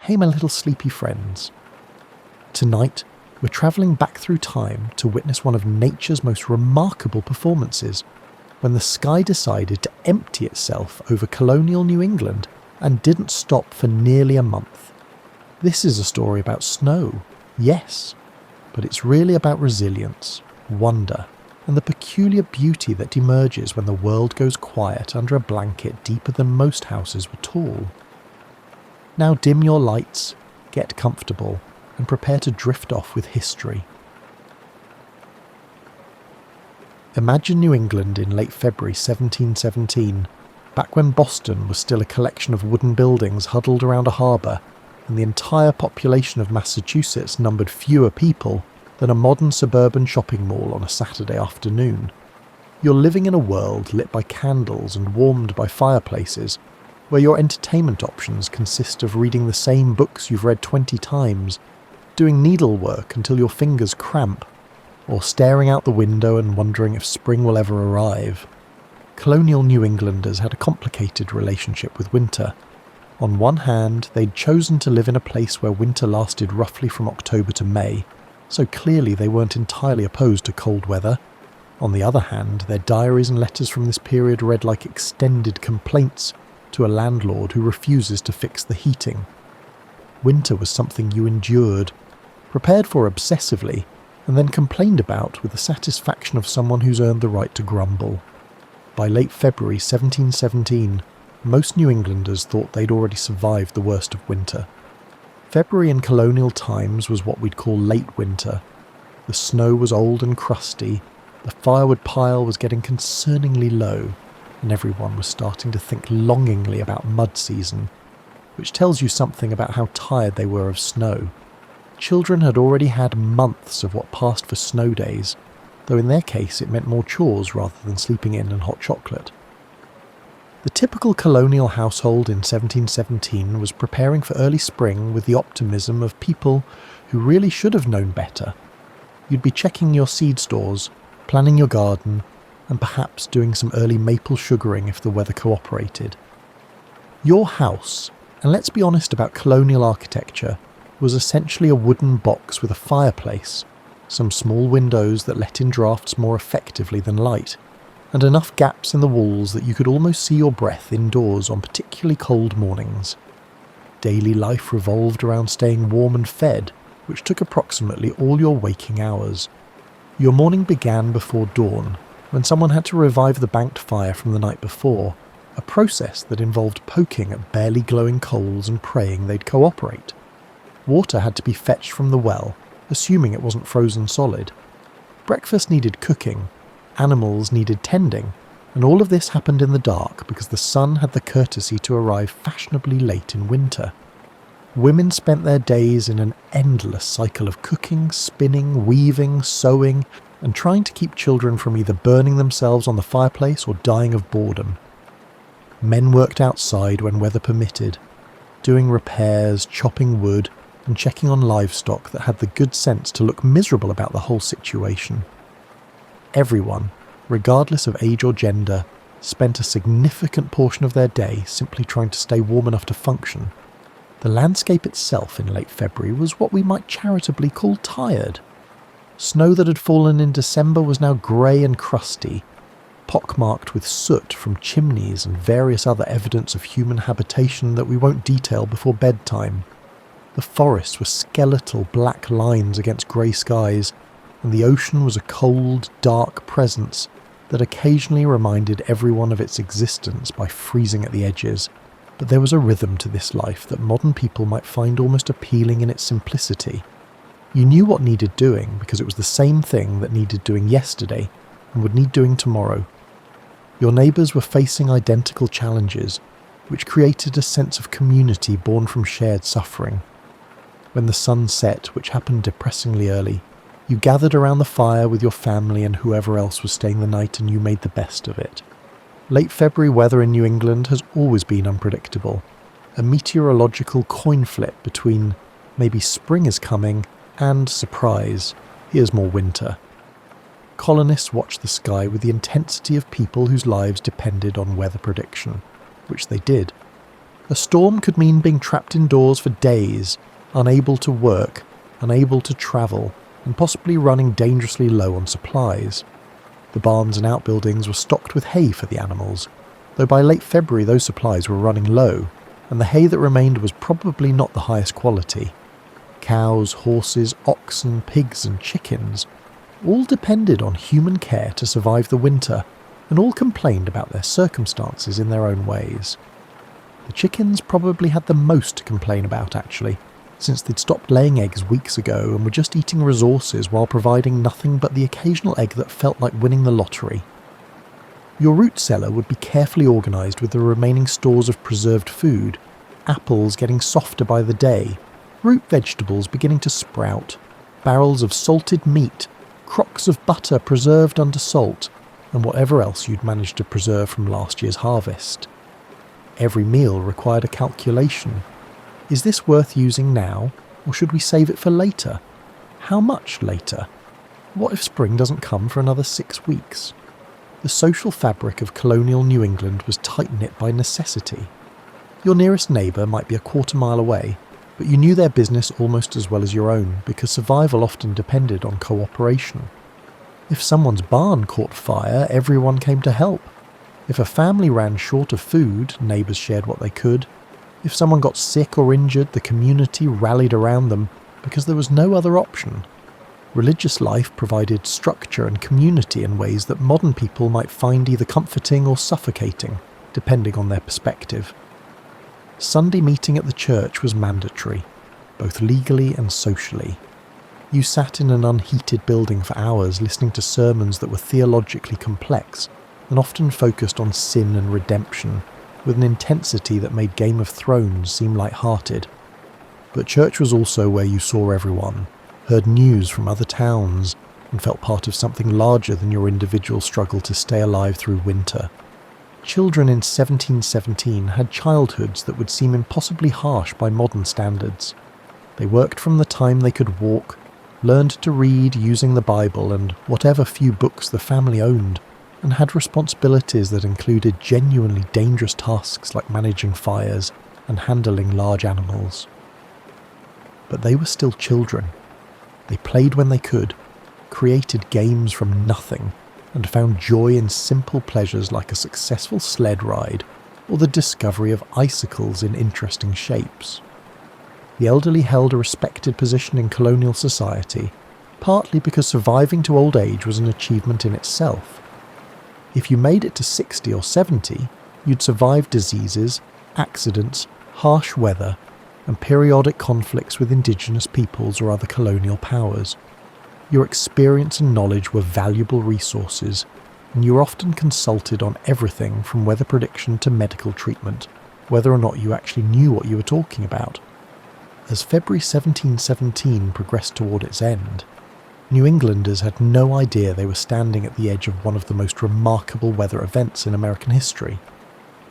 Hey my little sleepy friends. Tonight, we're travelling back through time to witness one of nature's most remarkable performances, when the sky decided to empty itself over colonial New England and didn't stop for nearly a month. This is a story about snow, yes, but it's really about resilience, wonder, and the peculiar beauty that emerges when the world goes quiet under a blanket deeper than most houses were tall. Now dim your lights, get comfortable, and prepare to drift off with history. Imagine New England in late February 1717, back when Boston was still a collection of wooden buildings huddled around a harbour, and the entire population of Massachusetts numbered fewer people than a modern suburban shopping mall on a Saturday afternoon. You're living in a world lit by candles and warmed by fireplaces, where your entertainment options consist of reading the same books you've read 20 times, doing needlework until your fingers cramp, or staring out the window and wondering if spring will ever arrive. Colonial New Englanders had a complicated relationship with winter. On one hand, they'd chosen to live in a place where winter lasted roughly from October to May, so clearly they weren't entirely opposed to cold weather. On the other hand, their diaries and letters from this period read like extended complaints to a landlord who refuses to fix the heating. Winter was something you endured, prepared for obsessively, and then complained about with the satisfaction of someone who's earned the right to grumble. By late February 1717, most New Englanders thought they'd already survived the worst of winter. February in colonial times was what we'd call late winter. The snow was old and crusty, the firewood pile was getting concerningly low, and everyone was starting to think longingly about mud season, which tells you something about how tired they were of snow. Children had already had months of what passed for snow days, though in their case it meant more chores rather than sleeping in and hot chocolate. The typical colonial household in 1717 was preparing for early spring with the optimism of people who really should have known better. You'd be checking your seed stores, planning your garden, and perhaps doing some early maple sugaring if the weather cooperated. Your house, and let's be honest about colonial architecture, was essentially a wooden box with a fireplace, some small windows that let in drafts more effectively than light, and enough gaps in the walls that you could almost see your breath indoors on particularly cold mornings. Daily life revolved around staying warm and fed, which took approximately all your waking hours. Your morning began before dawn, when someone had to revive the banked fire from the night before, a process that involved poking at barely glowing coals and praying they'd cooperate. Water had to be fetched from the well, assuming it wasn't frozen solid. Breakfast needed cooking, animals needed tending, and all of this happened in the dark because the sun had the courtesy to arrive fashionably late in winter. Women spent their days in an endless cycle of cooking, spinning, weaving, sewing, and trying to keep children from either burning themselves on the fireplace or dying of boredom. Men worked outside when weather permitted, doing repairs, chopping wood, and checking on livestock that had the good sense to look miserable about the whole situation. Everyone, regardless of age or gender, spent a significant portion of their day simply trying to stay warm enough to function. The landscape itself in late February was what we might charitably call tired. Snow that had fallen in December was now grey and crusty, pockmarked with soot from chimneys and various other evidence of human habitation that we won't detail before bedtime. The forests were skeletal black lines against grey skies, and the ocean was a cold, dark presence that occasionally reminded everyone of its existence by freezing at the edges. But there was a rhythm to this life that modern people might find almost appealing in its simplicity. You knew what needed doing because it was the same thing that needed doing yesterday and would need doing tomorrow. Your neighbours were facing identical challenges, which created a sense of community born from shared suffering. When the sun set, which happened depressingly early, you gathered around the fire with your family and whoever else was staying the night, and you made the best of it. Late February weather in New England has always been unpredictable, a meteorological coin flip between maybe spring is coming and, surprise, here's more winter. Colonists watched the sky with the intensity of people whose lives depended on weather prediction, which they did. A storm could mean being trapped indoors for days, unable to work, unable to travel, and possibly running dangerously low on supplies. The barns and outbuildings were stocked with hay for the animals, though by late February those supplies were running low, and the hay that remained was probably not the highest quality. Cows, horses, oxen, pigs and chickens all depended on human care to survive the winter, and all complained about their circumstances in their own ways. The chickens probably had the most to complain about, actually, since they'd stopped laying eggs weeks ago and were just eating resources while providing nothing but the occasional egg that felt like winning the lottery. Your root cellar would be carefully organised with the remaining stores of preserved food, apples getting softer by the day, root vegetables beginning to sprout, barrels of salted meat, crocks of butter preserved under salt, and whatever else you'd managed to preserve from last year's harvest. Every meal required a calculation. Is this worth using now, or should we save it for later? How much later? What if spring doesn't come for another 6 weeks? The social fabric of colonial New England was tight-knit by necessity. Your nearest neighbour might be a quarter-mile away, but you knew their business almost as well as your own because survival often depended on cooperation. If someone's barn caught fire, everyone came to help. If a family ran short of food, neighbours shared what they could. If someone got sick or injured, the community rallied around them because there was no other option. Religious life provided structure and community in ways that modern people might find either comforting or suffocating, depending on their perspective. Sunday meeting at the church was mandatory, both legally and socially. You sat in an unheated building for hours listening to sermons that were theologically complex and often focused on sin and redemption, with an intensity that made Game of Thrones seem light-hearted. But church was also where you saw everyone, heard news from other towns, and felt part of something larger than your individual struggle to stay alive through winter. Children in 1717 had childhoods that would seem impossibly harsh by modern standards. They worked from the time they could walk, learned to read using the Bible and whatever few books the family owned, and had responsibilities that included genuinely dangerous tasks like managing fires and handling large animals. But they were still children. They played when they could, created games from nothing, and found joy in simple pleasures like a successful sled ride or the discovery of icicles in interesting shapes. The elderly held a respected position in colonial society, partly because surviving to old age was an achievement in itself. If you made it to 60 or 70, you'd survive diseases, accidents, harsh weather, and periodic conflicts with indigenous peoples or other colonial powers. Your experience and knowledge were valuable resources, and you were often consulted on everything from weather prediction to medical treatment, whether or not you actually knew what you were talking about. As February 1717 progressed toward its end, New Englanders had no idea they were standing at the edge of one of the most remarkable weather events in American history.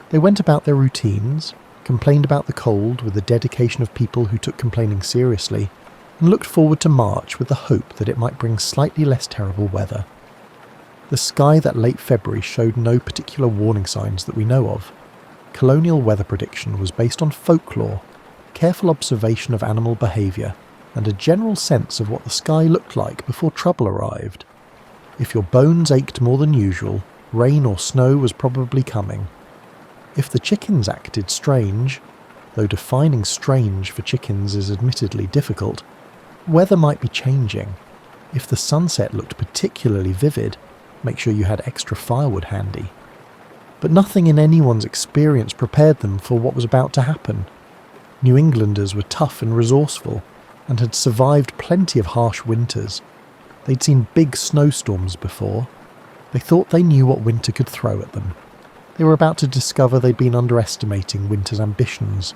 They went about their routines, complained about the cold with the dedication of people who took complaining seriously, and looked forward to March with the hope that it might bring slightly less terrible weather. The sky that late February showed no particular warning signs that we know of. Colonial weather prediction was based on folklore, careful observation of animal behaviour, and a general sense of what the sky looked like before trouble arrived. If your bones ached more than usual, rain or snow was probably coming. If the chickens acted strange, though defining strange for chickens is admittedly difficult, weather might be changing. If the sunset looked particularly vivid, make sure you had extra firewood handy. But nothing in anyone's experience prepared them for what was about to happen. New Englanders were tough and resourceful, and had survived plenty of harsh winters. They'd seen big snowstorms before. They thought they knew what winter could throw at them. They were about to discover they'd been underestimating winter's ambitions.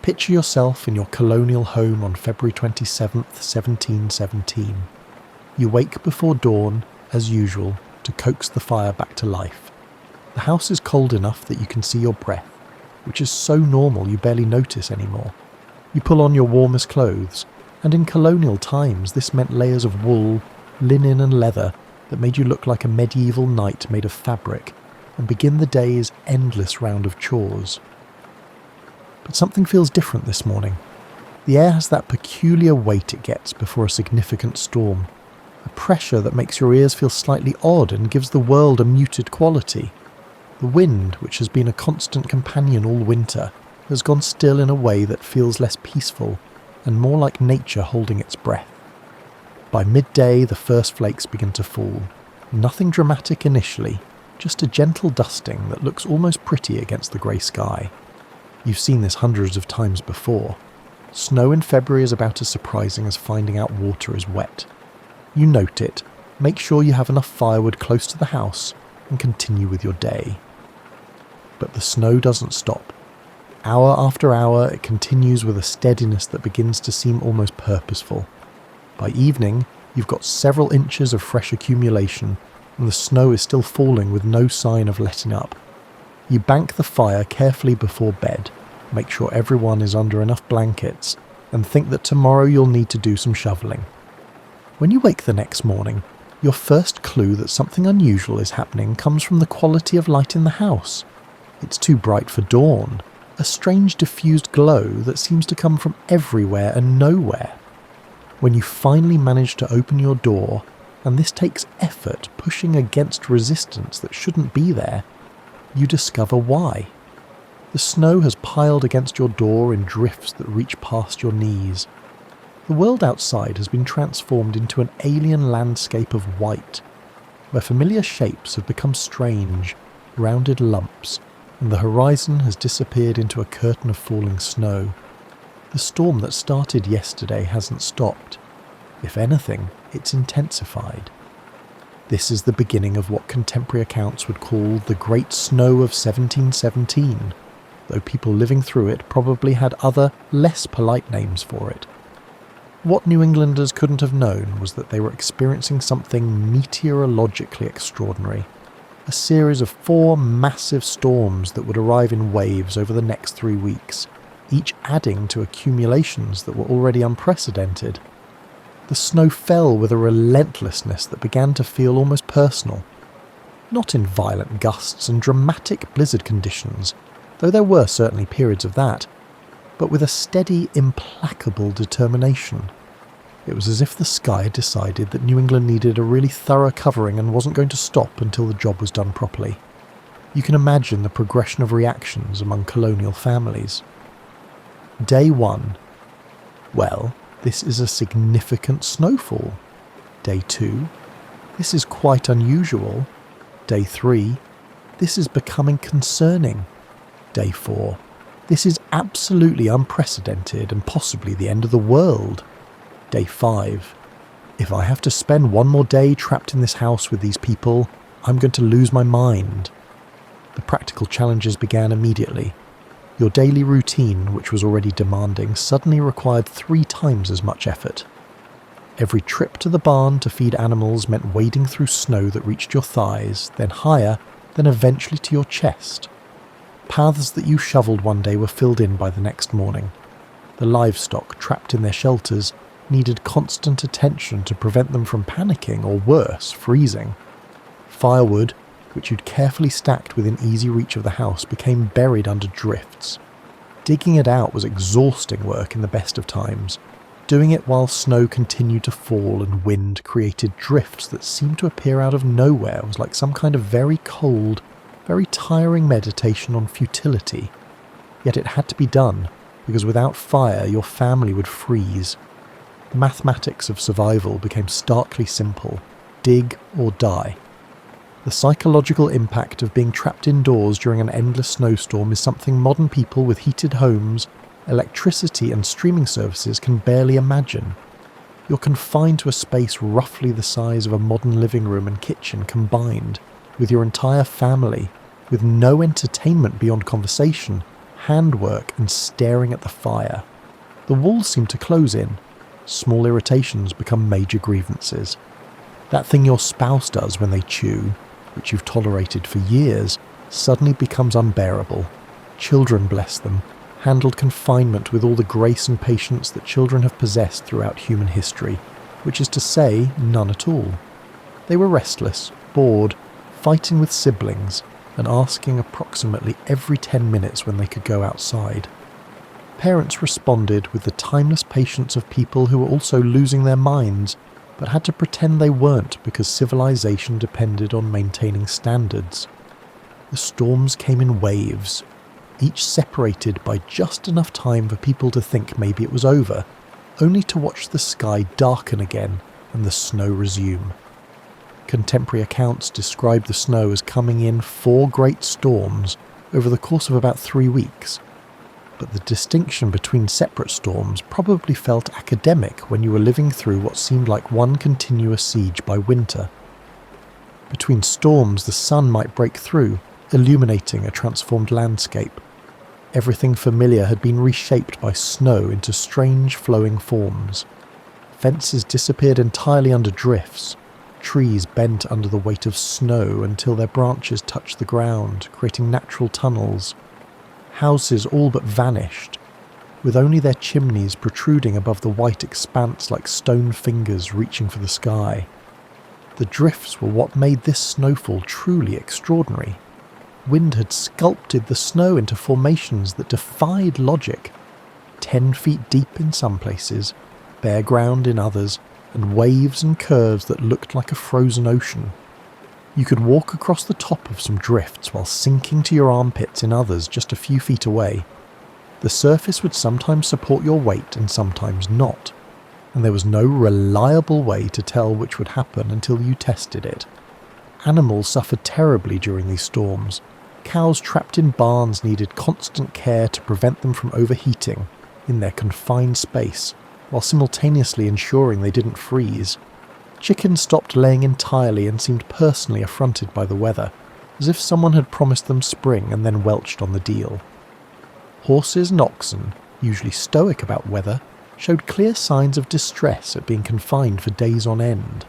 Picture yourself in your colonial home on February 27th, 1717. You wake before dawn, as usual, to coax the fire back to life. The house is cold enough that you can see your breath, which is so normal you barely notice anymore. You pull on your warmest clothes, and in colonial times this meant layers of wool, linen and leather that made you look like a medieval knight made of fabric, and begin the day's endless round of chores. But something feels different this morning. The air has that peculiar weight it gets before a significant storm, a pressure that makes your ears feel slightly odd and gives the world a muted quality. The wind, which has been a constant companion all winter, has gone still in a way that feels less peaceful and more like nature holding its breath. By midday, the first flakes begin to fall. Nothing dramatic initially, just a gentle dusting that looks almost pretty against the grey sky. You've seen this hundreds of times before. Snow in February is about as surprising as finding out water is wet. You note it, make sure you have enough firewood close to the house, and continue with your day. But the snow doesn't stop. Hour after hour, it continues with a steadiness that begins to seem almost purposeful. By evening, you've got several inches of fresh accumulation, and the snow is still falling with no sign of letting up. You bank the fire carefully before bed, make sure everyone is under enough blankets, and think that tomorrow you'll need to do some shoveling. When you wake the next morning, your first clue that something unusual is happening comes from the quality of light in the house. It's too bright for dawn, a strange diffused glow that seems to come from everywhere and nowhere. When you finally manage to open your door, and this takes effort pushing against resistance that shouldn't be there, you discover why. The snow has piled against your door in drifts that reach past your knees. The world outside has been transformed into an alien landscape of white, where familiar shapes have become strange, rounded lumps, and the horizon has disappeared into a curtain of falling snow. The storm that started yesterday hasn't stopped. If anything, it's intensified. This is the beginning of what contemporary accounts would call the Great Snow of 1717, though people living through it probably had other, less polite names for it. What New Englanders couldn't have known was that they were experiencing something meteorologically extraordinary. A series of 4 massive storms that would arrive in waves over the next 3 weeks, each adding to accumulations that were already unprecedented. The snow fell with a relentlessness that began to feel almost personal. Not in violent gusts and dramatic blizzard conditions, though there were certainly periods of that, but with a steady, implacable determination. It was as if the sky had decided that New England needed a really thorough covering and wasn't going to stop until the job was done properly. You can imagine the progression of reactions among colonial families. Day 1. Well, this is a significant snowfall. Day 2. This is quite unusual. Day 3. This is becoming concerning. Day 4. This is absolutely unprecedented and possibly the end of the world. Day 5. If I have to spend one more day trapped in this house with these people, I'm going to lose my mind. The practical challenges began immediately. Your daily routine, which was already demanding, suddenly required 3 times as much effort. Every trip to the barn to feed animals meant wading through snow that reached your thighs, then higher, then eventually to your chest. Paths that you shoveled one day were filled in by the next morning. The livestock, trapped in their shelters, needed constant attention to prevent them from panicking or worse, freezing. Firewood, which you'd carefully stacked within easy reach of the house, became buried under drifts. Digging it out was exhausting work in the best of times. Doing it while snow continued to fall and wind created drifts that seemed to appear out of nowhere was like some kind of very cold, very tiring meditation on futility. Yet it had to be done, because without fire your family would freeze. The mathematics of survival became starkly simple: dig or die. The psychological impact of being trapped indoors during an endless snowstorm is something modern people with heated homes, electricity and streaming services can barely imagine. You're confined to a space roughly the size of a modern living room and kitchen combined, with your entire family, with no entertainment beyond conversation, handwork and staring at the fire. The walls seem to close in. Small irritations become major grievances. That thing your spouse does when they chew, which you've tolerated for years, suddenly becomes unbearable. Children, bless them, handled confinement with all the grace and patience that children have possessed throughout human history, which is to say, none at all. They were restless, bored, fighting with siblings, and asking approximately every 10 minutes when they could go outside. Parents responded with the timeless patience of people who were also losing their minds, but had to pretend they weren't because civilization depended on maintaining standards. The storms came in waves, each separated by just enough time for people to think maybe it was over, only to watch the sky darken again and the snow resume. Contemporary accounts describe the snow as coming in 4 great storms over the course of about 3 weeks. But the distinction between separate storms probably felt academic when you were living through what seemed like one continuous siege by winter. Between storms, the sun might break through, illuminating a transformed landscape. Everything familiar had been reshaped by snow into strange flowing forms. Fences disappeared entirely under drifts. Trees bent under the weight of snow until their branches touched the ground, creating natural tunnels. Houses all but vanished, with only their chimneys protruding above the white expanse like stone fingers reaching for the sky. The drifts were what made this snowfall truly extraordinary. Wind had sculpted the snow into formations that defied logic. 10 feet deep in some places, bare ground in others, and waves and curves that looked like a frozen ocean. You could walk across the top of some drifts while sinking to your armpits in others just a few feet away. The surface would sometimes support your weight and sometimes not, and there was no reliable way to tell which would happen until you tested it. Animals suffered terribly during these storms. Cows trapped in barns needed constant care to prevent them from overheating in their confined space, while simultaneously ensuring they didn't freeze. Chickens stopped laying entirely and seemed personally affronted by the weather, as if someone had promised them spring and then welched on the deal. Horses and oxen, usually stoic about weather, showed clear signs of distress at being confined for days on end.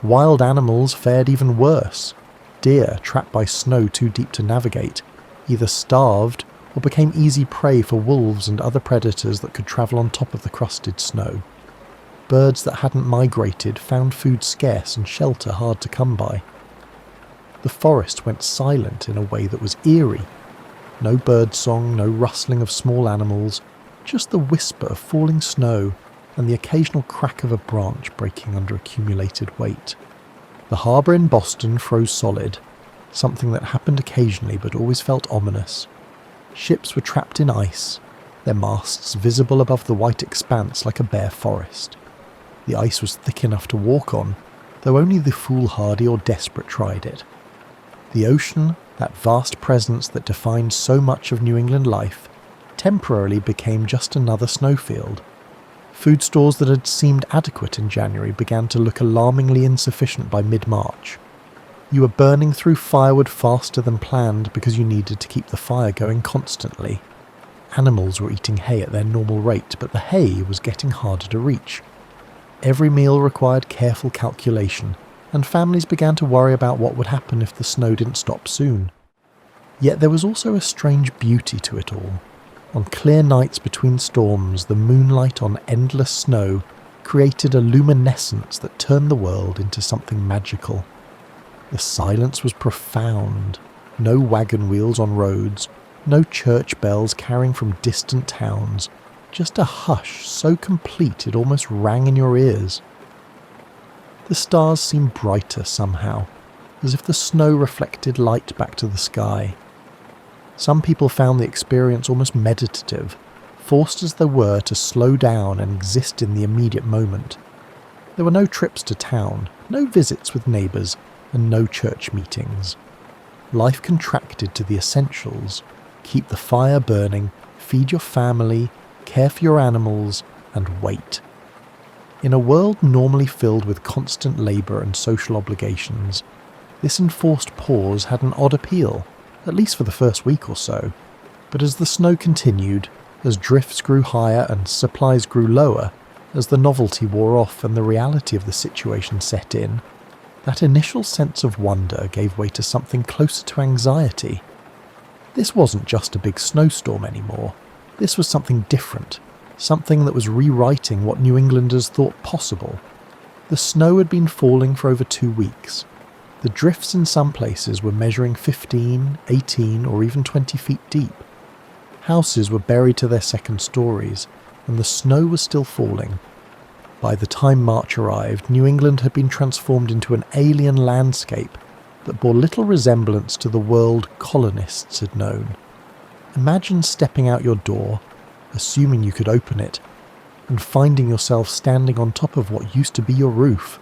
Wild animals fared even worse. Deer, trapped by snow too deep to navigate, either starved or became easy prey for wolves and other predators that could travel on top of the crusted snow. Birds that hadn't migrated found food scarce and shelter hard to come by. The forest went silent in a way that was eerie. No birdsong, no rustling of small animals, just the whisper of falling snow and the occasional crack of a branch breaking under accumulated weight. The harbour in Boston froze solid, something that happened occasionally but always felt ominous. Ships were trapped in ice, their masts visible above the white expanse like a bare forest. The ice was thick enough to walk on, though only the foolhardy or desperate tried it. The ocean, that vast presence that defined so much of New England life, temporarily became just another snowfield. Food stores that had seemed adequate in January began to look alarmingly insufficient by mid-March. You were burning through firewood faster than planned because you needed to keep the fire going constantly. Animals were eating hay at their normal rate, but the hay was getting harder to reach. Every meal required careful calculation, and families began to worry about what would happen if the snow didn't stop soon. Yet there was also a strange beauty to it all. On clear nights between storms, the moonlight on endless snow created a luminescence that turned the world into something magical. The silence was profound. No wagon wheels on roads, no church bells carrying from distant towns, just a hush so complete it almost rang in your ears. The stars seemed brighter somehow, as if the snow reflected light back to the sky. Some people found the experience almost meditative, forced as they were to slow down and exist in the immediate moment. There were no trips to town, no visits with neighbours, and no church meetings. Life contracted to the essentials: keep the fire burning, feed your family, care for your animals, and wait. In a world normally filled with constant labour and social obligations, this enforced pause had an odd appeal, at least for the first week or so. But as the snow continued, as drifts grew higher and supplies grew lower, as the novelty wore off and the reality of the situation set in, that initial sense of wonder gave way to something closer to anxiety. This wasn't just a big snowstorm anymore. This was something different, something that was rewriting what New Englanders thought possible. The snow had been falling for over 2 weeks. The drifts in some places were measuring 15, 18, or even 20 feet deep. Houses were buried to their second stories, and the snow was still falling. By the time March arrived, New England had been transformed into an alien landscape that bore little resemblance to the world colonists had known. Imagine stepping out your door, assuming you could open it, and finding yourself standing on top of what used to be your roof.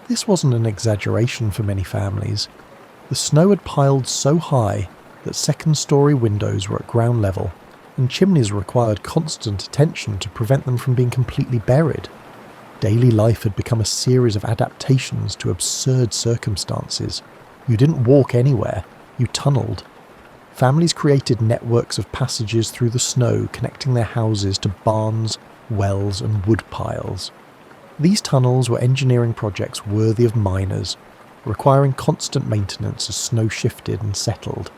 This wasn't an exaggeration for many families. The snow had piled so high that second-story windows were at ground level, and chimneys required constant attention to prevent them from being completely buried. Daily life had become a series of adaptations to absurd circumstances. You didn't walk anywhere, you tunneled. Families created networks of passages through the snow connecting their houses to barns, wells and wood piles. These tunnels were engineering projects worthy of miners, requiring constant maintenance as snow shifted and settled.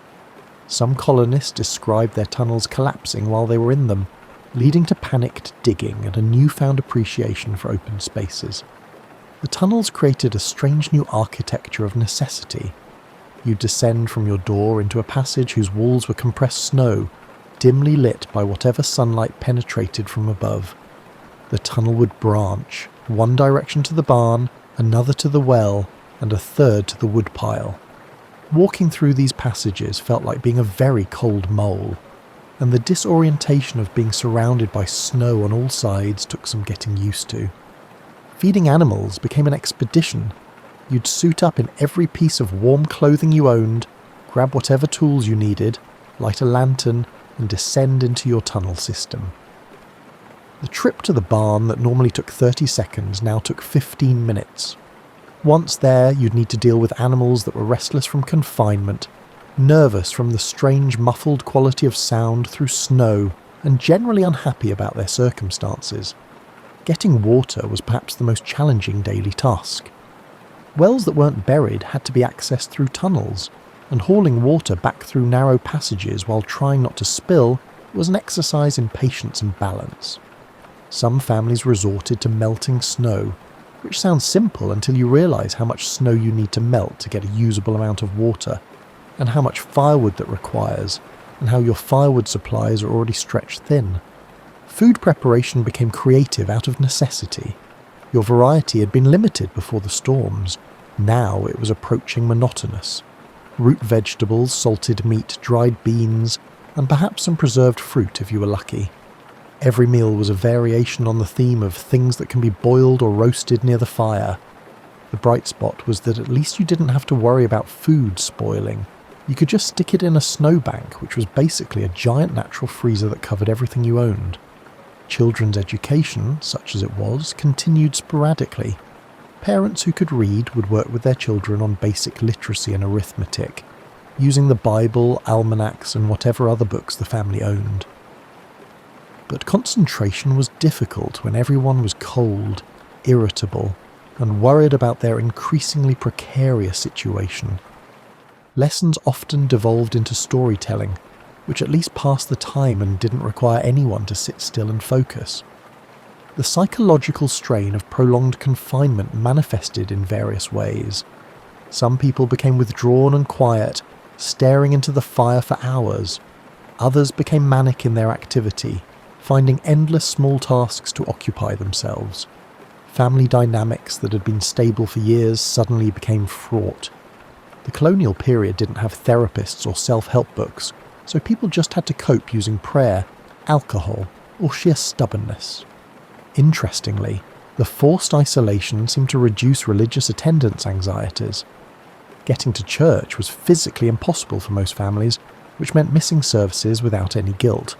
Some colonists described their tunnels collapsing while they were in them, leading to panicked digging and a newfound appreciation for open spaces. The tunnels created a strange new architecture of necessity. You descend from your door into a passage whose walls were compressed snow, dimly lit by whatever sunlight penetrated from above. The tunnel would branch, one direction to the barn, another to the well, and a third to the woodpile. Walking through these passages felt like being a very cold mole, and the disorientation of being surrounded by snow on all sides took some getting used to. Feeding animals became an expedition. You'd suit up in every piece of warm clothing you owned, grab whatever tools you needed, light a lantern, and descend into your tunnel system. The trip to the barn that normally took 30 seconds now took 15 minutes. Once there, you'd need to deal with animals that were restless from confinement, nervous from the strange muffled quality of sound through snow, and generally unhappy about their circumstances. Getting water was perhaps the most challenging daily task. Wells that weren't buried had to be accessed through tunnels, and hauling water back through narrow passages while trying not to spill was an exercise in patience and balance. Some families resorted to melting snow, which sounds simple until you realise how much snow you need to melt to get a usable amount of water, and how much firewood that requires, and how your firewood supplies are already stretched thin. Food preparation became creative out of necessity. Your variety had been limited before the storms. Now it was approaching monotonous. Root vegetables, salted meat, dried beans, and perhaps some preserved fruit if you were lucky. Every meal was a variation on the theme of things that can be boiled or roasted near the fire. The bright spot was that at least you didn't have to worry about food spoiling. You could just stick it in a snowbank, which was basically a giant natural freezer that covered everything you owned. Children's education, such as it was, continued sporadically. Parents who could read would work with their children on basic literacy and arithmetic, using the Bible, almanacs, and whatever other books the family owned. But concentration was difficult when everyone was cold, irritable, and worried about their increasingly precarious situation. Lessons often devolved into storytelling, which at least passed the time and didn't require anyone to sit still and focus. The psychological strain of prolonged confinement manifested in various ways. Some people became withdrawn and quiet, staring into the fire for hours. Others became manic in their activity, finding endless small tasks to occupy themselves. Family dynamics that had been stable for years suddenly became fraught. The colonial period didn't have therapists or self-help books, so people just had to cope using prayer, alcohol, or sheer stubbornness. Interestingly, the forced isolation seemed to reduce religious attendance anxieties. Getting to church was physically impossible for most families, which meant missing services without any guilt.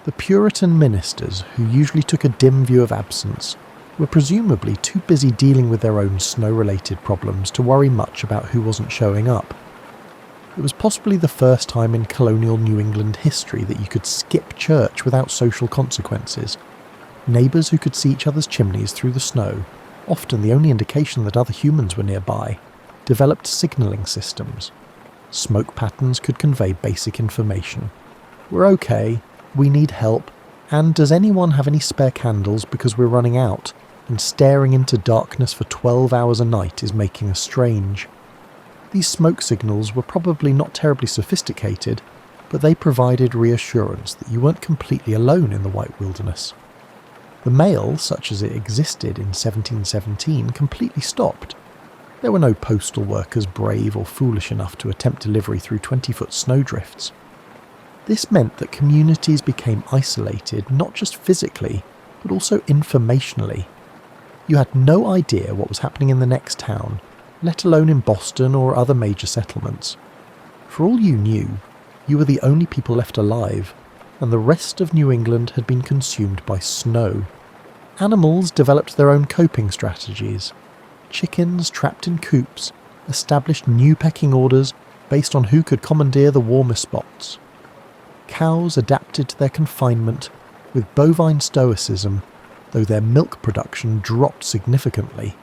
The Puritan ministers, who usually took a dim view of absence, were presumably too busy dealing with their own snow-related problems to worry much about who wasn't showing up. It was possibly the first time in colonial New England history that you could skip church without social consequences. Neighbours who could see each other's chimneys through the snow, often the only indication that other humans were nearby, developed signalling systems. Smoke patterns could convey basic information. We're okay, we need help, and does anyone have any spare candles because we're running out, and staring into darkness for 12 hours a night is making us strange. These smoke signals were probably not terribly sophisticated, but they provided reassurance that you weren't completely alone in the white wilderness. The mail, such as it existed in 1717, completely stopped. There were no postal workers brave or foolish enough to attempt delivery through 20-foot snowdrifts. This meant that communities became isolated not just physically, but also informationally. You had no idea what was happening in the next town, let alone in Boston or other major settlements. For all you knew, you were the only people left alive, and the rest of New England had been consumed by snow. Animals developed their own coping strategies. Chickens trapped in coops established new pecking orders based on who could commandeer the warmest spots. Cows adapted to their confinement with bovine stoicism, though their milk production dropped significantly.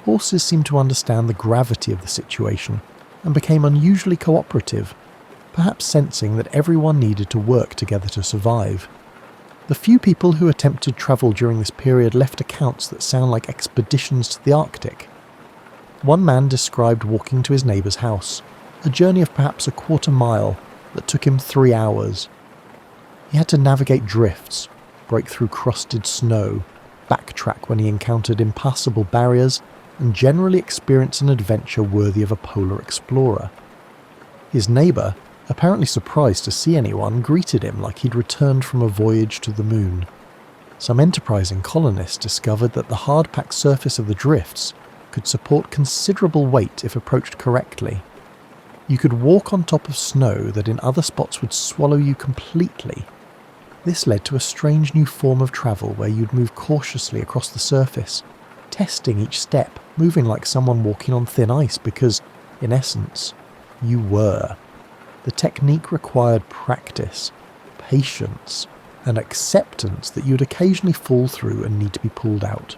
Horses seemed to understand the gravity of the situation and became unusually cooperative, perhaps sensing that everyone needed to work together to survive. The few people who attempted travel during this period left accounts that sound like expeditions to the Arctic. One man described walking to his neighbour's house, a journey of perhaps a quarter mile that took him 3 hours. He had to navigate drifts, break through crusted snow, backtrack when he encountered impassable barriers, and generally experience an adventure worthy of a polar explorer. His neighbour, apparently surprised to see anyone, greeted him like he'd returned from a voyage to the moon. Some enterprising colonists discovered that the hard-packed surface of the drifts could support considerable weight if approached correctly. You could walk on top of snow that in other spots would swallow you completely. This led to a strange new form of travel where you'd move cautiously across the surface, testing each step, moving like someone walking on thin ice because, in essence, you were. The technique required practice, patience, and acceptance that you'd occasionally fall through and need to be pulled out.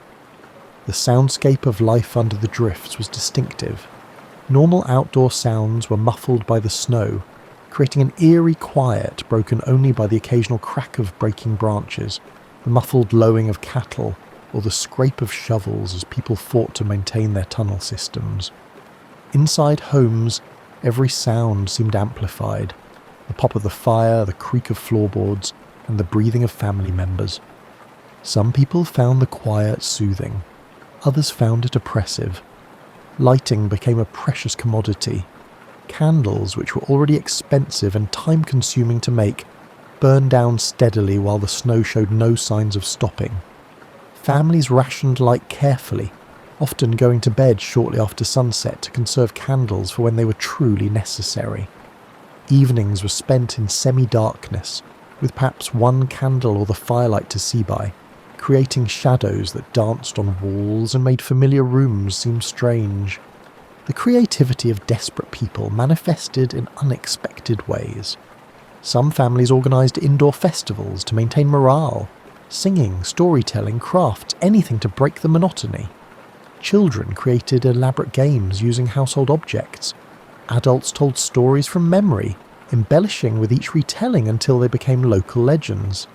The soundscape of life under the drifts was distinctive. Normal outdoor sounds were muffled by the snow, creating an eerie quiet broken only by the occasional crack of breaking branches, the muffled lowing of cattle, or the scrape of shovels as people fought to maintain their tunnel systems. Inside homes, every sound seemed amplified, the pop of the fire, the creak of floorboards, and the breathing of family members. Some people found the quiet soothing, others found it oppressive. Lighting became a precious commodity. Candles, which were already expensive and time-consuming to make, burned down steadily while the snow showed no signs of stopping. Families rationed light carefully, often going to bed shortly after sunset to conserve candles for when they were truly necessary. Evenings were spent in semi-darkness, with perhaps one candle or the firelight to see by, creating shadows that danced on walls and made familiar rooms seem strange. The creativity of desperate people manifested in unexpected ways. Some families organised indoor festivals to maintain morale, singing, storytelling, crafts, anything to break the monotony. Children created elaborate games using household objects. Adults told stories from memory, embellishing with each retelling until they became local legends.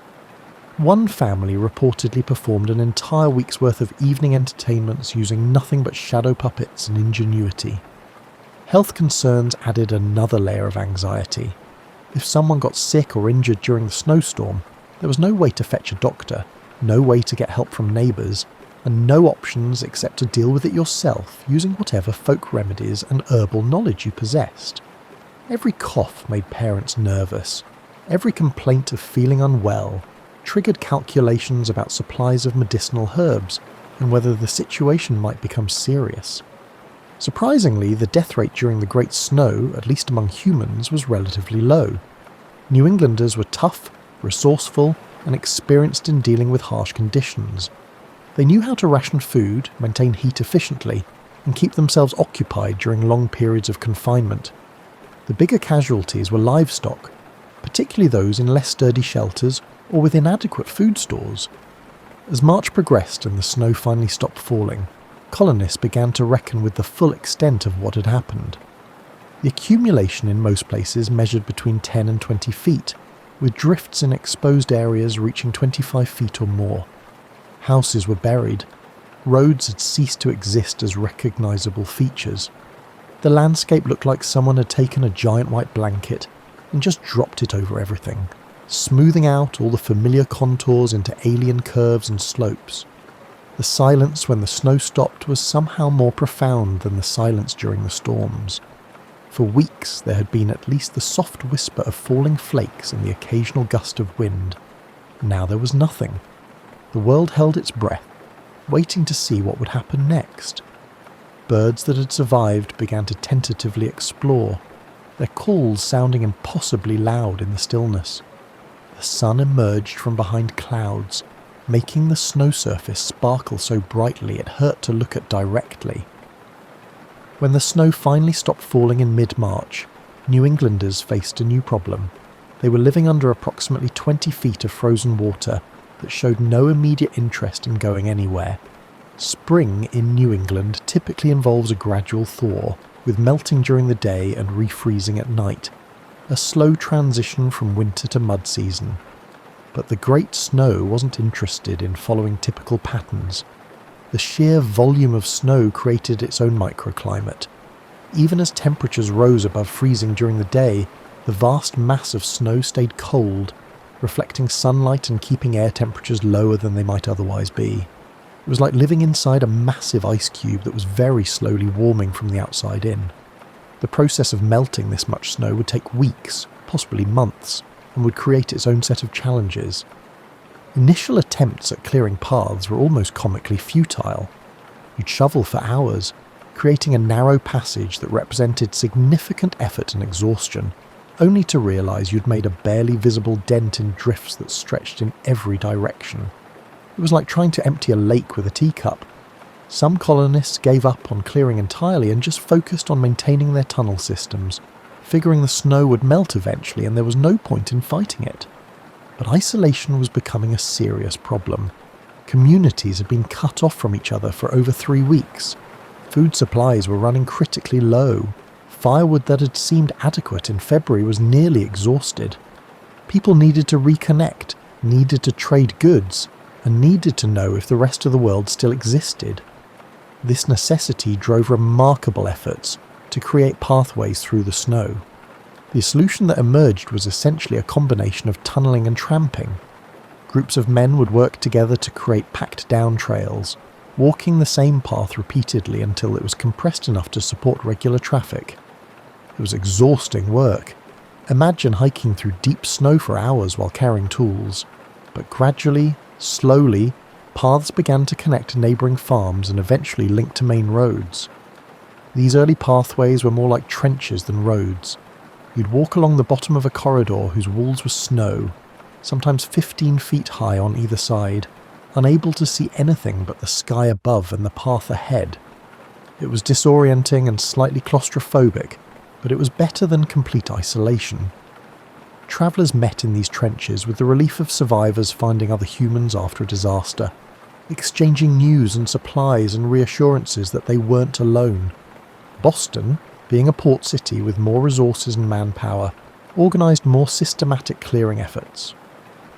One family reportedly performed an entire week's worth of evening entertainments using nothing but shadow puppets and ingenuity. Health concerns added another layer of anxiety. If someone got sick or injured during the snowstorm, there was no way to fetch a doctor, no way to get help from neighbours, and no options except to deal with it yourself using whatever folk remedies and herbal knowledge you possessed. Every cough made parents nervous. Every complaint of feeling unwell triggered calculations about supplies of medicinal herbs and whether the situation might become serious. Surprisingly, the death rate during the Great Snow, at least among humans, was relatively low. New Englanders were tough, resourceful, and experienced in dealing with harsh conditions. They knew how to ration food, maintain heat efficiently, and keep themselves occupied during long periods of confinement. The bigger casualties were livestock, particularly those in less sturdy shelters or with inadequate food stores. As March progressed and the snow finally stopped falling, colonists began to reckon with the full extent of what had happened. The accumulation in most places measured between 10 and 20 feet, with drifts in exposed areas reaching 25 feet or more. Houses were buried. Roads had ceased to exist as recognisable features. The landscape looked like someone had taken a giant white blanket, and just dropped it over everything, smoothing out all the familiar contours into alien curves and slopes. The silence when the snow stopped was somehow more profound than the silence during the storms. For weeks there had been at least the soft whisper of falling flakes and the occasional gust of wind. Now there was nothing. The world held its breath, waiting to see what would happen next. Birds that had survived began to tentatively explore, their calls sounding impossibly loud in the stillness. The sun emerged from behind clouds, making the snow surface sparkle so brightly it hurt to look at directly. When the snow finally stopped falling in mid-March, New Englanders faced a new problem. They were living under approximately 20 feet of frozen water that showed no immediate interest in going anywhere. Spring in New England typically involves a gradual thaw, with melting during the day and refreezing at night, a slow transition from winter to mud season. But the Great Snow wasn't interested in following typical patterns. The sheer volume of snow created its own microclimate. Even as temperatures rose above freezing during the day, the vast mass of snow stayed cold, reflecting sunlight and keeping air temperatures lower than they might otherwise be. It was like living inside a massive ice cube that was very slowly warming from the outside in. The process of melting this much snow would take weeks, possibly months, and would create its own set of challenges. Initial attempts at clearing paths were almost comically futile. You'd shovel for hours, creating a narrow passage that represented significant effort and exhaustion, only to realise you'd made a barely visible dent in drifts that stretched in every direction. It was like trying to empty a lake with a teacup. Some colonists gave up on clearing entirely and just focused on maintaining their tunnel systems, figuring the snow would melt eventually and there was no point in fighting it. But isolation was becoming a serious problem. Communities had been cut off from each other for over 3 weeks. Food supplies were running critically low. Firewood that had seemed adequate in February was nearly exhausted. People needed to reconnect, needed to trade goods, and needed to know if the rest of the world still existed. This necessity drove remarkable efforts to create pathways through the snow. The solution that emerged was essentially a combination of tunnelling and tramping. Groups of men would work together to create packed-down trails, walking the same path repeatedly until it was compressed enough to support regular traffic. It was exhausting work. Imagine hiking through deep snow for hours while carrying tools. But gradually, slowly, paths began to connect to neighbouring farms and eventually linked to main roads. These early pathways were more like trenches than roads. You'd walk along the bottom of a corridor whose walls were snow, sometimes 15 feet high on either side, unable to see anything but the sky above and the path ahead. It was disorienting and slightly claustrophobic, but it was better than complete isolation. Travellers met in these trenches with the relief of survivors finding other humans after a disaster, exchanging news and supplies and reassurances that they weren't alone. Boston, being a port city with more resources and manpower, organised more systematic clearing efforts.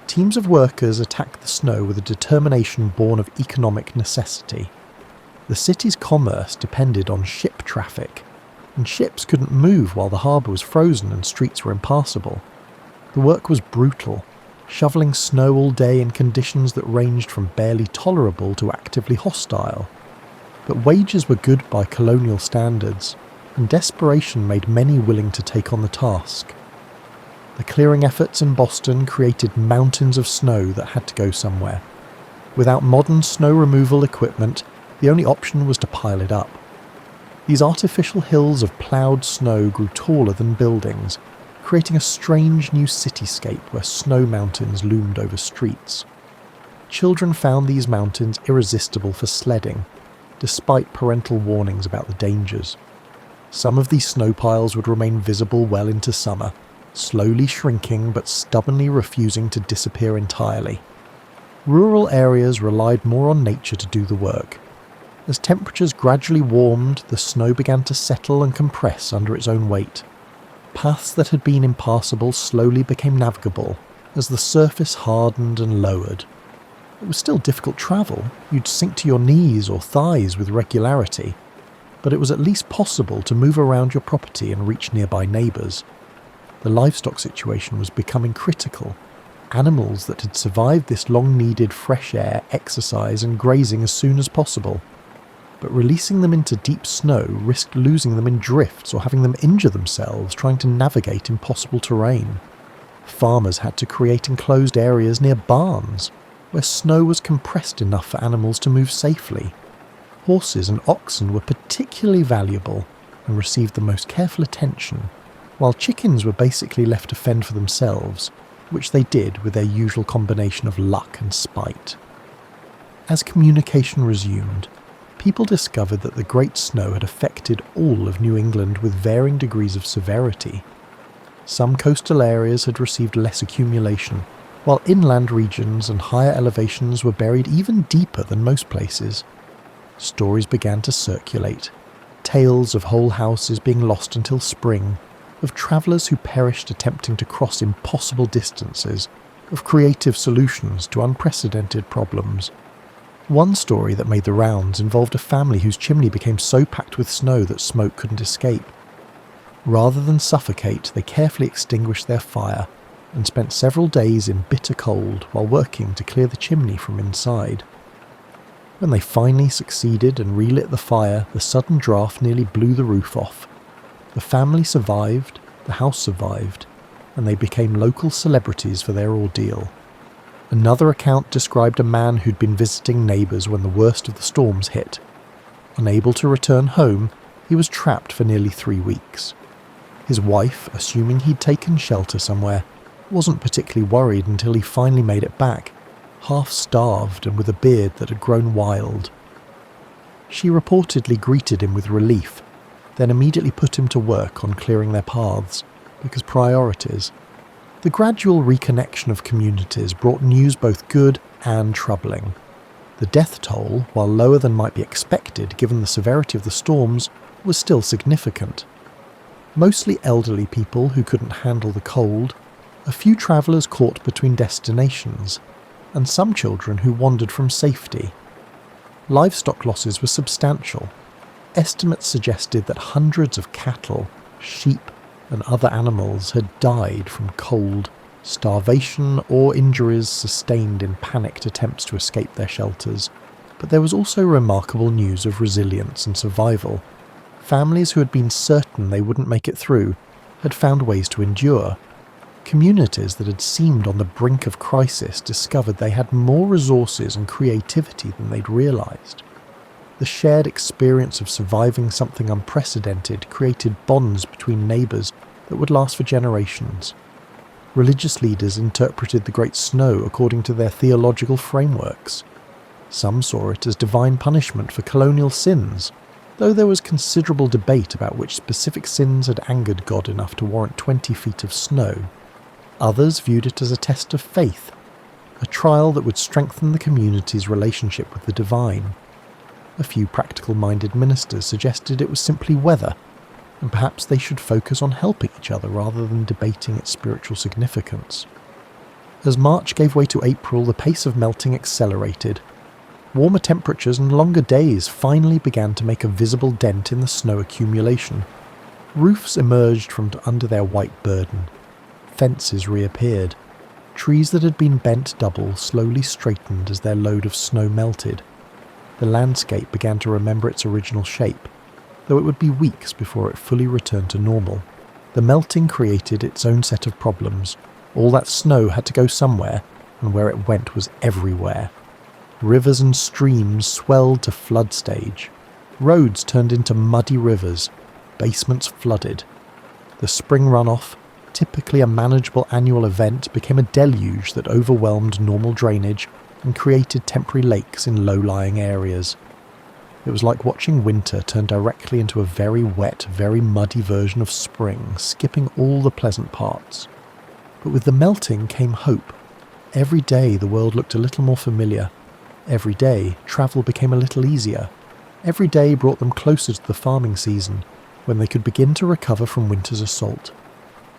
Teams of workers attacked the snow with a determination born of economic necessity. The city's commerce depended on ship traffic, and ships couldn't move while the harbour was frozen and streets were impassable. The work was brutal, shoveling snow all day in conditions that ranged from barely tolerable to actively hostile. But wages were good by colonial standards, and desperation made many willing to take on the task. The clearing efforts in Boston created mountains of snow that had to go somewhere. Without modern snow removal equipment, the only option was to pile it up. These artificial hills of ploughed snow grew taller than buildings, creating a strange new cityscape where snow mountains loomed over streets. Children found these mountains irresistible for sledding, despite parental warnings about the dangers. Some of these snow piles would remain visible well into summer, slowly shrinking but stubbornly refusing to disappear entirely. Rural areas relied more on nature to do the work. As temperatures gradually warmed, the snow began to settle and compress under its own weight. Paths that had been impassable slowly became navigable as the surface hardened and lowered. It was still difficult travel. You'd sink to your knees or thighs with regularity, but it was at least possible to move around your property and reach nearby neighbours. The livestock situation was becoming critical. Animals that had survived this long-needed fresh air, exercise and grazing as soon as possible. But releasing them into deep snow risked losing them in drifts or having them injure themselves trying to navigate impossible terrain. Farmers had to create enclosed areas near barns, where snow was compressed enough for animals to move safely. Horses and oxen were particularly valuable and received the most careful attention, while chickens were basically left to fend for themselves, which they did with their usual combination of luck and spite. As communication resumed, people discovered that the Great Snow had affected all of New England with varying degrees of severity. Some coastal areas had received less accumulation, while inland regions and higher elevations were buried even deeper than most places. Stories began to circulate, tales of whole houses being lost until spring, of travellers who perished attempting to cross impossible distances, of creative solutions to unprecedented problems. One story that made the rounds involved a family whose chimney became so packed with snow that smoke couldn't escape. Rather than suffocate, they carefully extinguished their fire and spent several days in bitter cold while working to clear the chimney from inside. When they finally succeeded and relit the fire, the sudden draft nearly blew the roof off. The family survived, the house survived, and they became local celebrities for their ordeal. Another account described a man who'd been visiting neighbours when the worst of the storms hit. Unable to return home, he was trapped for nearly 3 weeks. His wife, assuming he'd taken shelter somewhere, wasn't particularly worried until he finally made it back, half-starved and with a beard that had grown wild. She reportedly greeted him with relief, then immediately put him to work on clearing their paths, because priorities. The gradual reconnection of communities brought news both good and troubling. The death toll, while lower than might be expected given the severity of the storms, was still significant. Mostly elderly people who couldn't handle the cold, a few travellers caught between destinations, and some children who wandered from safety. Livestock losses were substantial. Estimates suggested that hundreds of cattle, sheep, and other animals had died from cold, starvation, or injuries sustained in panicked attempts to escape their shelters. But there was also remarkable news of resilience and survival. Families who had been certain they wouldn't make it through had found ways to endure. Communities that had seemed on the brink of crisis discovered they had more resources and creativity than they'd realised. The shared experience of surviving something unprecedented created bonds between neighbours that would last for generations. Religious leaders interpreted the Great Snow according to their theological frameworks. Some saw it as divine punishment for colonial sins, though there was considerable debate about which specific sins had angered God enough to warrant 20 feet of snow. Others viewed it as a test of faith, a trial that would strengthen the community's relationship with the divine. A few practical-minded ministers suggested it was simply weather, and perhaps they should focus on helping each other rather than debating its spiritual significance. As March gave way to April, the pace of melting accelerated. Warmer temperatures and longer days finally began to make a visible dent in the snow accumulation. Roofs emerged from under their white burden. Fences reappeared. Trees that had been bent double slowly straightened as their load of snow melted. The landscape began to remember its original shape, though it would be weeks before it fully returned to normal. The melting created its own set of problems. All that snow had to go somewhere, and where it went was everywhere. Rivers and streams swelled to flood stage. Roads turned into muddy rivers. Basements flooded. The spring runoff, typically a manageable annual event, became a deluge that overwhelmed normal drainage and created temporary lakes in low-lying areas. It was like watching winter turn directly into a very wet, very muddy version of spring, skipping all the pleasant parts. But with the melting came hope. Every day the world looked a little more familiar. Every day travel became a little easier. Every day brought them closer to the farming season, when they could begin to recover from winter's assault.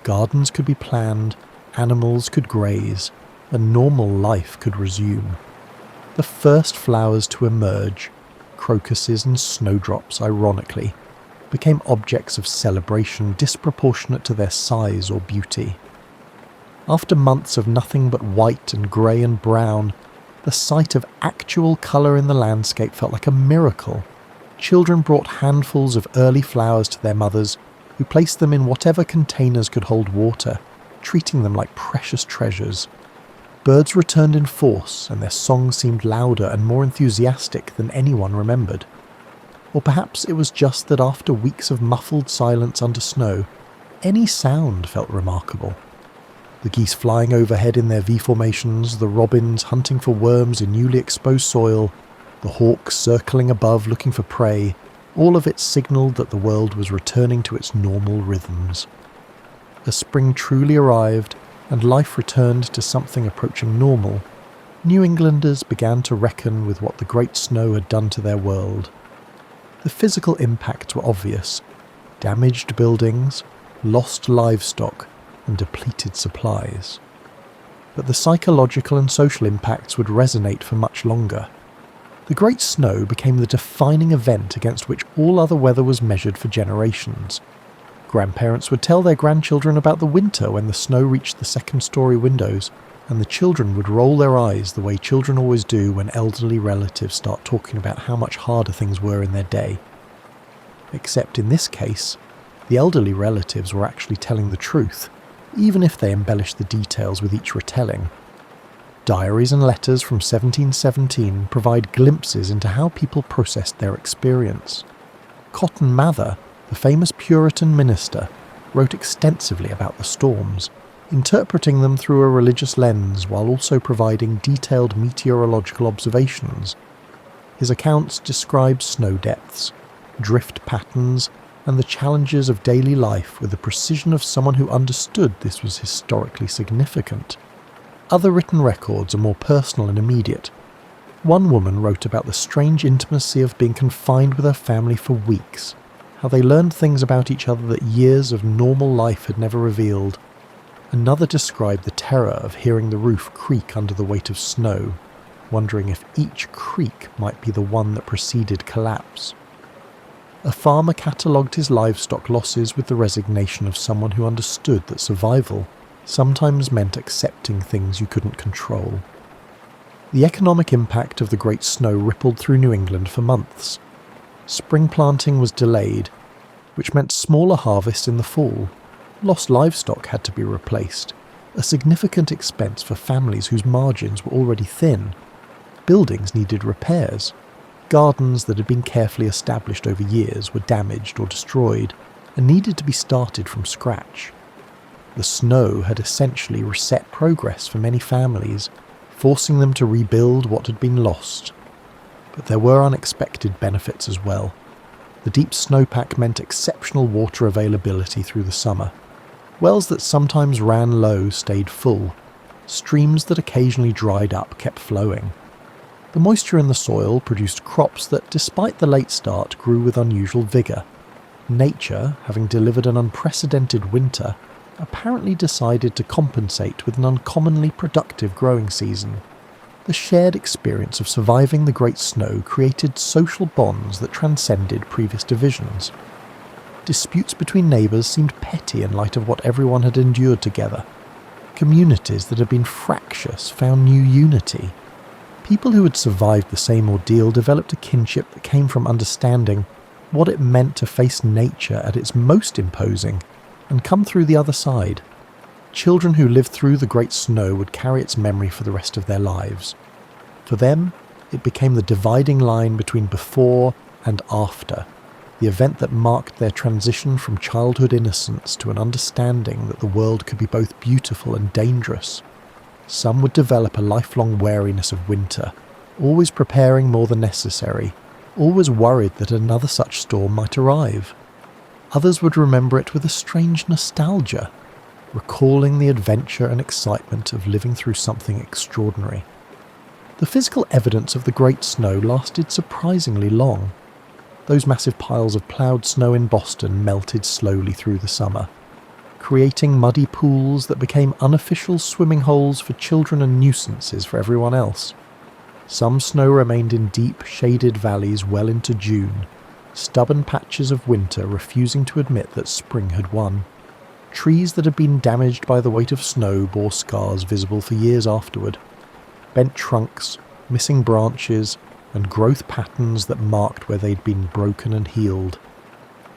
Gardens could be planned, animals could graze, and normal life could resume. The first flowers to emerge, crocuses and snowdrops ironically, became objects of celebration disproportionate to their size or beauty. After months of nothing but white and grey and brown, the sight of actual colour in the landscape felt like a miracle. Children brought handfuls of early flowers to their mothers, who placed them in whatever containers could hold water, treating them like precious treasures. Birds returned in force, and their song seemed louder and more enthusiastic than anyone remembered. Or perhaps it was just that after weeks of muffled silence under snow, any sound felt remarkable. The geese flying overhead in their V formations, the robins hunting for worms in newly exposed soil, the hawks circling above looking for prey, all of it signalled that the world was returning to its normal rhythms. As spring truly arrived, and life returned to something approaching normal, New Englanders began to reckon with what the great snow had done to their world. The physical impacts were obvious: damaged buildings, lost livestock, and depleted supplies. But the psychological and social impacts would resonate for much longer. The Great Snow became the defining event against which all other weather was measured for generations. Grandparents would tell their grandchildren about the winter when the snow reached the second-story windows, and the children would roll their eyes the way children always do when elderly relatives start talking about how much harder things were in their day. Except in this case, the elderly relatives were actually telling the truth, even if they embellished the details with each retelling. Diaries and letters from 1717 provide glimpses into how people processed their experience. Cotton Mather, the famous Puritan minister, wrote extensively about the storms, interpreting them through a religious lens while also providing detailed meteorological observations. His accounts describe snow depths, drift patterns, and the challenges of daily life with the precision of someone who understood this was historically significant. Other written records are more personal and immediate. One woman wrote about the strange intimacy of being confined with her family for weeks, how they learned things about each other that years of normal life had never revealed. Another described the terror of hearing the roof creak under the weight of snow, wondering if each creak might be the one that preceded collapse. A farmer catalogued his livestock losses with the resignation of someone who understood that survival sometimes meant accepting things you couldn't control. The economic impact of the Great Snow rippled through New England for months. Spring planting was delayed, which meant smaller harvests in the fall. Lost livestock had to be replaced, a significant expense for families whose margins were already thin. Buildings needed repairs. Gardens that had been carefully established over years were damaged or destroyed and needed to be started from scratch. The snow had essentially reset progress for many families, forcing them to rebuild what had been lost. But there were unexpected benefits as well. The deep snowpack meant exceptional water availability through the summer. Wells that sometimes ran low stayed full. Streams that occasionally dried up kept flowing. The moisture in the soil produced crops that, despite the late start, grew with unusual vigour. Nature, having delivered an unprecedented winter, apparently decided to compensate with an uncommonly productive growing season. The shared experience of surviving the Great Snow created social bonds that transcended previous divisions. Disputes between neighbours seemed petty in light of what everyone had endured together. Communities that had been fractious found new unity. People who had survived the same ordeal developed a kinship that came from understanding what it meant to face nature at its most imposing and come through the other side. Children who lived through the Great Snow would carry its memory for the rest of their lives. For them, it became the dividing line between before and after, the event that marked their transition from childhood innocence to an understanding that the world could be both beautiful and dangerous. Some would develop a lifelong wariness of winter, always preparing more than necessary, always worried that another such storm might arrive. Others would remember it with a strange nostalgia, recalling the adventure and excitement of living through something extraordinary. The physical evidence of the Great Snow lasted surprisingly long. Those massive piles of ploughed snow in Boston melted slowly through the summer, creating muddy pools that became unofficial swimming holes for children and nuisances for everyone else. Some snow remained in deep, shaded valleys well into June, stubborn patches of winter refusing to admit that spring had won. Trees that had been damaged by the weight of snow bore scars visible for years afterward. Bent trunks, missing branches, and growth patterns that marked where they'd been broken and healed.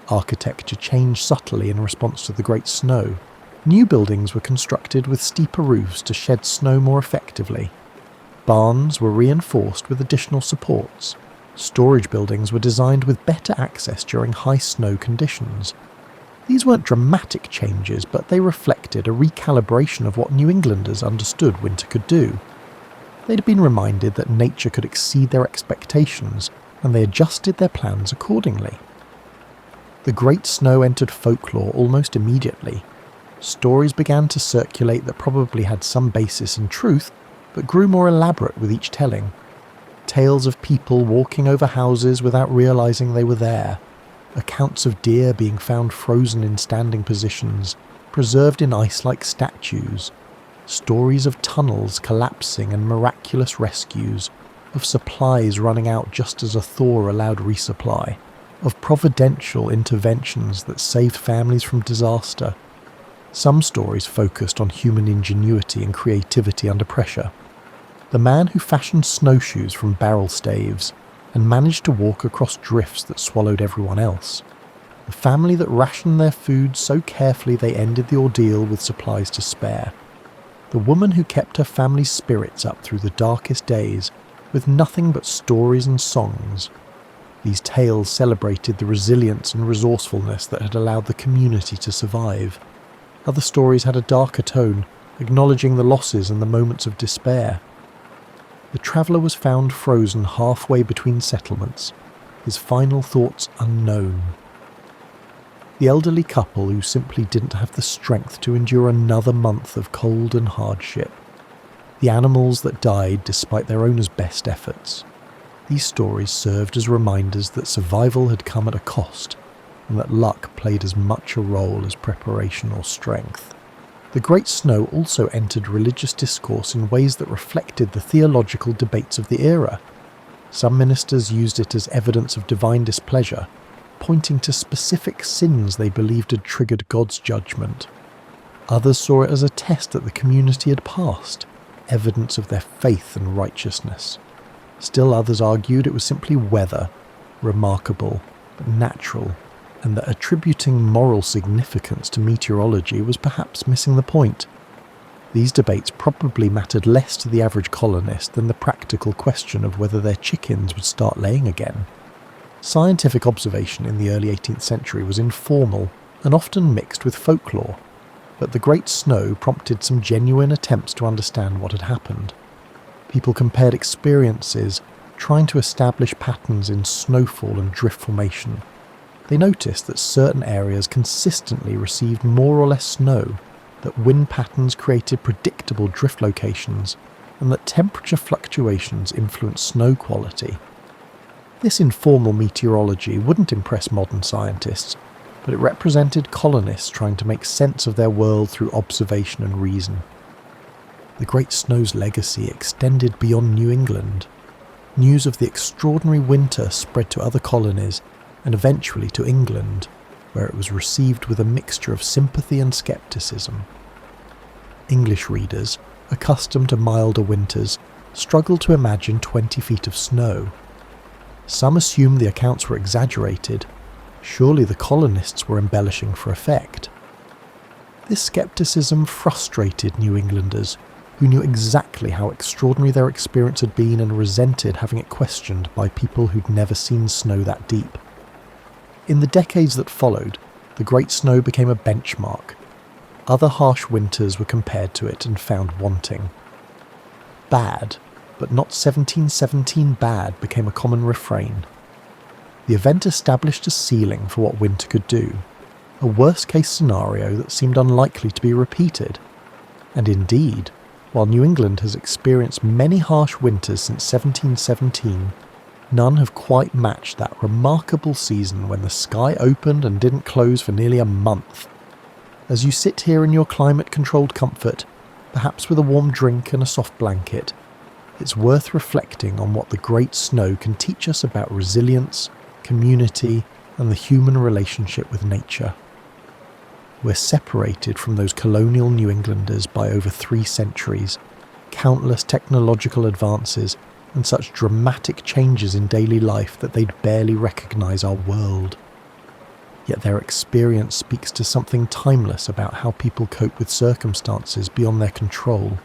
Architecture changed subtly in response to the great snow. New buildings were constructed with steeper roofs to shed snow more effectively. Barns were reinforced with additional supports. Storage buildings were designed with better access during high snow conditions. These weren't dramatic changes, but they reflected a recalibration of what New Englanders understood winter could do. They'd been reminded that nature could exceed their expectations, and they adjusted their plans accordingly. The Great Snow entered folklore almost immediately. Stories began to circulate that probably had some basis in truth, but grew more elaborate with each telling. Tales of people walking over houses without realizing they were there. Accounts of deer being found frozen in standing positions, preserved in ice like statues. Stories of tunnels collapsing and miraculous rescues. Of supplies running out just as a thaw allowed resupply. Of providential interventions that saved families from disaster. Some stories focused on human ingenuity and creativity under pressure. The man who fashioned snowshoes from barrel staves and managed to walk across drifts that swallowed everyone else. The family that rationed their food so carefully they ended the ordeal with supplies to spare. The woman who kept her family's spirits up through the darkest days with nothing but stories and songs. These tales celebrated the resilience and resourcefulness that had allowed the community to survive. Other stories had a darker tone, acknowledging the losses and the moments of despair. The traveller was found frozen halfway between settlements, his final thoughts unknown. The elderly couple who simply didn't have the strength to endure another month of cold and hardship. The animals that died despite their owners' best efforts. These stories served as reminders that survival had come at a cost, and that luck played as much a role as preparation or strength. The Great Snow also entered religious discourse in ways that reflected the theological debates of the era. Some ministers used it as evidence of divine displeasure, pointing to specific sins they believed had triggered God's judgment. Others saw it as a test that the community had passed, evidence of their faith and righteousness. Still others argued it was simply weather, remarkable but natural, and that attributing moral significance to meteorology was perhaps missing the point. These debates probably mattered less to the average colonist than the practical question of whether their chickens would start laying again. Scientific observation in the early 18th century was informal and often mixed with folklore, but the Great Snow prompted some genuine attempts to understand what had happened. People compared experiences, trying to establish patterns in snowfall and drift formation. They noticed that certain areas consistently received more or less snow, that wind patterns created predictable drift locations, and that temperature fluctuations influenced snow quality. This informal meteorology wouldn't impress modern scientists, but it represented colonists trying to make sense of their world through observation and reason. The Great Snow's legacy extended beyond New England. News of the extraordinary winter spread to other colonies, and eventually to England, where it was received with a mixture of sympathy and scepticism. English readers, accustomed to milder winters, struggled to imagine 20 feet of snow. Some assumed the accounts were exaggerated. Surely the colonists were embellishing for effect. This scepticism frustrated New Englanders, who knew exactly how extraordinary their experience had been and resented having it questioned by people who'd never seen snow that deep. In the decades that followed, the Great Snow became a benchmark. Other harsh winters were compared to it and found wanting. Bad, but not 1717 bad, became a common refrain. The event established a ceiling for what winter could do, a worst-case scenario that seemed unlikely to be repeated. And indeed, while New England has experienced many harsh winters since 1717, none have quite matched that remarkable season when the sky opened and didn't close for nearly a month. As you sit here in your climate-controlled comfort, perhaps with a warm drink and a soft blanket, it's worth reflecting on what the Great Snow can teach us about resilience, community, and the human relationship with nature. We're separated from those colonial New Englanders by over 3 centuries, countless technological advances, and such dramatic changes in daily life that they'd barely recognise our world. Yet their experience speaks to something timeless about how people cope with circumstances beyond their control.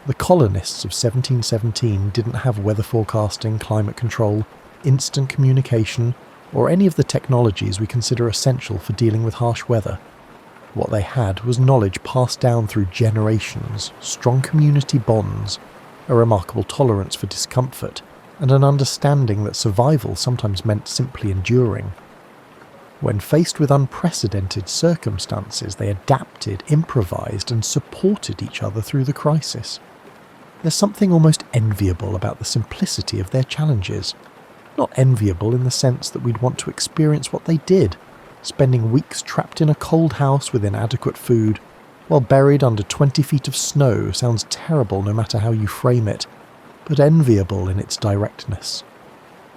The colonists of 1717 didn't have weather forecasting, climate control, instant communication, or any of the technologies we consider essential for dealing with harsh weather. What they had was knowledge passed down through generations, strong community bonds, a remarkable tolerance for discomfort, and an understanding that survival sometimes meant simply enduring. When faced with unprecedented circumstances, they adapted, improvised, and supported each other through the crisis. There's something almost enviable about the simplicity of their challenges. Not enviable in the sense that we'd want to experience what they did, spending weeks trapped in a cold house with inadequate food, while buried under 20 feet of snow sounds terrible no matter how you frame it, but enviable in its directness.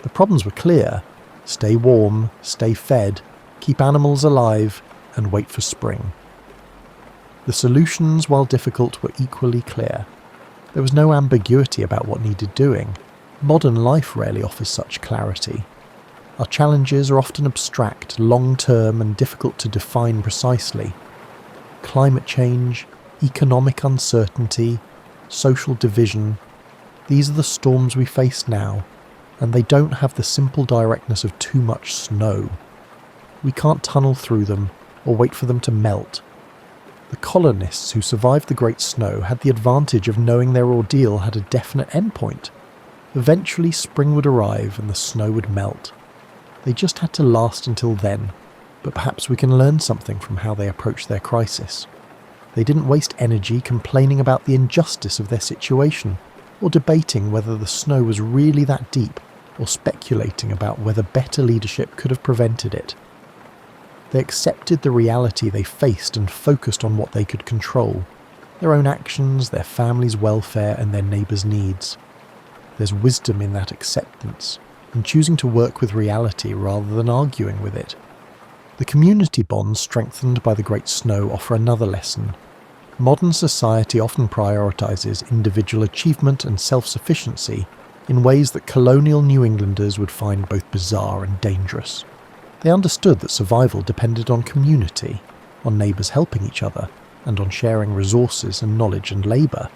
The problems were clear: stay warm, stay fed, keep animals alive, and wait for spring. The solutions, while difficult, were equally clear. There was no ambiguity about what needed doing. Modern life rarely offers such clarity. Our challenges are often abstract, long-term, and difficult to define precisely. Climate change, economic uncertainty, social division, these are the storms we face now, and they don't have the simple directness of too much snow. We can't tunnel through them or wait for them to melt. The colonists who survived the Great Snow had the advantage of knowing their ordeal had a definite endpoint. Eventually spring would arrive and the snow would melt. They just had to last until then, but perhaps we can learn something from how they approached their crisis. They didn't waste energy complaining about the injustice of their situation, or debating whether the snow was really that deep, or speculating about whether better leadership could have prevented it. They accepted the reality they faced and focused on what they could control: their own actions, their family's welfare, and their neighbours' needs. There's wisdom in that acceptance, and choosing to work with reality rather than arguing with it. The community bonds strengthened by the Great Snow offer another lesson. Modern society often prioritises individual achievement and self-sufficiency in ways that colonial New Englanders would find both bizarre and dangerous. They understood that survival depended on community, on neighbours helping each other, and on sharing resources and knowledge and labour.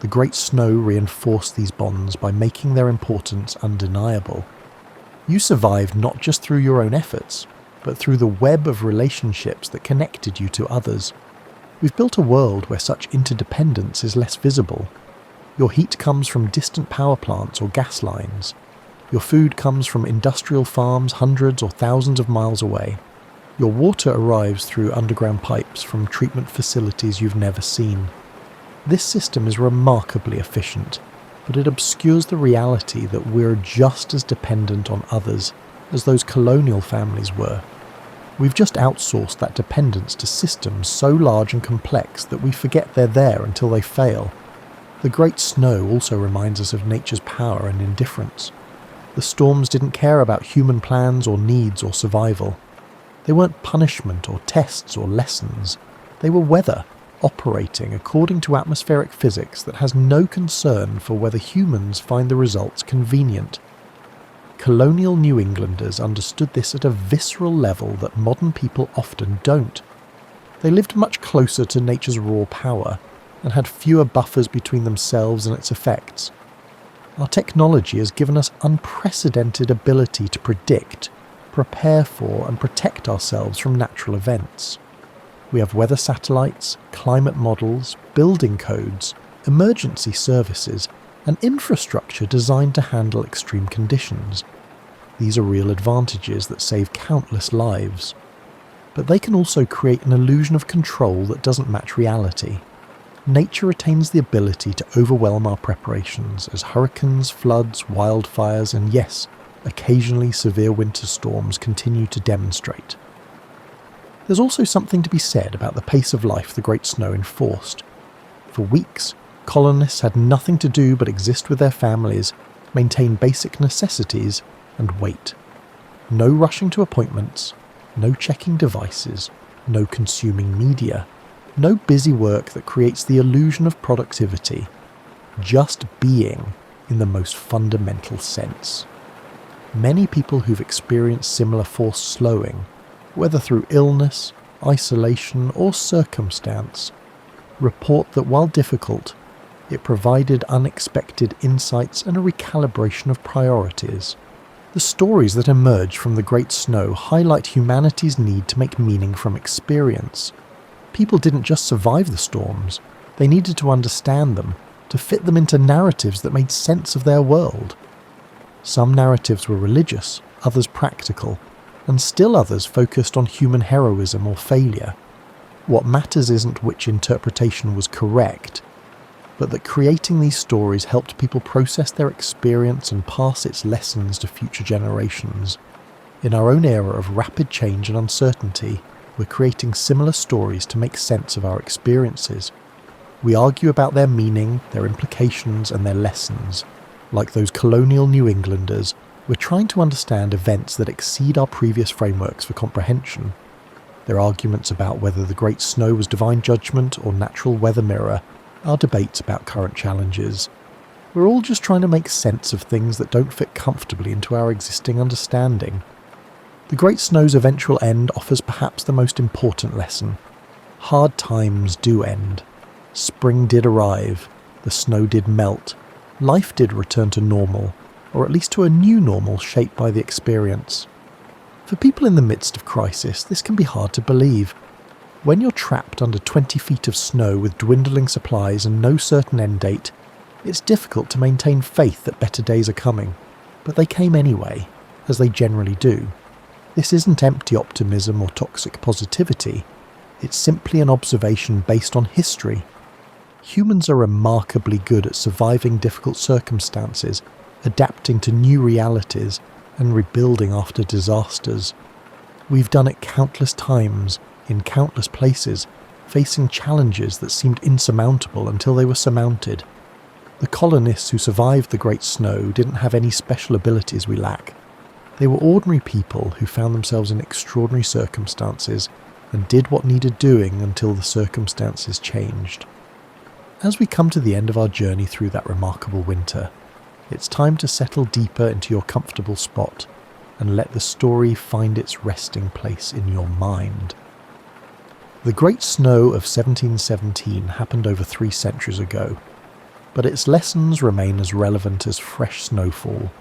The Great Snow reinforced these bonds by making their importance undeniable. You survived not just through your own efforts, but through the web of relationships that connected you to others. We've built a world where such interdependence is less visible. Your heat comes from distant power plants or gas lines. Your food comes from industrial farms hundreds or thousands of miles away. Your water arrives through underground pipes from treatment facilities you've never seen. This system is remarkably efficient, but it obscures the reality that we're just as dependent on others as those colonial families were. We've just outsourced that dependence to systems so large and complex that we forget they're there until they fail. The Great Snow also reminds us of nature's power and indifference. The storms didn't care about human plans or needs or survival. They weren't punishment or tests or lessons. They were weather, operating according to atmospheric physics that has no concern for whether humans find the results convenient. Colonial New Englanders understood this at a visceral level that modern people often don't. They lived much closer to nature's raw power and had fewer buffers between themselves and its effects. Our technology has given us unprecedented ability to predict, prepare for, and protect ourselves from natural events. We have weather satellites, climate models, building codes, emergency services, and infrastructure designed to handle extreme conditions. These are real advantages that save countless lives. But they can also create an illusion of control that doesn't match reality. Nature retains the ability to overwhelm our preparations as hurricanes, floods, wildfires, and yes, occasionally severe winter storms continue to demonstrate. There's also something to be said about the pace of life the Great Snow enforced. For weeks, colonists had nothing to do but exist with their families, maintain basic necessities, and wait. No rushing to appointments, no checking devices, no consuming media, no busy work that creates the illusion of productivity. Just being in the most fundamental sense. Many people who've experienced similar forced slowing, whether through illness, isolation, or circumstance, report that while difficult, it provided unexpected insights and a recalibration of priorities. The stories that emerge from the Great Snow highlight humanity's need to make meaning from experience. People didn't just survive the storms, they needed to understand them, to fit them into narratives that made sense of their world. Some narratives were religious, others practical, and still others focused on human heroism or failure. What matters isn't which interpretation was correct, but that creating these stories helped people process their experience and pass its lessons to future generations. In our own era of rapid change and uncertainty, we're creating similar stories to make sense of our experiences. We argue about their meaning, their implications, and their lessons. Like those colonial New Englanders, we're trying to understand events that exceed our previous frameworks for comprehension. Their arguments about whether the Great Snow was divine judgment or natural weather mirror are debates about current challenges. We're all just trying to make sense of things that don't fit comfortably into our existing understanding. The Great Snow's eventual end offers perhaps the most important lesson. Hard times do end. Spring did arrive. The snow did melt. Life did return to normal, or at least to a new normal shaped by the experience. For people in the midst of crisis, this can be hard to believe. When you're trapped under 20 feet of snow with dwindling supplies and no certain end date, it's difficult to maintain faith that better days are coming. But they came anyway, as they generally do. This isn't empty optimism or toxic positivity. It's simply an observation based on history. Humans are remarkably good at surviving difficult circumstances, adapting to new realities, and rebuilding after disasters. We've done it countless times, in countless places, facing challenges that seemed insurmountable until they were surmounted. The colonists who survived the Great Snow didn't have any special abilities we lack. They were ordinary people who found themselves in extraordinary circumstances and did what needed doing until the circumstances changed. As we come to the end of our journey through that remarkable winter, it's time to settle deeper into your comfortable spot and let the story find its resting place in your mind. The Great Snow of 1717 happened over 3 centuries ago, but its lessons remain as relevant as fresh snowfall.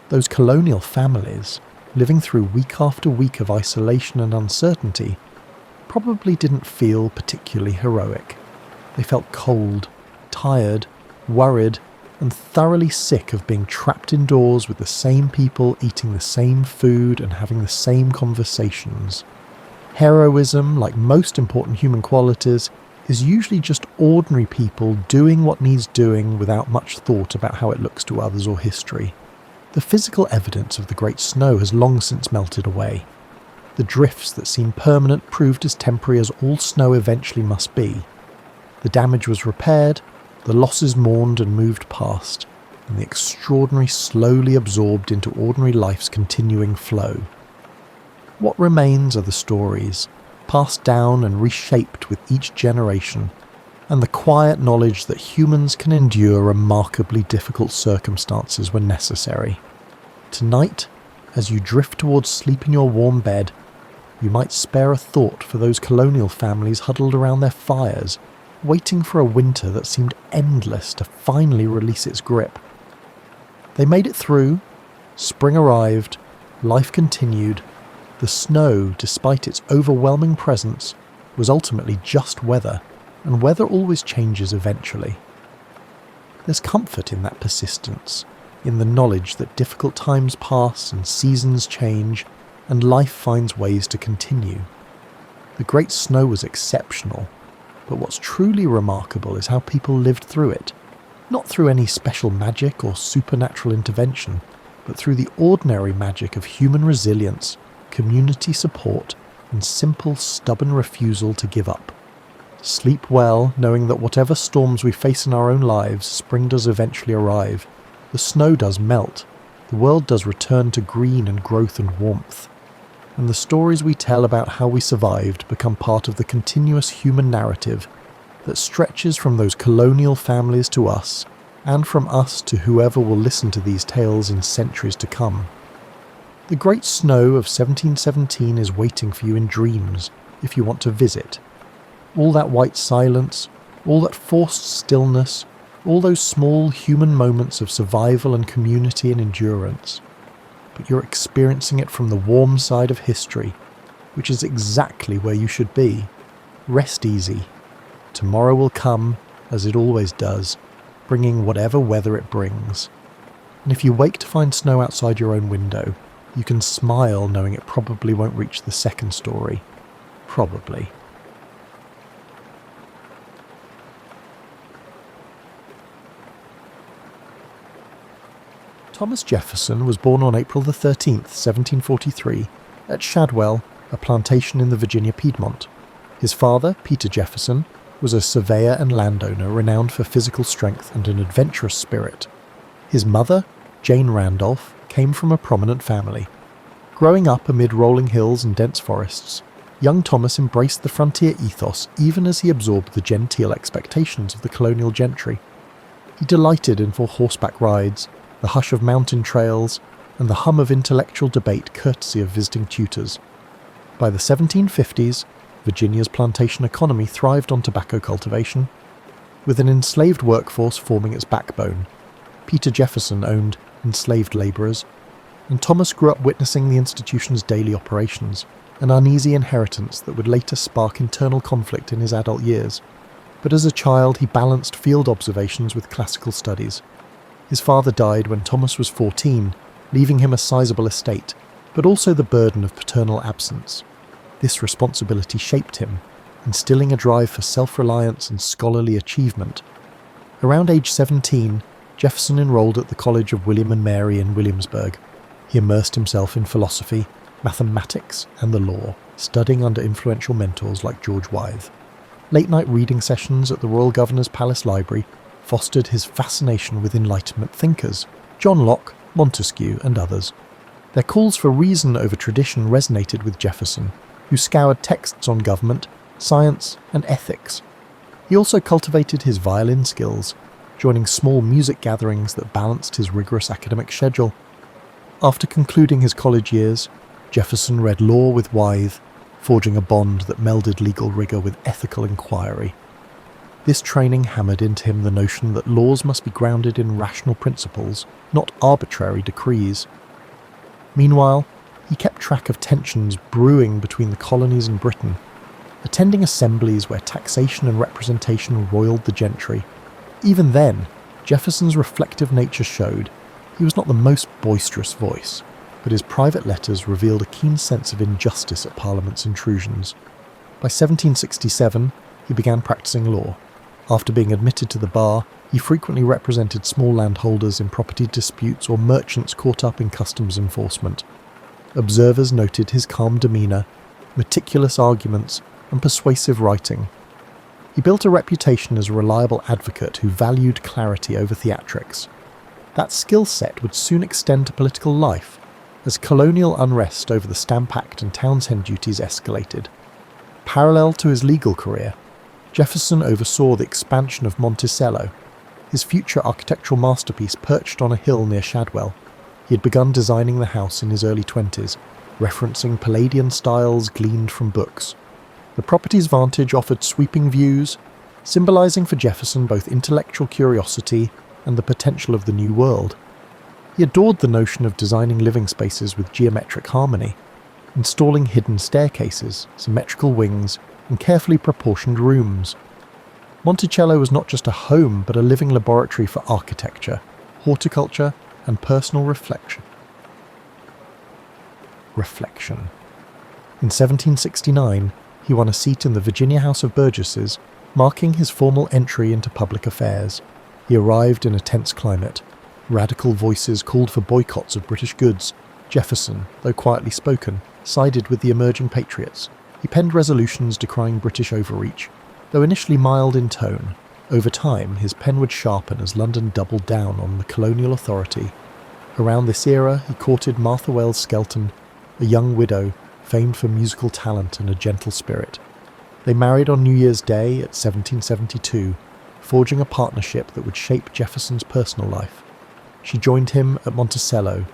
Those colonial families, living through week after week of isolation and uncertainty, probably didn't feel particularly heroic. They felt cold, tired, worried, and thoroughly sick of being trapped indoors with the same people eating the same food and having the same conversations. Heroism, like most important human qualities, is usually just ordinary people doing what needs doing without much thought about how it looks to others or history. The physical evidence of the Great Snow has long since melted away. The drifts that seemed permanent proved as temporary as all snow eventually must be. The damage was repaired, the losses mourned and moved past, and the extraordinary slowly absorbed into ordinary life's continuing flow. What remains are the stories, passed down and reshaped with each generation, and the quiet knowledge that humans can endure remarkably difficult circumstances when necessary. Tonight, as you drift towards sleep in your warm bed, you might spare a thought for those colonial families huddled around their fires, waiting for a winter that seemed endless to finally release its grip. They made it through, spring arrived, life continued. The snow, despite its overwhelming presence, was ultimately just weather, and weather always changes eventually. There's comfort in that persistence, in the knowledge that difficult times pass and seasons change, and life finds ways to continue. The Great Snow was exceptional, but what's truly remarkable is how people lived through it, not through any special magic or supernatural intervention, but through the ordinary magic of human resilience, community support, and simple, stubborn refusal to give up. Sleep well, knowing that whatever storms we face in our own lives, spring does eventually arrive. The snow does melt. the world does return to green and growth and warmth, and the stories we tell about how we survived become part of the continuous human narrative that stretches from those colonial families to us, and from us to whoever will listen to these tales in centuries to come. The great snow of 1717 is waiting for you in dreams if you want to visit. All that white silence, all that forced stillness, all those small human moments of survival and community and endurance. But you're experiencing it from the warm side of history, which is exactly where you should be. Rest easy. Tomorrow will come, as it always does, bringing whatever weather it brings. And if you wake to find snow outside your own window, you can smile knowing it probably won't reach the second story. Probably. Thomas Jefferson was born on April the 13th, 1743, at Shadwell, a plantation in the Virginia Piedmont. His father, Peter Jefferson, was a surveyor and landowner renowned for physical strength and an adventurous spirit. His mother, Jane Randolph, came from a prominent family. Growing up amid rolling hills and dense forests, young Thomas embraced the frontier ethos even as he absorbed the genteel expectations of the colonial gentry. He delighted in horseback rides, the hush of mountain trails, and the hum of intellectual debate courtesy of visiting tutors. By the 1750s, Virginia's plantation economy thrived on tobacco cultivation, with an enslaved workforce forming its backbone. Peter Jefferson owned enslaved labourers, and Thomas grew up witnessing the institution's daily operations, an uneasy inheritance that would later spark internal conflict in his adult years. But as a child, he balanced field observations with classical studies. His father died when Thomas was 14, leaving him a sizable estate, but also the burden of paternal absence. This responsibility shaped him, instilling a drive for self-reliance and scholarly achievement. Around age 17, Jefferson enrolled at the College of William and Mary in Williamsburg. He immersed himself in philosophy, mathematics, and the law, studying under influential mentors like George Wythe. Late-night reading sessions at the Royal Governor's Palace Library fostered his fascination with Enlightenment thinkers, John Locke, Montesquieu, and others. Their calls for reason over tradition resonated with Jefferson, who scoured texts on government, science, and ethics. He also cultivated his violin skills, joining small music gatherings that balanced his rigorous academic schedule. After concluding his college years, Jefferson read law with Wythe, forging a bond that melded legal rigour with ethical inquiry. This training hammered into him the notion that laws must be grounded in rational principles, not arbitrary decrees. Meanwhile, he kept track of tensions brewing between the colonies and Britain, attending assemblies where taxation and representation roiled the gentry. Even then, Jefferson's reflective nature showed he was not the most boisterous voice, but his private letters revealed a keen sense of injustice at Parliament's intrusions. By 1767, he began practicing law. After being admitted to the bar, he frequently represented small landholders in property disputes or merchants caught up in customs enforcement. Observers noted his calm demeanour, meticulous arguments, and persuasive writing. He built a reputation as a reliable advocate who valued clarity over theatrics. That skill set would soon extend to political life, as colonial unrest over the Stamp Act and Townshend duties escalated. Parallel to his legal career, Jefferson oversaw the expansion of Monticello, his future architectural masterpiece perched on a hill near Shadwell. He had begun designing the house in his early 20s, referencing Palladian styles gleaned from books. The property's vantage offered sweeping views, symbolising for Jefferson both intellectual curiosity and the potential of the new world. He adored the notion of designing living spaces with geometric harmony, installing hidden staircases, symmetrical wings, and carefully proportioned rooms. Monticello was not just a home, but a living laboratory for architecture, horticulture, and personal reflection. In 1769, he won a seat in the Virginia House of Burgesses, marking his formal entry into public affairs. He arrived in a tense climate. Radical voices called for boycotts of British goods. Jefferson, though quietly spoken, sided with the emerging patriots. He penned resolutions decrying British overreach. Though initially mild in tone, over time his pen would sharpen as London doubled down on the colonial authority. Around this era, he courted Martha Wells Skelton, a young widow famed for musical talent and a gentle spirit. They married on New Year's Day at 1772, forging a partnership that would shape Jefferson's personal life. She joined him at Monticello.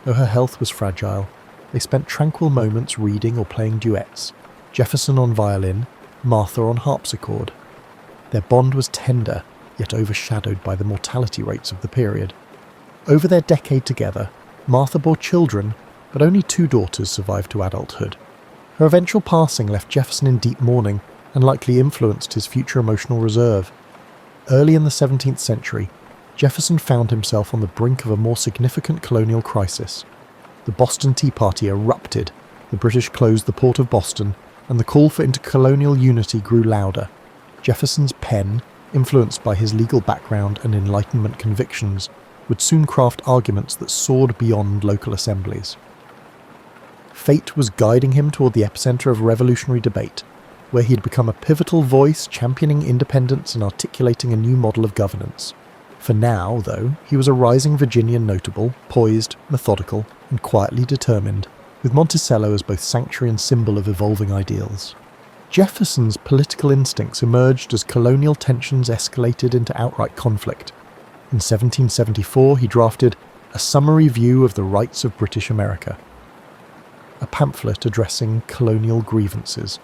Though her health was fragile, they spent tranquil moments reading or playing duets, Jefferson on violin, Martha on harpsichord. Their bond was tender, yet overshadowed by the mortality rates of the period. Over their decade together, Martha bore children, but only 2 daughters survived to adulthood. Her eventual passing left Jefferson in deep mourning and likely influenced his future emotional reserve. Early in the 17th century, Jefferson found himself on the brink of a more significant colonial crisis. The Boston Tea Party erupted, the British closed the port of Boston, and the call for intercolonial unity grew louder. Jefferson's pen, influenced by his legal background and Enlightenment convictions, would soon craft arguments that soared beyond local assemblies. Fate was guiding him toward the epicenter of revolutionary debate, where he had become a pivotal voice championing independence and articulating a new model of governance. For now, though, he was a rising Virginian notable, poised, methodical, and quietly determined, with Monticello as both sanctuary and symbol of evolving ideals. Jefferson's political instincts emerged as colonial tensions escalated into outright conflict. In 1774, he drafted A Summary View of the Rights of British America, a pamphlet addressing colonial grievances.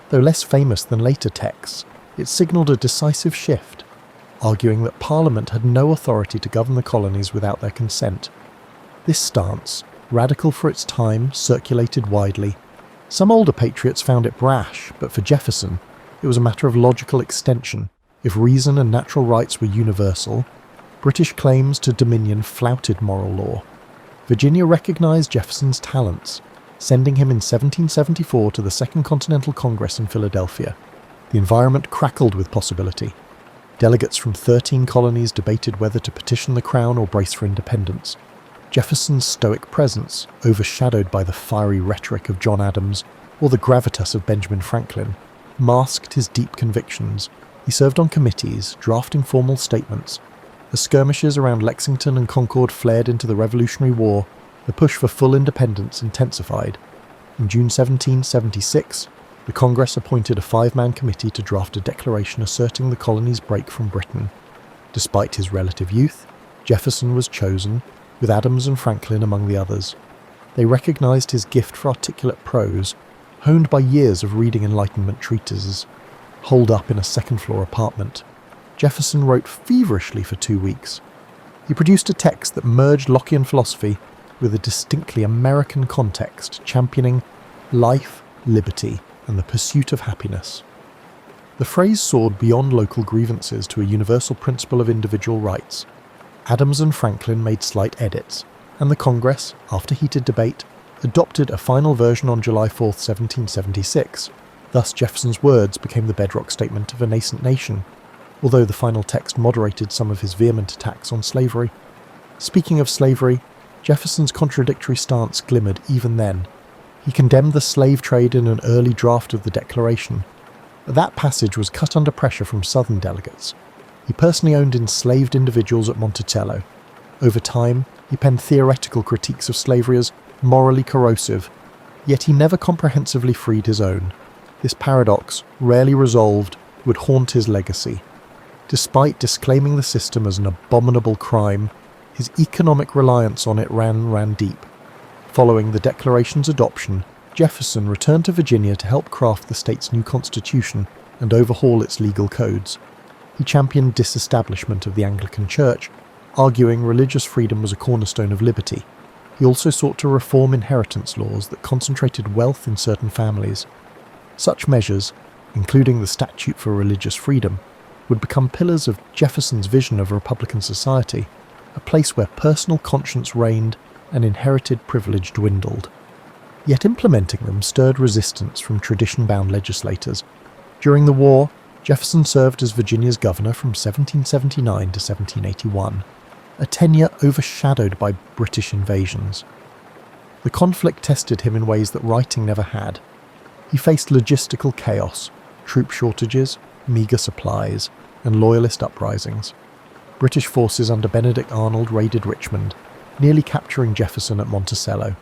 Though less famous than later texts, it signalled a decisive shift, arguing that Parliament had no authority to govern the colonies without their consent. This stance, radical for its time, circulated widely. Some older patriots found it brash, but for Jefferson, it was a matter of logical extension. If reason and natural rights were universal, British claims to dominion flouted moral law. Virginia recognised Jefferson's talents, sending him in 1774 to the Second Continental Congress in Philadelphia. The environment crackled with possibility. Delegates from 13 colonies debated whether to petition the crown or brace for independence. Jefferson's stoic presence, overshadowed by the fiery rhetoric of John Adams or the gravitas of Benjamin Franklin, masked his deep convictions. He served on committees, drafting formal statements. As skirmishes around Lexington and Concord flared into the Revolutionary War, the push for full independence intensified. In June 1776, the Congress appointed a 5-man committee to draft a declaration asserting the colony's break from Britain. Despite his relative youth, Jefferson was chosen, with Adams and Franklin among the others. They recognized his gift for articulate prose, honed by years of reading Enlightenment treatises. Holed up in a second-floor apartment, Jefferson wrote feverishly for 2 weeks. He produced a text that merged Lockean philosophy with a distinctly American context, championing life, liberty, and the pursuit of happiness. The phrase soared beyond local grievances to a universal principle of individual rights. Adams and Franklin made slight edits, and the Congress, after heated debate, adopted a final version on July 4, 1776. Thus Jefferson's words became the bedrock statement of a nascent nation, although the final text moderated some of his vehement attacks on slavery. Speaking of slavery, Jefferson's contradictory stance glimmered even then. He condemned the slave trade in an early draft of the Declaration. That passage was cut under pressure from Southern delegates. He personally owned enslaved individuals at Monticello. Over time, he penned theoretical critiques of slavery as morally corrosive, yet he never comprehensively freed his own. This paradox, rarely resolved, would haunt his legacy. Despite disclaiming the system as an abominable crime, his economic reliance on it ran deep. Following the Declaration's adoption, Jefferson returned to Virginia to help craft the state's new constitution and overhaul its legal codes. He championed disestablishment of the Anglican Church, arguing religious freedom was a cornerstone of liberty. He also sought to reform inheritance laws that concentrated wealth in certain families. Such measures, including the Statute for Religious Freedom, would become pillars of Jefferson's vision of a Republican society, a place where personal conscience reigned and inherited privilege dwindled. Yet implementing them stirred resistance from tradition-bound legislators. During the war, Jefferson served as Virginia's governor from 1779 to 1781, a tenure overshadowed by British invasions. The conflict tested him in ways that writing never had. He faced logistical chaos, troop shortages, meagre supplies, and loyalist uprisings. British forces under Benedict Arnold raided Richmond, nearly capturing Jefferson at Monticello.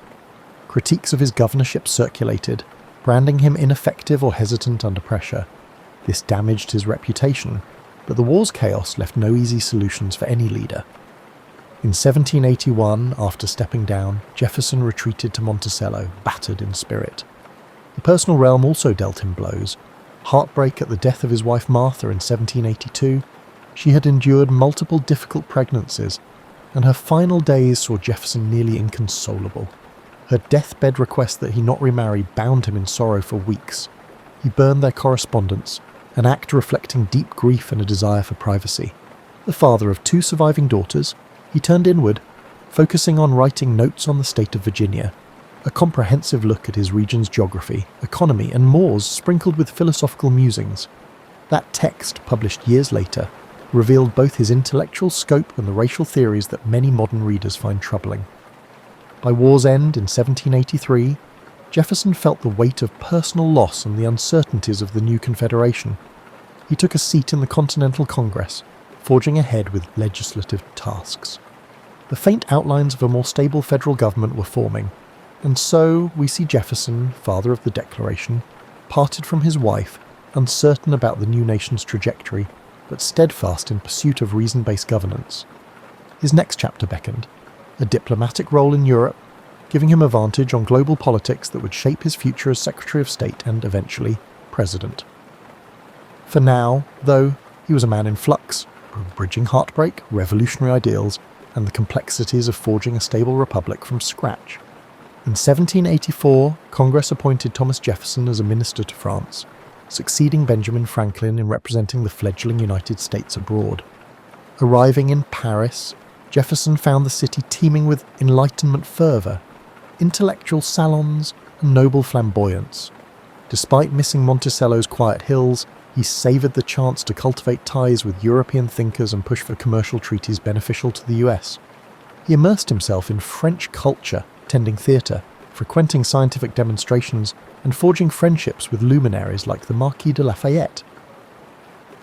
Critiques of his governorship circulated, branding him ineffective or hesitant under pressure. This damaged his reputation, but the war's chaos left no easy solutions for any leader. In 1781, after stepping down, Jefferson retreated to Monticello, battered in spirit. The personal realm also dealt him blows. Heartbreak at the death of his wife Martha in 1782, she had endured multiple difficult pregnancies, and her final days saw Jefferson nearly inconsolable. Her deathbed request that he not remarry bound him in sorrow for weeks. He burned their correspondence, an act reflecting deep grief and a desire for privacy. The father of 2 surviving daughters, he turned inward, focusing on writing notes on the state of Virginia, a comprehensive look at his region's geography, economy, and mores sprinkled with philosophical musings. That text, published years later, revealed both his intellectual scope and the racial theories that many modern readers find troubling. By war's end in 1783, Jefferson felt the weight of personal loss and the uncertainties of the new Confederation. He took a seat in the Continental Congress, forging ahead with legislative tasks. The faint outlines of a more stable federal government were forming, and so we see Jefferson, father of the Declaration, parted from his wife, uncertain about the new nation's trajectory, but steadfast in pursuit of reason-based governance. His next chapter beckoned, a diplomatic role in Europe, giving him a vantage on global politics that would shape his future as Secretary of State and, eventually, President. For now, though, he was a man in flux, bridging heartbreak, revolutionary ideals, and the complexities of forging a stable republic from scratch. In 1784, Congress appointed Thomas Jefferson as a minister to France, succeeding Benjamin Franklin in representing the fledgling United States abroad. Arriving in Paris, Jefferson found the city teeming with Enlightenment fervour, intellectual salons, and noble flamboyance. Despite missing Monticello's quiet hills, he savoured the chance to cultivate ties with European thinkers and push for commercial treaties beneficial to the US. He immersed himself in French culture, attending theatre, frequenting scientific demonstrations, and forging friendships with luminaries like the Marquis de Lafayette.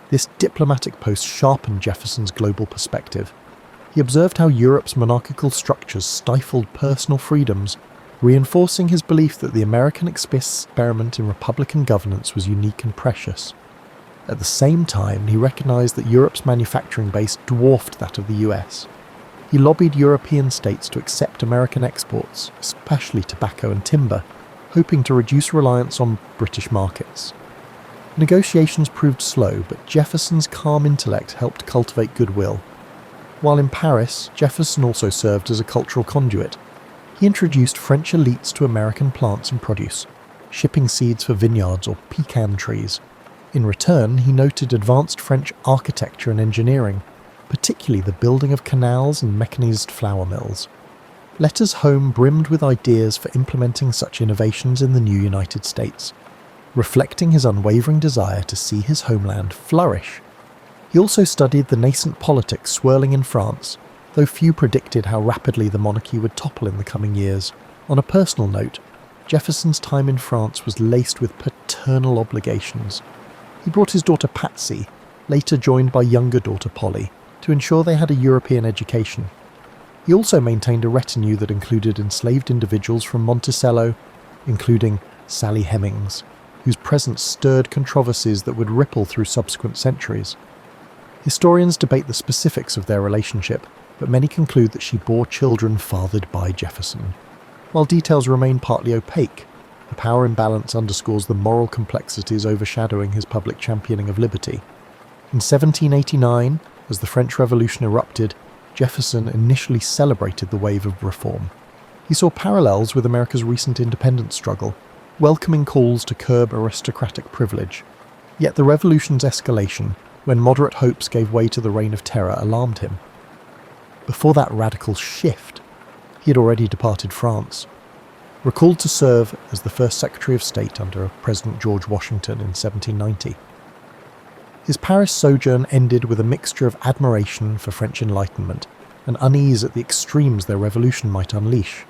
This diplomatic post sharpened Jefferson's global perspective. He observed how Europe's monarchical structures stifled personal freedoms, reinforcing his belief that the American experiment in republican governance was unique and precious. At the same time, he recognised that Europe's manufacturing base dwarfed that of the US. He lobbied European states to accept American exports, especially tobacco and timber, hoping to reduce reliance on British markets. Negotiations proved slow, but Jefferson's calm intellect helped cultivate goodwill. While in Paris, Jefferson also served as a cultural conduit. He introduced French elites to American plants and produce, shipping seeds for vineyards or pecan trees. In return, he noted advanced French architecture and engineering, particularly the building of canals and mechanized flour mills. Letters home brimmed with ideas for implementing such innovations in the new United States, reflecting his unwavering desire to see his homeland flourish. He also studied the nascent politics swirling in France, though few predicted how rapidly the monarchy would topple in the coming years. On a personal note, Jefferson's time in France was laced with paternal obligations. He brought his daughter Patsy, later joined by younger daughter Polly, to ensure they had a European education. He also maintained a retinue that included enslaved individuals from Monticello, including Sally Hemings, whose presence stirred controversies that would ripple through subsequent centuries. Historians debate the specifics of their relationship, but many conclude that she bore children fathered by Jefferson. While details remain partly opaque, the power imbalance underscores the moral complexities overshadowing his public championing of liberty. In 1789, as the French Revolution erupted, Jefferson initially celebrated the wave of reform. He saw parallels with America's recent independence struggle, welcoming calls to curb aristocratic privilege. Yet the revolution's escalation, when moderate hopes gave way to the reign of terror, alarmed him. Before that radical shift, he had already departed France. Recalled to serve as the first Secretary of State under President George Washington in 1790. His Paris sojourn ended with a mixture of admiration for French Enlightenment and unease at the extremes their revolution might unleash.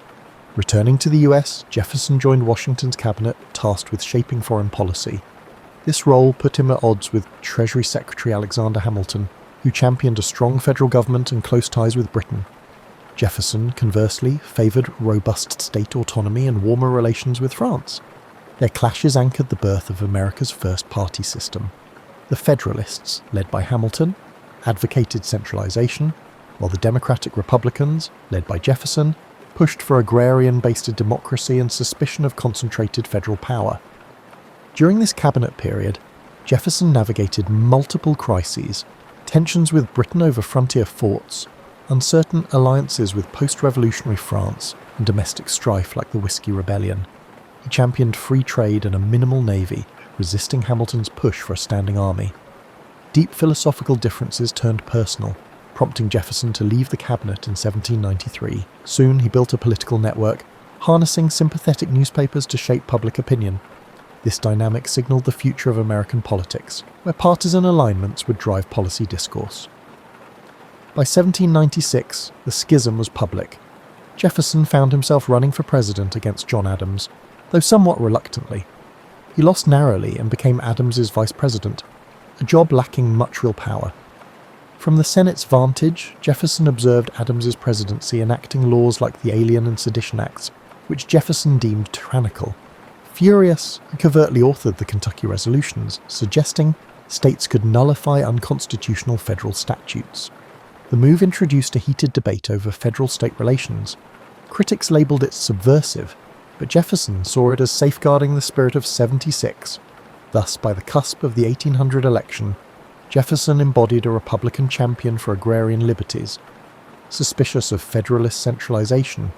Returning to the US, Jefferson joined Washington's cabinet tasked with shaping foreign policy. This role put him at odds with Treasury Secretary Alexander Hamilton, who championed a strong federal government and close ties with Britain. Jefferson, conversely, favoured robust state autonomy and warmer relations with France. Their clashes anchored the birth of America's first party system. The Federalists, led by Hamilton, advocated centralisation, while the Democratic Republicans, led by Jefferson, pushed for agrarian-based democracy and suspicion of concentrated federal power. During this cabinet period, Jefferson navigated multiple crises, tensions with Britain over frontier forts, uncertain alliances with post-revolutionary France, and domestic strife like the Whiskey Rebellion. He championed free trade and a minimal navy, resisting Hamilton's push for a standing army. Deep philosophical differences turned personal, prompting Jefferson to leave the cabinet in 1793. Soon he built a political network, harnessing sympathetic newspapers to shape public opinion. This dynamic signalled the future of American politics, where partisan alignments would drive policy discourse. By 1796, the schism was public. Jefferson found himself running for president against John Adams, though somewhat reluctantly. He lost narrowly and became Adams's vice president, a job lacking much real power. From the Senate's vantage, Jefferson observed Adams's presidency enacting laws like the Alien and Sedition Acts, which Jefferson deemed tyrannical. Furious, he covertly authored the Kentucky Resolutions, suggesting states could nullify unconstitutional federal statutes. The move introduced a heated debate over federal-state relations. Critics labelled it subversive, but Jefferson saw it as safeguarding the spirit of '76. Thus, by the cusp of the 1800 election, Jefferson embodied a Republican champion for agrarian liberties, suspicious of Federalist centralisation.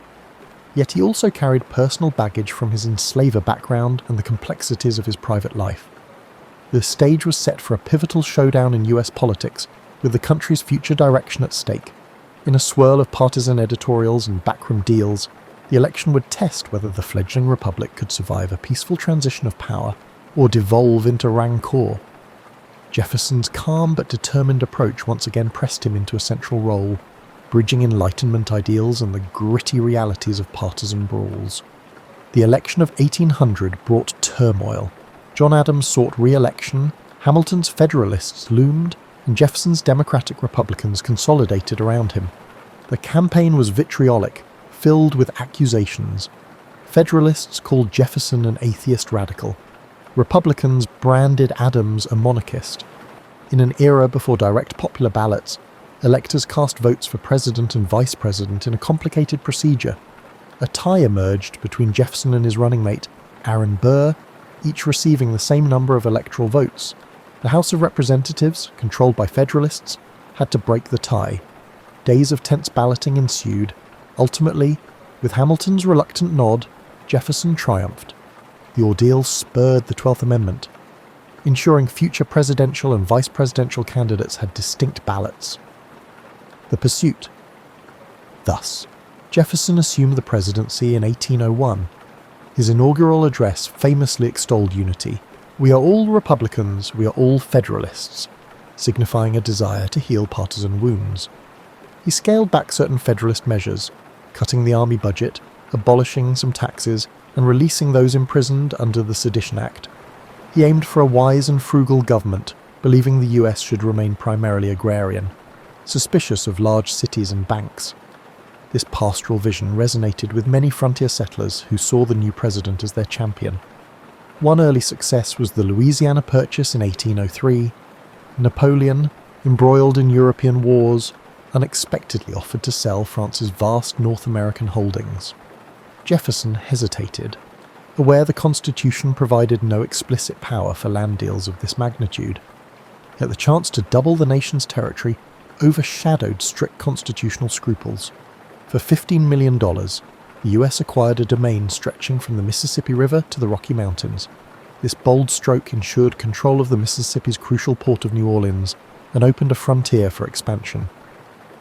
Yet he also carried personal baggage from his enslaver background and the complexities of his private life. The stage was set for a pivotal showdown in US politics, with the country's future direction at stake. In a swirl of partisan editorials and backroom deals, the election would test whether the fledgling republic could survive a peaceful transition of power or devolve into rancor. Jefferson's calm but determined approach once again pressed him into a central role, bridging Enlightenment ideals and the gritty realities of partisan brawls. The election of 1800 brought turmoil. John Adams sought re-election, Hamilton's Federalists loomed, and Jefferson's Democratic Republicans consolidated around him. The campaign was vitriolic, filled with accusations. Federalists called Jefferson an atheist radical. Republicans branded Adams a monarchist. In an era before direct popular ballots, electors cast votes for president and vice president in a complicated procedure. A tie emerged between Jefferson and his running mate, Aaron Burr, each receiving the same number of electoral votes. The House of Representatives, controlled by Federalists, had to break the tie. Days of tense balloting ensued. Ultimately, with Hamilton's reluctant nod, Jefferson triumphed. The ordeal spurred the 12th Amendment, ensuring future presidential and vice presidential candidates had distinct ballots. The pursuit. Thus, Jefferson assumed the presidency in 1801. His inaugural address famously extolled unity. "We are all Republicans, we are all Federalists," signifying a desire to heal partisan wounds. He scaled back certain Federalist measures, cutting the army budget, abolishing some taxes, and releasing those imprisoned under the Sedition Act. He aimed for a wise and frugal government, believing the US should remain primarily agrarian, suspicious of large cities and banks. This pastoral vision resonated with many frontier settlers who saw the new president as their champion. One early success was the Louisiana Purchase in 1803. Napoleon, embroiled in European wars, unexpectedly offered to sell France's vast North American holdings. Jefferson hesitated, aware the Constitution provided no explicit power for land deals of this magnitude. Yet the chance to double the nation's territory overshadowed strict constitutional scruples. For $15 million, the US acquired a domain stretching from the Mississippi River to the Rocky Mountains. This bold stroke ensured control of the Mississippi's crucial port of New Orleans and opened a frontier for expansion.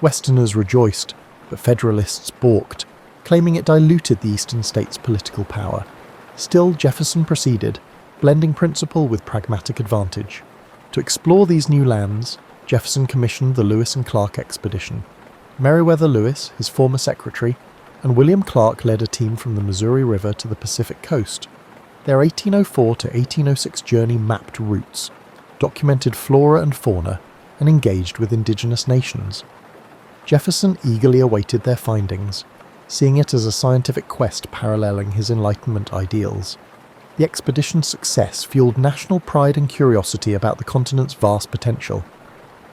Westerners rejoiced, but Federalists balked, claiming it diluted the eastern states' political power. Still, Jefferson proceeded, blending principle with pragmatic advantage. To explore these new lands, Jefferson commissioned the Lewis and Clark expedition. Meriwether Lewis, his former secretary, and William Clark led a team from the Missouri River to the Pacific coast. Their 1804 to 1806 journey mapped routes, documented flora and fauna, and engaged with indigenous nations. Jefferson eagerly awaited their findings, seeing it as a scientific quest paralleling his Enlightenment ideals. The expedition's success fueled national pride and curiosity about the continent's vast potential,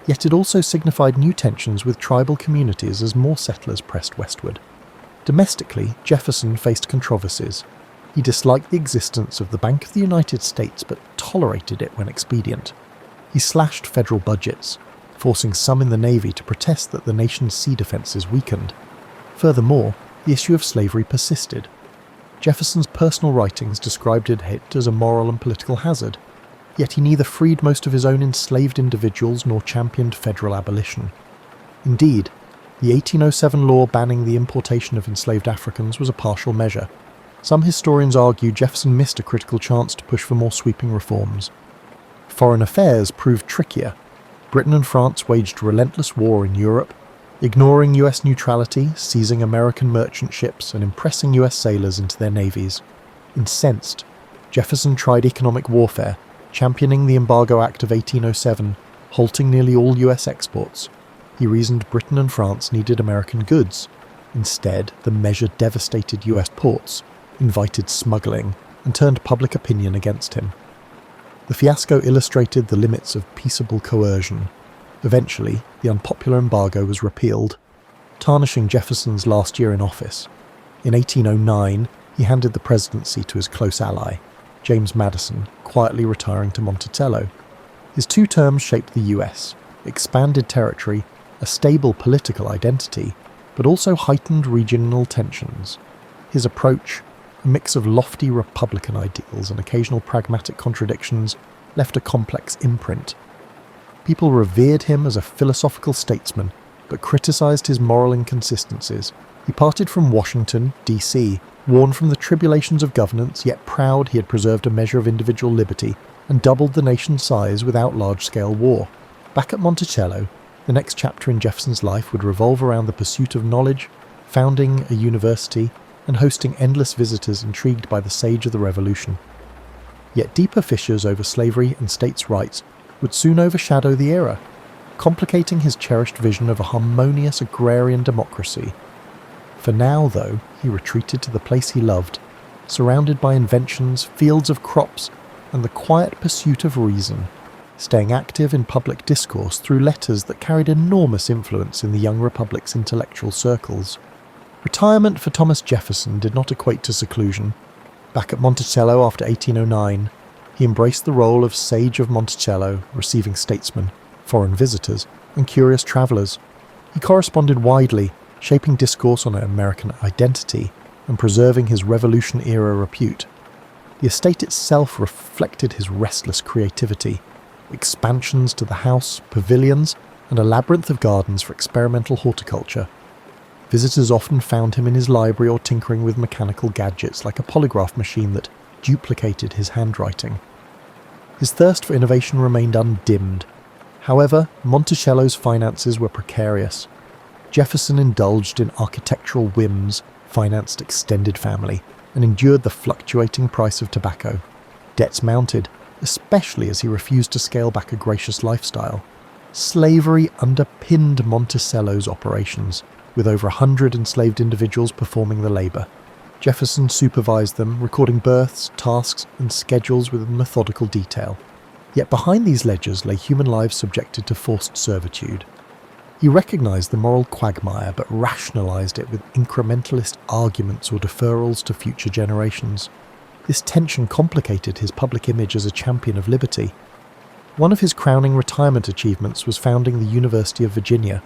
yet it also signified new tensions with tribal communities as more settlers pressed westward. Domestically, Jefferson faced controversies. He disliked the existence of the Bank of the United States but tolerated it when expedient. He slashed federal budgets, forcing some in the Navy to protest that the nation's sea defences weakened. Furthermore, the issue of slavery persisted. Jefferson's personal writings described it as a moral and political hazard, yet he neither freed most of his own enslaved individuals nor championed federal abolition. Indeed, the 1807 law banning the importation of enslaved Africans was a partial measure. Some historians argue Jefferson missed a critical chance to push for more sweeping reforms. Foreign affairs proved trickier. Britain and France waged relentless war in Europe, ignoring US neutrality, seizing American merchant ships and impressing US sailors into their navies. Incensed, Jefferson tried economic warfare, championing the Embargo Act of 1807, halting nearly all US exports. He reasoned Britain and France needed American goods. Instead, the measure devastated US ports, invited smuggling, and turned public opinion against him. The fiasco illustrated the limits of peaceable coercion. Eventually, the unpopular embargo was repealed, tarnishing Jefferson's last year in office. In 1809, he handed the presidency to his close ally, James Madison, quietly retiring to Monticello. His 2 terms shaped the US, expanded territory, a stable political identity, but also heightened regional tensions. His approach, a mix of lofty Republican ideals and occasional pragmatic contradictions, left a complex imprint. People revered him as a philosophical statesman, but criticised his moral inconsistencies. He parted from Washington, D.C., worn from the tribulations of governance, yet proud he had preserved a measure of individual liberty, and doubled the nation's size without large-scale war. Back at Monticello, the next chapter in Jefferson's life would revolve around the pursuit of knowledge, founding a university, and hosting endless visitors intrigued by the sage of the Revolution. Yet deeper fissures over slavery and states' rights would soon overshadow the era, complicating his cherished vision of a harmonious agrarian democracy. For now, though, he retreated to the place he loved, surrounded by inventions, fields of crops, and the quiet pursuit of reason, staying active in public discourse through letters that carried enormous influence in the young republic's intellectual circles. Retirement for Thomas Jefferson did not equate to seclusion. Back at Monticello after 1809, he embraced the role of Sage of Monticello, receiving statesmen, foreign visitors, and curious travellers. He corresponded widely, shaping discourse on American identity and preserving his Revolution-era repute. The estate itself reflected his restless creativity, expansions to the house, pavilions, and a labyrinth of gardens for experimental horticulture. Visitors often found him in his library or tinkering with mechanical gadgets like a polygraph machine that duplicated his handwriting. His thirst for innovation remained undimmed. However, Monticello's finances were precarious. Jefferson indulged in architectural whims, financed extended family, and endured the fluctuating price of tobacco. Debts mounted, especially as he refused to scale back a gracious lifestyle. Slavery underpinned Monticello's operations, with over 100 enslaved individuals performing the labour. Jefferson supervised them, recording births, tasks, and schedules with methodical detail. Yet behind these ledgers lay human lives subjected to forced servitude. He recognised the moral quagmire, but rationalised it with incrementalist arguments or deferrals to future generations. This tension complicated his public image as a champion of liberty. One of his crowning retirement achievements was founding the University of Virginia.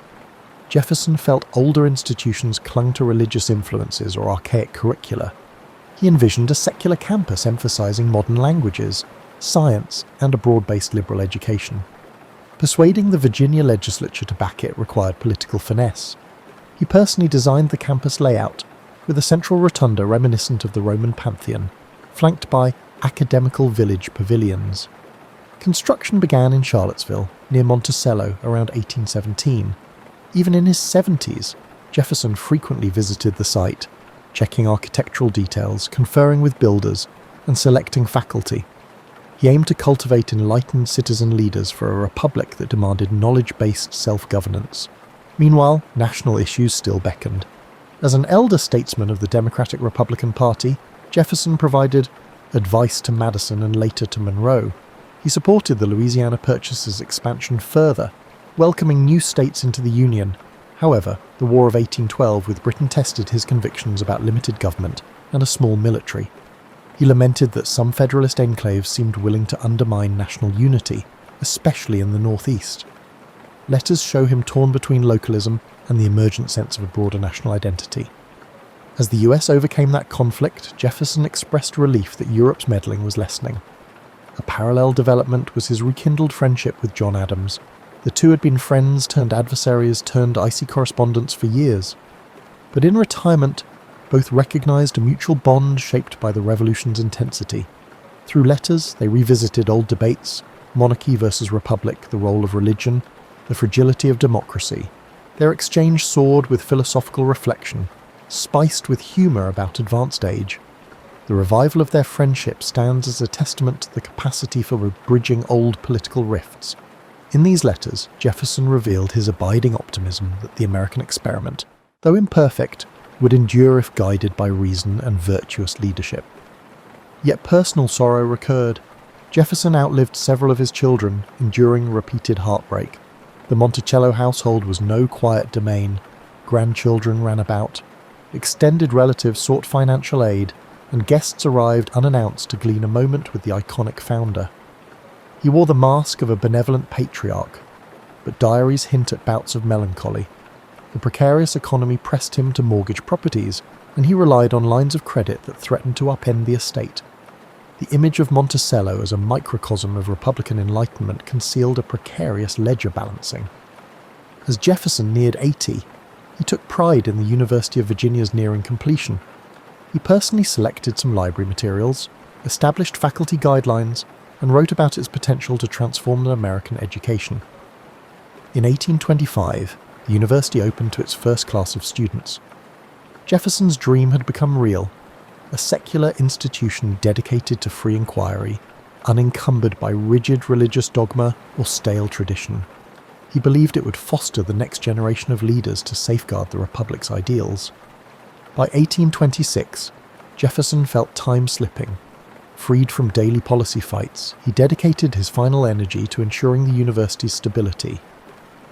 Jefferson felt older institutions clung to religious influences or archaic curricula. He envisioned a secular campus emphasising modern languages, science, and a broad-based liberal education. Persuading the Virginia legislature to back it required political finesse. He personally designed the campus layout, with a central rotunda reminiscent of the Roman Pantheon, flanked by academical village pavilions. Construction began in Charlottesville, near Monticello, around 1817. Even in his 70s, Jefferson frequently visited the site, checking architectural details, conferring with builders, and selecting faculty. He aimed to cultivate enlightened citizen leaders for a republic that demanded knowledge-based self-governance. Meanwhile, national issues still beckoned. As an elder statesman of the Democratic-Republican Party, Jefferson provided advice to Madison and later to Monroe. He supported the Louisiana Purchase's expansion further, welcoming new states into the Union. However, the War of 1812 with Britain tested his convictions about limited government and a small military. He lamented that some Federalist enclaves seemed willing to undermine national unity, especially in the Northeast. Letters show him torn between localism and the emergent sense of a broader national identity. As the US overcame that conflict, Jefferson expressed relief that Europe's meddling was lessening. A parallel development was his rekindled friendship with John Adams. The two had been friends turned adversaries turned icy correspondents for years. But in retirement, both recognized a mutual bond shaped by the Revolution's intensity. Through letters, they revisited old debates: monarchy versus republic, the role of religion, the fragility of democracy. Their exchange soared with philosophical reflection, spiced with humour about advanced age. The revival of their friendship stands as a testament to the capacity for bridging old political rifts. In these letters, Jefferson revealed his abiding optimism that the American experiment, though imperfect, would endure if guided by reason and virtuous leadership. Yet personal sorrow recurred. Jefferson outlived several of his children, enduring repeated heartbreak. The Monticello household was no quiet domain. Grandchildren ran about. Extended relatives sought financial aid, and guests arrived unannounced to glean a moment with the iconic founder. He wore the mask of a benevolent patriarch, but diaries hint at bouts of melancholy. The precarious economy pressed him to mortgage properties, and he relied on lines of credit that threatened to upend the estate. The image of Monticello as a microcosm of Republican enlightenment concealed a precarious ledger balancing. As Jefferson neared 80, he took pride in the University of Virginia's nearing completion. He personally selected some library materials, established faculty guidelines, and wrote about its potential to transform the American education. In 1825, the university opened to its first class of students. Jefferson's dream had become real, a secular institution dedicated to free inquiry, unencumbered by rigid religious dogma or stale tradition. He believed it would foster the next generation of leaders to safeguard the Republic's ideals. By 1826, Jefferson felt time slipping. Freed from daily policy fights, he dedicated his final energy to ensuring the university's stability.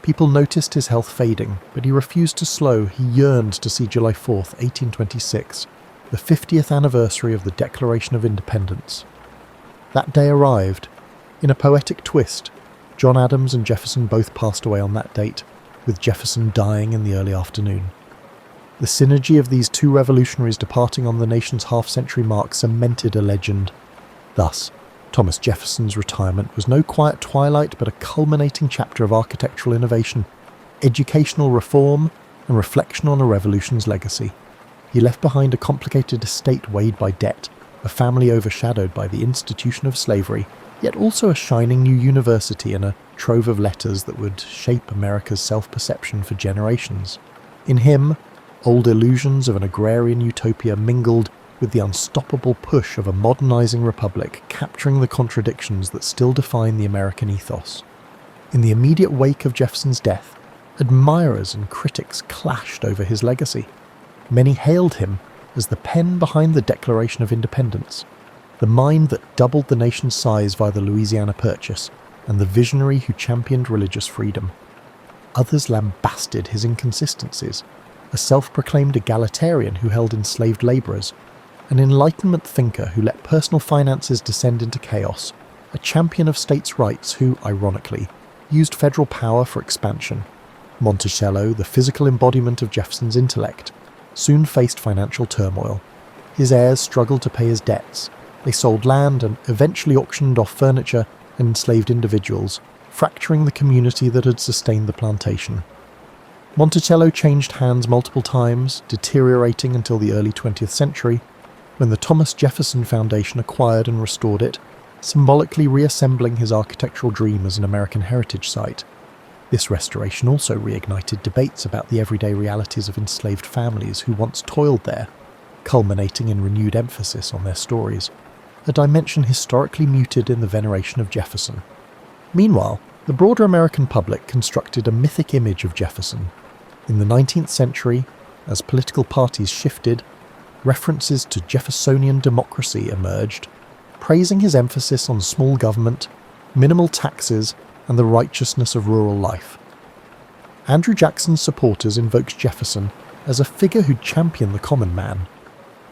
People noticed his health fading, but he refused to slow. He yearned to see July 4, 1826, the 50th anniversary of the Declaration of Independence. That day arrived. In a poetic twist, John Adams and Jefferson both passed away on that date, with Jefferson dying in the early afternoon. The synergy of these two revolutionaries departing on the nation's half-century mark cemented a legend. Thus, Thomas Jefferson's retirement was no quiet twilight but a culminating chapter of architectural innovation, educational reform, and reflection on a revolution's legacy. He left behind a complicated estate weighed by debt, a family overshadowed by the institution of slavery, yet also a shining new university and a trove of letters that would shape America's self-perception for generations. In him, old illusions of an agrarian utopia mingled with the unstoppable push of a modernizing republic, capturing the contradictions that still define the American ethos. In the immediate wake of Jefferson's death, admirers and critics clashed over his legacy. Many hailed him as the pen behind the Declaration of Independence, the mind that doubled the nation's size via the Louisiana Purchase, and the visionary who championed religious freedom. Others lambasted his inconsistencies, a self-proclaimed egalitarian who held enslaved labourers, an Enlightenment thinker who let personal finances descend into chaos, a champion of states' rights who, ironically, used federal power for expansion. Monticello, the physical embodiment of Jefferson's intellect, soon faced financial turmoil. His heirs struggled to pay his debts. They sold land and eventually auctioned off furniture and enslaved individuals, fracturing the community that had sustained the plantation. Monticello changed hands multiple times, deteriorating until the early 20th century, when the Thomas Jefferson Foundation acquired and restored it, symbolically reassembling his architectural dream as an American heritage site. This restoration also reignited debates about the everyday realities of enslaved families who once toiled there, culminating in renewed emphasis on their stories, a dimension historically muted in the veneration of Jefferson. Meanwhile, the broader American public constructed a mythic image of Jefferson, In the 19th century, as political parties shifted, references to Jeffersonian democracy emerged, praising his emphasis on small government, minimal taxes, and the righteousness of rural life. Andrew Jackson's supporters invoked Jefferson as a figure who'd champion the common man.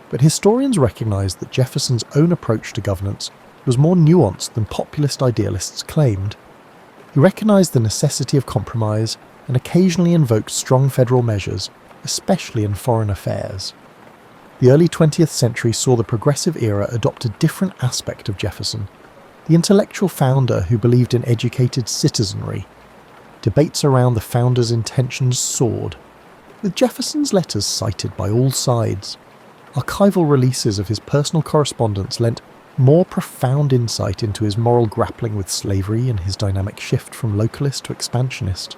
But historians recognise that Jefferson's own approach to governance was more nuanced than populist idealists claimed. He recognised the necessity of compromise and occasionally invoked strong federal measures, especially in foreign affairs. The early 20th century saw the progressive era adopt a different aspect of Jefferson, the intellectual founder who believed in educated citizenry. Debates around the founder's intentions soared, with Jefferson's letters cited by all sides. Archival releases of his personal correspondence lent more profound insight into his moral grappling with slavery and his dynamic shift from localist to expansionist.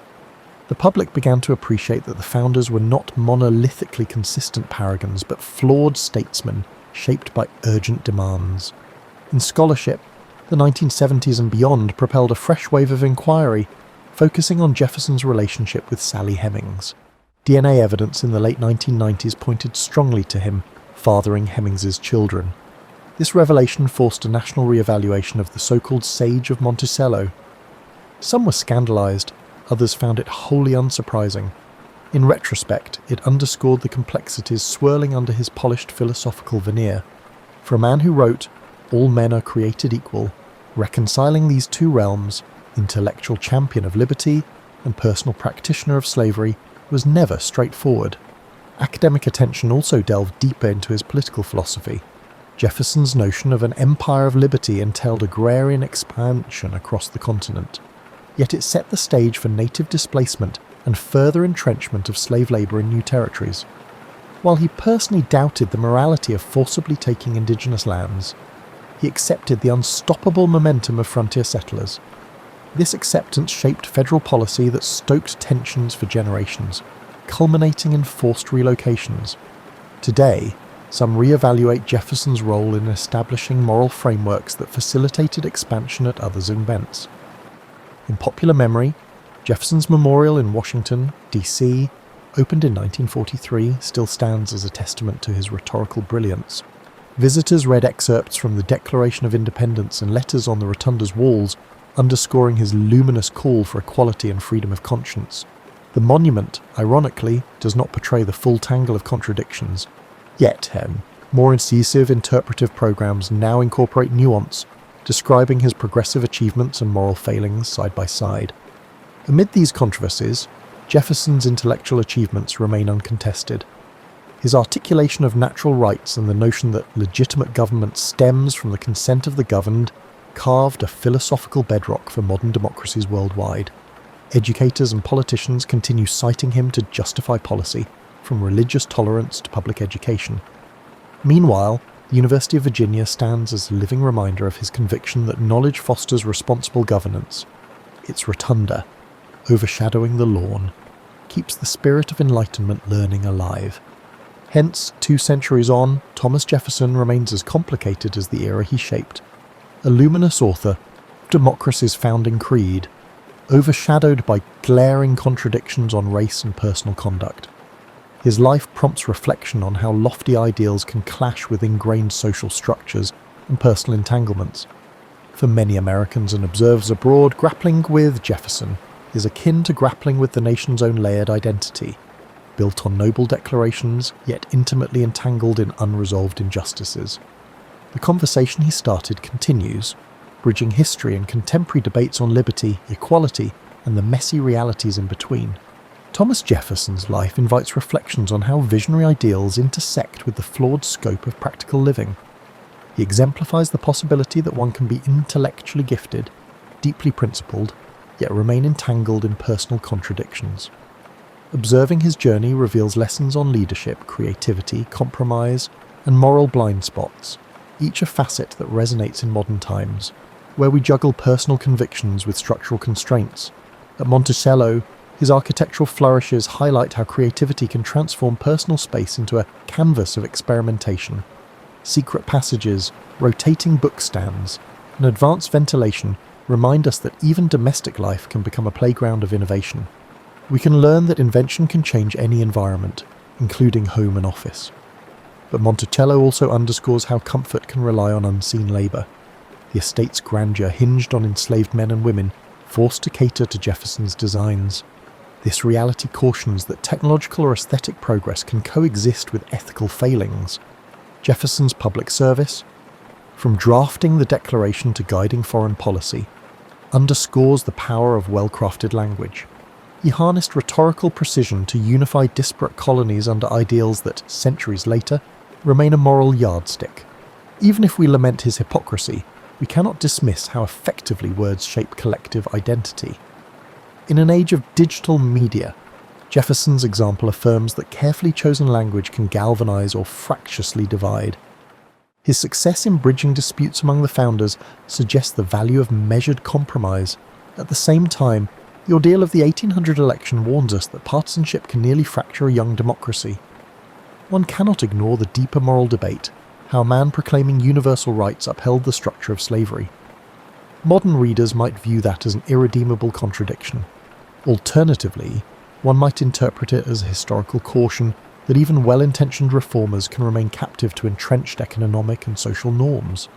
The public began to appreciate that the founders were not monolithically consistent paragons, but flawed statesmen shaped by urgent demands. In scholarship, the 1970s and beyond propelled a fresh wave of inquiry, focusing on Jefferson's relationship with Sally Hemings. DNA evidence in the late 1990s pointed strongly to him fathering Hemings's children. This revelation forced a national re-evaluation of the so-called Sage of Monticello. Some were scandalised, others found it wholly unsurprising. In retrospect, it underscored the complexities swirling under his polished philosophical veneer. For a man who wrote, "All men are created equal," reconciling these two realms, intellectual champion of liberty and personal practitioner of slavery, was never straightforward. Academic attention also delved deeper into his political philosophy. Jefferson's notion of an empire of liberty entailed agrarian expansion across the continent. Yet it set the stage for native displacement and further entrenchment of slave labour in new territories. While he personally doubted the morality of forcibly taking indigenous lands, he accepted the unstoppable momentum of frontier settlers. This acceptance shaped federal policy that stoked tensions for generations, culminating in forced relocations. Today, some re-evaluate Jefferson's role in establishing moral frameworks that facilitated expansion at others' expense. In popular memory, Jefferson's Memorial in Washington, D.C., opened in 1943, still stands as a testament to his rhetorical brilliance. Visitors read excerpts from the Declaration of Independence and letters on the rotunda's walls, underscoring his luminous call for equality and freedom of conscience. The monument, ironically, does not portray the full tangle of contradictions. Yet, more incisive interpretive programs now incorporate nuance, describing his progressive achievements and moral failings side by side. Amid these controversies, Jefferson's intellectual achievements remain uncontested. His articulation of natural rights and the notion that legitimate government stems from the consent of the governed carved a philosophical bedrock for modern democracies worldwide. Educators and politicians continue citing him to justify policy, from religious tolerance to public education. Meanwhile, the University of Virginia stands as a living reminder of his conviction that knowledge fosters responsible governance. Its rotunda, overshadowing the lawn, keeps the spirit of Enlightenment learning alive. Hence, 2 centuries on, Thomas Jefferson remains as complicated as the era he shaped. A luminous author, democracy's founding creed, overshadowed by glaring contradictions on race and personal conduct. His life prompts reflection on how lofty ideals can clash with ingrained social structures and personal entanglements. For many Americans and observers abroad, grappling with Jefferson is akin to grappling with the nation's own layered identity, built on noble declarations, yet intimately entangled in unresolved injustices. The conversation he started continues, bridging history and contemporary debates on liberty, equality, and the messy realities in between. Thomas Jefferson's life invites reflections on how visionary ideals intersect with the flawed scope of practical living. He exemplifies the possibility that one can be intellectually gifted, deeply principled, yet remain entangled in personal contradictions. Observing his journey reveals lessons on leadership, creativity, compromise, and moral blind spots, each a facet that resonates in modern times, where we juggle personal convictions with structural constraints. At Monticello, his architectural flourishes highlight how creativity can transform personal space into a canvas of experimentation. Secret passages, rotating bookstands, and advanced ventilation remind us that even domestic life can become a playground of innovation. We can learn that invention can change any environment, including home and office. But Monticello also underscores how comfort can rely on unseen labour. The estate's grandeur hinged on enslaved men and women, forced to cater to Jefferson's designs. This reality cautions that technological or aesthetic progress can coexist with ethical failings. Jefferson's public service, from drafting the Declaration to guiding foreign policy, underscores the power of well-crafted language. He harnessed rhetorical precision to unify disparate colonies under ideals that, centuries later, remain a moral yardstick. Even if we lament his hypocrisy, we cannot dismiss how effectively words shape collective identity. In an age of digital media, Jefferson's example affirms that carefully chosen language can galvanize or fractiously divide. His success in bridging disputes among the founders suggests the value of measured compromise. At the same time, the ordeal of the 1800 election warns us that partisanship can nearly fracture a young democracy. One cannot ignore the deeper moral debate, how a man proclaiming universal rights upheld the structure of slavery. Modern readers might view that as an irredeemable contradiction. Alternatively, one might interpret it as a historical caution that even well-intentioned reformers can remain captive to entrenched economic and social norms.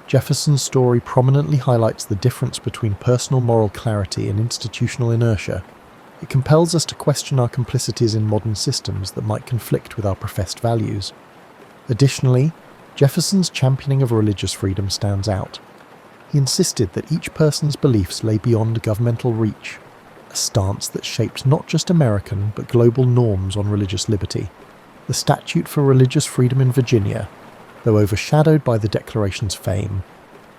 Jefferson's story prominently highlights the difference between personal moral clarity and institutional inertia. It compels us to question our complicities in modern systems that might conflict with our professed values. Additionally, Jefferson's championing of religious freedom stands out. He insisted that each person's beliefs lay beyond governmental reach, a stance that shaped not just American but global norms on religious liberty. The Statute for Religious Freedom in Virginia, though overshadowed by the Declaration's fame,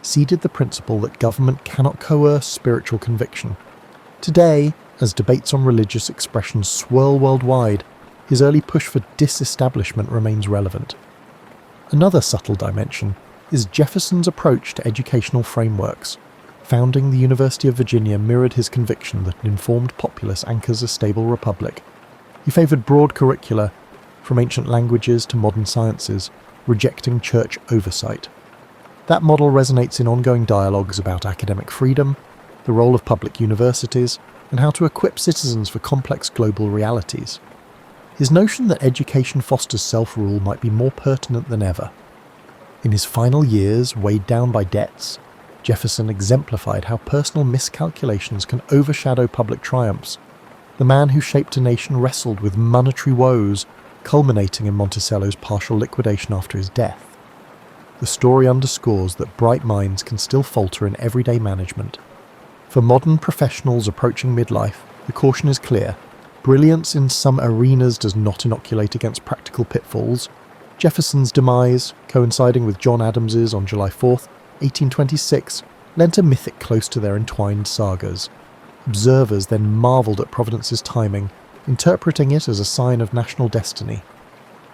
seeded the principle that government cannot coerce spiritual conviction. Today, as debates on religious expression swirl worldwide, his early push for disestablishment remains relevant. Another subtle dimension is Jefferson's approach to educational frameworks. Founding the University of Virginia mirrored his conviction that an informed populace anchors a stable republic. He favoured broad curricula, from ancient languages to modern sciences, rejecting church oversight. That model resonates in ongoing dialogues about academic freedom, the role of public universities, and how to equip citizens for complex global realities. His notion that education fosters self-rule might be more pertinent than ever. In his final years, weighed down by debts, Jefferson exemplified how personal miscalculations can overshadow public triumphs. The man who shaped a nation wrestled with monetary woes, culminating in Monticello's partial liquidation after his death. The story underscores that bright minds can still falter in everyday management. For modern professionals approaching midlife, the caution is clear. Brilliance in some arenas does not inoculate against practical pitfalls. Jefferson's demise, coinciding with John Adams's on July 4th, 1826, lent a mythic close to their entwined sagas. Observers then marvelled at Providence's timing, interpreting it as a sign of national destiny.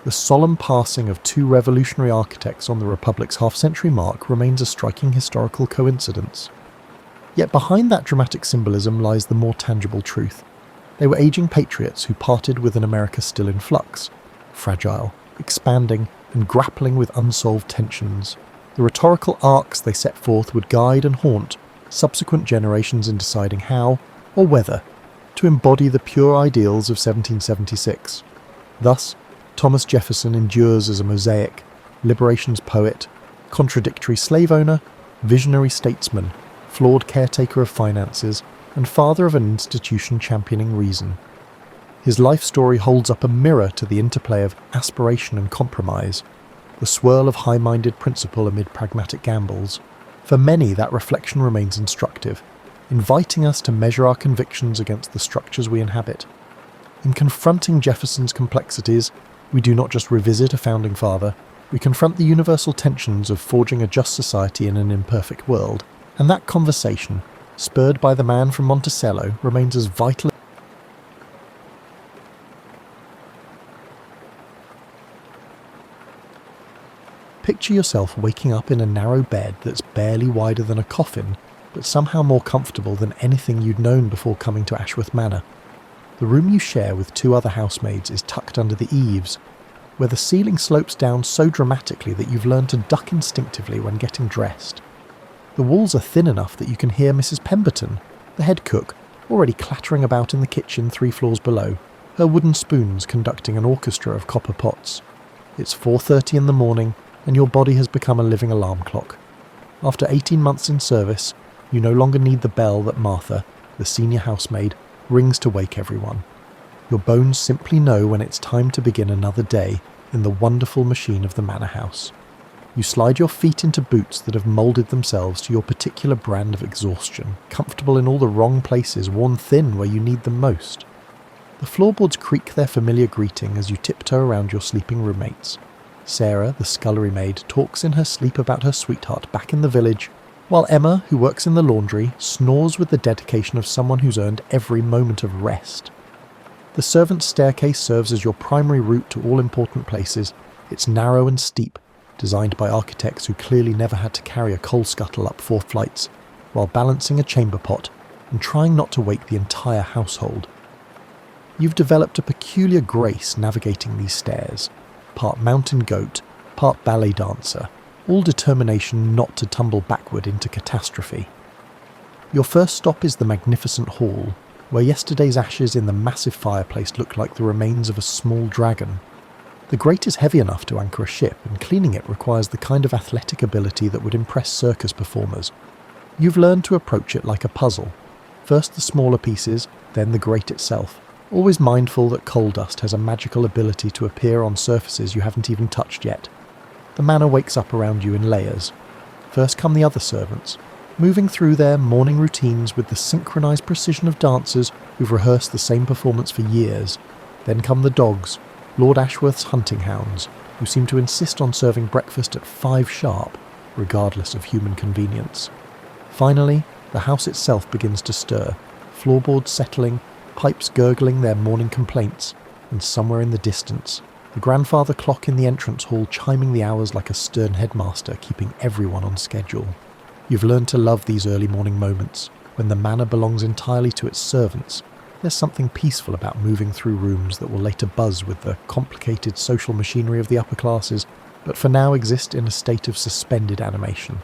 The solemn passing of two revolutionary architects on the Republic's half-century mark remains a striking historical coincidence. Yet behind that dramatic symbolism lies the more tangible truth. They were aging patriots who parted with an America still in flux, fragile, expanding, and grappling with unsolved tensions. The rhetorical arcs they set forth would guide and haunt subsequent generations in deciding how, or whether, to embody the pure ideals of 1776. Thus, Thomas Jefferson endures as a mosaic, liberation's poet, contradictory slave owner, visionary statesman, flawed caretaker of finances, and father of an institution championing reason. His life story holds up a mirror to the interplay of aspiration and compromise, the swirl of high-minded principle amid pragmatic gambles. For many, that reflection remains instructive, inviting us to measure our convictions against the structures we inhabit. In confronting Jefferson's complexities, we do not just revisit a founding father, we confront the universal tensions of forging a just society in an imperfect world, and that conversation, spurred by the man from Monticello, remains as vital. Picture yourself waking up in a narrow bed that's barely wider than a coffin, but somehow more comfortable than anything you'd known before coming to Ashworth Manor. The room you share with two other housemaids is tucked under the eaves, where the ceiling slopes down so dramatically that you've learned to duck instinctively when getting dressed. The walls are thin enough that you can hear Mrs. Pemberton, the head cook, already clattering about in the kitchen 3 floors below, her wooden spoons conducting an orchestra of copper pots. It's 4:30 in the morning, and your body has become a living alarm clock. After 18 months in service, you no longer need the bell that Martha, the senior housemaid, rings to wake everyone. Your bones simply know when it's time to begin another day in the wonderful machine of the manor house. You slide your feet into boots that have moulded themselves to your particular brand of exhaustion, comfortable in all the wrong places, worn thin where you need them most. The floorboards creak their familiar greeting as you tiptoe around your sleeping roommates. Sarah, the scullery maid, talks in her sleep about her sweetheart back in the village, while Emma, who works in the laundry, snores with the dedication of someone who's earned every moment of rest. The servants' staircase serves as your primary route to all important places. It's narrow and steep, designed by architects who clearly never had to carry a coal scuttle up 4 flights, while balancing a chamber pot and trying not to wake the entire household. You've developed a peculiar grace navigating these stairs, part mountain goat, part ballet dancer, all determination not to tumble backward into catastrophe. Your first stop is the magnificent hall, where yesterday's ashes in the massive fireplace look like the remains of a small dragon. The grate is heavy enough to anchor a ship, and cleaning it requires the kind of athletic ability that would impress circus performers. You've learned to approach it like a puzzle. First the smaller pieces, then the grate itself, always mindful that coal dust has a magical ability to appear on surfaces you haven't even touched yet. The manor wakes up around you in layers. First come the other servants, moving through their morning routines with the synchronised precision of dancers who've rehearsed the same performance for years. Then come the dogs, Lord Ashworth's hunting hounds, who seem to insist on serving breakfast at 5 sharp, regardless of human convenience. Finally, the house itself begins to stir, floorboards settling, pipes gurgling their morning complaints, and somewhere in the distance, the grandfather clock in the entrance hall chiming the hours like a stern headmaster, keeping everyone on schedule. You've learned to love these early morning moments, when the manor belongs entirely to its servants. There's something peaceful about moving through rooms that will later buzz with the complicated social machinery of the upper classes, but for now exist in a state of suspended animation.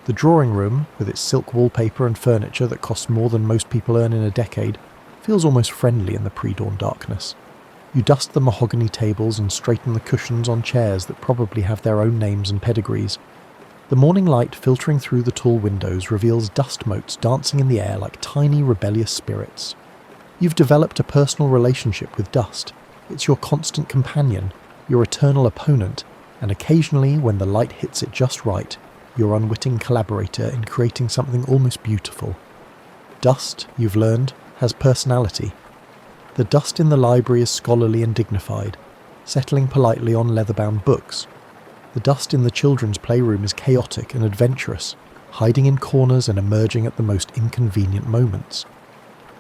The drawing room, with its silk wallpaper and furniture that costs more than most people earn in a decade, feels almost friendly in the pre-dawn darkness. You dust the mahogany tables and straighten the cushions on chairs that probably have their own names and pedigrees. The morning light filtering through the tall windows reveals dust motes dancing in the air like tiny rebellious spirits. You've developed a personal relationship with dust. It's your constant companion, your eternal opponent, and occasionally, when the light hits it just right, your unwitting collaborator in creating something almost beautiful. Dust, you've learned, has personality. The dust in the library is scholarly and dignified, settling politely on leather-bound books. The dust in the children's playroom is chaotic and adventurous, hiding in corners and emerging at the most inconvenient moments.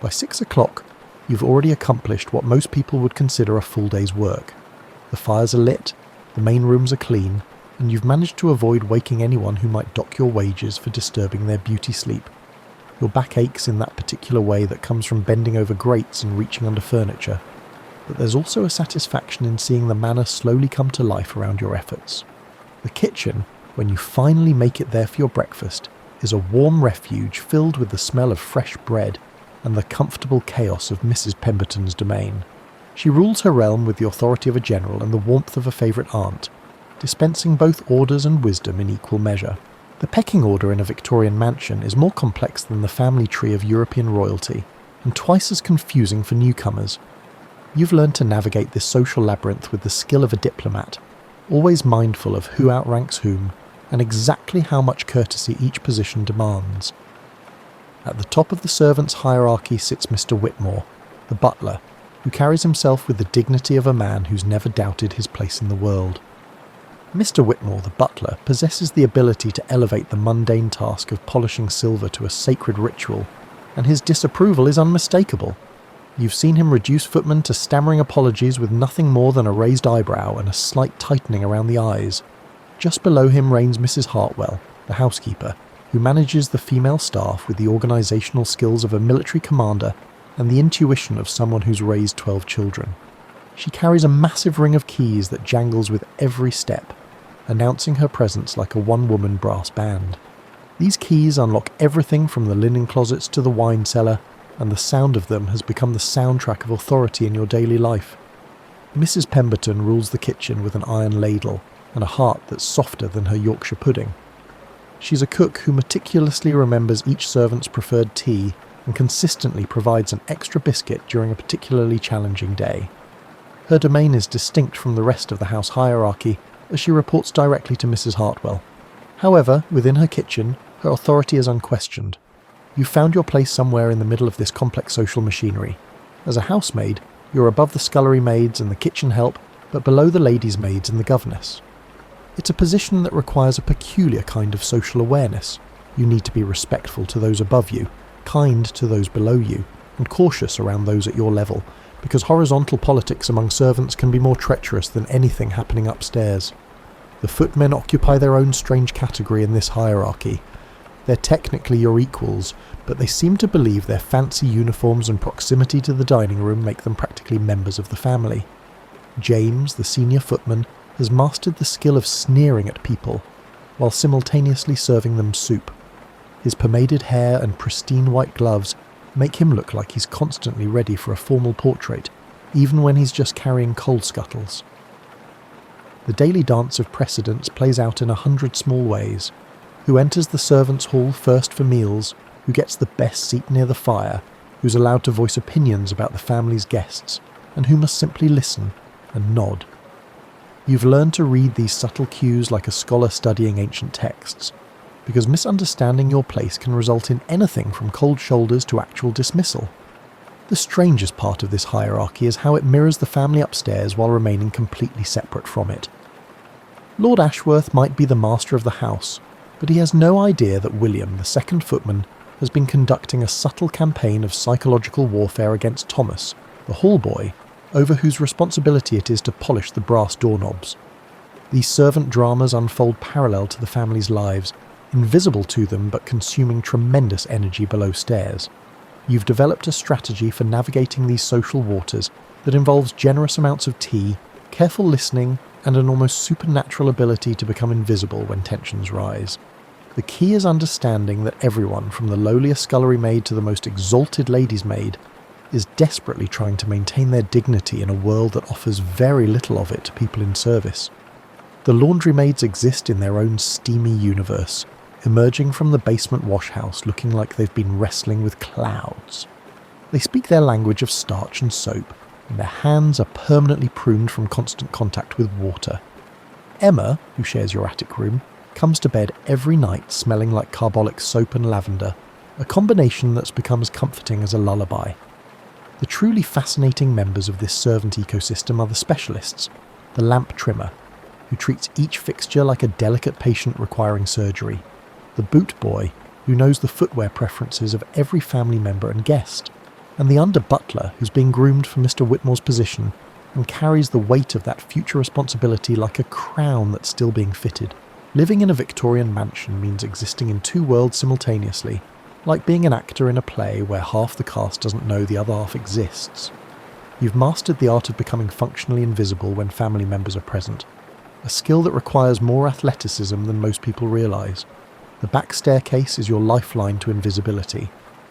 By 6 o'clock, you've already accomplished what most people would consider a full day's work. The fires are lit, the main rooms are clean, and you've managed to avoid waking anyone who might dock your wages for disturbing their beauty sleep. Your back aches in that particular way that comes from bending over grates and reaching under furniture, but there's also a satisfaction in seeing the manor slowly come to life around your efforts. The kitchen, when you finally make it there for your breakfast, is a warm refuge filled with the smell of fresh bread and the comfortable chaos of Mrs. Pemberton's domain. She rules her realm with the authority of a general and the warmth of a favourite aunt, dispensing both orders and wisdom in equal measure. The pecking order in a Victorian mansion is more complex than the family tree of European royalty, and twice as confusing for newcomers. You've learned to navigate this social labyrinth with the skill of a diplomat, always mindful of who outranks whom, and exactly how much courtesy each position demands. At the top of the servants' hierarchy sits Mr. Whitmore, the butler, who carries himself with the dignity of a man who's never doubted his place in the world. Mr. Whitmore, the butler, possesses the ability to elevate the mundane task of polishing silver to a sacred ritual, and his disapproval is unmistakable. You've seen him reduce footmen to stammering apologies with nothing more than a raised eyebrow and a slight tightening around the eyes. Just below him reigns Mrs. Hartwell, the housekeeper, who manages the female staff with the organisational skills of a military commander and the intuition of someone who's raised 12 children. She carries a massive ring of keys that jangles with every step, announcing her presence like a one-woman brass band. These keys unlock everything from the linen closets to the wine cellar, and the sound of them has become the soundtrack of authority in your daily life. Mrs. Pemberton rules the kitchen with an iron ladle and a heart that's softer than her Yorkshire pudding. She's a cook who meticulously remembers each servant's preferred tea and consistently provides an extra biscuit during a particularly challenging day. Her domain is distinct from the rest of the house hierarchy, as she reports directly to Mrs. Hartwell. However, within her kitchen, her authority is unquestioned. You've found your place somewhere in the middle of this complex social machinery. As a housemaid, you're above the scullery maids and the kitchen help, but below the ladies' maids and the governess. It's a position that requires a peculiar kind of social awareness. You need to be respectful to those above you, kind to those below you, and cautious around those at your level, because horizontal politics among servants can be more treacherous than anything happening upstairs. The footmen occupy their own strange category in this hierarchy. They're technically your equals, but they seem to believe their fancy uniforms and proximity to the dining room make them practically members of the family. James, the senior footman, has mastered the skill of sneering at people, while simultaneously serving them soup. His pomaded hair and pristine white gloves make him look like he's constantly ready for a formal portrait, even when he's just carrying coal scuttles. The daily dance of precedence plays out in 100 small ways. Who enters the servants' hall first for meals, who gets the best seat near the fire, who's allowed to voice opinions about the family's guests, and who must simply listen and nod. You've learned to read these subtle cues like a scholar studying ancient texts, because misunderstanding your place can result in anything from cold shoulders to actual dismissal. The strangest part of this hierarchy is how it mirrors the family upstairs while remaining completely separate from it. Lord Ashworth might be the master of the house, but he has no idea that William, the second footman, has been conducting a subtle campaign of psychological warfare against Thomas, the hall boy, over whose responsibility it is to polish the brass doorknobs. These servant dramas unfold parallel to the family's lives, invisible to them but consuming tremendous energy below stairs. You've developed a strategy for navigating these social waters that involves generous amounts of tea, careful listening, and an almost supernatural ability to become invisible when tensions rise. The key is understanding that everyone, from the lowliest scullery maid to the most exalted lady's maid, is desperately trying to maintain their dignity in a world that offers very little of it to people in service. The laundry maids exist in their own steamy universe, emerging from the basement washhouse looking like they've been wrestling with clouds. They speak their language of starch and soap, and their hands are permanently pruned from constant contact with water. Emma, who shares your attic room, comes to bed every night smelling like carbolic soap and lavender, a combination that's become as comforting as a lullaby. The truly fascinating members of this servant ecosystem are the specialists, the lamp trimmer, who treats each fixture like a delicate patient requiring surgery, the boot boy, who knows the footwear preferences of every family member and guest, and the under-butler who's being groomed for Mr. Whitmore's position and carries the weight of that future responsibility like a crown that's still being fitted. Living in a Victorian mansion means existing in two worlds simultaneously, like being an actor in a play where half the cast doesn't know the other half exists. You've mastered the art of becoming functionally invisible when family members are present, a skill that requires more athleticism than most people realise. The back staircase is your lifeline to invisibility.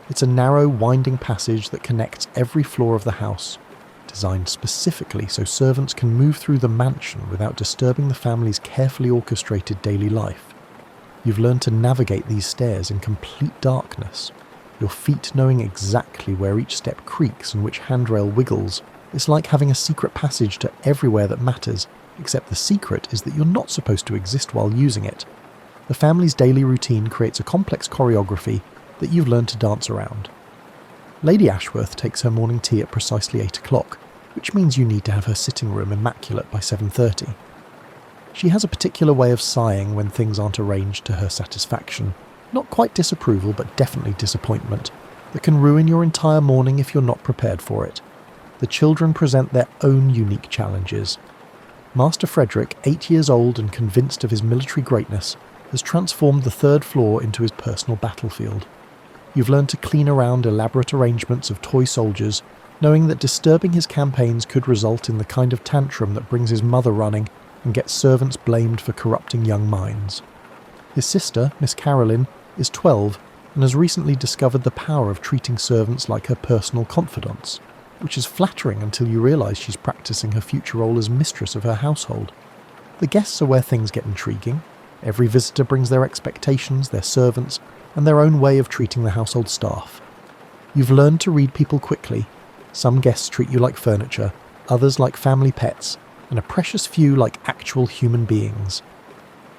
It's a narrow, winding passage that connects every floor of the house, designed specifically so servants can move through the mansion without disturbing the family's carefully orchestrated daily life. You've learned to navigate these stairs in complete darkness, your feet knowing exactly where each step creaks and which handrail wiggles. It's like having a secret passage to everywhere that matters, except the secret is that you're not supposed to exist while using it. The family's daily routine creates a complex choreography that you've learned to dance around. Lady Ashworth takes her morning tea at precisely 8 o'clock, which means you need to have her sitting room immaculate by 7:30. She has a particular way of sighing when things aren't arranged to her satisfaction, not quite disapproval but definitely disappointment, that can ruin your entire morning if you're not prepared for it. The children present their own unique challenges. Master Frederick, 8 years old and convinced of his military greatness, has transformed the 3rd floor into his personal battlefield. You've learned to clean around elaborate arrangements of toy soldiers, knowing that disturbing his campaigns could result in the kind of tantrum that brings his mother running and gets servants blamed for corrupting young minds. His sister, Miss Caroline, is 12 and has recently discovered the power of treating servants like her personal confidants, which is flattering until you realise she's practising her future role as mistress of her household. The guests are where things get intriguing. Every visitor brings their expectations, their servants, and their own way of treating the household staff. You've learned to read people quickly. Some guests treat you like furniture, others like family pets, and a precious few like actual human beings.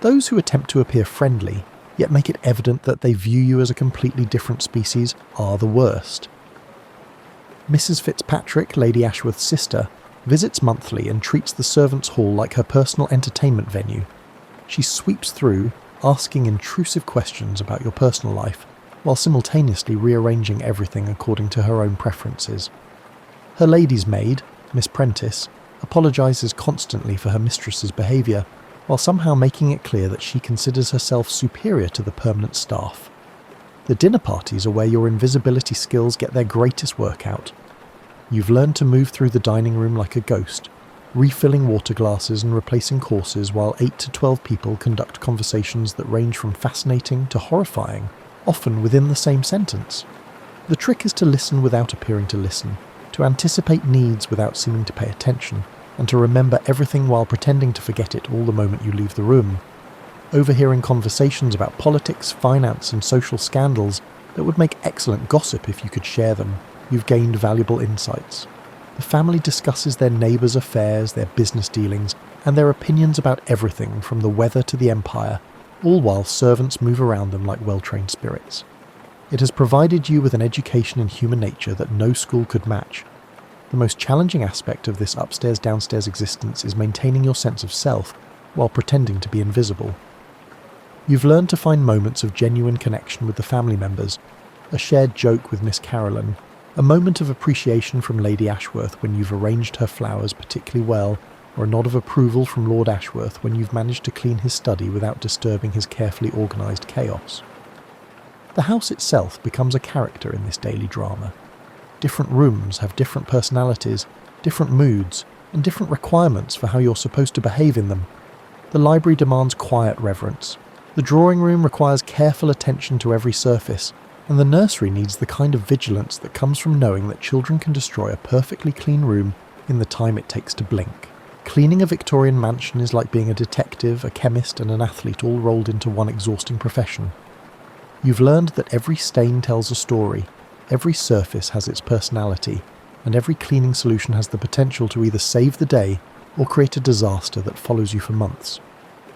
Those who attempt to appear friendly, yet make it evident that they view you as a completely different species, are the worst. Mrs. Fitzpatrick, Lady Ashworth's sister, visits monthly and treats the servants' hall like her personal entertainment venue. She sweeps through, asking intrusive questions about your personal life, while simultaneously rearranging everything according to her own preferences. Her lady's maid, Miss Prentice, apologises constantly for her mistress's behaviour, while somehow making it clear that she considers herself superior to the permanent staff. The dinner parties are where your invisibility skills get their greatest workout. You've learned to move through the dining room like a ghost, refilling water glasses and replacing courses while 8 to 12 people conduct conversations that range from fascinating to horrifying, often within the same sentence. The trick is to listen without appearing to listen, to anticipate needs without seeming to pay attention, and to remember everything while pretending to forget it all the moment you leave the room. Overhearing conversations about politics, finance, and social scandals that would make excellent gossip if you could share them, you've gained valuable insights. The family discusses their neighbours' affairs, their business dealings, and their opinions about everything from the weather to the empire, all while servants move around them like well-trained spirits. It has provided you with an education in human nature that no school could match. The most challenging aspect of this upstairs-downstairs existence is maintaining your sense of self while pretending to be invisible. You've learned to find moments of genuine connection with the family members, a shared joke with Miss Caroline, a moment of appreciation from Lady Ashworth when you've arranged her flowers particularly well, or a nod of approval from Lord Ashworth when you've managed to clean his study without disturbing his carefully organised chaos. The house itself becomes a character in this daily drama. Different rooms have different personalities, different moods, and different requirements for how you're supposed to behave in them. The library demands quiet reverence. The drawing room requires careful attention to every surface, and the nursery needs the kind of vigilance that comes from knowing that children can destroy a perfectly clean room in the time it takes to blink. Cleaning a Victorian mansion is like being a detective, a chemist, and an athlete all rolled into one exhausting profession. You've learned that every stain tells a story, every surface has its personality, and every cleaning solution has the potential to either save the day or create a disaster that follows you for months.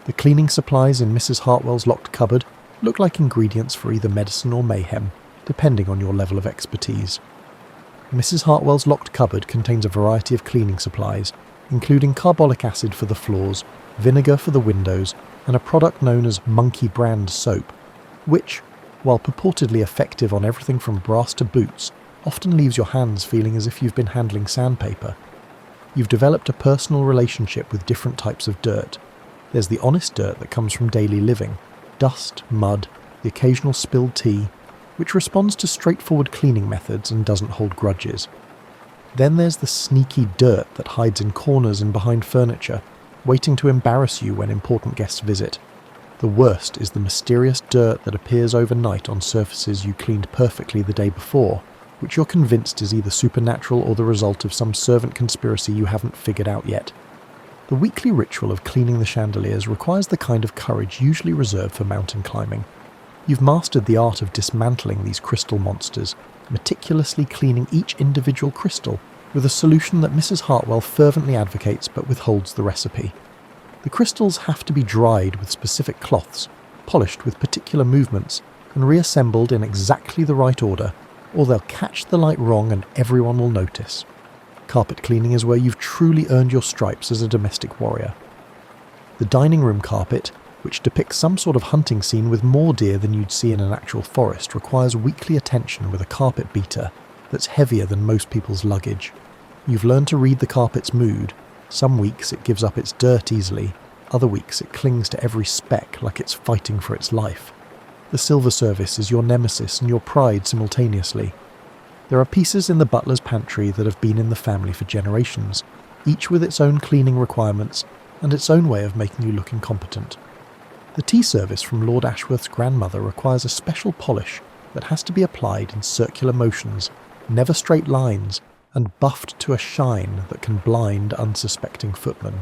The cleaning supplies in Mrs. Hartwell's locked cupboard look like ingredients for either medicine or mayhem, depending on your level of expertise. Mrs. Hartwell's locked cupboard contains a variety of cleaning supplies, including carbolic acid for the floors, vinegar for the windows, and a product known as Monkey Brand soap, which, while purportedly effective on everything from brass to boots, often leaves your hands feeling as if you've been handling sandpaper. You've developed a personal relationship with different types of dirt. There's the honest dirt that comes from daily living, dust, mud, the occasional spilled tea, which responds to straightforward cleaning methods and doesn't hold grudges. Then there's the sneaky dirt that hides in corners and behind furniture, waiting to embarrass you when important guests visit. The worst is the mysterious dirt that appears overnight on surfaces you cleaned perfectly the day before, which you're convinced is either supernatural or the result of some servant conspiracy you haven't figured out yet. The weekly ritual of cleaning the chandeliers requires the kind of courage usually reserved for mountain climbing. You've mastered the art of dismantling these crystal monsters, meticulously cleaning each individual crystal, with a solution that Mrs. Hartwell fervently advocates but withholds the recipe. The crystals have to be dried with specific cloths, polished with particular movements, and reassembled in exactly the right order, or they'll catch the light wrong and everyone will notice. Carpet cleaning is where you've truly earned your stripes as a domestic warrior. The dining room carpet, which depicts some sort of hunting scene with more deer than you'd see in an actual forest, requires weekly attention with a carpet beater that's heavier than most people's luggage. You've learned to read the carpet's mood. Some weeks it gives up its dirt easily, other weeks it clings to every speck like it's fighting for its life. The silver service is your nemesis and your pride simultaneously. There are pieces in the butler's pantry that have been in the family for generations, each with its own cleaning requirements and its own way of making you look incompetent. The tea service from Lord Ashworth's grandmother requires a special polish, that has to be applied in circular motions, never straight lines, and buffed to a shine that can blind unsuspecting footmen.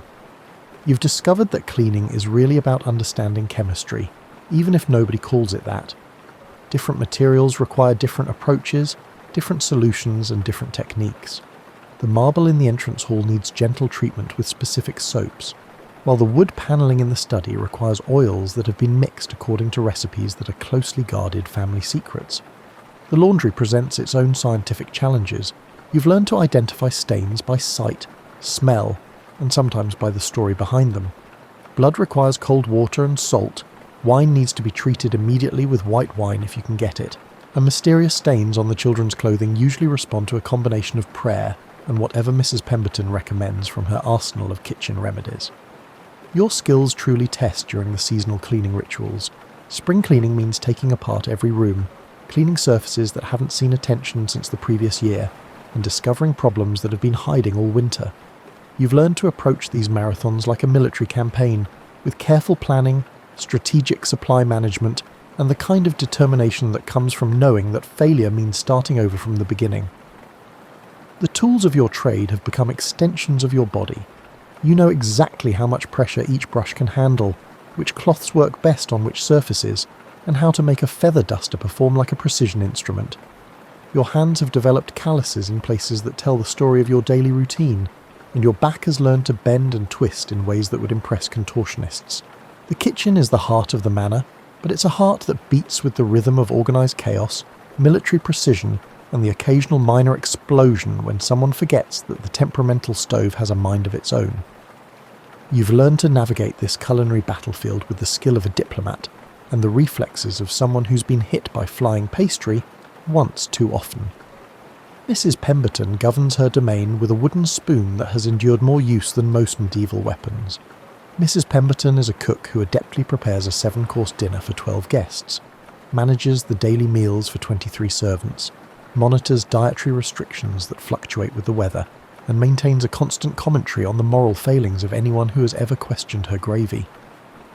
You've discovered that cleaning is really about understanding chemistry, even if nobody calls it that. Different materials require different approaches, different solutions, and different techniques. The marble in the entrance hall needs gentle treatment with specific soaps, while the wood panelling in the study requires oils that have been mixed according to recipes that are closely guarded family secrets. The laundry presents its own scientific challenges. You've learned to identify stains by sight, smell, and sometimes by the story behind them. Blood requires cold water and salt. Wine needs to be treated immediately with white wine if you can get it. And mysterious stains on the children's clothing usually respond to a combination of prayer and whatever Mrs. Pemberton recommends from her arsenal of kitchen remedies. Your skills truly test during the seasonal cleaning rituals. Spring cleaning means taking apart every room, cleaning surfaces that haven't seen attention since the previous year, and discovering problems that have been hiding all winter. You've learned to approach these marathons like a military campaign, with careful planning, strategic supply management, and the kind of determination that comes from knowing that failure means starting over from the beginning. The tools of your trade have become extensions of your body. You know exactly how much pressure each brush can handle, which cloths work best on which surfaces, and how to make a feather duster perform like a precision instrument. Your hands have developed calluses in places that tell the story of your daily routine, and your back has learned to bend and twist in ways that would impress contortionists. The kitchen is the heart of the manor, but it's a heart that beats with the rhythm of organised chaos, military precision, and the occasional minor explosion when someone forgets that the temperamental stove has a mind of its own. You've learned to navigate this culinary battlefield with the skill of a diplomat and the reflexes of someone who's been hit by flying pastry once too often. Mrs. Pemberton governs her domain with a wooden spoon that has endured more use than most medieval weapons. Mrs. Pemberton is a cook who adeptly prepares a 7-course dinner for 12 guests, manages the daily meals for 23 servants, monitors dietary restrictions that fluctuate with the weather, and maintains a constant commentary on the moral failings of anyone who has ever questioned her gravy.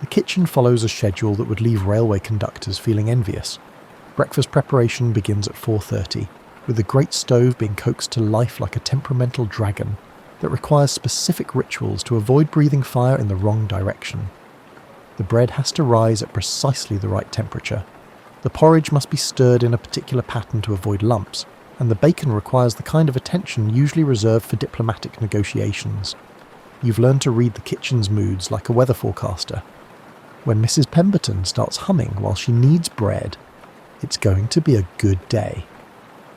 The kitchen follows a schedule that would leave railway conductors feeling envious. Breakfast preparation begins at 4:30, with the great stove being coaxed to life like a temperamental dragon that requires specific rituals to avoid breathing fire in the wrong direction. The bread has to rise at precisely the right temperature. The porridge must be stirred in a particular pattern to avoid lumps, and the bacon requires the kind of attention usually reserved for diplomatic negotiations. You've learned to read the kitchen's moods like a weather forecaster. When Mrs. Pemberton starts humming while she kneads bread, it's going to be a good day.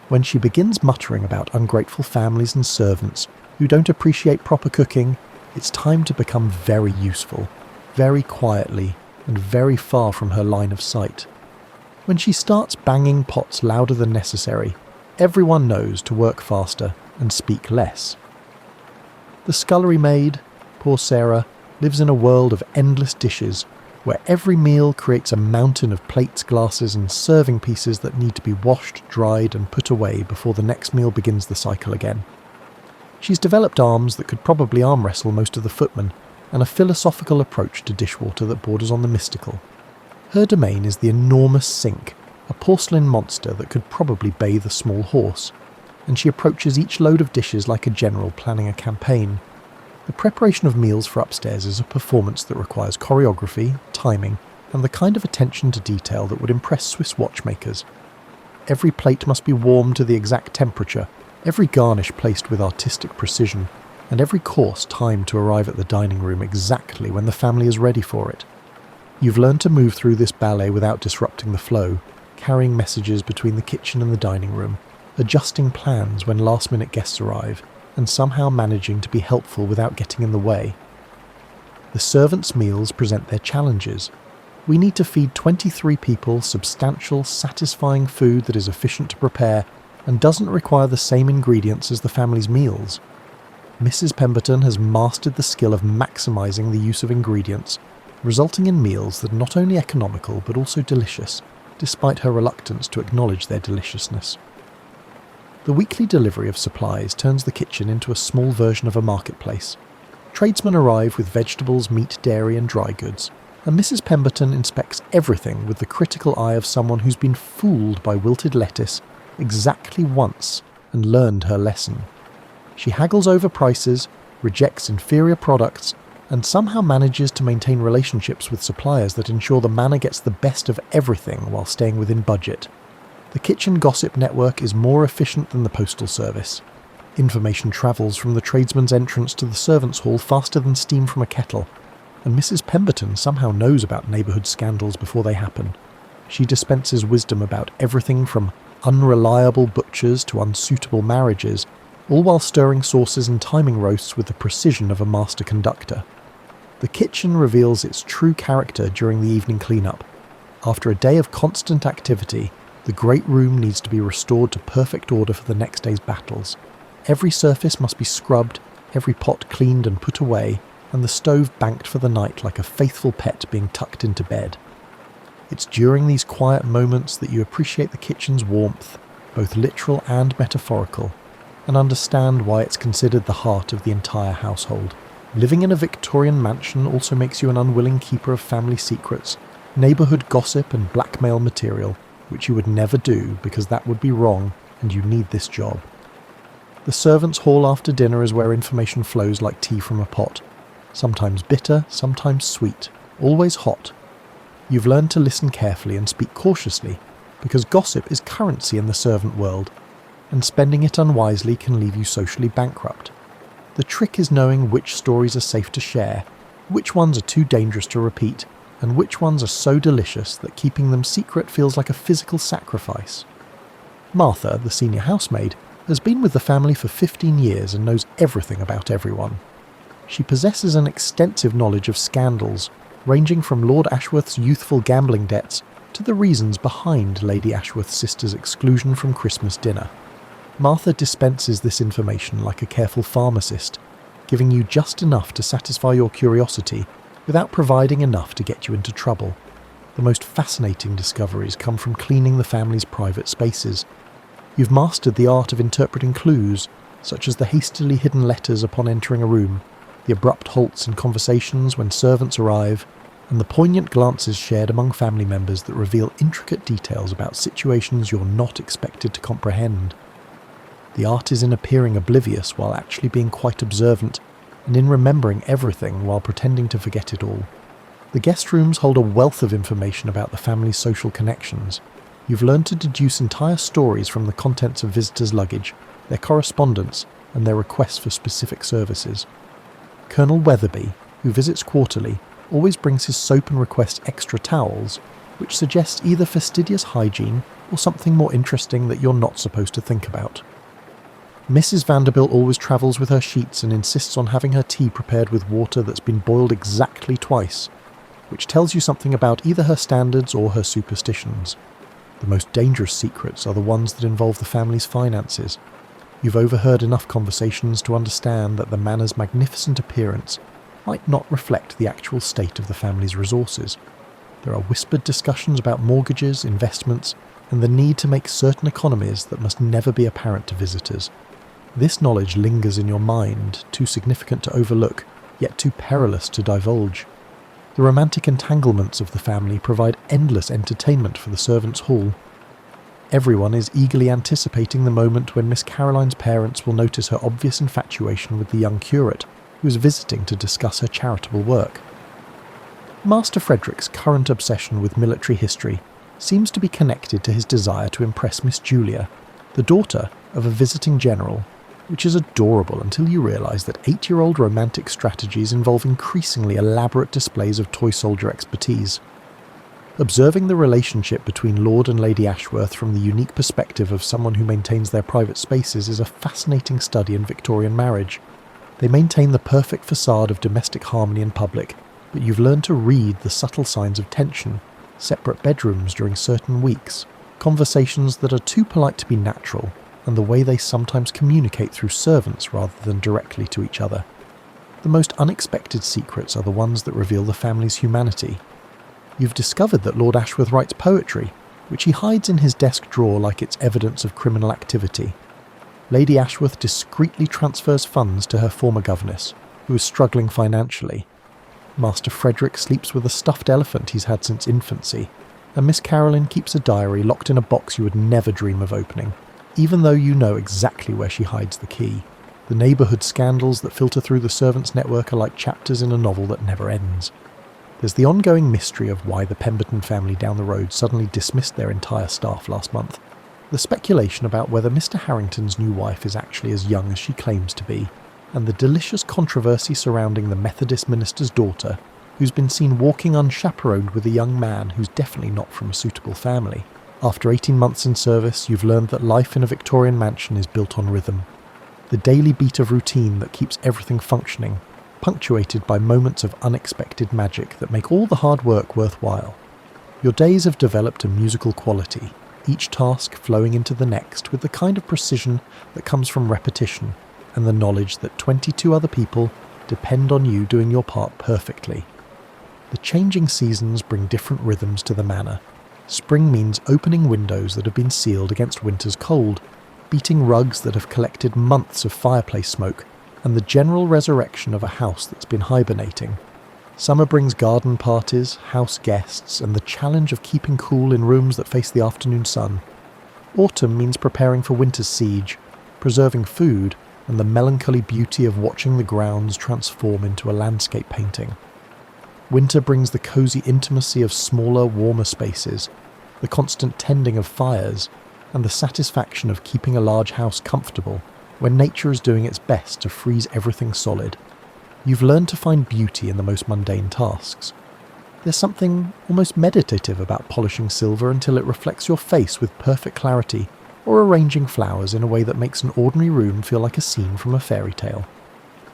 When she begins muttering about ungrateful families and servants who don't appreciate proper cooking, it's time to become very useful, very quietly, and very far from her line of sight. When she starts banging pots louder than necessary, everyone knows to work faster and speak less. The scullery maid, poor Sarah, lives in a world of endless dishes, where every meal creates a mountain of plates, glasses, and serving pieces that need to be washed, dried, and put away before the next meal begins the cycle again. She's developed arms that could probably arm wrestle most of the footmen, and a philosophical approach to dishwater that borders on the mystical. Her domain is the enormous sink, a porcelain monster that could probably bathe a small horse, and she approaches each load of dishes like a general planning a campaign. The preparation of meals for upstairs is a performance that requires choreography, timing, and the kind of attention to detail that would impress Swiss watchmakers. Every plate must be warmed to the exact temperature, every garnish placed with artistic precision, and every course timed to arrive at the dining room exactly when the family is ready for it. You've learned to move through this ballet without disrupting the flow, carrying messages between the kitchen and the dining room, adjusting plans when last-minute guests arrive, and somehow managing to be helpful without getting in the way. The servants' meals present their challenges. We need to feed 23 people substantial, satisfying food that is efficient to prepare and doesn't require the same ingredients as the family's meals. Mrs. Pemberton has mastered the skill of maximising the use of ingredients, resulting in meals that are not only economical but also delicious, despite her reluctance to acknowledge their deliciousness. The weekly delivery of supplies turns the kitchen into a small version of a marketplace. Tradesmen arrive with vegetables, meat, dairy and dry goods, and Mrs. Pemberton inspects everything with the critical eye of someone who's been fooled by wilted lettuce exactly once and learned her lesson. She haggles over prices, rejects inferior products, and somehow manages to maintain relationships with suppliers that ensure the manor gets the best of everything while staying within budget. The kitchen gossip network is more efficient than the postal service. Information travels from the tradesman's entrance to the servants' hall faster than steam from a kettle, and Mrs. Pemberton somehow knows about neighbourhood scandals before they happen. She dispenses wisdom about everything from unreliable butchers to unsuitable marriages, all while stirring sauces and timing roasts with the precision of a master conductor. The kitchen reveals its true character during the evening clean-up. After a day of constant activity, the great room needs to be restored to perfect order for the next day's battles. Every surface must be scrubbed, every pot cleaned and put away, and the stove banked for the night like a faithful pet being tucked into bed. It's during these quiet moments that you appreciate the kitchen's warmth, both literal and metaphorical, and understand why it's considered the heart of the entire household. Living in a Victorian mansion also makes you an unwilling keeper of family secrets, neighbourhood gossip and blackmail material, which you would never do because that would be wrong and you need this job. The servants' hall after dinner is where information flows like tea from a pot. Sometimes bitter, sometimes sweet, always hot. You've learned to listen carefully and speak cautiously, because gossip is currency in the servant world, and spending it unwisely can leave you socially bankrupt. The trick is knowing which stories are safe to share, which ones are too dangerous to repeat, and which ones are so delicious that keeping them secret feels like a physical sacrifice. Martha, the senior housemaid, has been with the family for 15 years and knows everything about everyone. She possesses an extensive knowledge of scandals, ranging from Lord Ashworth's youthful gambling debts to the reasons behind Lady Ashworth's sister's exclusion from Christmas dinner. Martha dispenses this information like a careful pharmacist, giving you just enough to satisfy your curiosity without providing enough to get you into trouble. The most fascinating discoveries come from cleaning the family's private spaces. You've mastered the art of interpreting clues, such as the hastily hidden letters upon entering a room, the abrupt halts in conversations when servants arrive, and the poignant glances shared among family members that reveal intricate details about situations you're not expected to comprehend. The art is in appearing oblivious while actually being quite observant, and in remembering everything while pretending to forget it all. The guest rooms hold a wealth of information about the family's social connections. You've learned to deduce entire stories from the contents of visitors' luggage, their correspondence, and their requests for specific services. Colonel Weatherby, who visits quarterly, always brings his soap and requests extra towels, which suggests either fastidious hygiene or something more interesting that you're not supposed to think about. Mrs. Vanderbilt always travels with her sheets and insists on having her tea prepared with water that's been boiled exactly twice, which tells you something about either her standards or her superstitions. The most dangerous secrets are the ones that involve the family's finances. You've overheard enough conversations to understand that the manor's magnificent appearance might not reflect the actual state of the family's resources. There are whispered discussions about mortgages, investments, and the need to make certain economies that must never be apparent to visitors. This knowledge lingers in your mind, too significant to overlook, yet too perilous to divulge. The romantic entanglements of the family provide endless entertainment for the servants' hall. Everyone is eagerly anticipating the moment when Miss Caroline's parents will notice her obvious infatuation with the young curate, who is visiting to discuss her charitable work. Master Frederick's current obsession with military history seems to be connected to his desire to impress Miss Julia, the daughter of a visiting general, which is adorable until you realise that 8-year-old romantic strategies involve increasingly elaborate displays of toy soldier expertise. Observing the relationship between Lord and Lady Ashworth from the unique perspective of someone who maintains their private spaces is a fascinating study in Victorian marriage. They maintain the perfect facade of domestic harmony in public, but you've learned to read the subtle signs of tension, separate bedrooms during certain weeks, conversations that are too polite to be natural, and the way they sometimes communicate through servants rather than directly to each other. The most unexpected secrets are the ones that reveal the family's humanity. You've discovered that Lord Ashworth writes poetry, which he hides in his desk drawer like it's evidence of criminal activity. Lady Ashworth discreetly transfers funds to her former governess, who is struggling financially. Master Frederick sleeps with a stuffed elephant he's had since infancy, and Miss Carolyn keeps a diary locked in a box you would never dream of opening, even though you know exactly where she hides the key. The neighbourhood scandals that filter through the servants' network are like chapters in a novel that never ends. There's the ongoing mystery of why the Pemberton family down the road suddenly dismissed their entire staff last month. The speculation about whether Mr. Harrington's new wife is actually as young as she claims to be, and the delicious controversy surrounding the Methodist minister's daughter, who's been seen walking unchaperoned with a young man who's definitely not from a suitable family. After 18 months in service, you've learned that life in a Victorian mansion is built on rhythm. The daily beat of routine that keeps everything functioning, punctuated by moments of unexpected magic that make all the hard work worthwhile. Your days have developed a musical quality, each task flowing into the next with the kind of precision that comes from repetition and the knowledge that 22 other people depend on you doing your part perfectly. The changing seasons bring different rhythms to the manor. Spring means opening windows that have been sealed against winter's cold, beating rugs that have collected months of fireplace smoke, and the general resurrection of a house that's been hibernating. Summer brings garden parties, house guests, and the challenge of keeping cool in rooms that face the afternoon sun. Autumn means preparing for winter's siege, preserving food, and the melancholy beauty of watching the grounds transform into a landscape painting. Winter brings the cosy intimacy of smaller, warmer spaces, the constant tending of fires, and the satisfaction of keeping a large house comfortable when nature is doing its best to freeze everything solid. You've learned to find beauty in the most mundane tasks. There's something almost meditative about polishing silver until it reflects your face with perfect clarity, or arranging flowers in a way that makes an ordinary room feel like a scene from a fairy tale.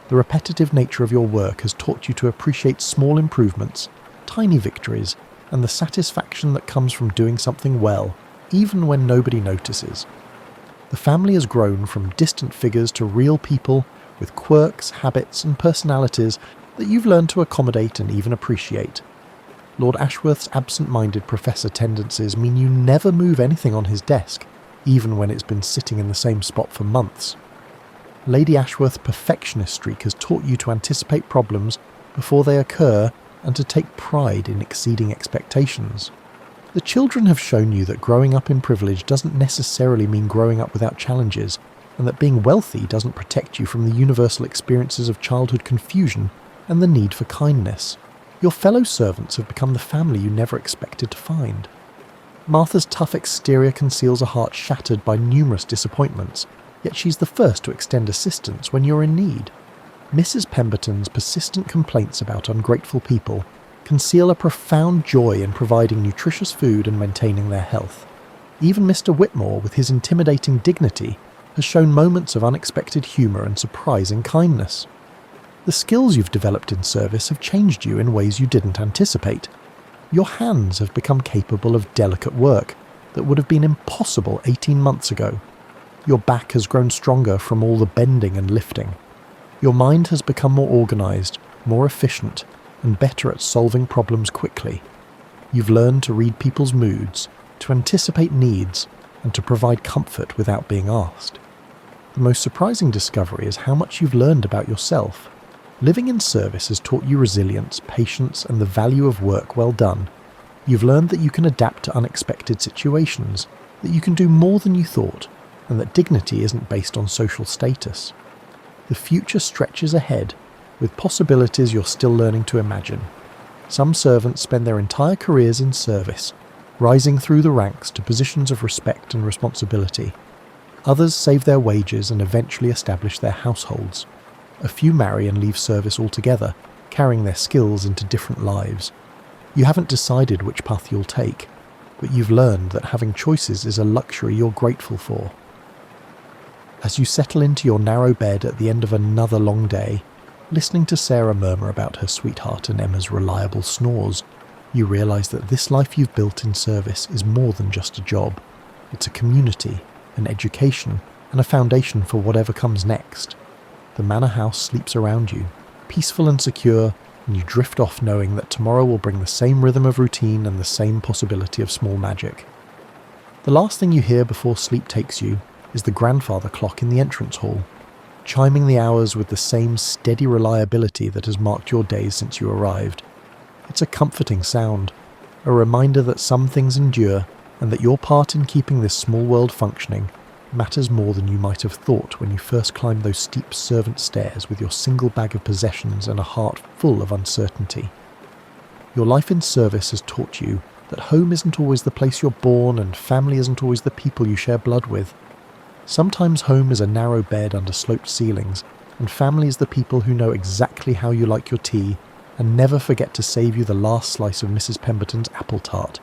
The repetitive nature of your work has taught you to appreciate small improvements, tiny victories, and the satisfaction that comes from doing something well, even when nobody notices. The family has grown from distant figures to real people with quirks, habits, and personalities that you've learned to accommodate and even appreciate. Lord Ashworth's absent-minded professor tendencies mean you never move anything on his desk, even when it's been sitting in the same spot for months. Lady Ashworth's perfectionist streak has taught you to anticipate problems before they occur and to take pride in exceeding expectations. The children have shown you that growing up in privilege doesn't necessarily mean growing up without challenges, and that being wealthy doesn't protect you from the universal experiences of childhood confusion and the need for kindness. Your fellow servants have become the family you never expected to find. Martha's tough exterior conceals a heart shattered by numerous disappointments, yet she's the first to extend assistance when you're in need. Mrs. Pemberton's persistent complaints about ungrateful people conceal a profound joy in providing nutritious food and maintaining their health. Even Mr. Whitmore, with his intimidating dignity, has shown moments of unexpected humour and surprising kindness. The skills you've developed in service have changed you in ways you didn't anticipate. Your hands have become capable of delicate work that would have been impossible 18 months ago. Your back has grown stronger from all the bending and lifting. Your mind has become more organised, more efficient, and better at solving problems quickly. You've learned to read people's moods, to anticipate needs, and to provide comfort without being asked. The most surprising discovery is how much you've learned about yourself. Living in service has taught you resilience, patience, and the value of work well done. You've learned that you can adapt to unexpected situations, that you can do more than you thought, and that dignity isn't based on social status. The future stretches ahead, with possibilities you're still learning to imagine. Some servants spend their entire careers in service, rising through the ranks to positions of respect and responsibility. Others save their wages and eventually establish their households. A few marry and leave service altogether, carrying their skills into different lives. You haven't decided which path you'll take, but you've learned that having choices is a luxury you're grateful for. As you settle into your narrow bed at the end of another long day, listening to Sarah murmur about her sweetheart and Emma's reliable snores, you realise that this life you've built in service is more than just a job. It's a community, an education, and a foundation for whatever comes next. The manor house sleeps around you, peaceful and secure, and you drift off knowing that tomorrow will bring the same rhythm of routine and the same possibility of small magic. The last thing you hear before sleep takes you is the grandfather clock in the entrance hall. chiming the hours with the same steady reliability that has marked your days since you arrived. It's a comforting sound, a reminder that some things endure and that your part in keeping this small world functioning matters more than you might have thought when you first climbed those steep servant stairs with your single bag of possessions and a heart full of uncertainty. Your life in service has taught you that home isn't always the place you're born and family isn't always the people you share blood with. Sometimes home is a narrow bed under sloped ceilings, and family is the people who know exactly how you like your tea and never forget to save you the last slice of Mrs. Pemberton's apple tart.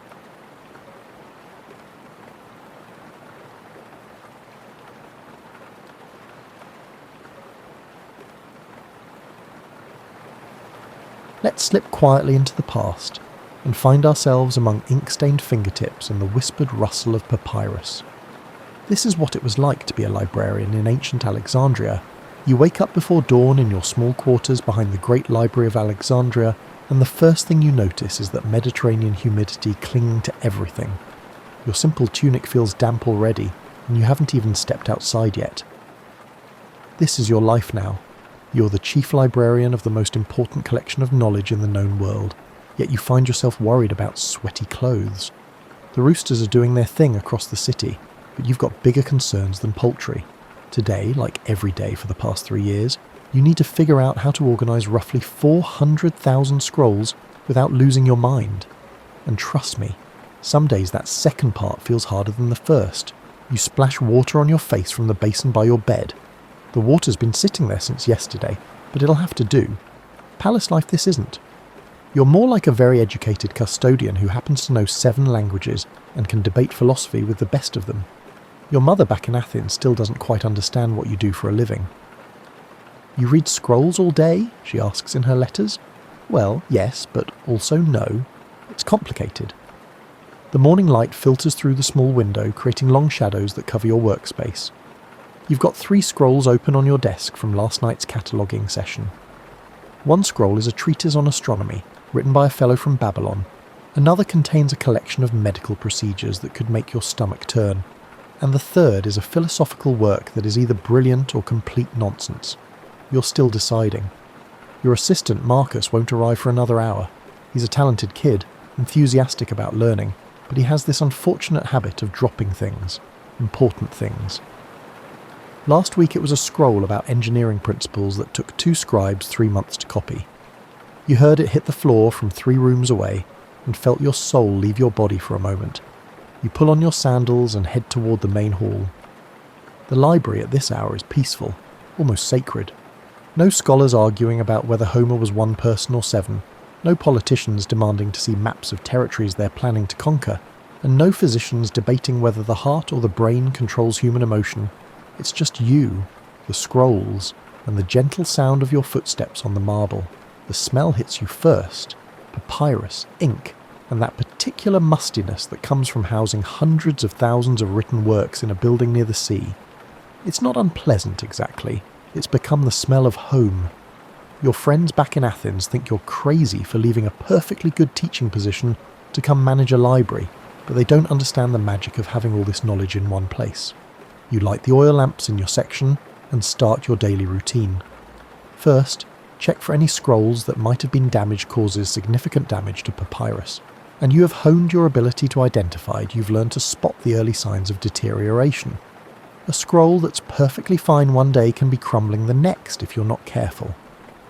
Let's slip quietly into the past and find ourselves among ink-stained fingertips and the whispered rustle of papyrus. This is what it was like to be a librarian in ancient Alexandria. You wake up before dawn in your small quarters behind the great library of Alexandria, and the first thing you notice is that Mediterranean humidity clinging to everything. Your simple tunic feels damp already, and you haven't even stepped outside yet. This is your life now. You're the chief librarian of the most important collection of knowledge in the known world, yet you find yourself worried about sweaty clothes. The roosters are doing their thing across the city, but you've got bigger concerns than poultry. Today, like every day for the past 3 years, you need to figure out how to organise roughly 400,000 scrolls without losing your mind. And trust me, some days that second part feels harder than the first. You splash water on your face from the basin by your bed. The water's been sitting there since yesterday, but it'll have to do. Palace life this isn't. You're more like a very educated custodian who happens to know 7 languages and can debate philosophy with the best of them. Your mother back in Athens still doesn't quite understand what you do for a living. You read scrolls all day? She asks in her letters. Well, yes, but also no. It's complicated. The morning light filters through the small window, creating long shadows that cover your workspace. You've got 3 scrolls open on your desk from last night's cataloguing session. One scroll is a treatise on astronomy, written by a fellow from Babylon. Another contains a collection of medical procedures that could make your stomach turn. And the third is a philosophical work that is either brilliant or complete nonsense. You're still deciding. Your assistant, Marcus, won't arrive for another hour. He's a talented kid, enthusiastic about learning, but he has this unfortunate habit of dropping things, important things. Last week it was a scroll about engineering principles that took 2 scribes 3 months to copy. You heard it hit the floor from 3 rooms away and felt your soul leave your body for a moment. You pull on your sandals and head toward the main hall. The library at this hour is peaceful, almost sacred. No scholars arguing about whether Homer was 1 person or 7, no politicians demanding to see maps of territories they're planning to conquer, and no physicians debating whether the heart or the brain controls human emotion. It's just you, the scrolls, and the gentle sound of your footsteps on the marble. The smell hits you first, papyrus, ink, and that particular mustiness that comes from housing hundreds of thousands of written works in a building near the sea. It's not unpleasant exactly, it's become the smell of home. Your friends back in Athens think you're crazy for leaving a perfectly good teaching position to come manage a library, but they don't understand the magic of having all this knowledge in one place. You light the oil lamps in your section and start your daily routine. First, check for any scrolls that might have been damaged causes significant damage to papyrus. And you have honed your ability to identify. You've learned to spot the early signs of deterioration. A scroll that's perfectly fine one day can be crumbling the next if you're not careful.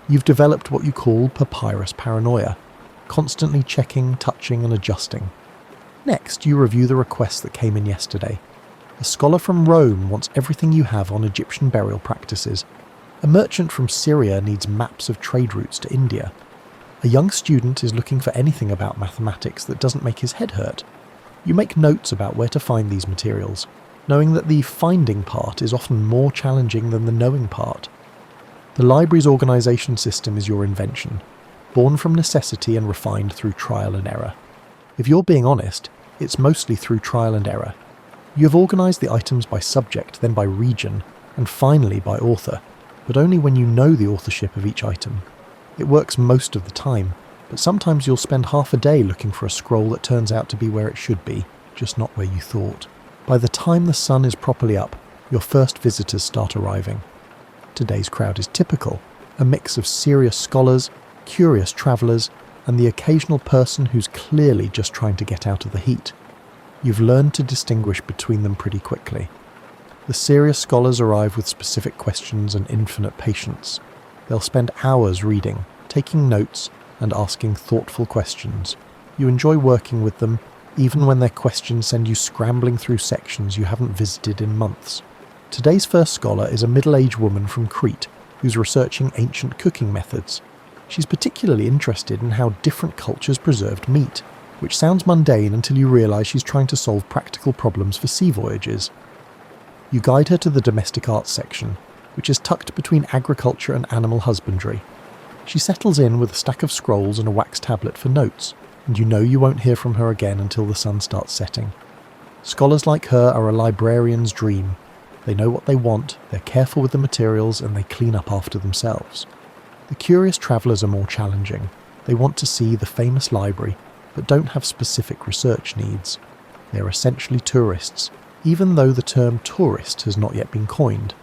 You've developed what you call papyrus paranoia, constantly checking, touching and adjusting. Next, you review the requests that came in yesterday. A scholar from Rome wants everything you have on Egyptian burial practices. A merchant from Syria needs maps of trade routes to India. A young student is looking for anything about mathematics that doesn't make his head hurt. You make notes about where to find these materials, knowing that the finding part is often more challenging than the knowing part. The library's organisation system is your invention, born from necessity and refined through trial and error. If you're being honest, it's mostly through trial and error. You have organised the items by subject, then by region, and finally by author, but only when you know the authorship of each item. It works most of the time, but sometimes you'll spend half a day looking for a scroll that turns out to be where it should be, just not where you thought. By the time the sun is properly up, your first visitors start arriving. Today's crowd is typical, a mix of serious scholars, curious travellers, and the occasional person who's clearly just trying to get out of the heat. You've learned to distinguish between them pretty quickly. The serious scholars arrive with specific questions and infinite patience. They'll spend hours reading, taking notes, and asking thoughtful questions. You enjoy working with them, even when their questions send you scrambling through sections you haven't visited in months. Today's first scholar is a middle-aged woman from Crete who's researching ancient cooking methods. She's particularly interested in how different cultures preserved meat, which sounds mundane until you realise she's trying to solve practical problems for sea voyages. You guide her to the domestic arts section, which is tucked between agriculture and animal husbandry. She settles in with a stack of scrolls and a wax tablet for notes, and you know you won't hear from her again until the sun starts setting. Scholars like her are a librarian's dream. They know what they want, they're careful with the materials, and they clean up after themselves. The curious travellers are more challenging. They want to see the famous library, but don't have specific research needs. They're essentially tourists, even though the term tourist has not yet been coined.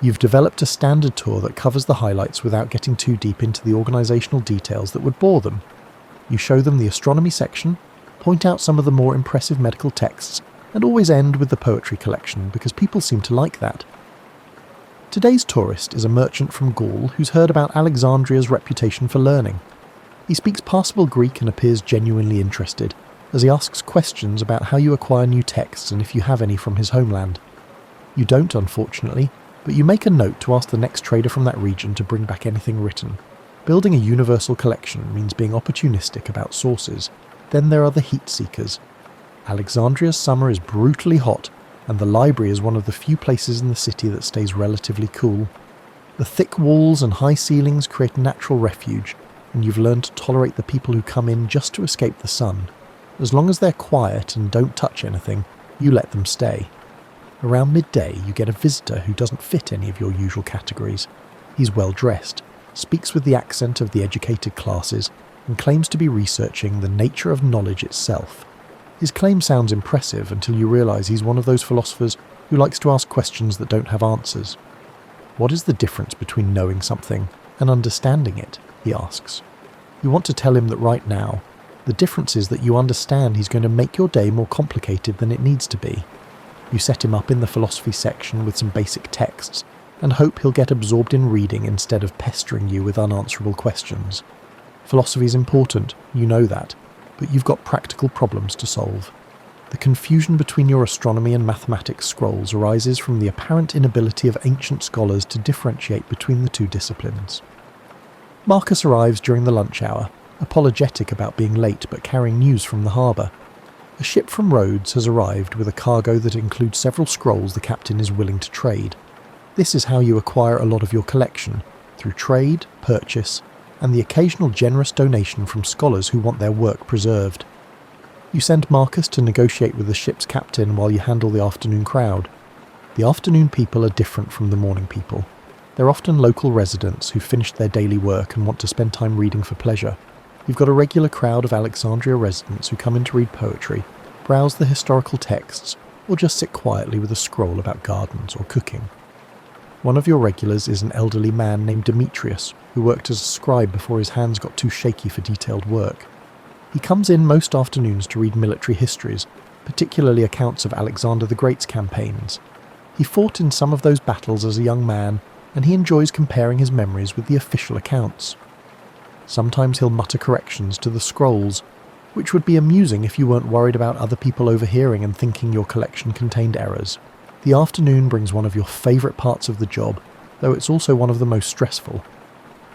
You've developed a standard tour that covers the highlights without getting too deep into the organisational details that would bore them. You show them the astronomy section, point out some of the more impressive medical texts, and always end with the poetry collection because people seem to like that. Today's tourist is a merchant from Gaul who's heard about Alexandria's reputation for learning. He speaks passable Greek and appears genuinely interested, as he asks questions about how you acquire new texts and if you have any from his homeland. You don't, unfortunately, but you make a note to ask the next trader from that region to bring back anything written. Building a universal collection means being opportunistic about sources. Then there are the heat seekers. Alexandria's summer is brutally hot, and the library is one of the few places in the city that stays relatively cool. The thick walls and high ceilings create a natural refuge, and you've learned to tolerate the people who come in just to escape the sun. As long as they're quiet and don't touch anything, you let them stay. Around midday, you get a visitor who doesn't fit any of your usual categories. He's well dressed, speaks with the accent of the educated classes, and claims to be researching the nature of knowledge itself. His claim sounds impressive until you realise he's one of those philosophers who likes to ask questions that don't have answers. What is the difference between knowing something and understanding it? He asks. You want to tell him that right now, the difference is that you understand he's going to make your day more complicated than it needs to be. You set him up in the philosophy section with some basic texts, and hope he'll get absorbed in reading instead of pestering you with unanswerable questions. Philosophy's important, you know that, but you've got practical problems to solve. The confusion between your astronomy and mathematics scrolls arises from the apparent inability of ancient scholars to differentiate between the two disciplines. Marcus arrives during the lunch hour, apologetic about being late but carrying news from the harbour. A ship from Rhodes has arrived with a cargo that includes several scrolls the captain is willing to trade. This is how you acquire a lot of your collection, through trade, purchase, and the occasional generous donation from scholars who want their work preserved. You send Marcus to negotiate with the ship's captain while you handle the afternoon crowd. The afternoon people are different from the morning people. They're often local residents who finished their daily work and want to spend time reading for pleasure. You've got a regular crowd of Alexandria residents who come in to read poetry, browse the historical texts, or just sit quietly with a scroll about gardens or cooking. One of your regulars is an elderly man named Demetrius, who worked as a scribe before his hands got too shaky for detailed work. He comes in most afternoons to read military histories, particularly accounts of Alexander the Great's campaigns. He fought in some of those battles as a young man, and he enjoys comparing his memories with the official accounts. Sometimes he'll mutter corrections to the scrolls, which would be amusing if you weren't worried about other people overhearing and thinking your collection contained errors. The afternoon brings one of your favourite parts of the job, though it's also one of the most stressful.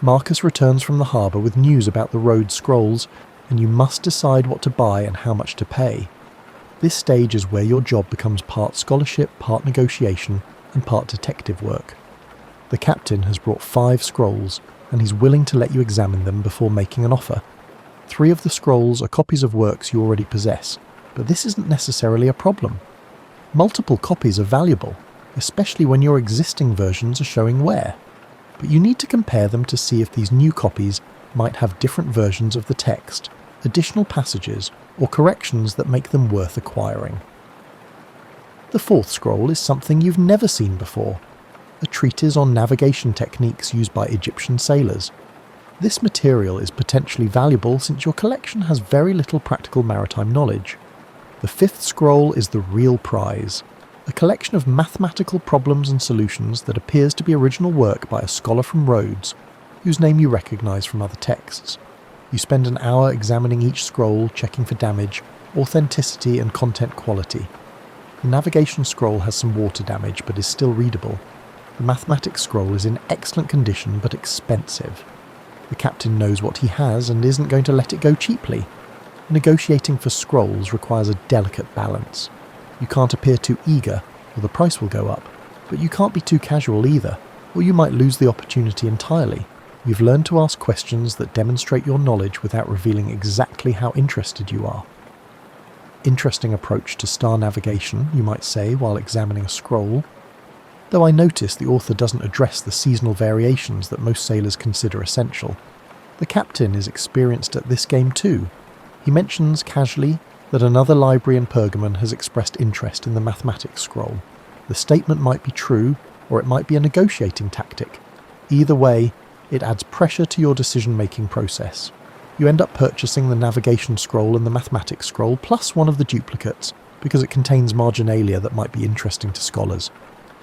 Marcus returns from the harbour with news about the Rhodes scrolls, and you must decide what to buy and how much to pay. This stage is where your job becomes part scholarship, part negotiation, and part detective work. The captain has brought 5 scrolls, and he's willing to let you examine them before making an offer. 3 of the scrolls are copies of works you already possess, but this isn't necessarily a problem. Multiple copies are valuable, especially when your existing versions are showing wear. But you need to compare them to see if these new copies might have different versions of the text, additional passages, or corrections that make them worth acquiring. The 4th scroll is something you've never seen before. a treatise on navigation techniques used by Egyptian sailors. This material is potentially valuable since your collection has very little practical maritime knowledge. The fifth scroll is the real prize, a collection of mathematical problems and solutions that appears to be original work by a scholar from Rhodes, whose name you recognise from other texts. You spend an hour examining each scroll, checking for damage, authenticity and content quality. The navigation scroll has some water damage but is still readable. The mathematics scroll is in excellent condition but expensive. The captain knows what he has and isn't going to let it go cheaply. Negotiating for scrolls requires a delicate balance. You can't appear too eager, or the price will go up, but you can't be too casual either, or you might lose the opportunity entirely. You've learned to ask questions that demonstrate your knowledge without revealing exactly how interested you are. Interesting approach to star navigation, you might say, while examining a scroll. Though I notice the author doesn't address the seasonal variations that most sailors consider essential. The captain is experienced at this game too. He mentions casually that another library in Pergamon has expressed interest in the mathematics scroll. The statement might be true, or it might be a negotiating tactic. Either way, it adds pressure to your decision-making process. You end up purchasing the navigation scroll and the mathematics scroll plus one of the duplicates, because it contains marginalia that might be interesting to scholars.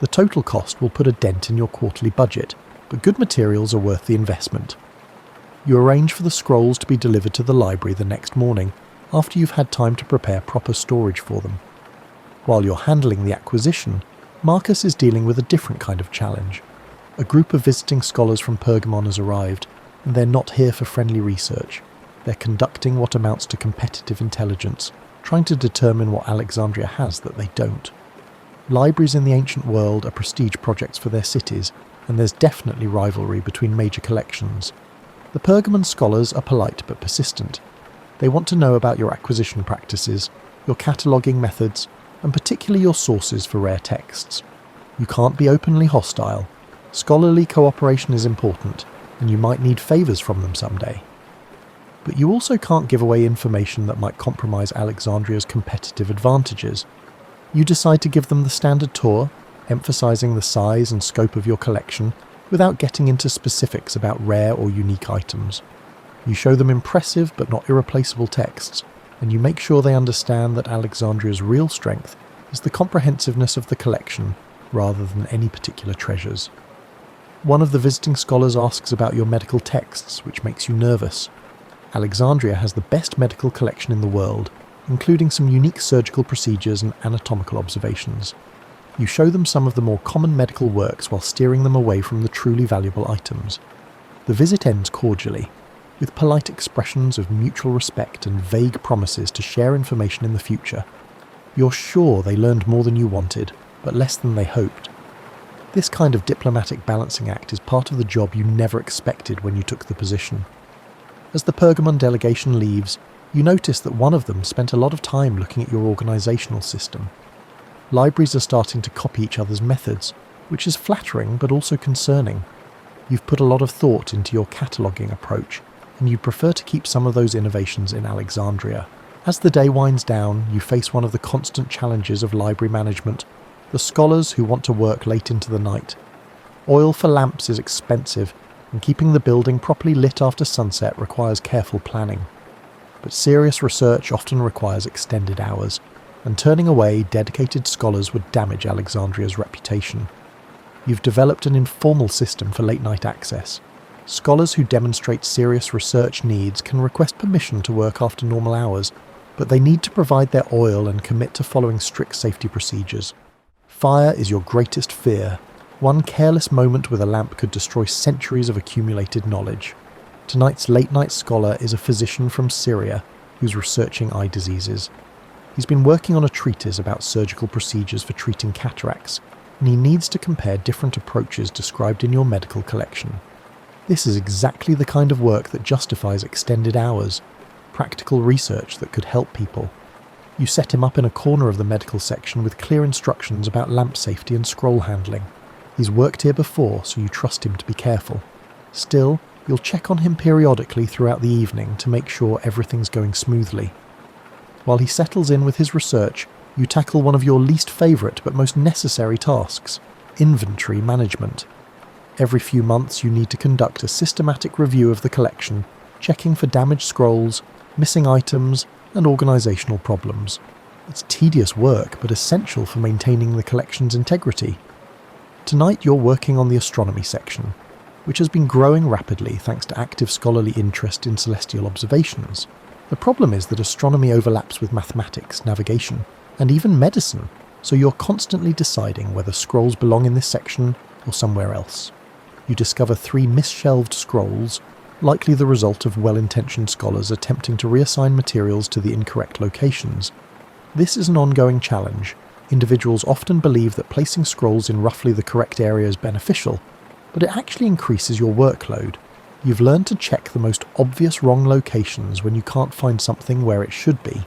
The total cost will put a dent in your quarterly budget, but good materials are worth the investment. You arrange for the scrolls to be delivered to the library the next morning, after you've had time to prepare proper storage for them. While you're handling the acquisition, Marcus is dealing with a different kind of challenge. A group of visiting scholars from Pergamon has arrived, and they're not here for friendly research. They're conducting what amounts to competitive intelligence, trying to determine what Alexandria has that they don't. Libraries in the ancient world are prestige projects for their cities, and there's definitely rivalry between major collections. The Pergamon scholars are polite but persistent. They want to know about your acquisition practices, your cataloguing methods, and particularly your sources for rare texts. You can't be openly hostile. Scholarly cooperation is important, and you might need favours from them someday. But you also can't give away information that might compromise Alexandria's competitive advantages. You decide to give them the standard tour, emphasising the size and scope of your collection, without getting into specifics about rare or unique items. You show them impressive but not irreplaceable texts, and you make sure they understand that Alexandria's real strength is the comprehensiveness of the collection rather than any particular treasures. One of the visiting scholars asks about your medical texts, which makes you nervous. Alexandria has the best medical collection in the world, including some unique surgical procedures and anatomical observations. You show them some of the more common medical works while steering them away from the truly valuable items. The visit ends cordially, with polite expressions of mutual respect and vague promises to share information in the future. You're sure they learned more than you wanted, but less than they hoped. This kind of diplomatic balancing act is part of the job you never expected when you took the position. As the Pergamon delegation leaves, you notice that one of them spent a lot of time looking at your organisational system. Libraries are starting to copy each other's methods, which is flattering but also concerning. You've put a lot of thought into your cataloguing approach, and you prefer to keep some of those innovations in Alexandria. As the day winds down, you face one of the constant challenges of library management, the scholars who want to work late into the night. Oil for lamps is expensive, and keeping the building properly lit after sunset requires careful planning. But serious research often requires extended hours, and turning away dedicated scholars would damage Alexandria's reputation. You've developed an informal system for late-night access. Scholars who demonstrate serious research needs can request permission to work after normal hours, but they need to provide their oil and commit to following strict safety procedures. Fire is your greatest fear. One careless moment with a lamp could destroy centuries of accumulated knowledge. Tonight's late-night scholar is a physician from Syria who's researching eye diseases. He's been working on a treatise about surgical procedures for treating cataracts, and he needs to compare different approaches described in your medical collection. This is exactly the kind of work that justifies extended hours, practical research that could help people. You set him up in a corner of the medical section with clear instructions about lamp safety and scroll handling. He's worked here before, so you trust him to be careful. Still, you'll check on him periodically throughout the evening to make sure everything's going smoothly. While he settles in with his research, you tackle one of your least favourite but most necessary tasks. inventory management. Every few months you need to conduct a systematic review of the collection, checking for damaged scrolls, missing items, and organisational problems. It's tedious work, but essential for maintaining the collection's integrity. Tonight you're working on the astronomy section, which has been growing rapidly thanks to active scholarly interest in celestial observations. The problem is that astronomy overlaps with mathematics, navigation, and even medicine, so you're constantly deciding whether scrolls belong in this section or somewhere else. You discover 3 misshelved scrolls, likely the result of well-intentioned scholars attempting to reassign materials to the incorrect locations. This is an ongoing challenge. Individuals often believe that placing scrolls in roughly the correct area is beneficial, but it actually increases your workload. You've learned to check the most obvious wrong locations when you can't find something where it should be.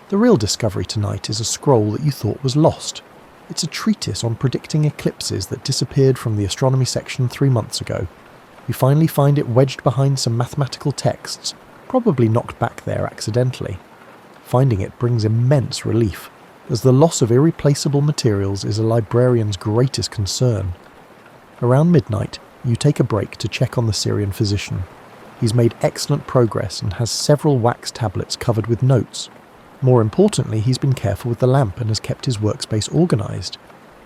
The real discovery tonight is a scroll that you thought was lost. It's a treatise on predicting eclipses that disappeared from the astronomy section 3 months ago. You finally find it wedged behind some mathematical texts, probably knocked back there accidentally. Finding it brings immense relief, as the loss of irreplaceable materials is a librarian's greatest concern. Around midnight, you take a break to check on the Syrian physician. He's made excellent progress and has several wax tablets covered with notes. More importantly, he's been careful with the lamp and has kept his workspace organised.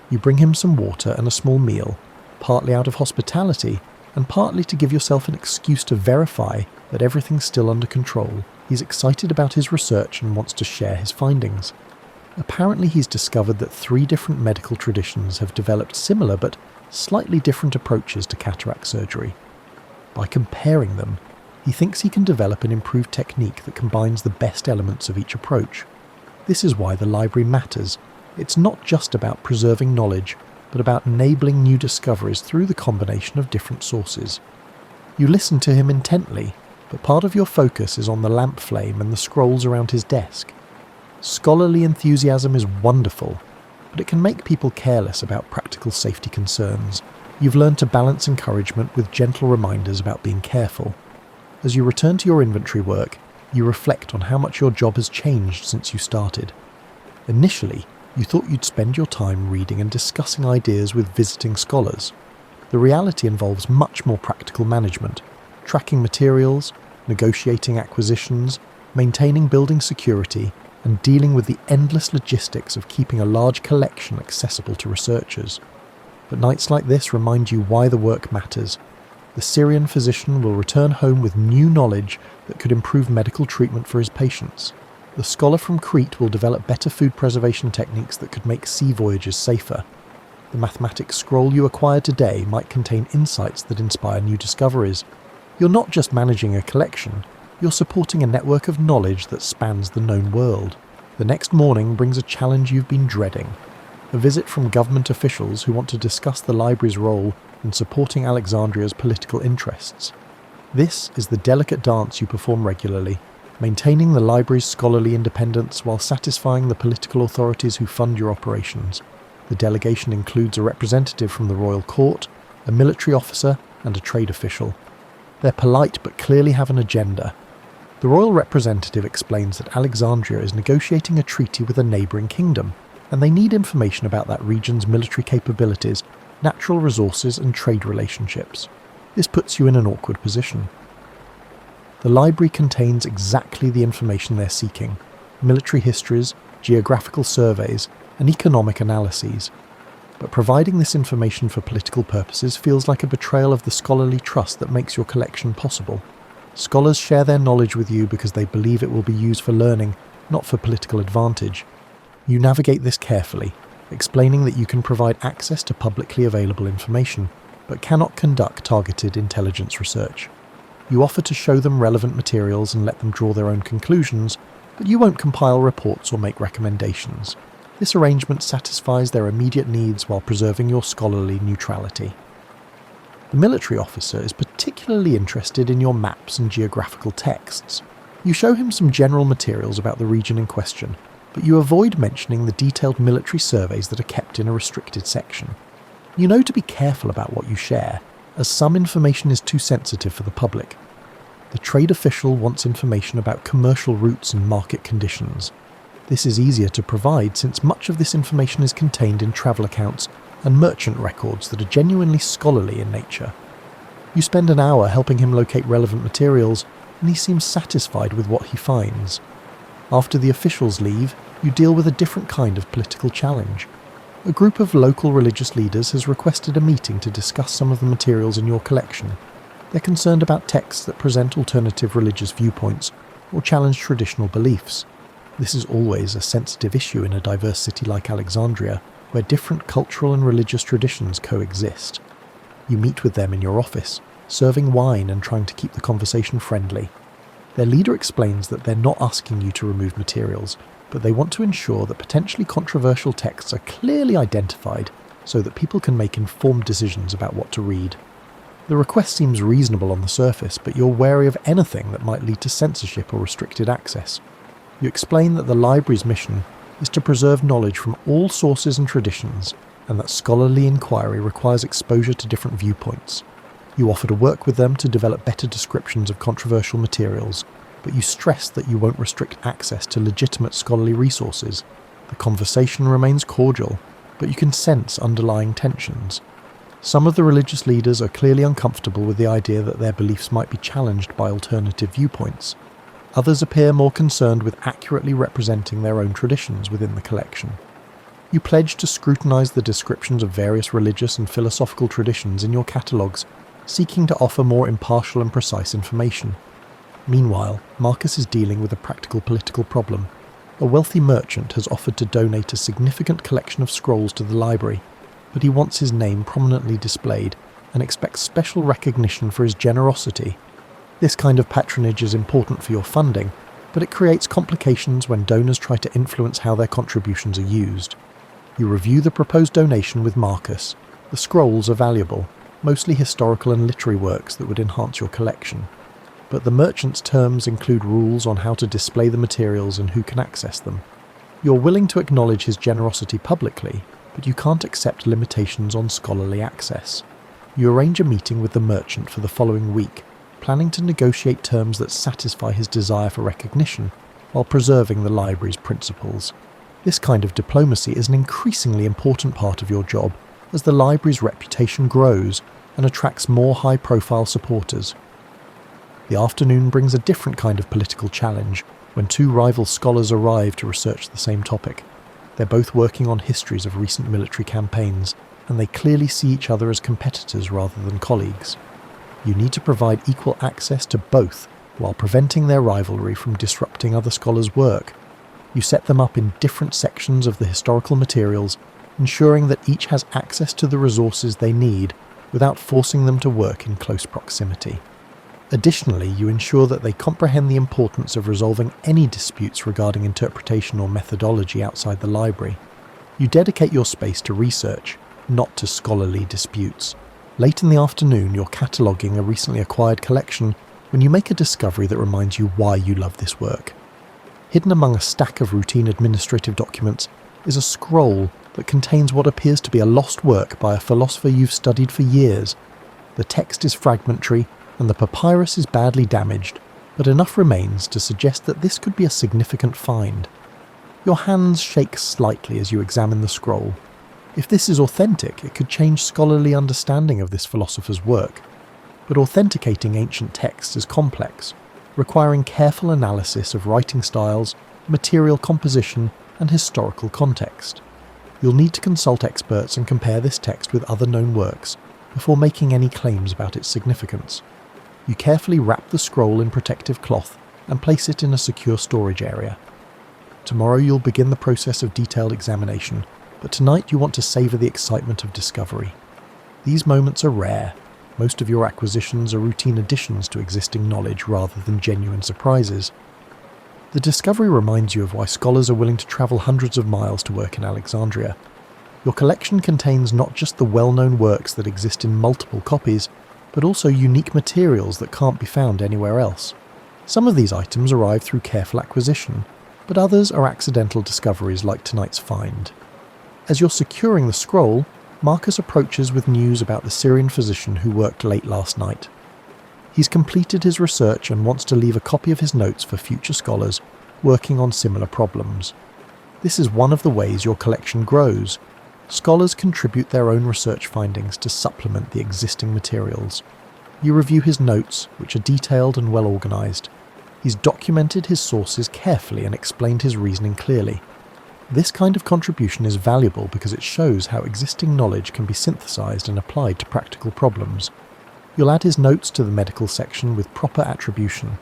You bring him some water and a small meal, partly out of hospitality, and partly to give yourself an excuse to verify that everything's still under control. He's excited about his research and wants to share his findings. Apparently he's discovered that 3 different medical traditions have developed similar but slightly different approaches to cataract surgery. By comparing them, he thinks he can develop an improved technique that combines the best elements of each approach. This is why the library matters. It's not just about preserving knowledge, but about enabling new discoveries through the combination of different sources. You listen to him intently, but part of your focus is on the lamp flame and the scrolls around his desk. Scholarly enthusiasm is wonderful, but it can make people careless about practical safety concerns. You've learned to balance encouragement with gentle reminders about being careful. As you return to your inventory work, you reflect on how much your job has changed since you started. Initially, you thought you'd spend your time reading and discussing ideas with visiting scholars. The reality involves much more practical management, tracking materials, negotiating acquisitions, maintaining building security, and dealing with the endless logistics of keeping a large collection accessible to researchers. But nights like this remind you why the work matters. The Syrian physician will return home with new knowledge that could improve medical treatment for his patients. The scholar from Crete will develop better food preservation techniques that could make sea voyages safer. The mathematics scroll you acquired today might contain insights that inspire new discoveries. You're not just managing a collection, you're supporting a network of knowledge that spans the known world. The next morning brings a challenge you've been dreading. A visit from government officials who want to discuss the library's role in supporting Alexandria's political interests. This is the delicate dance you perform regularly, maintaining the library's scholarly independence while satisfying the political authorities who fund your operations. The delegation includes a representative from the royal court, a military officer, and a trade official. They're polite but clearly have an agenda. The royal representative explains that Alexandria is negotiating a treaty with a neighbouring kingdom, and they need information about that region's military capabilities, natural resources and trade relationships. This puts you in an awkward position. The library contains exactly the information they're seeking: military histories, geographical surveys, and economic analyses. But providing this information for political purposes feels like a betrayal of the scholarly trust that makes your collection possible. Scholars share their knowledge with you because they believe it will be used for learning, not for political advantage. You navigate this carefully, explaining that you can provide access to publicly available information, but cannot conduct targeted intelligence research. You offer to show them relevant materials and let them draw their own conclusions, but you won't compile reports or make recommendations. This arrangement satisfies their immediate needs while preserving your scholarly neutrality. The military officer is particularly interested in your maps and geographical texts. You show him some general materials about the region in question, but you avoid mentioning the detailed military surveys that are kept in a restricted section. You know to be careful about what you share, as some information is too sensitive for the public. The trade official wants information about commercial routes and market conditions. This is easier to provide since much of this information is contained in travel accounts and merchant records that are genuinely scholarly in nature. You spend an hour helping him locate relevant materials, and he seems satisfied with what he finds. After the officials leave, you deal with a different kind of political challenge. A group of local religious leaders has requested a meeting to discuss some of the materials in your collection. They're concerned about texts that present alternative religious viewpoints or challenge traditional beliefs. This is always a sensitive issue in a diverse city like Alexandria, where different cultural and religious traditions coexist. You meet with them in your office, serving wine and trying to keep the conversation friendly. Their leader explains that they're not asking you to remove materials, but they want to ensure that potentially controversial texts are clearly identified so that people can make informed decisions about what to read. The request seems reasonable on the surface, but you're wary of anything that might lead to censorship or restricted access. You explain that the library's mission is to preserve knowledge from all sources and traditions, and that scholarly inquiry requires exposure to different viewpoints. You offer to work with them to develop better descriptions of controversial materials, but you stress that you won't restrict access to legitimate scholarly resources. The conversation remains cordial, but you can sense underlying tensions. Some of the religious leaders are clearly uncomfortable with the idea that their beliefs might be challenged by alternative viewpoints. Others appear more concerned with accurately representing their own traditions within the collection. You pledge to scrutinise the descriptions of various religious and philosophical traditions in your catalogues, seeking to offer more impartial and precise information. Meanwhile, Marcus is dealing with a practical political problem. A wealthy merchant has offered to donate a significant collection of scrolls to the library, but he wants his name prominently displayed and expects special recognition for his generosity. This kind of patronage is important for your funding, but it creates complications when donors try to influence how their contributions are used. You review the proposed donation with Marcus. The scrolls are valuable, mostly historical and literary works that would enhance your collection. But the merchant's terms include rules on how to display the materials and who can access them. You're willing to acknowledge his generosity publicly, but you can't accept limitations on scholarly access. You arrange a meeting with the merchant for the following week, planning to negotiate terms that satisfy his desire for recognition while preserving the library's principles. This kind of diplomacy is an increasingly important part of your job as the library's reputation grows and attracts more high-profile supporters. The afternoon brings a different kind of political challenge when two rival scholars arrive to research the same topic. They're both working on histories of recent military campaigns, and they clearly see each other as competitors rather than colleagues. You need to provide equal access to both while preventing their rivalry from disrupting other scholars' work. You set them up in different sections of the historical materials, ensuring that each has access to the resources they need without forcing them to work in close proximity. Additionally, you ensure that they comprehend the importance of resolving any disputes regarding interpretation or methodology outside the library. You dedicate your space to research, not to scholarly disputes. Late in the afternoon, you're cataloguing a recently acquired collection when you make a discovery that reminds you why you love this work. Hidden among a stack of routine administrative documents is a scroll that contains what appears to be a lost work by a philosopher you've studied for years. The text is fragmentary, and the papyrus is badly damaged, but enough remains to suggest that this could be a significant find. Your hands shake slightly as you examine the scroll. If this is authentic, it could change scholarly understanding of this philosopher's work. But authenticating ancient texts is complex, requiring careful analysis of writing styles, material composition, and historical context. You'll need to consult experts and compare this text with other known works before making any claims about its significance. You carefully wrap the scroll in protective cloth and place it in a secure storage area. Tomorrow you'll begin the process of detailed examination, but tonight you want to savour the excitement of discovery. These moments are rare. Most of your acquisitions are routine additions to existing knowledge rather than genuine surprises. The discovery reminds you of why scholars are willing to travel hundreds of miles to work in Alexandria. Your collection contains not just the well-known works that exist in multiple copies, but also unique materials that can't be found anywhere else. Some of these items arrive through careful acquisition, but others are accidental discoveries like tonight's find. As you're securing the scroll, Marcus approaches with news about the Syrian physician who worked late last night. He's completed his research and wants to leave a copy of his notes for future scholars working on similar problems. This is one of the ways your collection grows. Scholars contribute their own research findings to supplement the existing materials. You review his notes, which are detailed and well organised. He's documented his sources carefully and explained his reasoning clearly. This kind of contribution is valuable because it shows how existing knowledge can be synthesised and applied to practical problems. You'll add his notes to the medical section with proper attribution.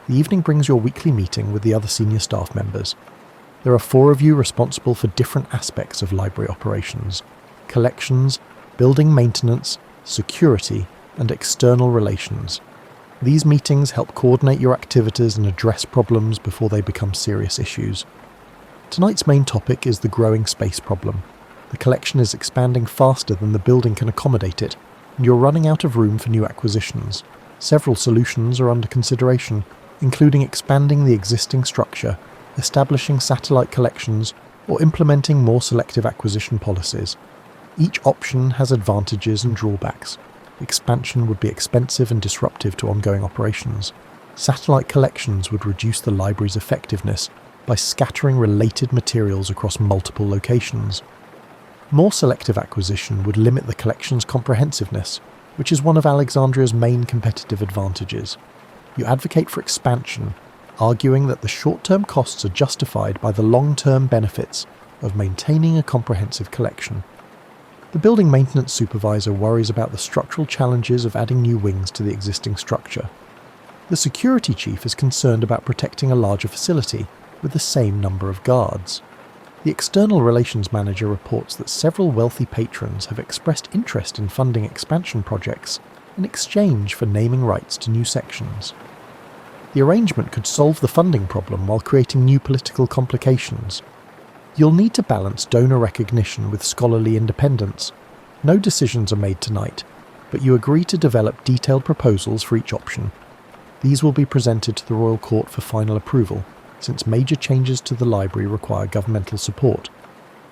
The evening brings your weekly meeting with the other senior staff members. There are 4 of you responsible for different aspects of library operations: collections, building maintenance, security, and external relations. These meetings help coordinate your activities and address problems before they become serious issues. Tonight's main topic is the growing space problem. The collection is expanding faster than the building can accommodate it, and you're running out of room for new acquisitions. Several solutions are under consideration, including expanding the existing structure, establishing satellite collections, or implementing more selective acquisition policies. Each option has advantages and drawbacks. Expansion would be expensive and disruptive to ongoing operations. Satellite collections would reduce the library's effectiveness by scattering related materials across multiple locations. More selective acquisition would limit the collection's comprehensiveness, which is one of Alexandria's main competitive advantages. You advocate for expansion, arguing that the short-term costs are justified by the long-term benefits of maintaining a comprehensive collection. The building maintenance supervisor worries about the structural challenges of adding new wings to the existing structure. The security chief is concerned about protecting a larger facility with the same number of guards. The external relations manager reports that several wealthy patrons have expressed interest in funding expansion projects in exchange for naming rights to new sections. The arrangement could solve the funding problem while creating new political complications. You'll need to balance donor recognition with scholarly independence. No decisions are made tonight, but you agree to develop detailed proposals for each option. These will be presented to the Royal Court for final approval, since major changes to the library require governmental support.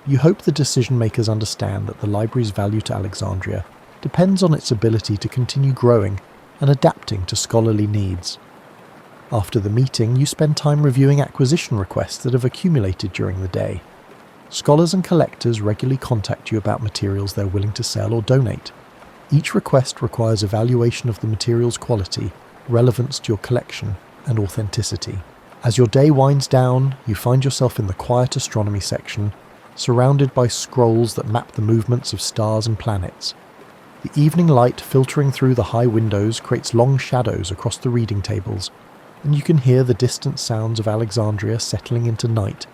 You hope the decision-makers understand that the library's value to Alexandria depends on its ability to continue growing and adapting to scholarly needs. After the meeting, you spend time reviewing acquisition requests that have accumulated during the day. Scholars and collectors regularly contact you about materials they're willing to sell or donate. Each request requires evaluation of the material's quality, relevance to your collection, and authenticity. As your day winds down, you find yourself in the quiet astronomy section, surrounded by scrolls that map the movements of stars and planets. The evening light filtering through the high windows creates long shadows across the reading tables, and you can hear the distant sounds of Alexandria settling into night.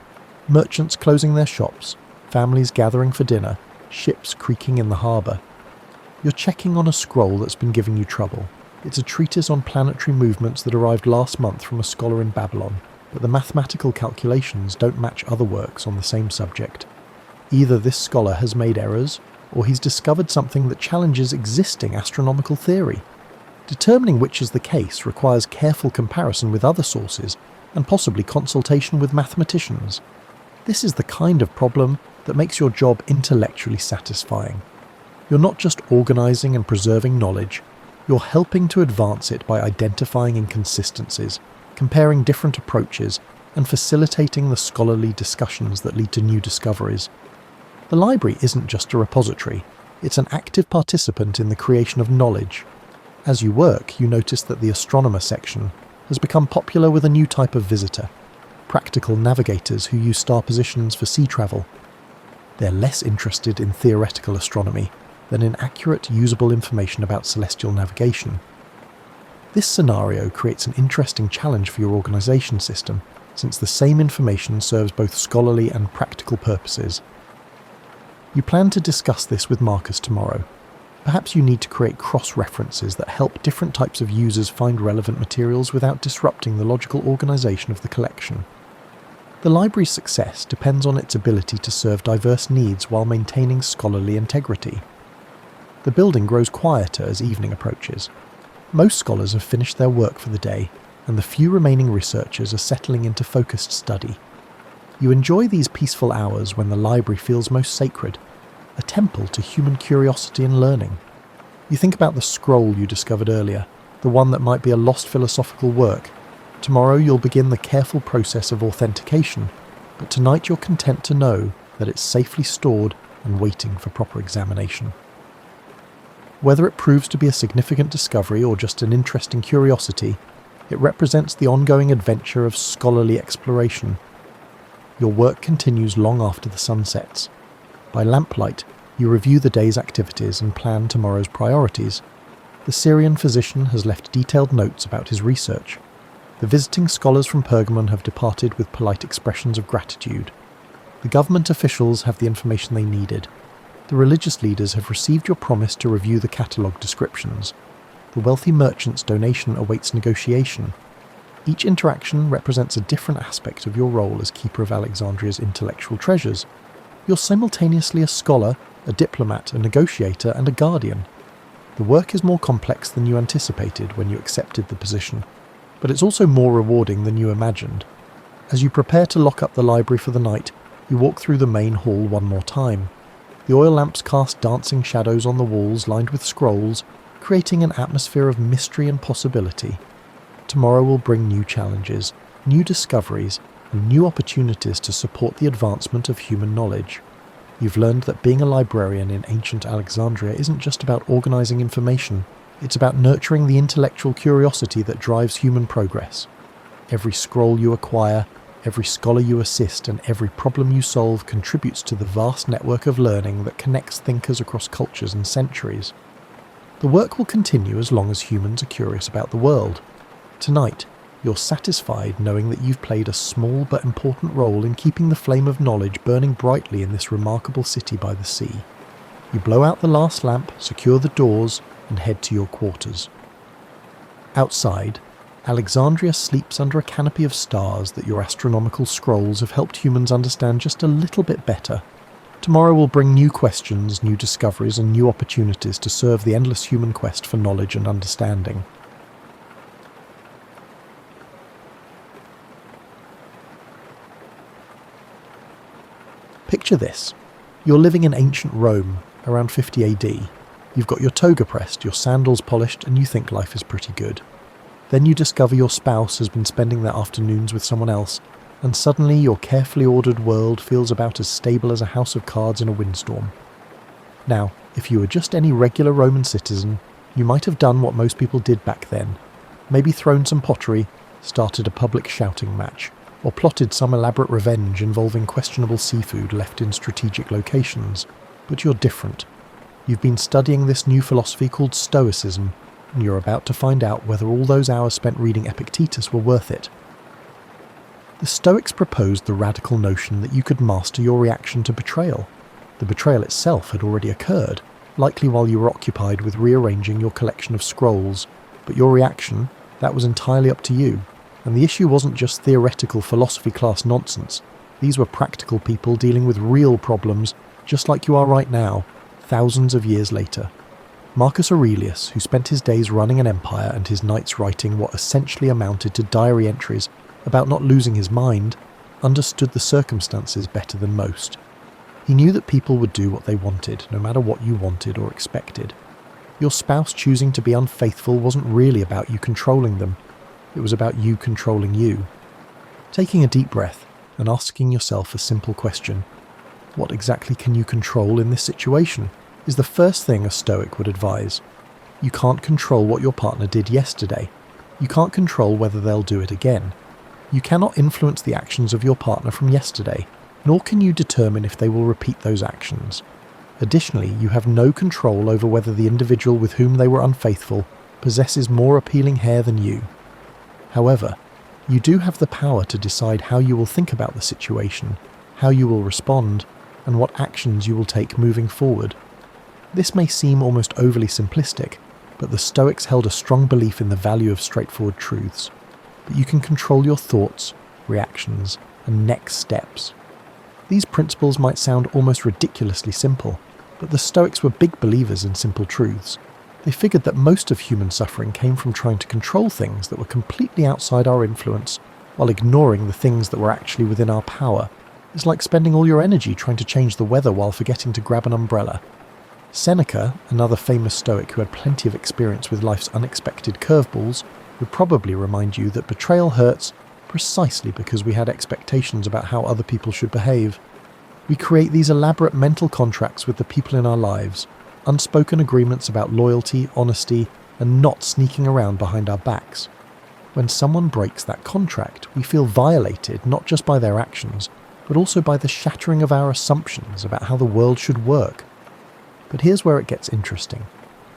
Merchants closing their shops, families gathering for dinner, ships creaking in the harbour. You're checking on a scroll that's been giving you trouble. It's a treatise on planetary movements that arrived last month from a scholar in Babylon, but the mathematical calculations don't match other works on the same subject. Either this scholar has made errors, or he's discovered something that challenges existing astronomical theory. Determining which is the case requires careful comparison with other sources, and possibly consultation with mathematicians. This is the kind of problem that makes your job intellectually satisfying. You're not just organising and preserving knowledge, you're helping to advance it by identifying inconsistencies, comparing different approaches, and facilitating the scholarly discussions that lead to new discoveries. The library isn't just a repository, it's an active participant in the creation of knowledge. As you work, you notice that the astronomer section has become popular with a new type of visitor: practical navigators who use star positions for sea travel. They're less interested in theoretical astronomy than in accurate, usable information about celestial navigation. This scenario creates an interesting challenge for your organisation system, since the same information serves both scholarly and practical purposes. You plan to discuss this with Marcus tomorrow. Perhaps you need to create cross-references that help different types of users find relevant materials without disrupting the logical organisation of the collection. The library's success depends on its ability to serve diverse needs while maintaining scholarly integrity. The building grows quieter as evening approaches. Most scholars have finished their work for the day, and the few remaining researchers are settling into focused study. You enjoy these peaceful hours when the library feels most sacred, a temple to human curiosity and learning. You think about the scroll you discovered earlier, the one that might be a lost philosophical work. Tomorrow you'll begin the careful process of authentication. but tonight you're content to know that it's safely stored and waiting for proper examination. Whether it proves to be a significant discovery or just an interesting curiosity, it represents the ongoing adventure of scholarly exploration. Your work continues long after the sun sets. By lamplight, you review the day's activities and plan tomorrow's priorities. The Syrian physician has left detailed notes about his research. The visiting scholars from Pergamon have departed with polite expressions of gratitude. The government officials have the information they needed. The religious leaders have received your promise to review the catalogue descriptions. The wealthy merchant's donation awaits negotiation. Each interaction represents a different aspect of your role as keeper of Alexandria's intellectual treasures. You're simultaneously a scholar, a diplomat, a negotiator, and a guardian. The work is more complex than you anticipated when you accepted the position, but it's also more rewarding than you imagined. As you prepare to lock up the library for the night, you walk through the main hall one more time. The oil lamps cast dancing shadows on the walls lined with scrolls, creating an atmosphere of mystery and possibility. Tomorrow will bring new challenges, new discoveries, and new opportunities to support the advancement of human knowledge. You've learned that being a librarian in ancient Alexandria isn't just about organising information, it's about nurturing the intellectual curiosity that drives human progress. Every scroll you acquire, every scholar you assist, and every problem you solve contributes to the vast network of learning that connects thinkers across cultures and centuries. The work will continue as long as humans are curious about the world. Tonight, you're satisfied knowing that you've played a small but important role in keeping the flame of knowledge burning brightly in this remarkable city by the sea. You blow out the last lamp, secure the doors, and head to your quarters. Outside, Alexandria sleeps under a canopy of stars that your astronomical scrolls have helped humans understand just a little bit better. Tomorrow will bring new questions, new discoveries, and new opportunities to serve the endless human quest for knowledge and understanding. Picture this. You're living in ancient Rome, around 50 AD. You've got your toga pressed, your sandals polished, and you think life is pretty good. Then you discover your spouse has been spending their afternoons with someone else, and suddenly your carefully ordered world feels about as stable as a house of cards in a windstorm. Now, if you were just any regular Roman citizen, you might have done what most people did back then. Maybe thrown some pottery, started a public shouting match, or plotted some elaborate revenge involving questionable seafood left in strategic locations. But you're different. You've been studying this new philosophy called Stoicism, and you're about to find out whether all those hours spent reading Epictetus were worth it. The Stoics proposed the radical notion that you could master your reaction to betrayal. The betrayal itself had already occurred, likely while you were occupied with rearranging your collection of scrolls, but your reaction, that was entirely up to you. And the issue wasn't just theoretical philosophy class nonsense. These were practical people dealing with real problems, just like you are right now, thousands of years later. Marcus Aurelius, who spent his days running an empire and his nights writing what essentially amounted to diary entries about not losing his mind, understood the circumstances better than most. He knew that people would do what they wanted, no matter what you wanted or expected. Your spouse choosing to be unfaithful wasn't really about you controlling them. It was about you controlling you. Taking a deep breath and asking yourself a simple question, what exactly can you control in this situation, is the first thing a Stoic would advise. You can't control what your partner did yesterday. You can't control whether they'll do it again. You cannot influence the actions of your partner from yesterday, nor can you determine if they will repeat those actions. Additionally, you have no control over whether the individual with whom they were unfaithful possesses more appealing hair than you. However, you do have the power to decide how you will think about the situation, how you will respond, and what actions you will take moving forward. This may seem almost overly simplistic, but the Stoics held a strong belief in the value of straightforward truths. But you can control your thoughts, reactions, and next steps. These principles might sound almost ridiculously simple, but the Stoics were big believers in simple truths. They figured that most of human suffering came from trying to control things that were completely outside our influence, while ignoring the things that were actually within our power. It's like spending all your energy trying to change the weather while forgetting to grab an umbrella. Seneca, another famous Stoic who had plenty of experience with life's unexpected curveballs, would probably remind you that betrayal hurts, precisely because we had expectations about how other people should behave. We create these elaborate mental contracts with the people in our lives, unspoken agreements about loyalty, honesty, and not sneaking around behind our backs. When someone breaks that contract, we feel violated not just by their actions, but also by the shattering of our assumptions about how the world should work. But here's where it gets interesting.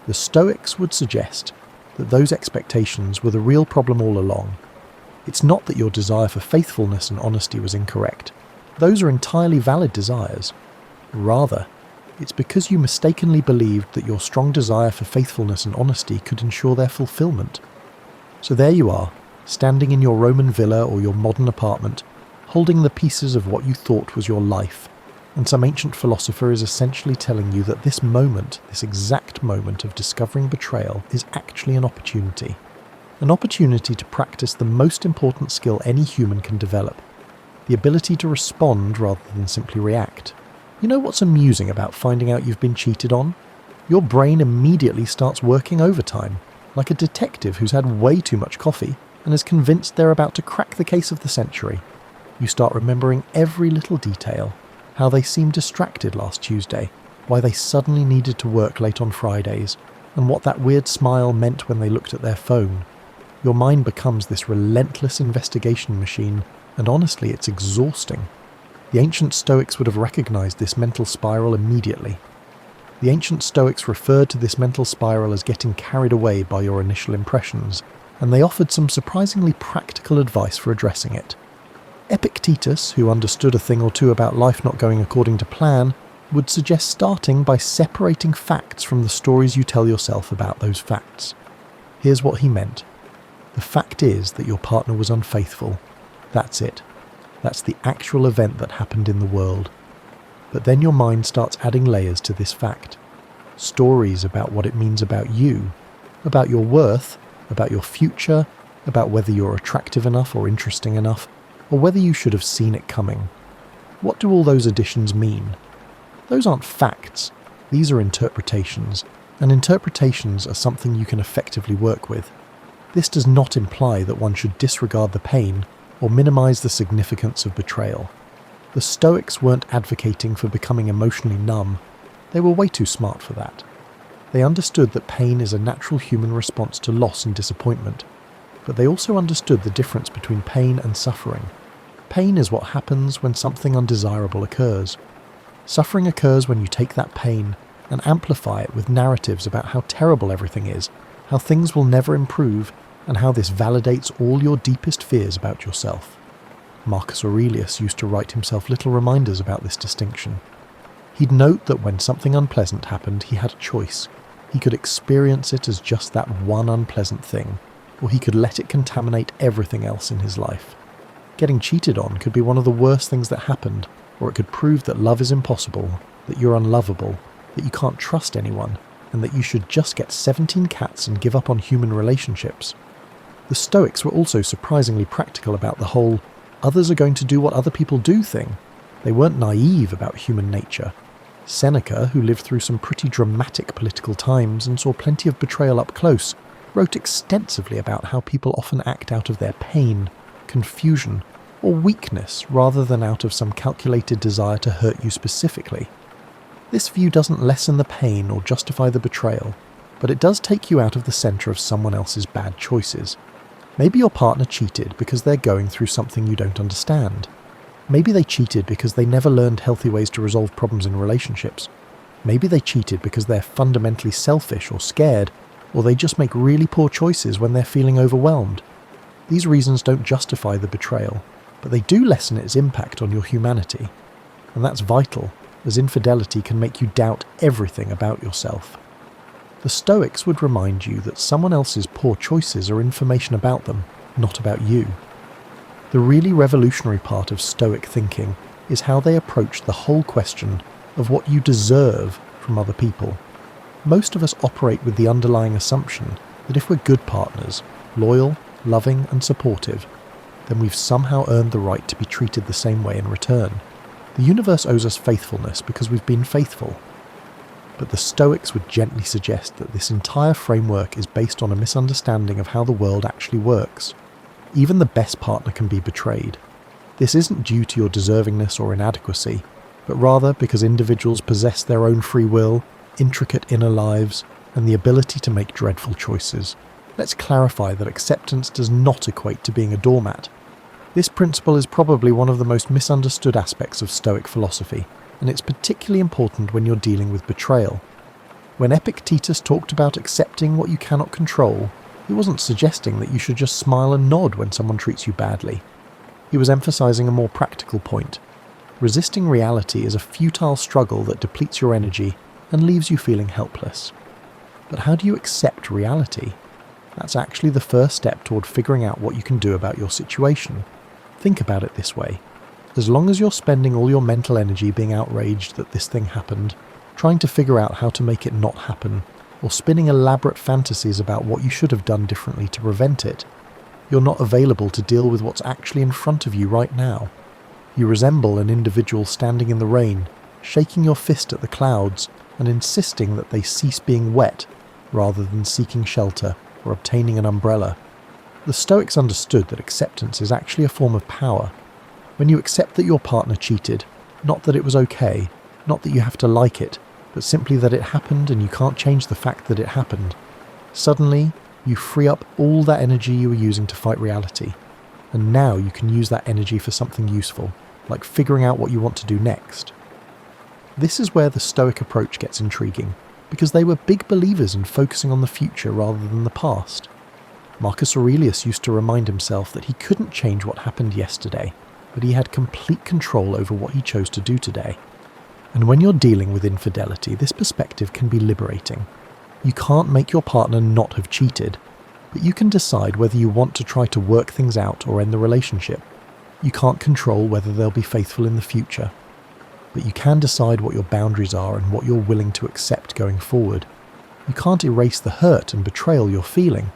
The Stoics would suggest that those expectations were the real problem all along. It's not that your desire for faithfulness and honesty was incorrect. Those are entirely valid desires. Rather, it's because you mistakenly believed that your strong desire for faithfulness and honesty could ensure their fulfillment. So there you are, standing in your Roman villa or your modern apartment, holding the pieces of what you thought was your life, and some ancient philosopher is essentially telling you that this moment, this exact moment of discovering betrayal, is actually an opportunity. An opportunity to practice the most important skill any human can develop, the ability to respond rather than simply react. You know what's amusing about finding out you've been cheated on? Your brain immediately starts working overtime, like a detective who's had way too much coffee and is convinced they're about to crack the case of the century. You start remembering every little detail, how they seemed distracted last Tuesday, why they suddenly needed to work late on Fridays, and what that weird smile meant when they looked at their phone. Your mind becomes this relentless investigation machine, and honestly, it's exhausting. The ancient Stoics would have recognized this mental spiral immediately. The ancient Stoics referred to this mental spiral as getting carried away by your initial impressions, and they offered some surprisingly practical advice for addressing it. Epictetus, who understood a thing or two about life not going according to plan, would suggest starting by separating facts from the stories you tell yourself about those facts. Here's what he meant. The fact is that your partner was unfaithful. That's it. That's the actual event that happened in the world. But then your mind starts adding layers to this fact. Stories about what it means about you, about your worth, about your future, about whether you're attractive enough or interesting enough, or whether you should have seen it coming. What do all those additions mean? Those aren't facts. These are interpretations, and interpretations are something you can effectively work with. This does not imply that one should disregard the pain or minimize the significance of betrayal. The Stoics weren't advocating for becoming emotionally numb. They were way too smart for that. They understood that pain is a natural human response to loss and disappointment, but they also understood the difference between pain and suffering. Pain is what happens when something undesirable occurs. Suffering occurs when you take that pain and amplify it with narratives about how terrible everything is, how things will never improve, and how this validates all your deepest fears about yourself. Marcus Aurelius used to write himself little reminders about this distinction. He'd note that when something unpleasant happened, he had a choice. He could experience it as just that one unpleasant thing, or he could let it contaminate everything else in his life. Getting cheated on could be one of the worst things that happened, or it could prove that love is impossible, that you're unlovable, that you can't trust anyone, and that you should just get 17 cats and give up on human relationships. The Stoics were also surprisingly practical about the whole others are going to do what other people do thing. They weren't naive about human nature. Seneca, who lived through some pretty dramatic political times and saw plenty of betrayal up close, wrote extensively about how people often act out of their pain, confusion, or weakness rather than out of some calculated desire to hurt you specifically. This view doesn't lessen the pain or justify the betrayal, but it does take you out of the centre of someone else's bad choices. Maybe your partner cheated because they're going through something you don't understand. Maybe they cheated because they never learned healthy ways to resolve problems in relationships. Maybe they cheated because they're fundamentally selfish or scared, or they just make really poor choices when they're feeling overwhelmed. These reasons don't justify the betrayal, but they do lessen its impact on your humanity. And that's vital, as infidelity can make you doubt everything about yourself. The Stoics would remind you that someone else's poor choices are information about them, not about you. The really revolutionary part of Stoic thinking is how they approach the whole question of what you deserve from other people. Most of us operate with the underlying assumption that if we're good partners, loyal, loving and supportive, then we've somehow earned the right to be treated the same way in return. The universe owes us faithfulness because we've been faithful. But the Stoics would gently suggest that this entire framework is based on a misunderstanding of how the world actually works. Even the best partner can be betrayed. This isn't due to your deservingness or inadequacy, but rather because individuals possess their own free will, intricate inner lives, and the ability to make dreadful choices. Let's clarify that acceptance does not equate to being a doormat. This principle is probably one of the most misunderstood aspects of Stoic philosophy, and it's particularly important when you're dealing with betrayal. When Epictetus talked about accepting what you cannot control, he wasn't suggesting that you should just smile and nod when someone treats you badly. He was emphasizing a more practical point. Resisting reality is a futile struggle that depletes your energy and leaves you feeling helpless. But how do you accept reality? That's actually the first step toward figuring out what you can do about your situation. Think about it this way. As long as you're spending all your mental energy being outraged that this thing happened, trying to figure out how to make it not happen, or spinning elaborate fantasies about what you should have done differently to prevent it, you're not available to deal with what's actually in front of you right now. You resemble an individual standing in the rain, shaking your fist at the clouds and insisting that they cease being wet rather than seeking shelter or obtaining an umbrella. The Stoics understood that acceptance is actually a form of power. When you accept that your partner cheated, not that it was okay, not that you have to like it, but simply that it happened and you can't change the fact that it happened, suddenly you free up all that energy you were using to fight reality. And now you can use that energy for something useful, like figuring out what you want to do next. This is where the Stoic approach gets intriguing, because they were big believers in focusing on the future rather than the past. Marcus Aurelius used to remind himself that he couldn't change what happened yesterday, but he had complete control over what he chose to do today. And when you're dealing with infidelity, this perspective can be liberating. You can't make your partner not have cheated, but you can decide whether you want to try to work things out or end the relationship. You can't control whether they'll be faithful in the future, but you can decide what your boundaries are and what you're willing to accept going forward. You can't erase the hurt and betrayal you're feeling,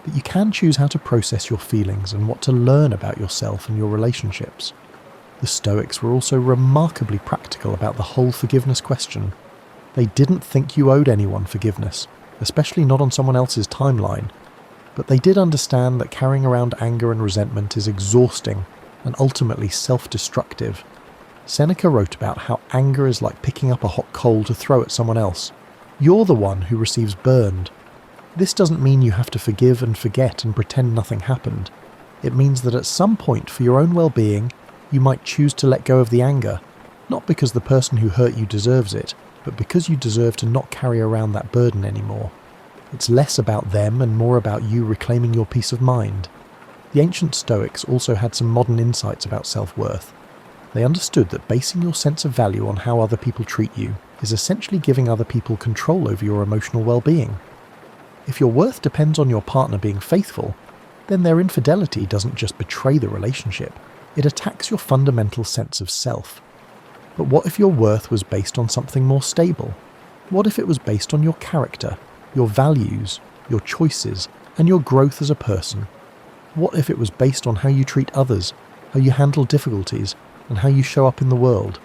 but you can choose how to process your feelings and what to learn about yourself and your relationships. The Stoics were also remarkably practical about the whole forgiveness question. They didn't think you owed anyone forgiveness, especially not on someone else's timeline, but they did understand that carrying around anger and resentment is exhausting and ultimately self-destructive. Seneca wrote about how anger is like picking up a hot coal to throw at someone else. You're the one who receives burned. This doesn't mean you have to forgive and forget and pretend nothing happened. It means that at some point, for your own well-being, you might choose to let go of the anger, not because the person who hurt you deserves it, but because you deserve to not carry around that burden anymore. It's less about them and more about you reclaiming your peace of mind. The ancient Stoics also had some modern insights about self-worth. They understood that basing your sense of value on how other people treat you is essentially giving other people control over your emotional well-being. If your worth depends on your partner being faithful, then their infidelity doesn't just betray the relationship, it attacks your fundamental sense of self. But what if your worth was based on something more stable? What if it was based on your character, your values, your choices, and your growth as a person? What if it was based on how you treat others, how you handle difficulties, and how you show up in the world?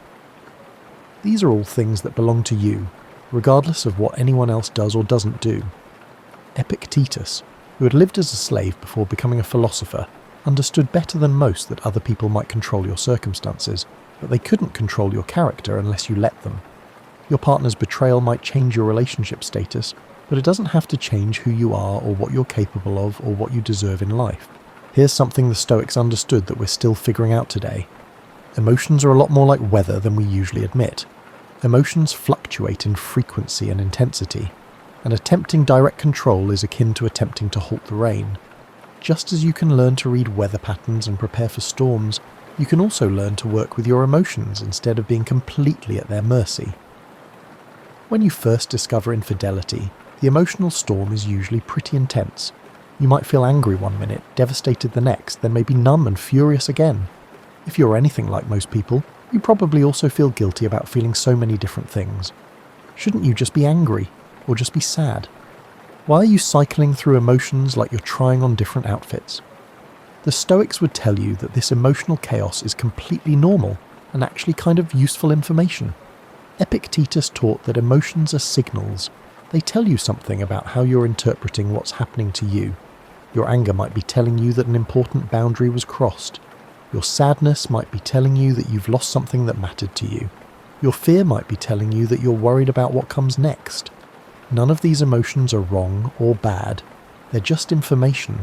These are all things that belong to you, regardless of what anyone else does or doesn't do. Epictetus, who had lived as a slave before becoming a philosopher, understood better than most that other people might control your circumstances, but they couldn't control your character unless you let them. Your partner's betrayal might change your relationship status, but it doesn't have to change who you are or what you're capable of or what you deserve in life. Here's something the Stoics understood that we're still figuring out today. Emotions are a lot more like weather than we usually admit. Emotions fluctuate in frequency and intensity, and attempting direct control is akin to attempting to halt the rain. Just as you can learn to read weather patterns and prepare for storms, you can also learn to work with your emotions instead of being completely at their mercy. When you first discover infidelity, the emotional storm is usually pretty intense. You might feel angry one minute, devastated the next, then maybe numb and furious again. If you're anything like most people, you probably also feel guilty about feeling so many different things. Shouldn't you just be angry, or just be sad? Why are you cycling through emotions like you're trying on different outfits? The Stoics would tell you that this emotional chaos is completely normal and actually kind of useful information. Epictetus taught that emotions are signals. They tell you something about how you're interpreting what's happening to you. Your anger might be telling you that an important boundary was crossed. Your sadness might be telling you that you've lost something that mattered to you. Your fear might be telling you that you're worried about what comes next. None of these emotions are wrong or bad. They're just information.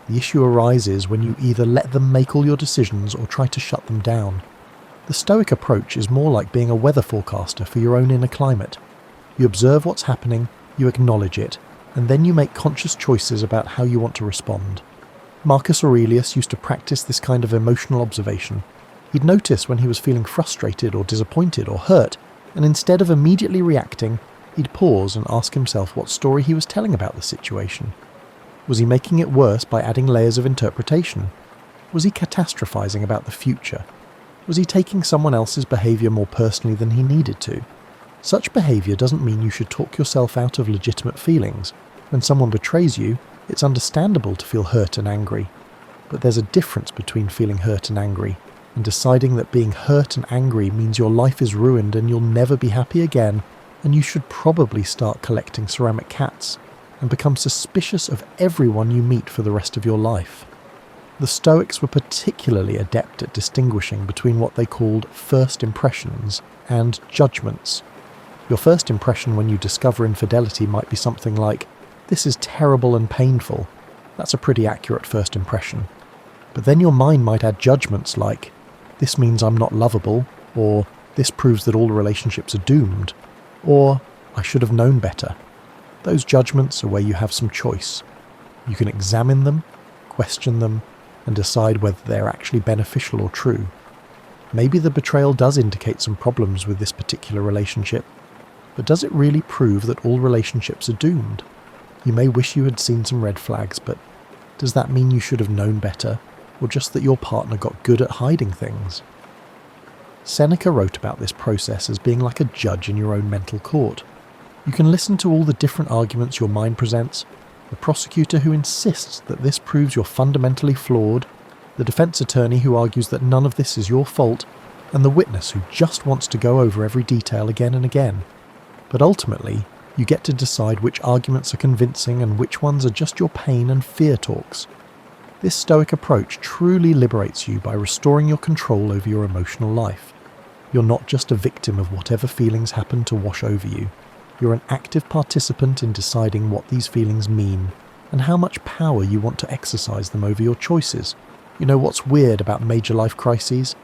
The issue arises when you either let them make all your decisions or try to shut them down. The Stoic approach is more like being a weather forecaster for your own inner climate. You observe what's happening, you acknowledge it, and then you make conscious choices about how you want to respond. Marcus Aurelius used to practice this kind of emotional observation. He'd notice when he was feeling frustrated or disappointed or hurt, and instead of immediately reacting, he'd pause and ask himself what story he was telling about the situation. Was he making it worse by adding layers of interpretation? Was he catastrophizing about the future? Was he taking someone else's behaviour more personally than he needed to? Such behaviour doesn't mean you should talk yourself out of legitimate feelings. When someone betrays you, it's understandable to feel hurt and angry. But there's a difference between feeling hurt and angry, and deciding that being hurt and angry means your life is ruined and you'll never be happy again, and you should probably start collecting ceramic cats, and become suspicious of everyone you meet for the rest of your life. The Stoics were particularly adept at distinguishing between what they called first impressions and judgments. Your first impression when you discover infidelity might be something like, "This is terrible and painful." That's a pretty accurate first impression. But then your mind might add judgments like, "This means I'm not lovable," or "This proves that all relationships are doomed," or "I should have known better." Those judgments are where you have some choice. You can examine them, question them, and decide whether they are actually beneficial or true. Maybe the betrayal does indicate some problems with this particular relationship, but does it really prove that all relationships are doomed? You may wish you had seen some red flags, but does that mean you should have known better, or just that your partner got good at hiding things? Seneca wrote about this process as being like a judge in your own mental court. You can listen to all the different arguments your mind presents, the prosecutor who insists that this proves you're fundamentally flawed, the defense attorney who argues that none of this is your fault, and the witness who just wants to go over every detail again and again. But ultimately, you get to decide which arguments are convincing and which ones are just your pain and fear talks. This Stoic approach truly liberates you by restoring your control over your emotional life. You're not just a victim of whatever feelings happen to wash over you. You're an active participant in deciding what these feelings mean and how much power you want to exercise them over your choices. You know what's weird about major life crises?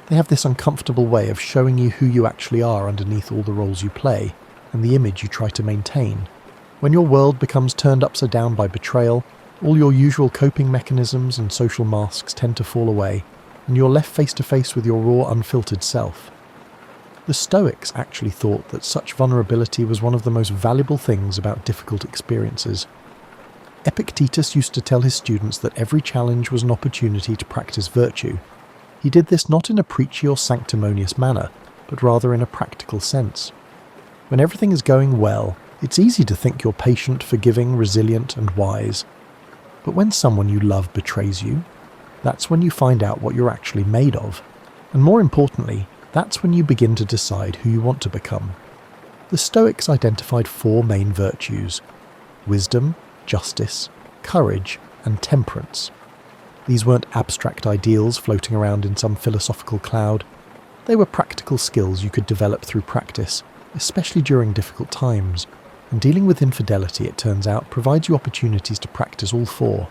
They have this uncomfortable way of showing you who you actually are underneath all the roles you play and the image you try to maintain. When your world becomes turned upside down by betrayal, all your usual coping mechanisms and social masks tend to fall away, and you're left face to face with your raw, unfiltered self. The Stoics actually thought that such vulnerability was one of the most valuable things about difficult experiences. Epictetus used to tell his students that every challenge was an opportunity to practice virtue. He did this not in a preachy or sanctimonious manner, but rather in a practical sense. When everything is going well, it's easy to think you're patient, forgiving, resilient, and wise. But when someone you love betrays you, that's when you find out what you're actually made of. And more importantly, that's when you begin to decide who you want to become. The Stoics identified 4 main virtues: wisdom, justice, courage, and temperance. These weren't abstract ideals floating around in some philosophical cloud. They were practical skills you could develop through practice, especially during difficult times. And dealing with infidelity, it turns out, provides you opportunities to practice all 4.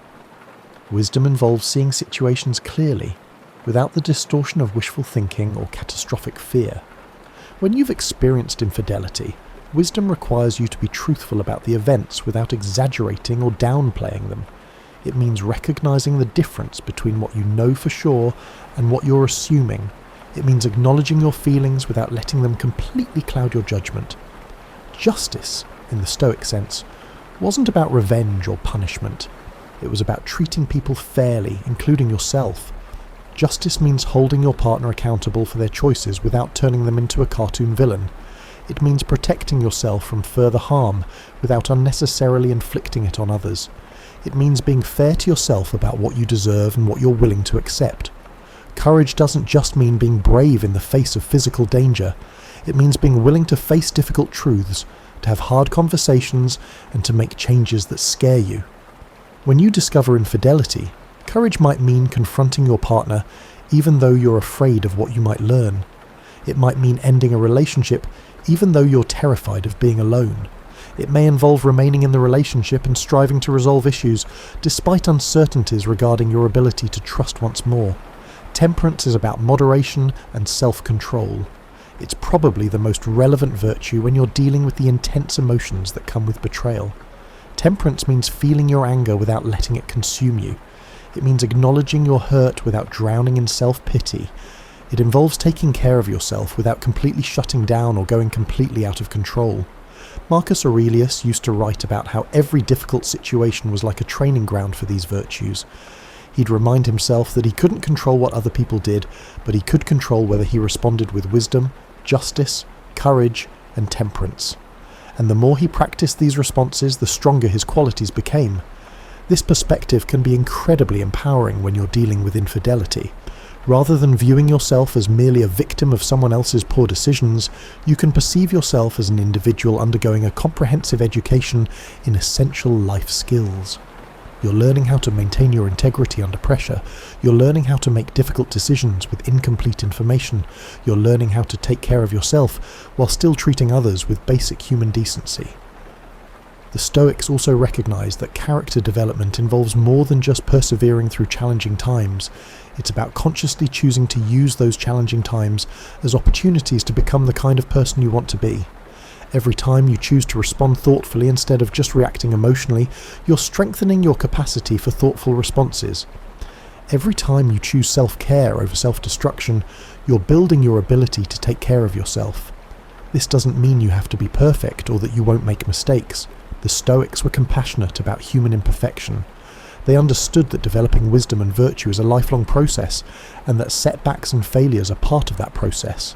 Wisdom involves seeing situations clearly, without the distortion of wishful thinking or catastrophic fear. When you've experienced infidelity, wisdom requires you to be truthful about the events without exaggerating or downplaying them. It means recognizing the difference between what you know for sure and what you're assuming. It means acknowledging your feelings without letting them completely cloud your judgment. Justice, in the Stoic sense, wasn't about revenge or punishment. It was about treating people fairly, including yourself. Justice means holding your partner accountable for their choices without turning them into a cartoon villain. It means protecting yourself from further harm without unnecessarily inflicting it on others. It means being fair to yourself about what you deserve and what you're willing to accept. Courage doesn't just mean being brave in the face of physical danger. It means being willing to face difficult truths, to have hard conversations, and to make changes that scare you. When you discover infidelity, courage might mean confronting your partner even though you're afraid of what you might learn. It might mean ending a relationship even though you're terrified of being alone. It may involve remaining in the relationship and striving to resolve issues despite uncertainties regarding your ability to trust once more. Temperance is about moderation and self-control. It's probably the most relevant virtue when you're dealing with the intense emotions that come with betrayal. Temperance means feeling your anger without letting it consume you. It means acknowledging your hurt without drowning in self-pity. It involves taking care of yourself without completely shutting down or going completely out of control. Marcus Aurelius used to write about how every difficult situation was like a training ground for these virtues. He'd remind himself that he couldn't control what other people did, but he could control whether he responded with wisdom, justice, courage, and temperance. And the more he practiced these responses, the stronger his qualities became. This perspective can be incredibly empowering when you're dealing with infidelity. Rather than viewing yourself as merely a victim of someone else's poor decisions, you can perceive yourself as an individual undergoing a comprehensive education in essential life skills. You're learning how to maintain your integrity under pressure. You're learning how to make difficult decisions with incomplete information. You're learning how to take care of yourself while still treating others with basic human decency. The Stoics also recognise that character development involves more than just persevering through challenging times. It's about consciously choosing to use those challenging times as opportunities to become the kind of person you want to be. Every time you choose to respond thoughtfully instead of just reacting emotionally, you're strengthening your capacity for thoughtful responses. Every time you choose self-care over self-destruction, you're building your ability to take care of yourself. This doesn't mean you have to be perfect or that you won't make mistakes. The Stoics were compassionate about human imperfection. They understood that developing wisdom and virtue is a lifelong process, and that setbacks and failures are part of that process.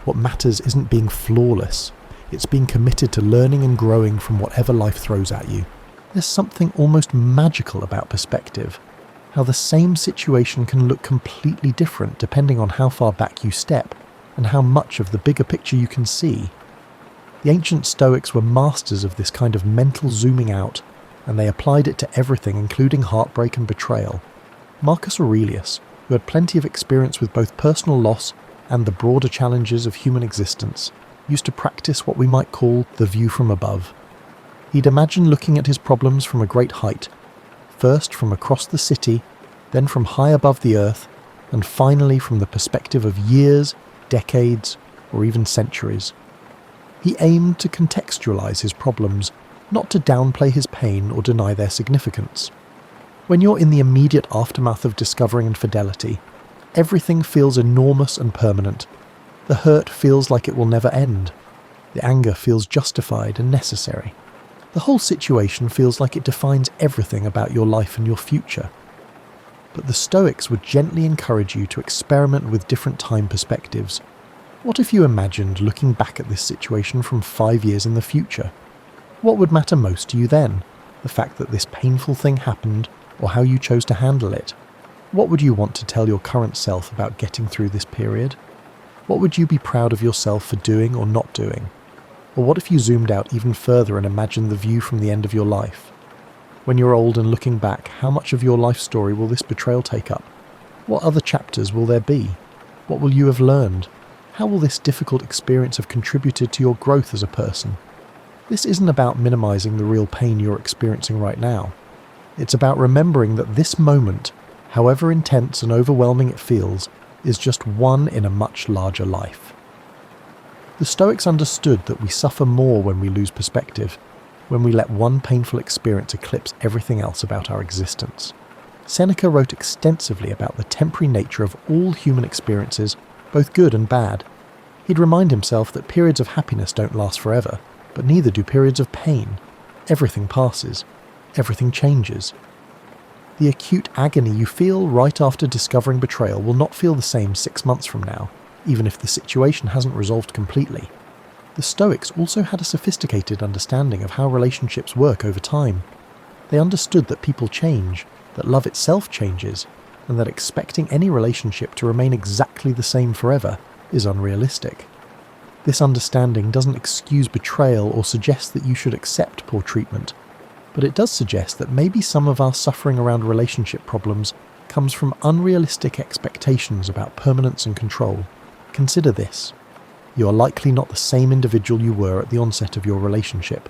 What matters isn't being flawless. It's being committed to learning and growing from whatever life throws at you. There's something almost magical about perspective. How the same situation can look completely different depending on how far back you step, and how much of the bigger picture you can see. The ancient Stoics were masters of this kind of mental zooming out, and they applied it to everything, including heartbreak and betrayal. Marcus Aurelius, who had plenty of experience with both personal loss and the broader challenges of human existence, used to practice what we might call the view from above. He'd imagine looking at his problems from a great height, first from across the city, then from high above the earth, and finally from the perspective of years, decades, or even centuries. He aimed to contextualize his problems, not to downplay his pain or deny their significance. When you're in the immediate aftermath of discovering infidelity, everything feels enormous and permanent. The hurt feels like it will never end. The anger feels justified and necessary. The whole situation feels like it defines everything about your life and your future. But the Stoics would gently encourage you to experiment with different time perspectives. What if you imagined looking back at this situation from 5 years in the future? What would matter most to you then? The fact that this painful thing happened, or how you chose to handle it? What would you want to tell your current self about getting through this period? What would you be proud of yourself for doing or not doing? Or what if you zoomed out even further and imagined the view from the end of your life? When you're old and looking back, how much of your life story will this betrayal take up? What other chapters will there be? What will you have learned? How will this difficult experience have contributed to your growth as a person? This isn't about minimizing the real pain you're experiencing right now. It's about remembering that this moment, however intense and overwhelming it feels, is just one in a much larger life. The Stoics understood that we suffer more when we lose perspective, when we let one painful experience eclipse everything else about our existence. Seneca wrote extensively about the temporary nature of all human experiences, both good and bad. He'd remind himself that periods of happiness don't last forever, but neither do periods of pain. Everything passes. Everything changes. The acute agony you feel right after discovering betrayal will not feel the same 6 months from now, even if the situation hasn't resolved completely. The Stoics also had a sophisticated understanding of how relationships work over time. They understood that people change, that love itself changes, and that expecting any relationship to remain exactly the same forever is unrealistic. This understanding doesn't excuse betrayal or suggest that you should accept poor treatment. but it does suggest that maybe some of our suffering around relationship problems comes from unrealistic expectations about permanence and control. Consider this. You are likely not the same individual you were at the onset of your relationship.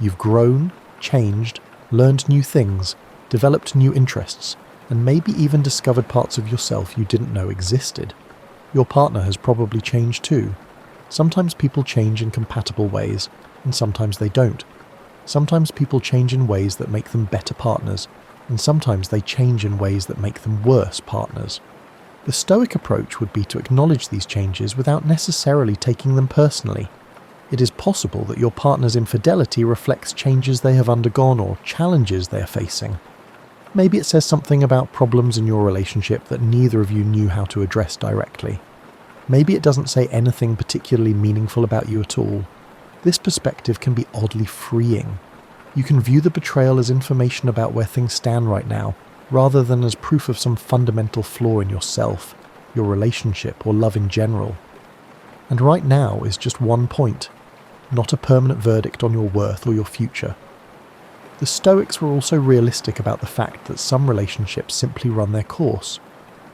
You've grown, changed, learned new things, developed new interests, and maybe even discovered parts of yourself you didn't know existed. Your partner has probably changed too. Sometimes people change in compatible ways, and sometimes they don't. Sometimes people change in ways that make them better partners, and sometimes they change in ways that make them worse partners. The Stoic approach would be to acknowledge these changes without necessarily taking them personally. It is possible that your partner's infidelity reflects changes they have undergone or challenges they are facing. Maybe it says something about problems in your relationship that neither of you knew how to address directly. Maybe it doesn't say anything particularly meaningful about you at all. This perspective can be oddly freeing. You can view the betrayal as information about where things stand right now, rather than as proof of some fundamental flaw in yourself, your relationship, or love in general. And right now is just one point, not a permanent verdict on your worth or your future. The Stoics were also realistic about the fact that some relationships simply run their course.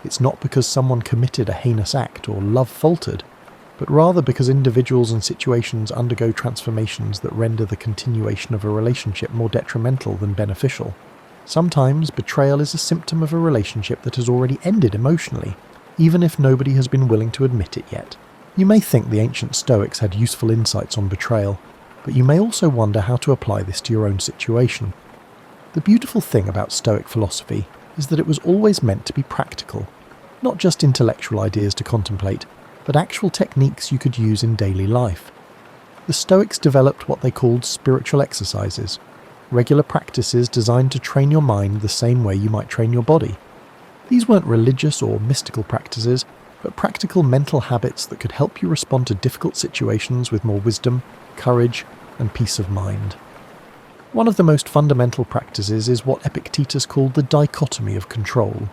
It's not because someone committed a heinous act or love faltered, but rather because individuals and situations undergo transformations that render the continuation of a relationship more detrimental than beneficial. Sometimes betrayal is a symptom of a relationship that has already ended emotionally, even if nobody has been willing to admit it yet. You may think the ancient Stoics had useful insights on betrayal, but you may also wonder how to apply this to your own situation. The beautiful thing about Stoic philosophy is that it was always meant to be practical, not just intellectual ideas to contemplate, but actual techniques you could use in daily life. The Stoics developed what they called spiritual exercises, regular practices designed to train your mind the same way you might train your body. These weren't religious or mystical practices, but practical mental habits that could help you respond to difficult situations with more wisdom, courage, and peace of mind. One of the most fundamental practices is what Epictetus called the dichotomy of control.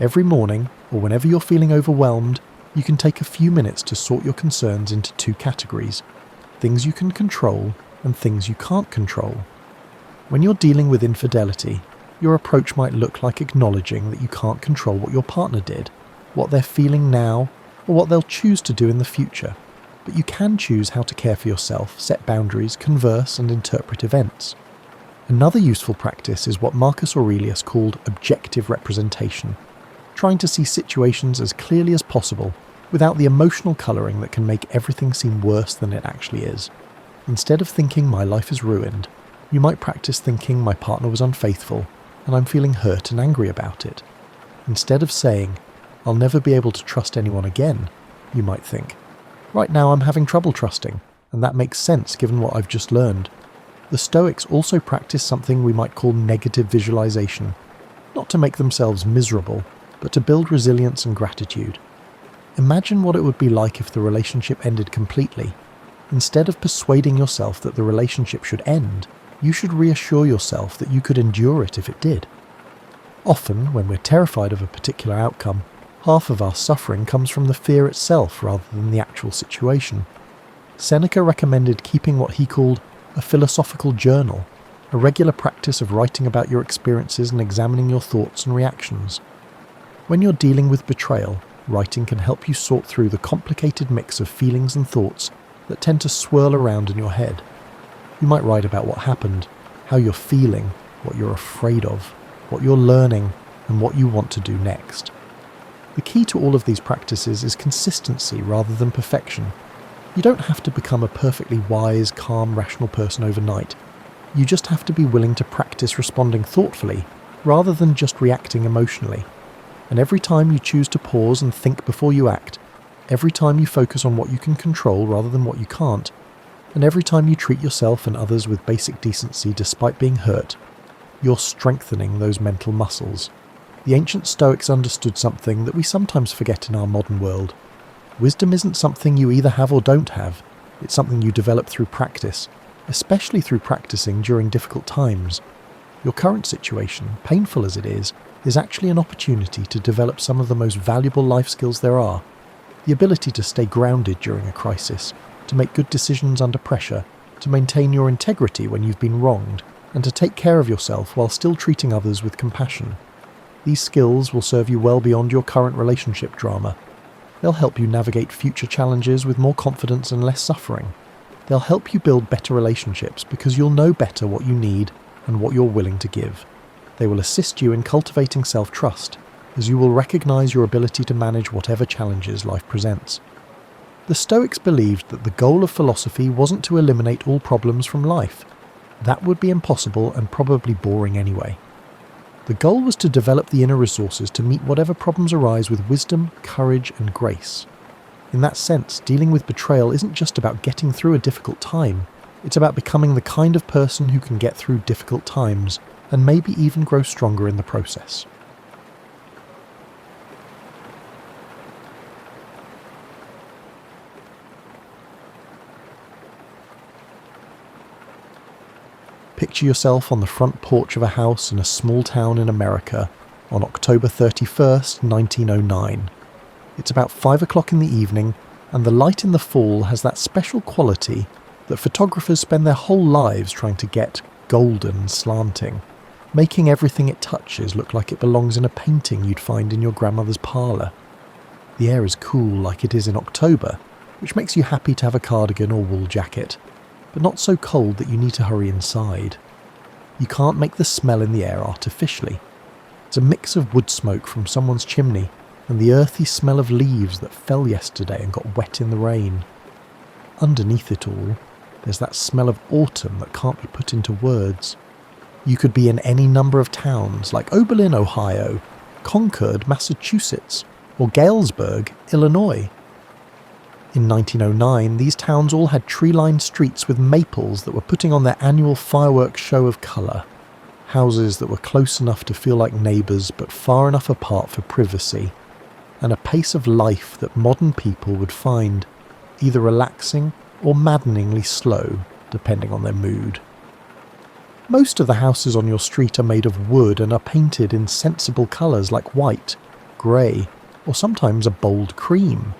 Every morning, or whenever you're feeling overwhelmed, you can take a few minutes to sort your concerns into two categories: things you can control and things you can't control. When you're dealing with infidelity, your approach might look like acknowledging that you can't control what your partner did, what they're feeling now, or what they'll choose to do in the future. But you can choose how to care for yourself, set boundaries, converse, and interpret events. Another useful practice is what Marcus Aurelius called objective representation, trying to see situations as clearly as possible without the emotional colouring that can make everything seem worse than it actually is. Instead of thinking my life is ruined, you might practice thinking my partner was unfaithful and I'm feeling hurt and angry about it. Instead of saying, I'll never be able to trust anyone again, you might think, right now I'm having trouble trusting, and that makes sense given what I've just learned. The Stoics also practice something we might call negative visualization, not to make themselves miserable, but to build resilience and gratitude. Imagine what it would be like if the relationship ended completely. Instead of persuading yourself that the relationship should end, you should reassure yourself that you could endure it if it did. Often, when we're terrified of a particular outcome, half of our suffering comes from the fear itself rather than the actual situation. Seneca recommended keeping what he called a philosophical journal, a regular practice of writing about your experiences and examining your thoughts and reactions. When you're dealing with betrayal, writing can help you sort through the complicated mix of feelings and thoughts that tend to swirl around in your head. You might write about what happened, how you're feeling, what you're afraid of, what you're learning, and what you want to do next. The key to all of these practices is consistency rather than perfection. You don't have to become a perfectly wise, calm, rational person overnight. You just have to be willing to practice responding thoughtfully rather than just reacting emotionally. And every time you choose to pause and think before you act, every time you focus on what you can control rather than what you can't, and every time you treat yourself and others with basic decency despite being hurt, you're strengthening those mental muscles. The ancient Stoics understood something that we sometimes forget in our modern world. Wisdom isn't something you either have or don't have. It's something you develop through practice, especially through practicing during difficult times. Your current situation, painful as it is actually an opportunity to develop some of the most valuable life skills there are. The ability to stay grounded during a crisis, to make good decisions under pressure, to maintain your integrity when you've been wronged, and to take care of yourself while still treating others with compassion. These skills will serve you well beyond your current relationship drama. They'll help you navigate future challenges with more confidence and less suffering. They'll help you build better relationships because you'll know better what you need and what you're willing to give. They will assist you in cultivating self-trust, as you will recognize your ability to manage whatever challenges life presents. The Stoics believed that the goal of philosophy wasn't to eliminate all problems from life. That would be impossible and probably boring anyway. The goal was to develop the inner resources to meet whatever problems arise with wisdom, courage, and grace. In that sense, dealing with betrayal isn't just about getting through a difficult time, it's about becoming the kind of person who can get through difficult times, and maybe even grow stronger in the process. Picture yourself on the front porch of a house in a small town in America on October 31st, 1909. It's about 5 o'clock in the evening, and the light in the fall has that special quality that photographers spend their whole lives trying to get golden slanting, making everything it touches look like it belongs in a painting you'd find in your grandmother's parlour. The air is cool like it is in October, which makes you happy to have a cardigan or wool jacket, but not so cold that you need to hurry inside. You can't make the smell in the air artificially. It's a mix of wood smoke from someone's chimney and the earthy smell of leaves that fell yesterday and got wet in the rain. Underneath it all, there's that smell of autumn that can't be put into words. You could be in any number of towns like Oberlin, Ohio, Concord, Massachusetts, or Galesburg, Illinois. In 1909, these towns all had tree-lined streets with maples that were putting on their annual fireworks show of colour. Houses that were close enough to feel like neighbours but far enough apart for privacy. And a pace of life that modern people would find either relaxing or maddeningly slow, depending on their mood. Most of the houses on your street are made of wood and are painted in sensible colours like white, grey, or sometimes a bold cream.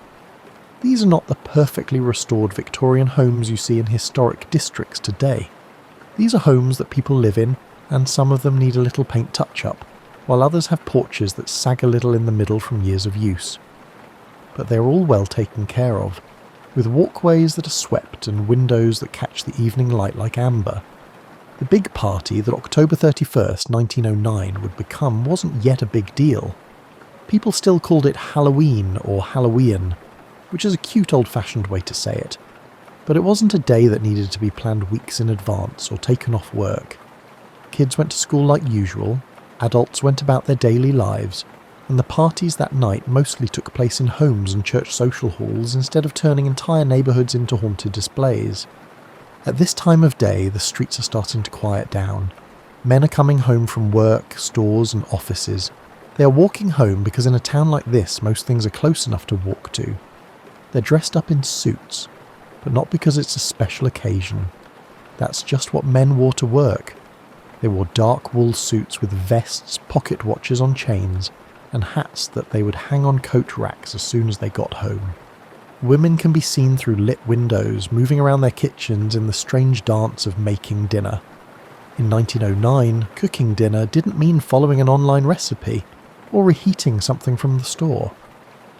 These are not the perfectly restored Victorian homes you see in historic districts today. These are homes that people live in, and some of them need a little paint touch-up, while others have porches that sag a little in the middle from years of use. But they're all well taken care of, with walkways that are swept and windows that catch the evening light like amber. The big party that October 31st, 1909 would become wasn't yet a big deal. People still called it Halloween or Halloween, which is a cute old-fashioned way to say it. But it wasn't a day that needed to be planned weeks in advance or taken off work. Kids went to school like usual, adults went about their daily lives, and the parties that night mostly took place in homes and church social halls instead of turning entire neighbourhoods into haunted displays. At this time of day, the streets are starting to quiet down. Men are coming home from work, stores and offices. They are walking home because in a town like this, most things are close enough to walk to. They're dressed up in suits, but not because it's a special occasion. That's just what men wore to work. They wore dark wool suits with vests, pocket watches on chains, and hats that they would hang on coat racks as soon as they got home. Women can be seen through lit windows, moving around their kitchens in the strange dance of making dinner. In 1909, cooking dinner didn't mean following an online recipe, or reheating something from the store.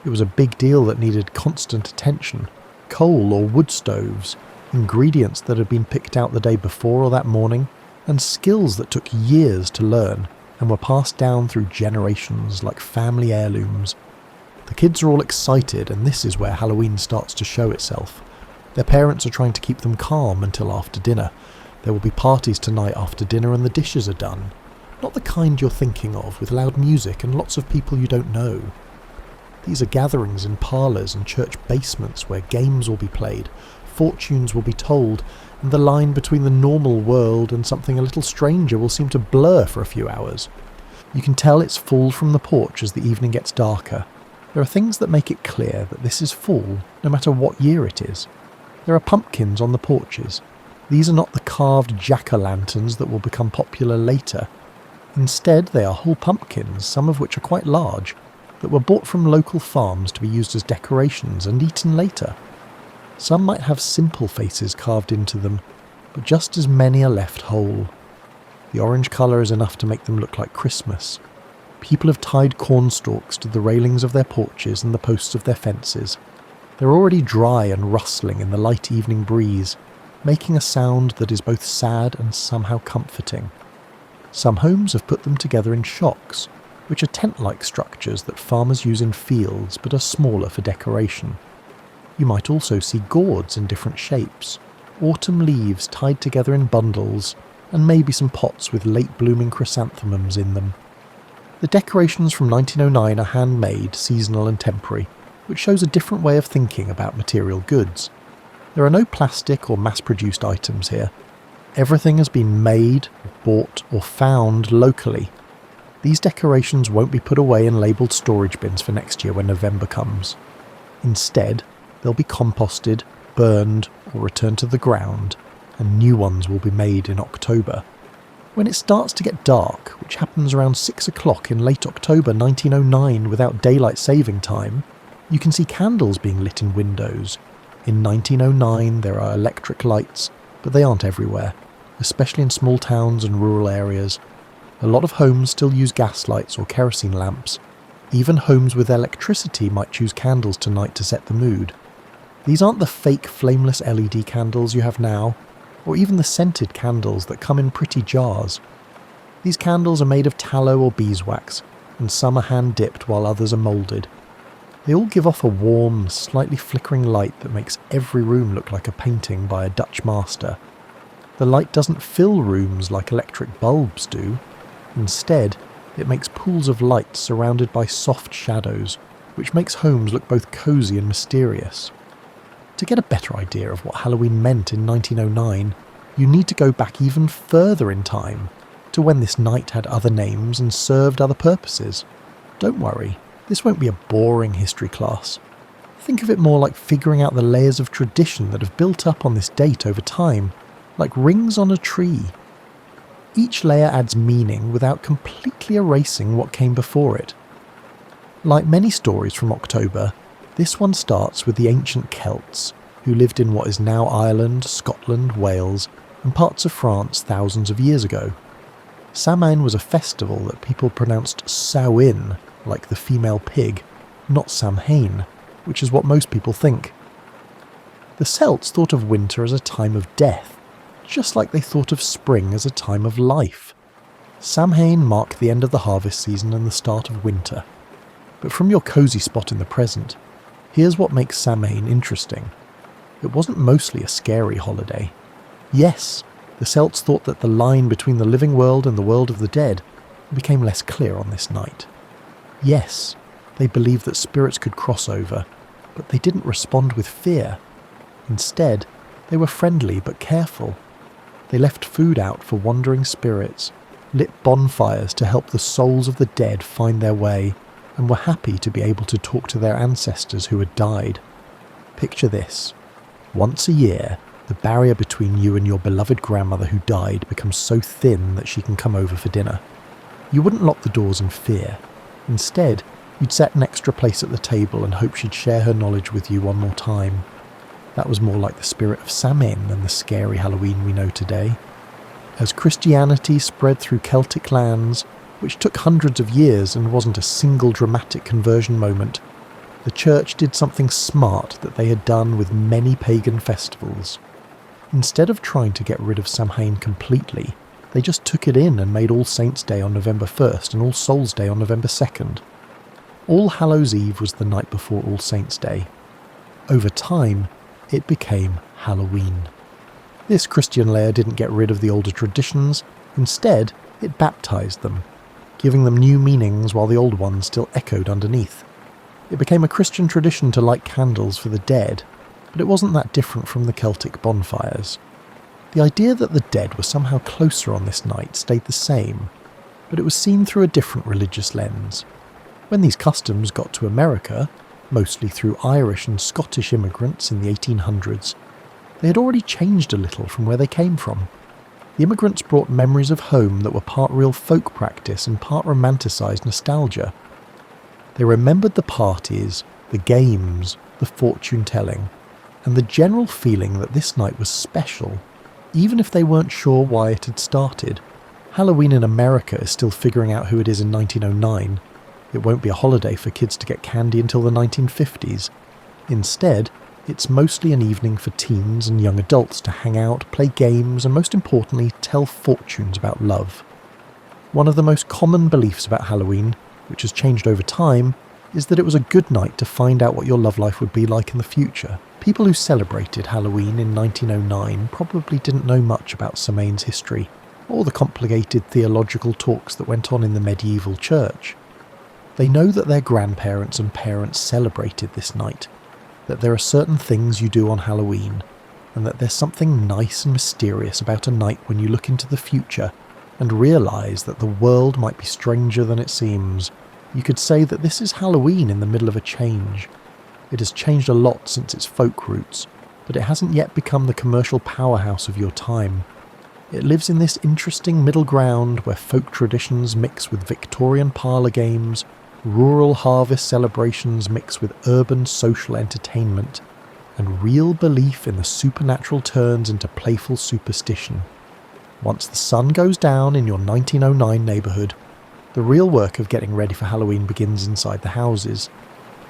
It was a big deal that needed constant attention, coal or wood stoves, ingredients that had been picked out the day before or that morning, and skills that took years to learn and were passed down through generations like family heirlooms. The kids are all excited, and this is where Halloween starts to show itself. Their parents are trying to keep them calm until after dinner. There will be parties tonight after dinner and the dishes are done. Not the kind you're thinking of, with loud music and lots of people you don't know. These are gatherings in parlours and church basements where games will be played, fortunes will be told, and the line between the normal world and something a little stranger will seem to blur for a few hours. You can tell it's fall from the porch as the evening gets darker. There are things that make it clear that this is fall, no matter what year it is. There are pumpkins on the porches. These are not the carved jack-o'-lanterns that will become popular later. Instead, they are whole pumpkins, some of which are quite large, that were bought from local farms to be used as decorations and eaten later. Some might have simple faces carved into them, but just as many are left whole. The orange colour is enough to make them look like Christmas. People have tied corn stalks to the railings of their porches and the posts of their fences. They're already dry and rustling in the light evening breeze, making a sound that is both sad and somehow comforting. Some homes have put them together in shocks, which are tent-like structures that farmers use in fields but are smaller for decoration. You might also see gourds in different shapes, autumn leaves tied together in bundles, and maybe some pots with late-blooming chrysanthemums in them. The decorations from 1909 are handmade, seasonal and temporary, which shows a different way of thinking about material goods. There are no plastic or mass-produced items here. Everything has been made, bought or found locally. These decorations won't be put away in labelled storage bins for next year when November comes. Instead, they'll be composted, burned or returned to the ground, and new ones will be made in October. When it starts to get dark, which happens around 6 o'clock in late October 1909 without daylight saving time, you can see candles being lit in windows. In 1909 there are electric lights, but they aren't everywhere, especially in small towns and rural areas. A lot of homes still use gas lights or kerosene lamps. Even homes with electricity might choose candles tonight to set the mood. These aren't the fake flameless LED candles you have now, or even the scented candles that come in pretty jars. These candles are made of tallow or beeswax, and some are hand-dipped while others are moulded. They all give off a warm, slightly flickering light that makes every room look like a painting by a Dutch master. The light doesn't fill rooms like electric bulbs do. Instead, it makes pools of light surrounded by soft shadows, which makes homes look both cosy and mysterious. To get a better idea of what Halloween meant in 1909, you need to go back even further in time, to when this night had other names and served other purposes. Don't worry, this won't be a boring history class. Think of it more like figuring out the layers of tradition that have built up on this date over time, like rings on a tree. Each layer adds meaning without completely erasing what came before it. Like many stories from October, this one starts with the ancient Celts, who lived in what is now Ireland, Scotland, Wales, and parts of France thousands of years ago. Samhain was a festival that people pronounced Samhain, like the female pig, not Samhain, which is what most people think. The Celts thought of winter as a time of death, just like they thought of spring as a time of life. Samhain marked the end of the harvest season and the start of winter. But from your cosy spot in the present, here's what makes Samhain interesting. It wasn't mostly a scary holiday. Yes, the Celts thought that the line between the living world and the world of the dead became less clear on this night. Yes, they believed that spirits could cross over, but they didn't respond with fear. Instead, they were friendly but careful. They left food out for wandering spirits, lit bonfires to help the souls of the dead find their way, and were happy to be able to talk to their ancestors who had died. Picture this. Once a year, the barrier between you and your beloved grandmother who died becomes so thin that she can come over for dinner. You wouldn't lock the doors in fear. Instead, you'd set an extra place at the table and hope she'd share her knowledge with you one more time. That was more like the spirit of Samhain than the scary Halloween we know today. As Christianity spread through Celtic lands, which took hundreds of years and wasn't a single dramatic conversion moment, the church did something smart that they had done with many pagan festivals. Instead of trying to get rid of Samhain completely, they just took it in and made All Saints' Day on November 1st and All Souls' Day on November 2nd. All Hallows' Eve was the night before All Saints' Day. Over time, it became Halloween. This Christian layer didn't get rid of the older traditions. Instead, it baptized them, giving them new meanings while the old ones still echoed underneath. It became a Christian tradition to light candles for the dead, but it wasn't that different from the Celtic bonfires. The idea that the dead were somehow closer on this night stayed the same, but it was seen through a different religious lens. When these customs got to America, mostly through Irish and Scottish immigrants in the 1800s, they had already changed a little from where they came from. The immigrants brought memories of home that were part real folk practice and part romanticised nostalgia. They remembered the parties, the games, the fortune-telling, and the general feeling that this night was special, even if they weren't sure why it had started. Halloween in America is still figuring out who it is in 1909. It won't be a holiday for kids to get candy until the 1950s. Instead, it's mostly an evening for teens and young adults to hang out, play games, and most importantly, tell fortunes about love. One of the most common beliefs about Halloween, which has changed over time, is that it was a good night to find out what your love life would be like in the future. People who celebrated Halloween in 1909 probably didn't know much about Samhain's history, or the complicated theological talks that went on in the medieval church. They know that their grandparents and parents celebrated this night, that there are certain things you do on Halloween, and that there's something nice and mysterious about a night when you look into the future and realise that the world might be stranger than it seems. You could say that this is Halloween in the middle of a change. It has changed a lot since its folk roots, but it hasn't yet become the commercial powerhouse of your time. It lives in this interesting middle ground where folk traditions mix with Victorian parlour games, rural harvest celebrations mix with urban social entertainment, and real belief in the supernatural turns into playful superstition. Once the sun goes down in your 1909 neighbourhood, the real work of getting ready for Halloween begins inside the houses.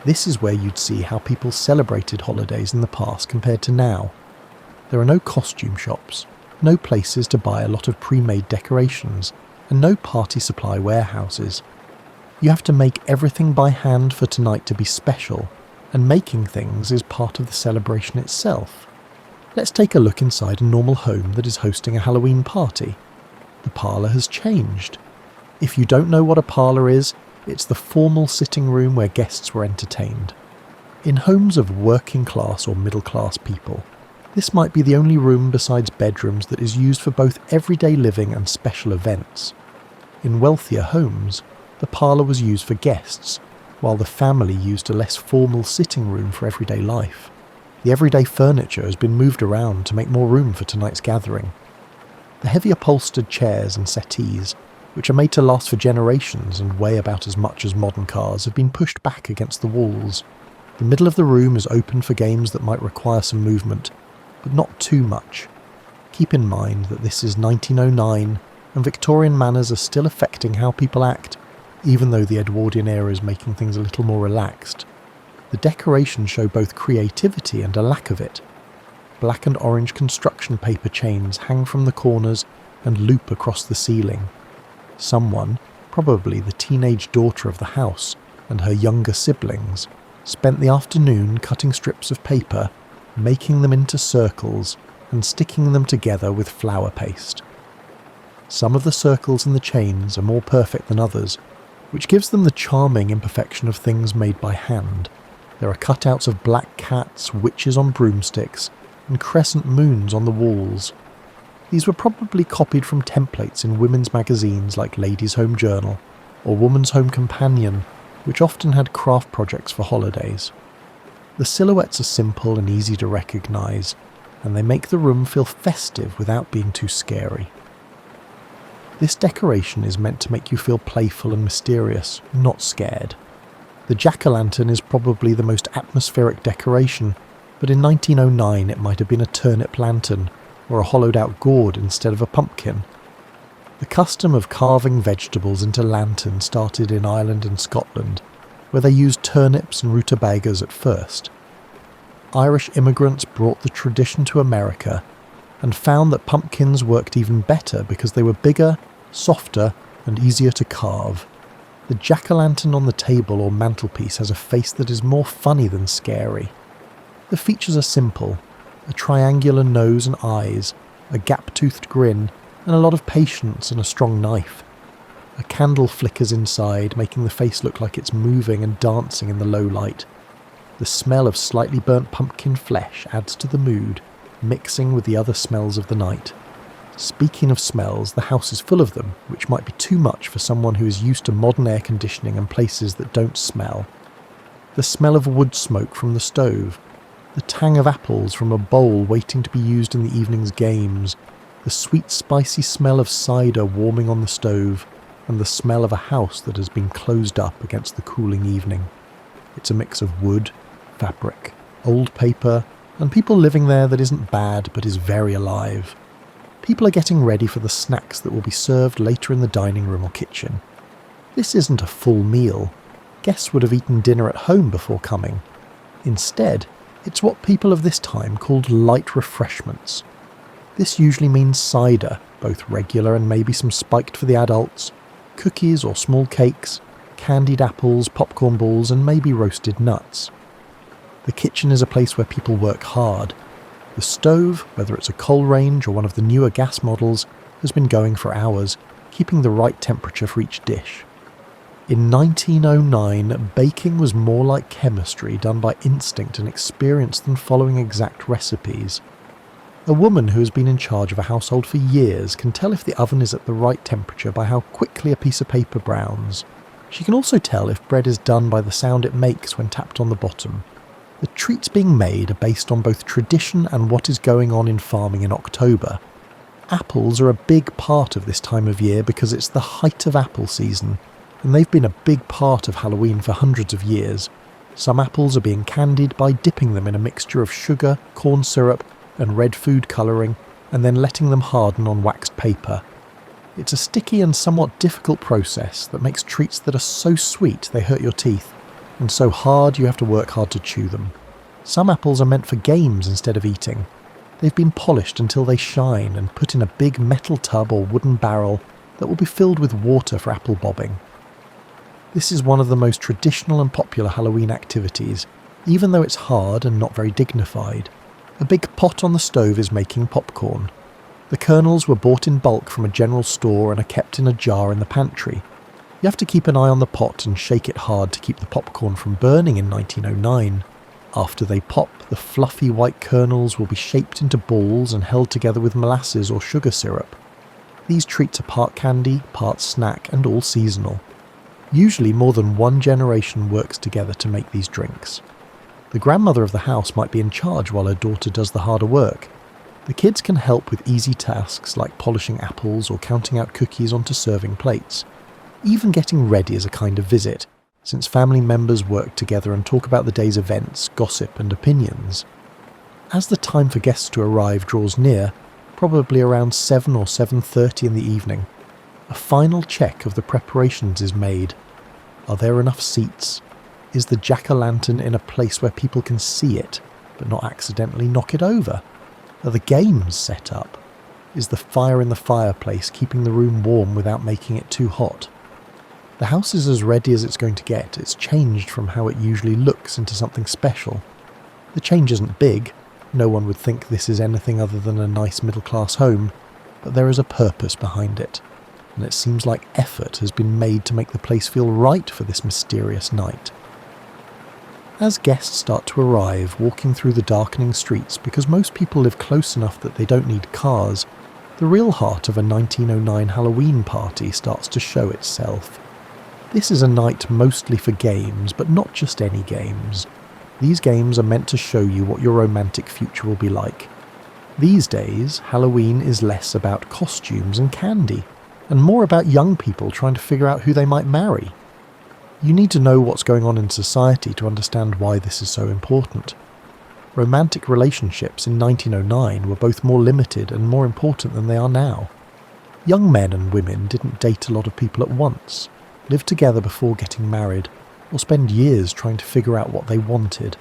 This is where you'd see how people celebrated holidays in the past compared to now. There are no costume shops, no places to buy a lot of pre-made decorations, and no party supply warehouses. You have to make everything by hand for tonight to be special, and making things is part of the celebration itself. Let's take a look inside a normal home that is hosting a Halloween party. The parlour has changed. If you don't know what a parlour is, it's the formal sitting room where guests were entertained. In homes of working class or middle class people, this might be the only room besides bedrooms that is used for both everyday living and special events. In wealthier homes, the parlour was used for guests, while the family used a less formal sitting room for everyday life. The everyday furniture has been moved around to make more room for tonight's gathering. The heavy upholstered chairs and settees, which are made to last for generations and weigh about as much as modern cars, have been pushed back against the walls. The middle of the room is open for games that might require some movement, but not too much. Keep in mind that this is 1909 and Victorian manners are still affecting how people act, even though the Edwardian era is making things a little more relaxed. The decorations show both creativity and a lack of it. Black and orange construction paper chains hang from the corners and loop across the ceiling. Someone, probably the teenage daughter of the house and her younger siblings, spent the afternoon cutting strips of paper, making them into circles and sticking them together with flour paste. Some of the circles in the chains are more perfect than others, which gives them the charming imperfection of things made by hand. There are cutouts of black cats, witches on broomsticks, and crescent moons on the walls. These were probably copied from templates in women's magazines like Ladies' Home Journal or Woman's Home Companion, which often had craft projects for holidays. The silhouettes are simple and easy to recognise, and they make the room feel festive without being too scary. This decoration is meant to make you feel playful and mysterious, not scared. The jack-o'-lantern is probably the most atmospheric decoration, but in 1909 it might have been a turnip lantern, or a hollowed-out gourd instead of a pumpkin. The custom of carving vegetables into lanterns started in Ireland and Scotland, where they used turnips and rutabagas at first. Irish immigrants brought the tradition to America and found that pumpkins worked even better because they were bigger, softer, and easier to carve. The jack-o'-lantern on the table or mantelpiece has a face that is more funny than scary. The features are simple: a triangular nose and eyes, a gap-toothed grin, and a lot of patience and a strong knife. A candle flickers inside, making the face look like it's moving and dancing in the low light. The smell of slightly burnt pumpkin flesh adds to the mood, mixing with the other smells of the night. Speaking of smells, the house is full of them, which might be too much for someone who is used to modern air conditioning and places that don't smell. The smell of wood smoke from the stove, the tang of apples from a bowl waiting to be used in the evening's games, the sweet spicy smell of cider warming on the stove, and the smell of a house that has been closed up against the cooling evening. It's a mix of wood, fabric, old paper, and people living there that isn't bad but is very alive. People are getting ready for the snacks that will be served later in the dining room or kitchen. This isn't a full meal. Guests would have eaten dinner at home before coming. Instead, it's what people of this time called light refreshments. This usually means cider, both regular and maybe some spiked for the adults, cookies or small cakes, candied apples, popcorn balls, and maybe roasted nuts. The kitchen is a place where people work hard. The stove, whether it's a coal range or one of the newer gas models, has been going for hours, keeping the right temperature for each dish. In 1909, baking was more like chemistry, done by instinct and experience than following exact recipes. A woman who has been in charge of a household for years can tell if the oven is at the right temperature by how quickly a piece of paper browns. She can also tell if bread is done by the sound it makes when tapped on the bottom. The treats being made are based on both tradition and what is going on in farming in October. Apples are a big part of this time of year because it's the height of apple season, and they've been a big part of Halloween for hundreds of years. Some apples are being candied by dipping them in a mixture of sugar, corn syrup, and red food colouring, and then letting them harden on waxed paper. It's a sticky and somewhat difficult process that makes treats that are so sweet they hurt your teeth, and so hard you have to work hard to chew them. Some apples are meant for games instead of eating. They've been polished until they shine and put in a big metal tub or wooden barrel that will be filled with water for apple bobbing. This is one of the most traditional and popular Halloween activities, even though it's hard and not very dignified. A big pot on the stove is making popcorn. The kernels were bought in bulk from a general store and are kept in a jar in the pantry. You have to keep an eye on the pot and shake it hard to keep the popcorn from burning in 1909. After they pop, the fluffy white kernels will be shaped into balls and held together with molasses or sugar syrup. These treats are part candy, part snack, and all seasonal. Usually more than one generation works together to make these drinks. The grandmother of the house might be in charge while her daughter does the harder work. The kids can help with easy tasks like polishing apples or counting out cookies onto serving plates. Even getting ready is a kind of visit, since family members work together and talk about the day's events, gossip and opinions. As the time for guests to arrive draws near, probably around 7 or 7:30 in the evening, a final check of the preparations is made. Are there enough seats? Is the jack-o'-lantern in a place where people can see it, but not accidentally knock it over? Are the games set up? Is the fire in the fireplace keeping the room warm without making it too hot? The house is as ready as it's going to get. It's changed from how it usually looks into something special. The change isn't big. No one would think this is anything other than a nice middle-class home, but there is a purpose behind it, and it seems like effort has been made to make the place feel right for this mysterious night. As guests start to arrive, walking through the darkening streets because most people live close enough that they don't need cars, the real heart of a 1909 Halloween party starts to show itself. This is a night mostly for games, but not just any games. These games are meant to show you what your romantic future will be like. These days, Halloween is less about costumes and candy, and more about young people trying to figure out who they might marry. You need to know what's going on in society to understand why this is so important. Romantic relationships in 1909 were both more limited and more important than they are now. Young men and women didn't date a lot of people at once, live together before getting married, or spend years trying to figure out what they wanted.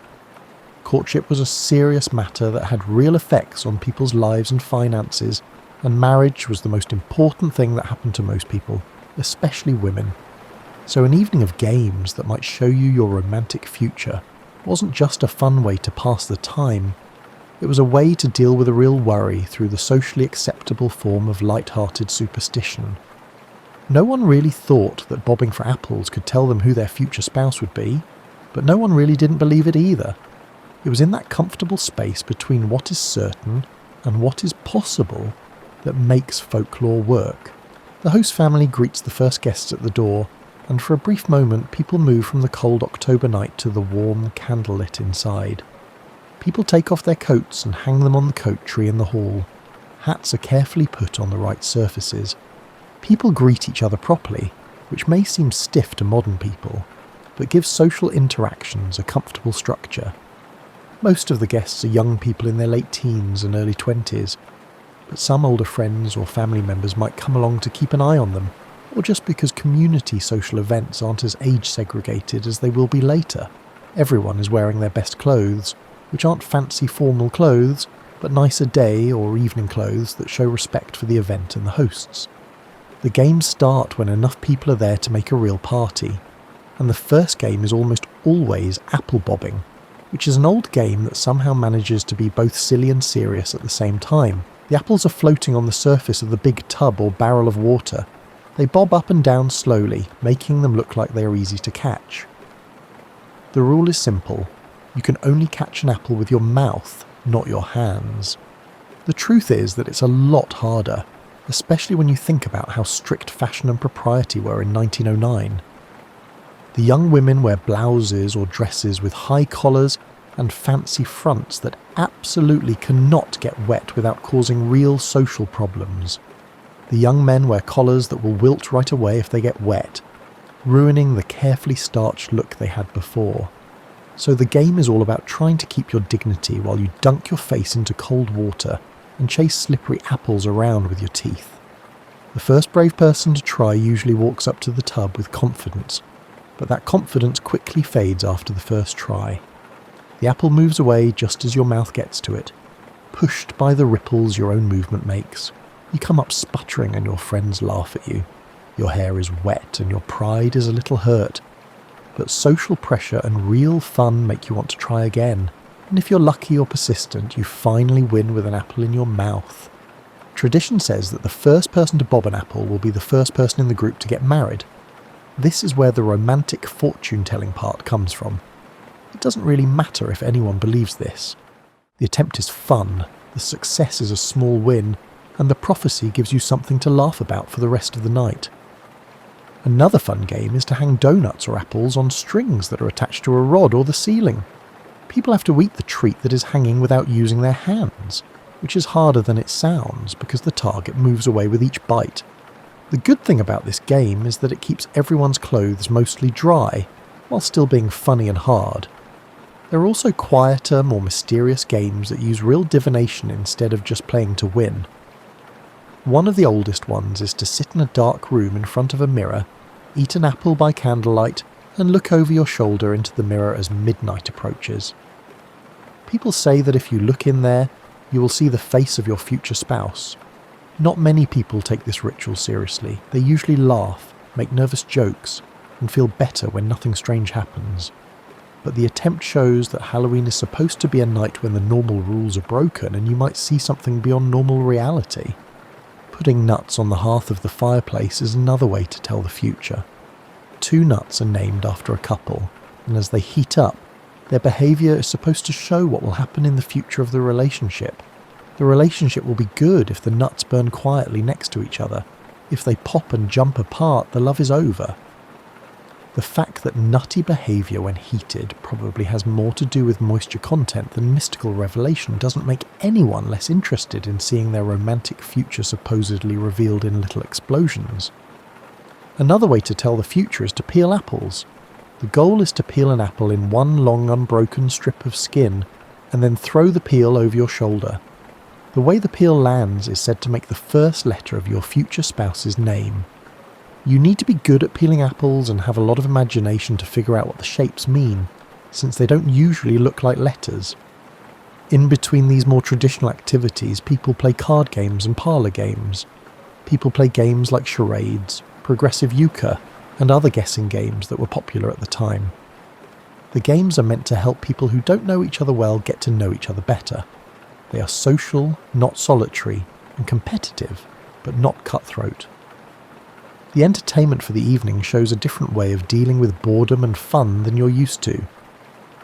Courtship was a serious matter that had real effects on people's lives and finances, and marriage was the most important thing that happened to most people, especially women. So an evening of games that might show you your romantic future wasn't just a fun way to pass the time. It was a way to deal with a real worry through the socially acceptable form of light-hearted superstition. No one really thought that bobbing for apples could tell them who their future spouse would be, but no one really didn't believe it either. It was in that comfortable space between what is certain and what is possible that makes folklore work. The host family greets the first guests at the door, and for a brief moment people move from the cold October night to the warm, candlelit inside. People take off their coats and hang them on the coat tree in the hall. Hats are carefully put on the right surfaces. People greet each other properly, which may seem stiff to modern people, but gives social interactions a comfortable structure. Most of the guests are young people in their late teens and early 20s, but some older friends or family members might come along to keep an eye on them, or just because community social events aren't as age segregated as they will be later. Everyone is wearing their best clothes, which aren't fancy formal clothes, but nicer day or evening clothes that show respect for the event and the hosts. The games start when enough people are there to make a real party, and the first game is almost always apple bobbing, which is an old game that somehow manages to be both silly and serious at the same time. The apples are floating on the surface of the big tub or barrel of water. They bob up and down slowly, making them look like they are easy to catch. The rule is simple. You can only catch an apple with your mouth, not your hands. The truth is that it's a lot harder, especially when you think about how strict fashion and propriety were in 1909. The young women wear blouses or dresses with high collars and fancy fronts that absolutely cannot get wet without causing real social problems. The young men wear collars that will wilt right away if they get wet, ruining the carefully starched look they had before. So the game is all about trying to keep your dignity while you dunk your face into cold water and chase slippery apples around with your teeth. The first brave person to try usually walks up to the tub with confidence, but that confidence quickly fades after the first try. The apple moves away just as your mouth gets to it, pushed by the ripples your own movement makes. You come up sputtering and your friends laugh at you. Your hair is wet and your pride is a little hurt. But social pressure and real fun make you want to try again. And if you're lucky or persistent, you finally win with an apple in your mouth. Tradition says that the first person to bob an apple will be the first person in the group to get married. This is where the romantic fortune-telling part comes from. It doesn't really matter if anyone believes this. The attempt is fun, the success is a small win, and the prophecy gives you something to laugh about for the rest of the night. Another fun game is to hang donuts or apples on strings that are attached to a rod or the ceiling. People have to eat the treat that is hanging without using their hands, which is harder than it sounds because the target moves away with each bite. The good thing about this game is that it keeps everyone's clothes mostly dry, while still being funny and hard. There are also quieter, more mysterious games that use real divination instead of just playing to win. One of the oldest ones is to sit in a dark room in front of a mirror, eat an apple by candlelight, and look over your shoulder into the mirror as midnight approaches. People say that if you look in there, you will see the face of your future spouse. Not many people take this ritual seriously. They usually laugh, make nervous jokes, and feel better when nothing strange happens. But the attempt shows that Halloween is supposed to be a night when the normal rules are broken and you might see something beyond normal reality. Putting nuts on the hearth of the fireplace is another way to tell the future. 2 nuts are named after a couple, and as they heat up, their behaviour is supposed to show what will happen in the future of the relationship. The relationship will be good if the nuts burn quietly next to each other. If they pop and jump apart, the love is over. The fact that nutty behaviour when heated probably has more to do with moisture content than mystical revelation doesn't make anyone less interested in seeing their romantic future supposedly revealed in little explosions. Another way to tell the future is to peel apples. The goal is to peel an apple in one long unbroken strip of skin and then throw the peel over your shoulder. The way the peel lands is said to make the first letter of your future spouse's name. You need to be good at peeling apples and have a lot of imagination to figure out what the shapes mean, since they don't usually look like letters. In between these more traditional activities, people play card games and parlour games. People play games like charades, progressive euchre, and other guessing games that were popular at the time. The games are meant to help people who don't know each other well get to know each other better. They are social, not solitary, and competitive, but not cutthroat. The entertainment for the evening shows a different way of dealing with boredom and fun than you're used to.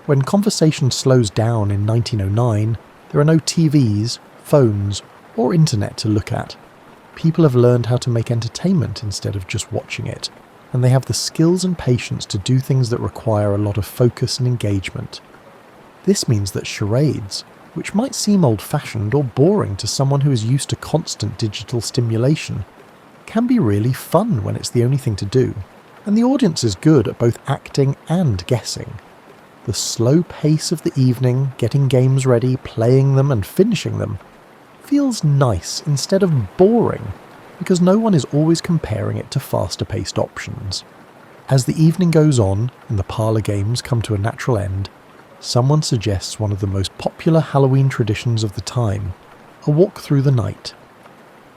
When conversation slows down in 1909, there are no TVs, phones, or internet to look at. People have learned how to make entertainment instead of just watching it, and they have the skills and patience to do things that require a lot of focus and engagement. This means that charades, which might seem old-fashioned or boring to someone who is used to constant digital stimulation, can be really fun when it's the only thing to do, and the audience is good at both acting and guessing. The slow pace of the evening, getting games ready, playing them and finishing them, feels nice instead of boring, because no one is always comparing it to faster-paced options. As the evening goes on and the parlour games come to a natural end, someone suggests one of the most popular Halloween traditions of the time, a walk through the night.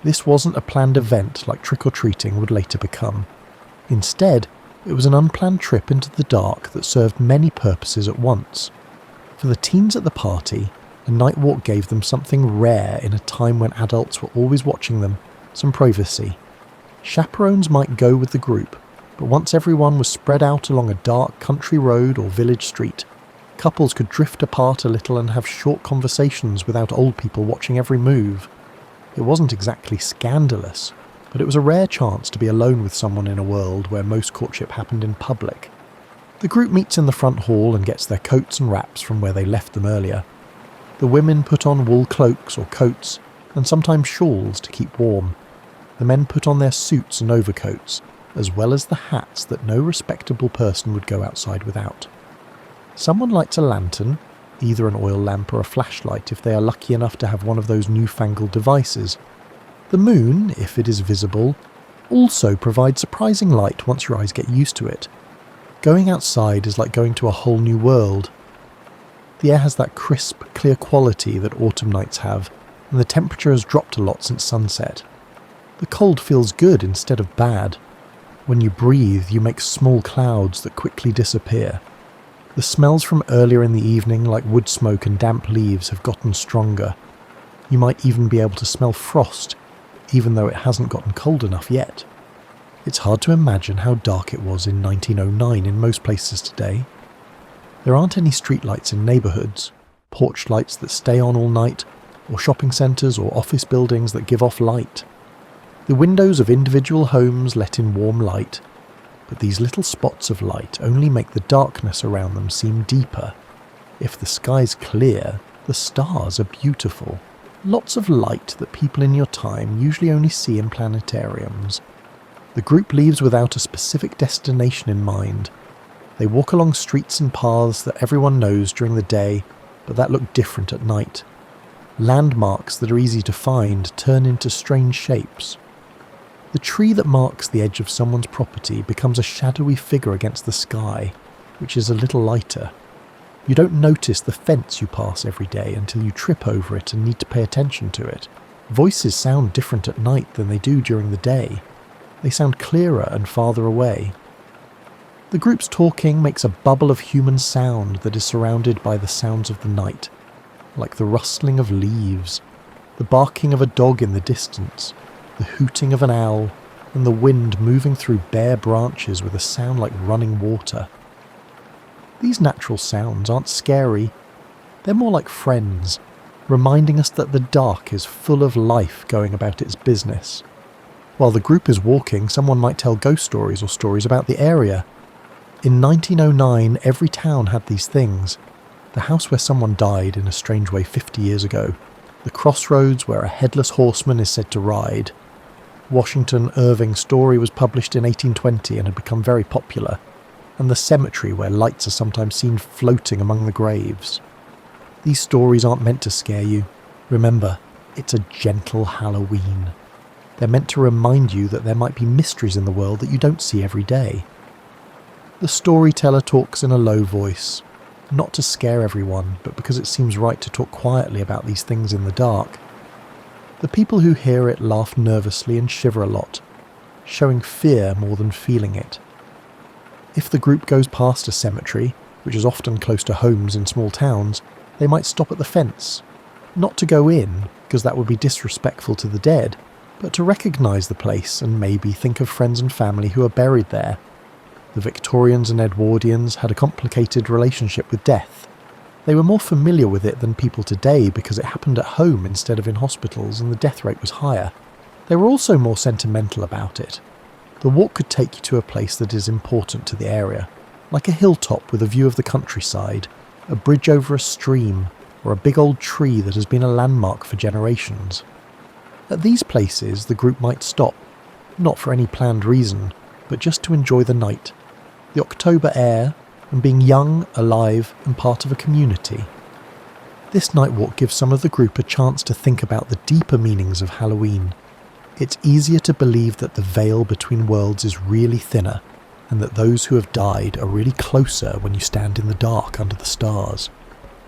This wasn't a planned event like trick-or-treating would later become. Instead, it was an unplanned trip into the dark that served many purposes at once. For the teens at the party, a night walk gave them something rare in a time when adults were always watching them, some privacy. Chaperones might go with the group, but once everyone was spread out along a dark country road or village street, couples could drift apart a little and have short conversations without old people watching every move. It wasn't exactly scandalous, but it was a rare chance to be alone with someone in a world where most courtship happened in public. The group meets in the front hall and gets their coats and wraps from where they left them earlier. The women put on wool cloaks or coats, and sometimes shawls to keep warm. The men put on their suits and overcoats, as well as the hats that no respectable person would go outside without. Someone lights a lantern, either an oil lamp or a flashlight if they are lucky enough to have one of those newfangled devices. The moon, if it is visible, also provides surprising light once your eyes get used to it. Going outside is like going to a whole new world. The air has that crisp, clear quality that autumn nights have, and the temperature has dropped a lot since sunset. The cold feels good instead of bad. When you breathe, you make small clouds that quickly disappear. The smells from earlier in the evening, like wood smoke and damp leaves, have gotten stronger. You might even be able to smell frost, even though it hasn't gotten cold enough yet. It's hard to imagine how dark it was in 1909 in most places today. There aren't any streetlights in neighbourhoods, porch lights that stay on all night, or shopping centres or office buildings that give off light. The windows of individual homes let in warm light, but these little spots of light only make the darkness around them seem deeper. If the sky's clear, the stars are beautiful. Lots of light that people in your time usually only see in planetariums. The group leaves without a specific destination in mind. They walk along streets and paths that everyone knows during the day, but that look different at night. Landmarks that are easy to find turn into strange shapes. The tree that marks the edge of someone's property becomes a shadowy figure against the sky, which is a little lighter. You don't notice the fence you pass every day until you trip over it and need to pay attention to it. Voices sound different at night than they do during the day. They sound clearer and farther away. The group's talking makes a bubble of human sound that is surrounded by the sounds of the night, like the rustling of leaves, the barking of a dog in the distance, the hooting of an owl, and the wind moving through bare branches with a sound like running water. These natural sounds aren't scary. They're more like friends, reminding us that the dark is full of life going about its business. While the group is walking, someone might tell ghost stories or stories about the area. In 1909, every town had these things. The house where someone died in a strange way 50 years ago. The crossroads where a headless horseman is said to ride. Washington Irving's story was published in 1820 and had become very popular. And the cemetery where lights are sometimes seen floating among the graves. These stories aren't meant to scare you. Remember, it's a gentle Halloween. They're meant to remind you that there might be mysteries in the world that you don't see every day. The storyteller talks in a low voice, not to scare everyone, but because it seems right to talk quietly about these things in the dark. The people who hear it laugh nervously and shiver a lot, showing fear more than feeling it. If the group goes past a cemetery, which is often close to homes in small towns, they might stop at the fence. Not to go in, because that would be disrespectful to the dead, but to recognise the place and maybe think of friends and family who are buried there. The Victorians and Edwardians had a complicated relationship with death. They were more familiar with it than people today because it happened at home instead of in hospitals and the death rate was higher. They were also more sentimental about it. The walk could take you to a place that is important to the area, like a hilltop with a view of the countryside, a bridge over a stream, or a big old tree that has been a landmark for generations. At these places, the group might stop, not for any planned reason, but just to enjoy the night, the October air, and being young, alive, and part of a community. This night walk gives some of the group a chance to think about the deeper meanings of Halloween. It's easier to believe that the veil between worlds is really thinner, and that those who have died are really closer when you stand in the dark under the stars.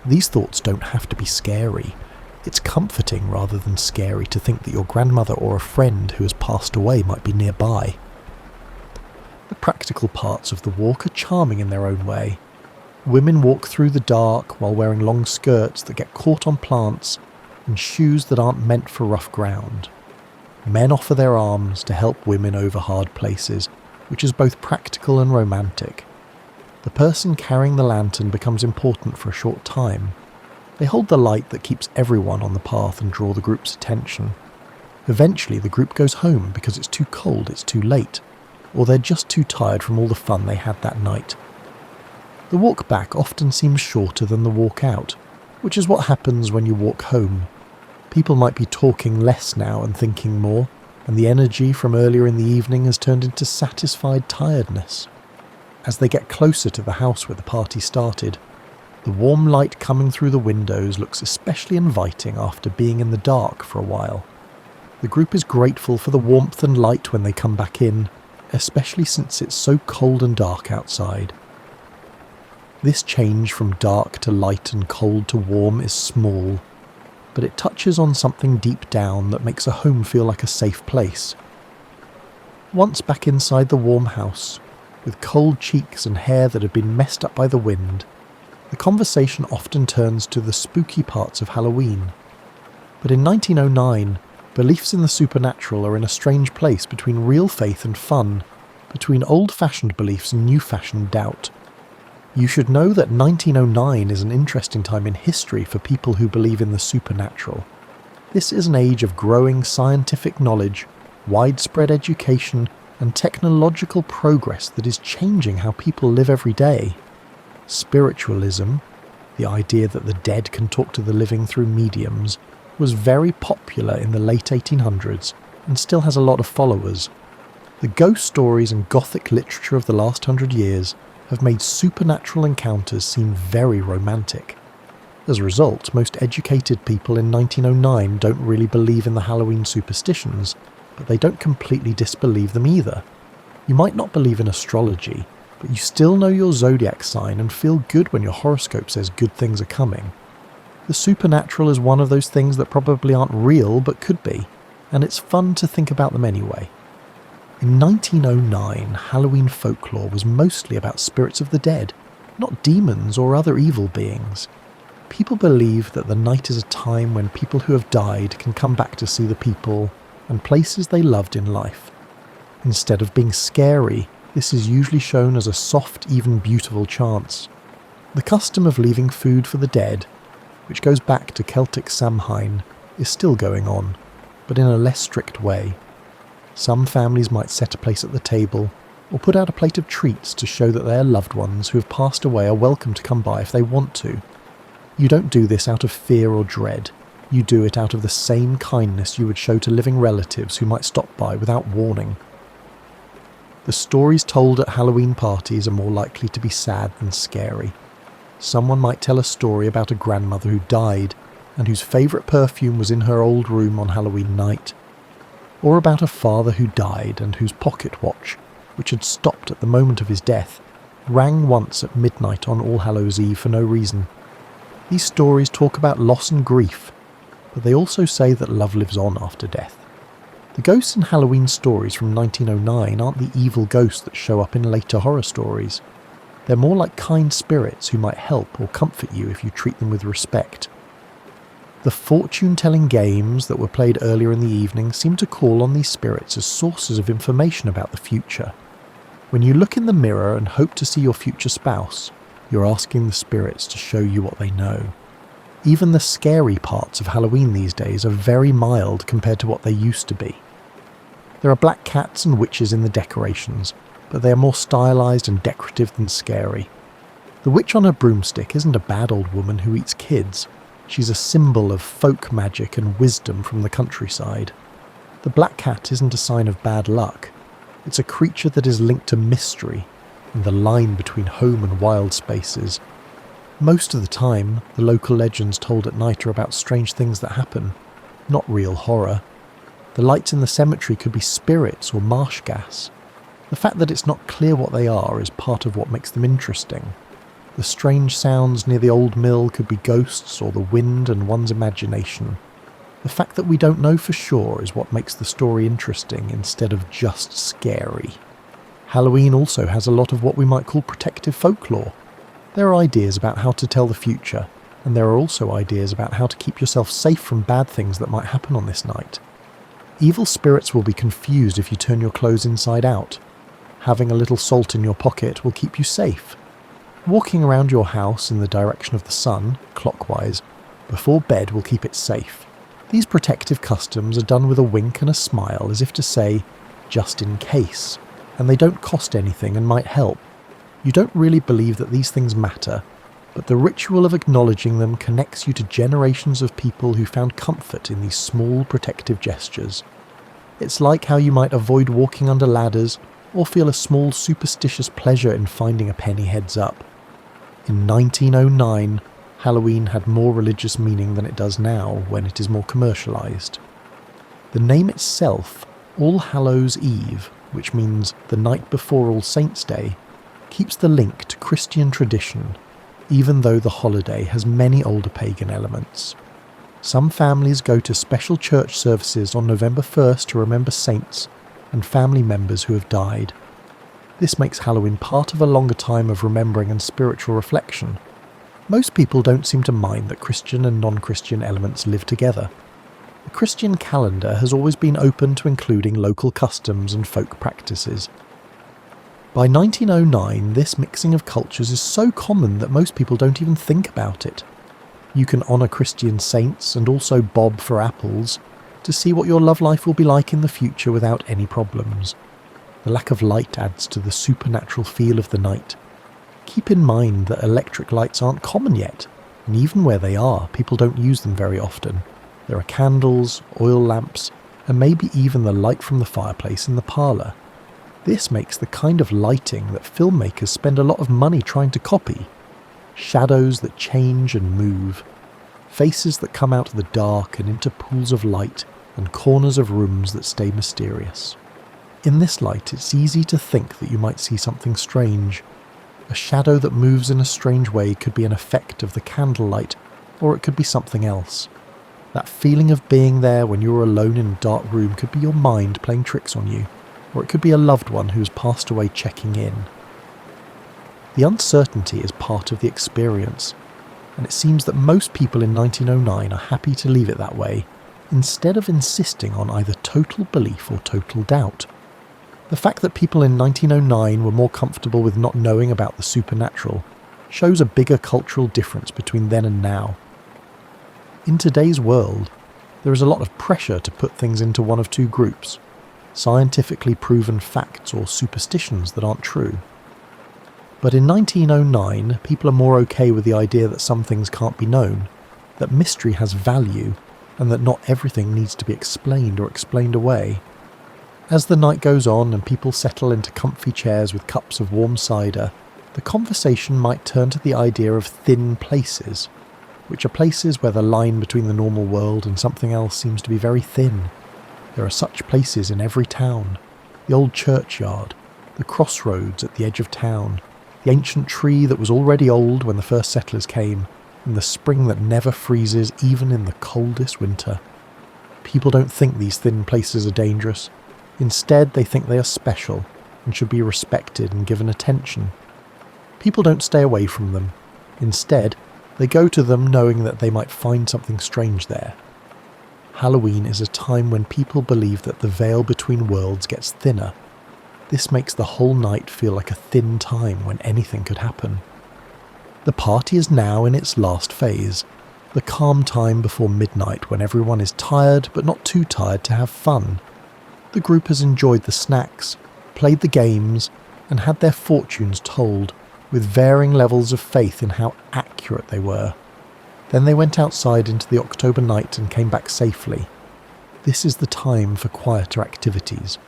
These thoughts don't have to be scary. It's comforting rather than scary to think that your grandmother or a friend who has passed away might be nearby. The practical parts of the walk are charming in their own way. Women walk through the dark while wearing long skirts that get caught on plants and shoes that aren't meant for rough ground. Men offer their arms to help women over hard places, which is both practical and romantic. The person carrying the lantern becomes important for a short time. They hold the light that keeps everyone on the path and draw the group's attention. Eventually the group goes home because it's too cold, it's too late, or they're just too tired from all the fun they had that night. The walk back often seems shorter than the walk out, which is what happens when you walk home. People might be talking less now and thinking more, and the energy from earlier in the evening has turned into satisfied tiredness. As they get closer to the house where the party started, the warm light coming through the windows looks especially inviting after being in the dark for a while. The group is grateful for the warmth and light when they come back in, especially since it's so cold and dark outside. This change from dark to light and cold to warm is small, but it touches on something deep down that makes a home feel like a safe place. Once back inside the warm house, with cold cheeks and hair that had been messed up by the wind, the conversation often turns to the spooky parts of Halloween. But in 1909, beliefs in the supernatural are in a strange place between real faith and fun, between old-fashioned beliefs and new-fashioned doubt. You should know that 1909 is an interesting time in history for people who believe in the supernatural. This is an age of growing scientific knowledge, widespread education, and technological progress that is changing how people live every day. Spiritualism, the idea that the dead can talk to the living through mediums, was very popular in the late 1800s and still has a lot of followers. The ghost stories and gothic literature of the last 100 years have made supernatural encounters seem very romantic. As a result, most educated people in 1909 don't really believe in the Halloween superstitions, but they don't completely disbelieve them either. You might not believe in astrology, but you still know your zodiac sign and feel good when your horoscope says good things are coming. The supernatural is one of those things that probably aren't real but could be, and it's fun to think about them anyway. In 1909, Halloween folklore was mostly about spirits of the dead, not demons or other evil beings. People believe that the night is a time when people who have died can come back to see the people and places they loved in life. Instead of being scary, this is usually shown as a soft, even beautiful chance. The custom of leaving food for the dead, which goes back to Celtic Samhain, is still going on, but in a less strict way. Some families might set a place at the table, or put out a plate of treats to show that their loved ones who have passed away are welcome to come by if they want to. You don't do this out of fear or dread. You do it out of the same kindness you would show to living relatives who might stop by without warning. The stories told at Halloween parties are more likely to be sad than scary. Someone might tell a story about a grandmother who died and whose favourite perfume was in her old room on Halloween night. Or about a father who died and whose pocket watch, which had stopped at the moment of his death, rang once at midnight on All Hallows Eve for no reason. These stories talk about loss and grief, but they also say that love lives on after death. The ghosts in Halloween stories from 1909 aren't the evil ghosts that show up in later horror stories. They're more like kind spirits who might help or comfort you if you treat them with respect. The fortune-telling games that were played earlier in the evening seem to call on these spirits as sources of information about the future. When you look in the mirror and hope to see your future spouse, you're asking the spirits to show you what they know. Even the scary parts of Halloween these days are very mild compared to what they used to be. There are black cats and witches in the decorations, but they are more stylized and decorative than scary. The witch on her broomstick isn't a bad old woman who eats kids. She's a symbol of folk magic and wisdom from the countryside. The black cat isn't a sign of bad luck. It's a creature that is linked to mystery and the line between home and wild spaces. Most of the time, the local legends told at night are about strange things that happen, not real horror. The lights in the cemetery could be spirits or marsh gas. The fact that it's not clear what they are is part of what makes them interesting. The strange sounds near the old mill could be ghosts or the wind and one's imagination. The fact that we don't know for sure is what makes the story interesting instead of just scary. Halloween also has a lot of what we might call protective folklore. There are ideas about how to tell the future, and there are also ideas about how to keep yourself safe from bad things that might happen on this night. Evil spirits will be confused if you turn your clothes inside out. Having a little salt in your pocket will keep you safe. Walking around your house in the direction of the sun, clockwise, before bed will keep it safe. These protective customs are done with a wink and a smile as if to say, just in case, and they don't cost anything and might help. You don't really believe that these things matter, but the ritual of acknowledging them connects you to generations of people who found comfort in these small protective gestures. It's like how you might avoid walking under ladders or feel a small superstitious pleasure in finding a penny heads up. In 1909, Halloween had more religious meaning than it does now when it is more commercialised. The name itself, All Hallows Eve, which means the night before All Saints' Day, keeps the link to Christian tradition, even though the holiday has many older pagan elements. Some families go to special church services on November 1st to remember saints and family members who have died. This makes Halloween part of a longer time of remembering and spiritual reflection. Most people don't seem to mind that Christian and non-Christian elements live together. The Christian calendar has always been open to including local customs and folk practices. By 1909, this mixing of cultures is so common that most people don't even think about it. You can honour Christian saints and also bob for apples to see what your love life will be like in the future without any problems. The lack of light adds to the supernatural feel of the night. Keep in mind that electric lights aren't common yet, and even where they are, people don't use them very often. There are candles, oil lamps, and maybe even the light from the fireplace in the parlour. This makes the kind of lighting that filmmakers spend a lot of money trying to copy. Shadows that change and move. Faces that come out of the dark and into pools of light, and corners of rooms that stay mysterious. In this light, it's easy to think that you might see something strange. A shadow that moves in a strange way could be an effect of the candlelight, or it could be something else. That feeling of being there when you're alone in a dark room could be your mind playing tricks on you, or it could be a loved one who's passed away checking in. The uncertainty is part of the experience, and it seems that most people in 1909 are happy to leave it that way, instead of insisting on either total belief or total doubt. The fact that people in 1909 were more comfortable with not knowing about the supernatural shows a bigger cultural difference between then and now. In today's world, there is a lot of pressure to put things into one of two groups: scientifically proven facts or superstitions that aren't true. But in 1909, people are more okay with the idea that some things can't be known, that mystery has value, and that not everything needs to be explained or explained away. As the night goes on and people settle into comfy chairs with cups of warm cider, the conversation might turn to the idea of thin places, which are places where the line between the normal world and something else seems to be very thin. There are such places in every town: the old churchyard, the crossroads at the edge of town, the ancient tree that was already old when the first settlers came, and the spring that never freezes even in the coldest winter. People don't think these thin places are dangerous. Instead, they think they are special and should be respected and given attention. People don't stay away from them. Instead, they go to them knowing that they might find something strange there. Halloween is a time when people believe that the veil between worlds gets thinner. This makes the whole night feel like a thin time when anything could happen. The party is now in its last phase, the calm time before midnight when everyone is tired but not too tired to have fun. The group has enjoyed the snacks, played the games, and had their fortunes told, with varying levels of faith in how accurate they were. Then they went outside into the October night and came back safely. This is the time for quieter activities,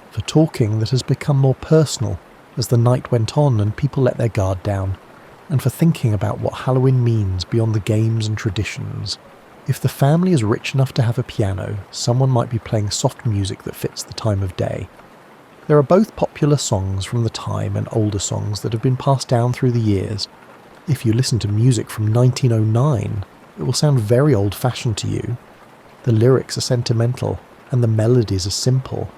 for talking that has become more personal as the night went on and people let their guard down. and for thinking about what Halloween means beyond the games and traditions. If the family is rich enough to have a piano, someone might be playing soft music that fits the time of day. There are both popular songs from the time and older songs that have been passed down through the years. If you listen to music from 1909, it will sound very old-fashioned to you. The lyrics are sentimental, and the melodies are simple,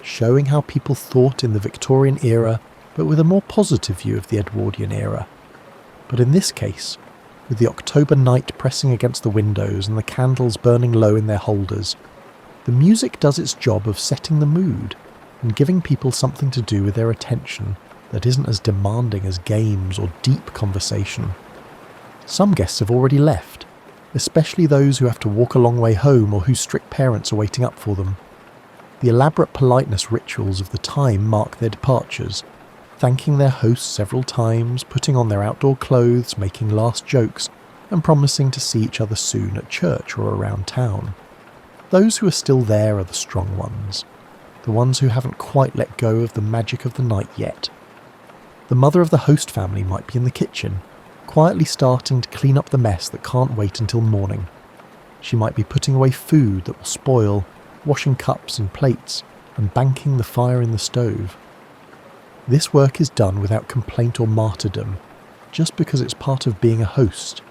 showing how people thought in the Victorian era, but with a more positive view of the Edwardian era. But in this case, with the October night pressing against the windows and the candles burning low in their holders, the music does its job of setting the mood and giving people something to do with their attention that isn't as demanding as games or deep conversation. Some guests have already left, especially those who have to walk a long way home or whose strict parents are waiting up for them. The elaborate politeness rituals of the time mark their departures, thanking their hosts several times, putting on their outdoor clothes, making last jokes, and promising to see each other soon at church or around town. Those who are still there are the strong ones, the ones who haven't quite let go of the magic of the night yet. The mother of the host family might be in the kitchen, quietly starting to clean up the mess that can't wait until morning. She might be putting away food that will spoil, washing cups and plates, and banking the fire in the stove. This work is done without complaint or martyrdom, just because it's part of being a host.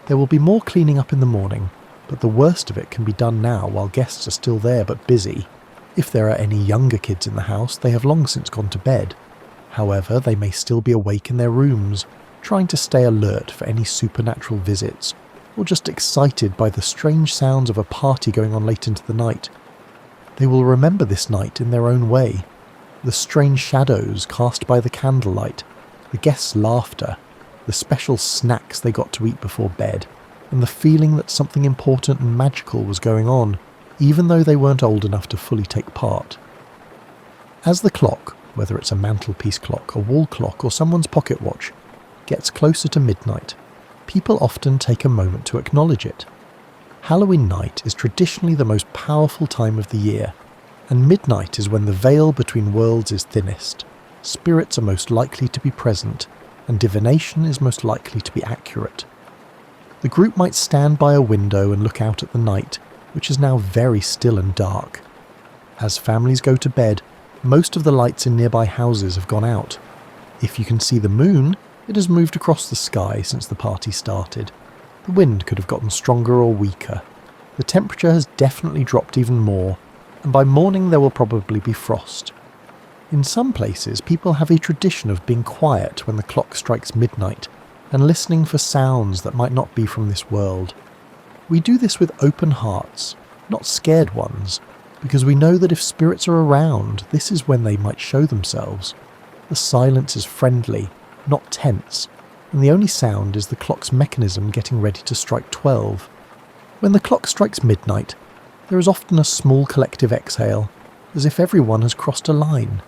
There will be more cleaning up in the morning, but the worst of it can be done now while guests are still there but busy. If there are any younger kids in the house, they have long since gone to bed. However, they may still be awake in their rooms, trying to stay alert for any supernatural visits, or just excited by the strange sounds of a party going on late into the night. They will remember this night in their own way. The strange shadows cast by the candlelight, the guests' laughter, the special snacks they got to eat before bed, and the feeling that something important and magical was going on, even though they weren't old enough to fully take part. As the clock, whether it's a mantelpiece clock, a wall clock, or someone's pocket watch, gets closer to midnight, people often take a moment to acknowledge it. Halloween night is traditionally the most powerful time of the year, and midnight is when the veil between worlds is thinnest, spirits are most likely to be present, and divination is most likely to be accurate. The group might stand by a window and look out at the night, which is now very still and dark. As families go to bed, most of the lights in nearby houses have gone out. If you can see the moon, it has moved across the sky since the party started. The wind could have gotten stronger or weaker. The temperature has definitely dropped even more, and by morning there will probably be frost. In some places, people have a tradition of being quiet when the clock strikes midnight, and listening for sounds that might not be from this world. We do this with open hearts, not scared ones, because we know that if spirits are around, this is when they might show themselves. The silence is friendly, not tense, and the only sound is the clock's mechanism getting ready to strike 12. When the clock strikes midnight, there is often a small collective exhale, as if everyone has crossed a line.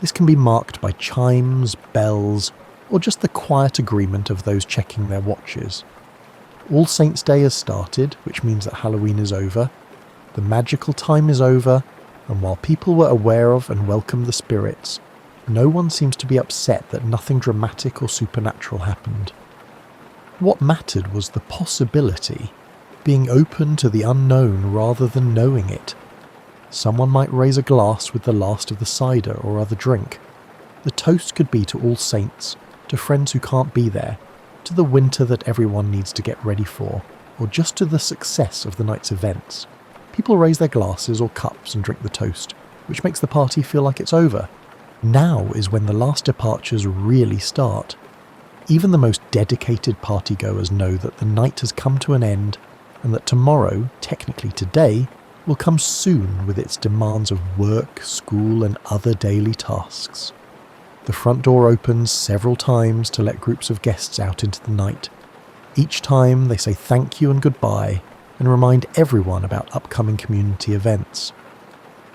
This can be marked by chimes, bells, or just the quiet agreement of those checking their watches. All Saints' Day has started, which means that Halloween is over. The magical time is over, and while people were aware of and welcomed the spirits, no one seems to be upset that nothing dramatic or supernatural happened. What mattered was the possibility, being open to the unknown rather than knowing it. Someone might raise a glass with the last of the cider or other drink. The toast could be to all saints, to friends who can't be there, to the winter that everyone needs to get ready for, or just to the success of the night's events. People raise their glasses or cups and drink the toast, which makes the party feel like it's over. Now is when the last departures really start. Even the most dedicated partygoers know that the night has come to an end, and that tomorrow, technically today, will come soon with its demands of work, school, and other daily tasks. The front door opens several times to let groups of guests out into the night. Each time they say thank you and goodbye, and remind everyone about upcoming community events.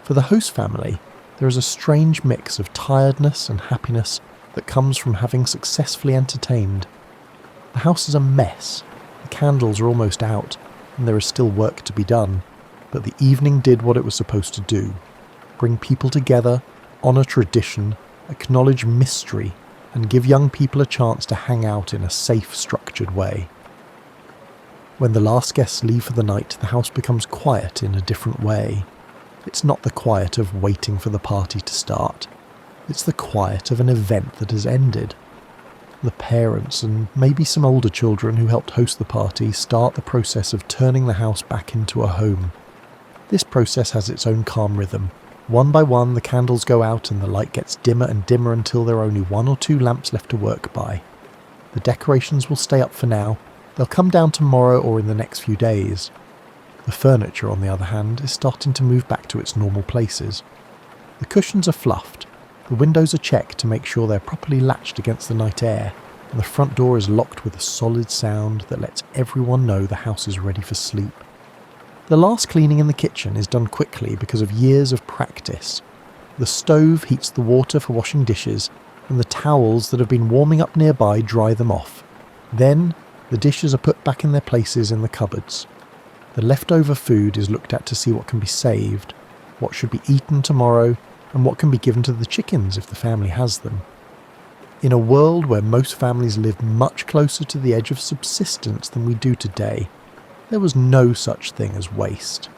For the host family, there is a strange mix of tiredness and happiness that comes from having successfully entertained. The house is a mess, the candles are almost out, and there is still work to be done, but the evening did what it was supposed to do: bring people together, honour tradition, acknowledge mystery, and give young people a chance to hang out in a safe, structured way. When the last guests leave for the night, the house becomes quiet in a different way. It's not the quiet of waiting for the party to start. It's the quiet of an event that has ended. The parents, and maybe some older children who helped host the party, start the process of turning the house back into a home. This process has its own calm rhythm. One by one, the candles go out and the light gets dimmer and dimmer until there are only 1 or 2 lamps left to work by. The decorations will stay up for now. They'll come down tomorrow or in the next few days. The furniture, on the other hand, is starting to move back to its normal places. The cushions are fluffed, the windows are checked to make sure they're properly latched against the night air, and the front door is locked with a solid sound that lets everyone know the house is ready for sleep. The last cleaning in the kitchen is done quickly because of years of practice. The stove heats the water for washing dishes, and the towels that have been warming up nearby dry them off. Then, the dishes are put back in their places in the cupboards. The leftover food is looked at to see what can be saved, what should be eaten tomorrow, and what can be given to the chickens if the family has them. In a world where most families live much closer to the edge of subsistence than we do today, there was no such thing as waste.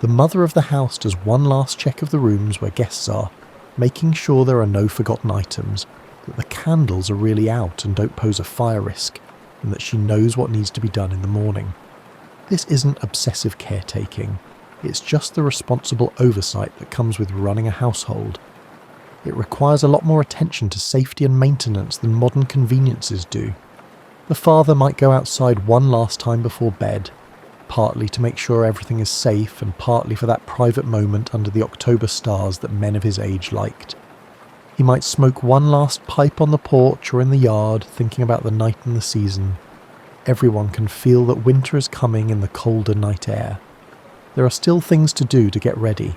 The mother of the house does one last check of the rooms where guests are, making sure there are no forgotten items, that the candles are really out and don't pose a fire risk, and that she knows what needs to be done in the morning. This isn't obsessive caretaking, it's just the responsible oversight that comes with running a household. It requires a lot more attention to safety and maintenance than modern conveniences do. The father might go outside one last time before bed, partly to make sure everything is safe and partly for that private moment under the October stars that men of his age liked. He might smoke one last pipe on the porch or in the yard, thinking about the night and the season. Everyone can feel that winter is coming in the colder night air. There are still things to do to get ready.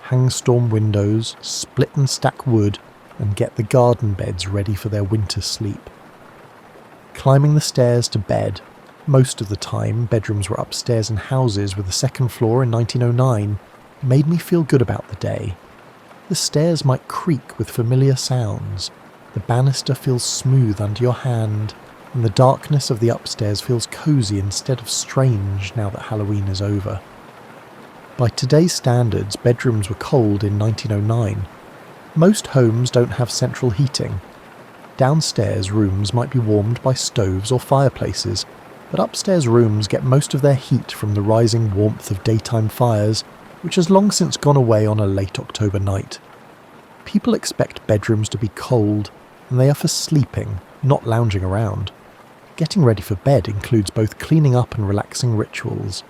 Hang storm windows, split and stack wood, and get the garden beds ready for their winter sleep. Climbing the stairs to bed. Most of the time, bedrooms were upstairs in houses with a second floor in 1909, made me feel good about the day. The stairs might creak with familiar sounds. The banister feels smooth under your hand, and the darkness of the upstairs feels cosy instead of strange now that Halloween is over. By today's standards, bedrooms were cold in 1909. Most homes don't have central heating. Downstairs rooms might be warmed by stoves or fireplaces, but upstairs rooms get most of their heat from the rising warmth of daytime fires, which has long since gone away on a late October night. People expect bedrooms to be cold, and they are for sleeping, not lounging around. Getting ready for bed includes both cleaning up and relaxing rituals.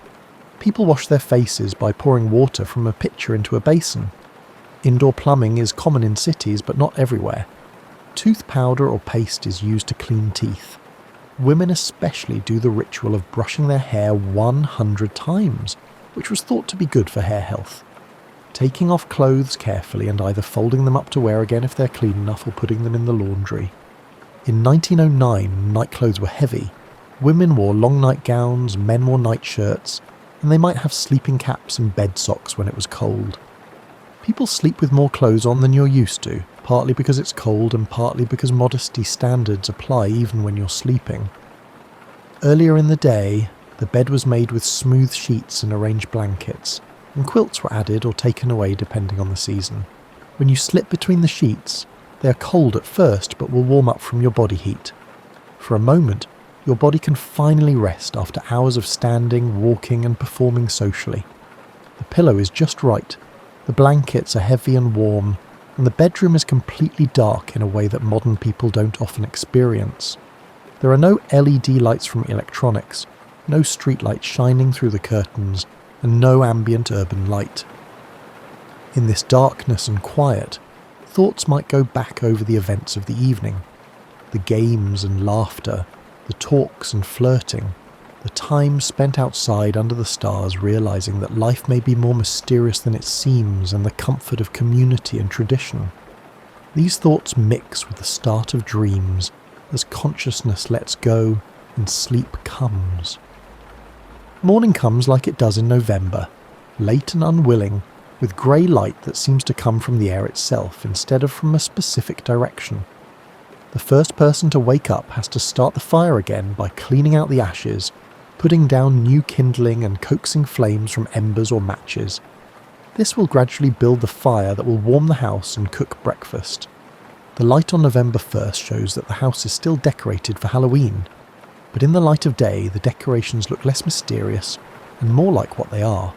People wash their faces by pouring water from a pitcher into a basin. Indoor plumbing is common in cities, but not everywhere. Tooth powder or paste is used to clean teeth. Women especially do the ritual of brushing their hair 100 times, which was thought to be good for hair health. Taking off clothes carefully and either folding them up to wear again if they're clean enough or putting them in the laundry. In 1909, nightclothes were heavy. Women wore long nightgowns, men wore nightshirts, and they might have sleeping caps and bed socks when it was cold. People sleep with more clothes on than you're used to, partly because it's cold and partly because modesty standards apply even when you're sleeping. Earlier in the day, the bed was made with smooth sheets and arranged blankets, and quilts were added or taken away depending on the season. When you slip between the sheets, they are cold at first but will warm up from your body heat. For a moment, your body can finally rest after hours of standing, walking and performing socially. The pillow is just right, the blankets are heavy and warm, and the bedroom is completely dark in a way that modern people don't often experience. There are no LED lights from electronics, no street lights shining through the curtains, and no ambient urban light. In this darkness and quiet, thoughts might go back over the events of the evening. The games and laughter, the talks and flirting, the time spent outside under the stars realizing that life may be more mysterious than it seems and the comfort of community and tradition. These thoughts mix with the start of dreams as consciousness lets go and sleep comes. Morning comes like it does in November, late and unwilling, with grey light that seems to come from the air itself instead of from a specific direction. The first person to wake up has to start the fire again by cleaning out the ashes, putting down new kindling and coaxing flames from embers or matches. This will gradually build the fire that will warm the house and cook breakfast. The light on November 1st shows that the house is still decorated for Halloween, but in the light of day the decorations look less mysterious and more like what they are: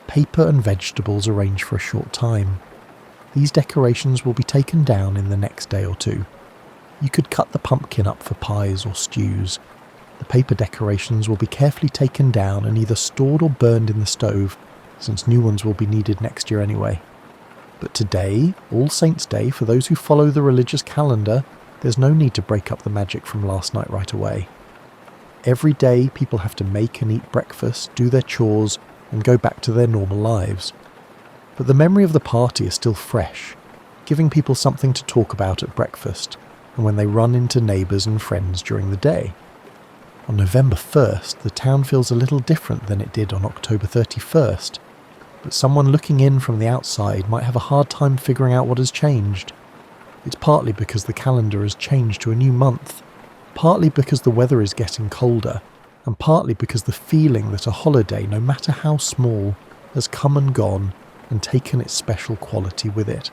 paper and vegetables arranged for a short time. These decorations will be taken down in the next day or two. You could cut the pumpkin up for pies or stews. The paper decorations will be carefully taken down and either stored or burned in the stove, since new ones will be needed next year anyway. But today, All Saints' Day, for those who follow the religious calendar, there's no need to break up the magic from last night right away. Every day people have to make and eat breakfast, do their chores, and go back to their normal lives. But the memory of the party is still fresh, giving people something to talk about at breakfast, and when they run into neighbours and friends during the day. On November 1st, the town feels a little different than it did on October 31st, but someone looking in from the outside might have a hard time figuring out what has changed. It's partly because the calendar has changed to a new month, partly because the weather is getting colder, and partly because the feeling that a holiday, no matter how small, has come and gone and taken its special quality with it.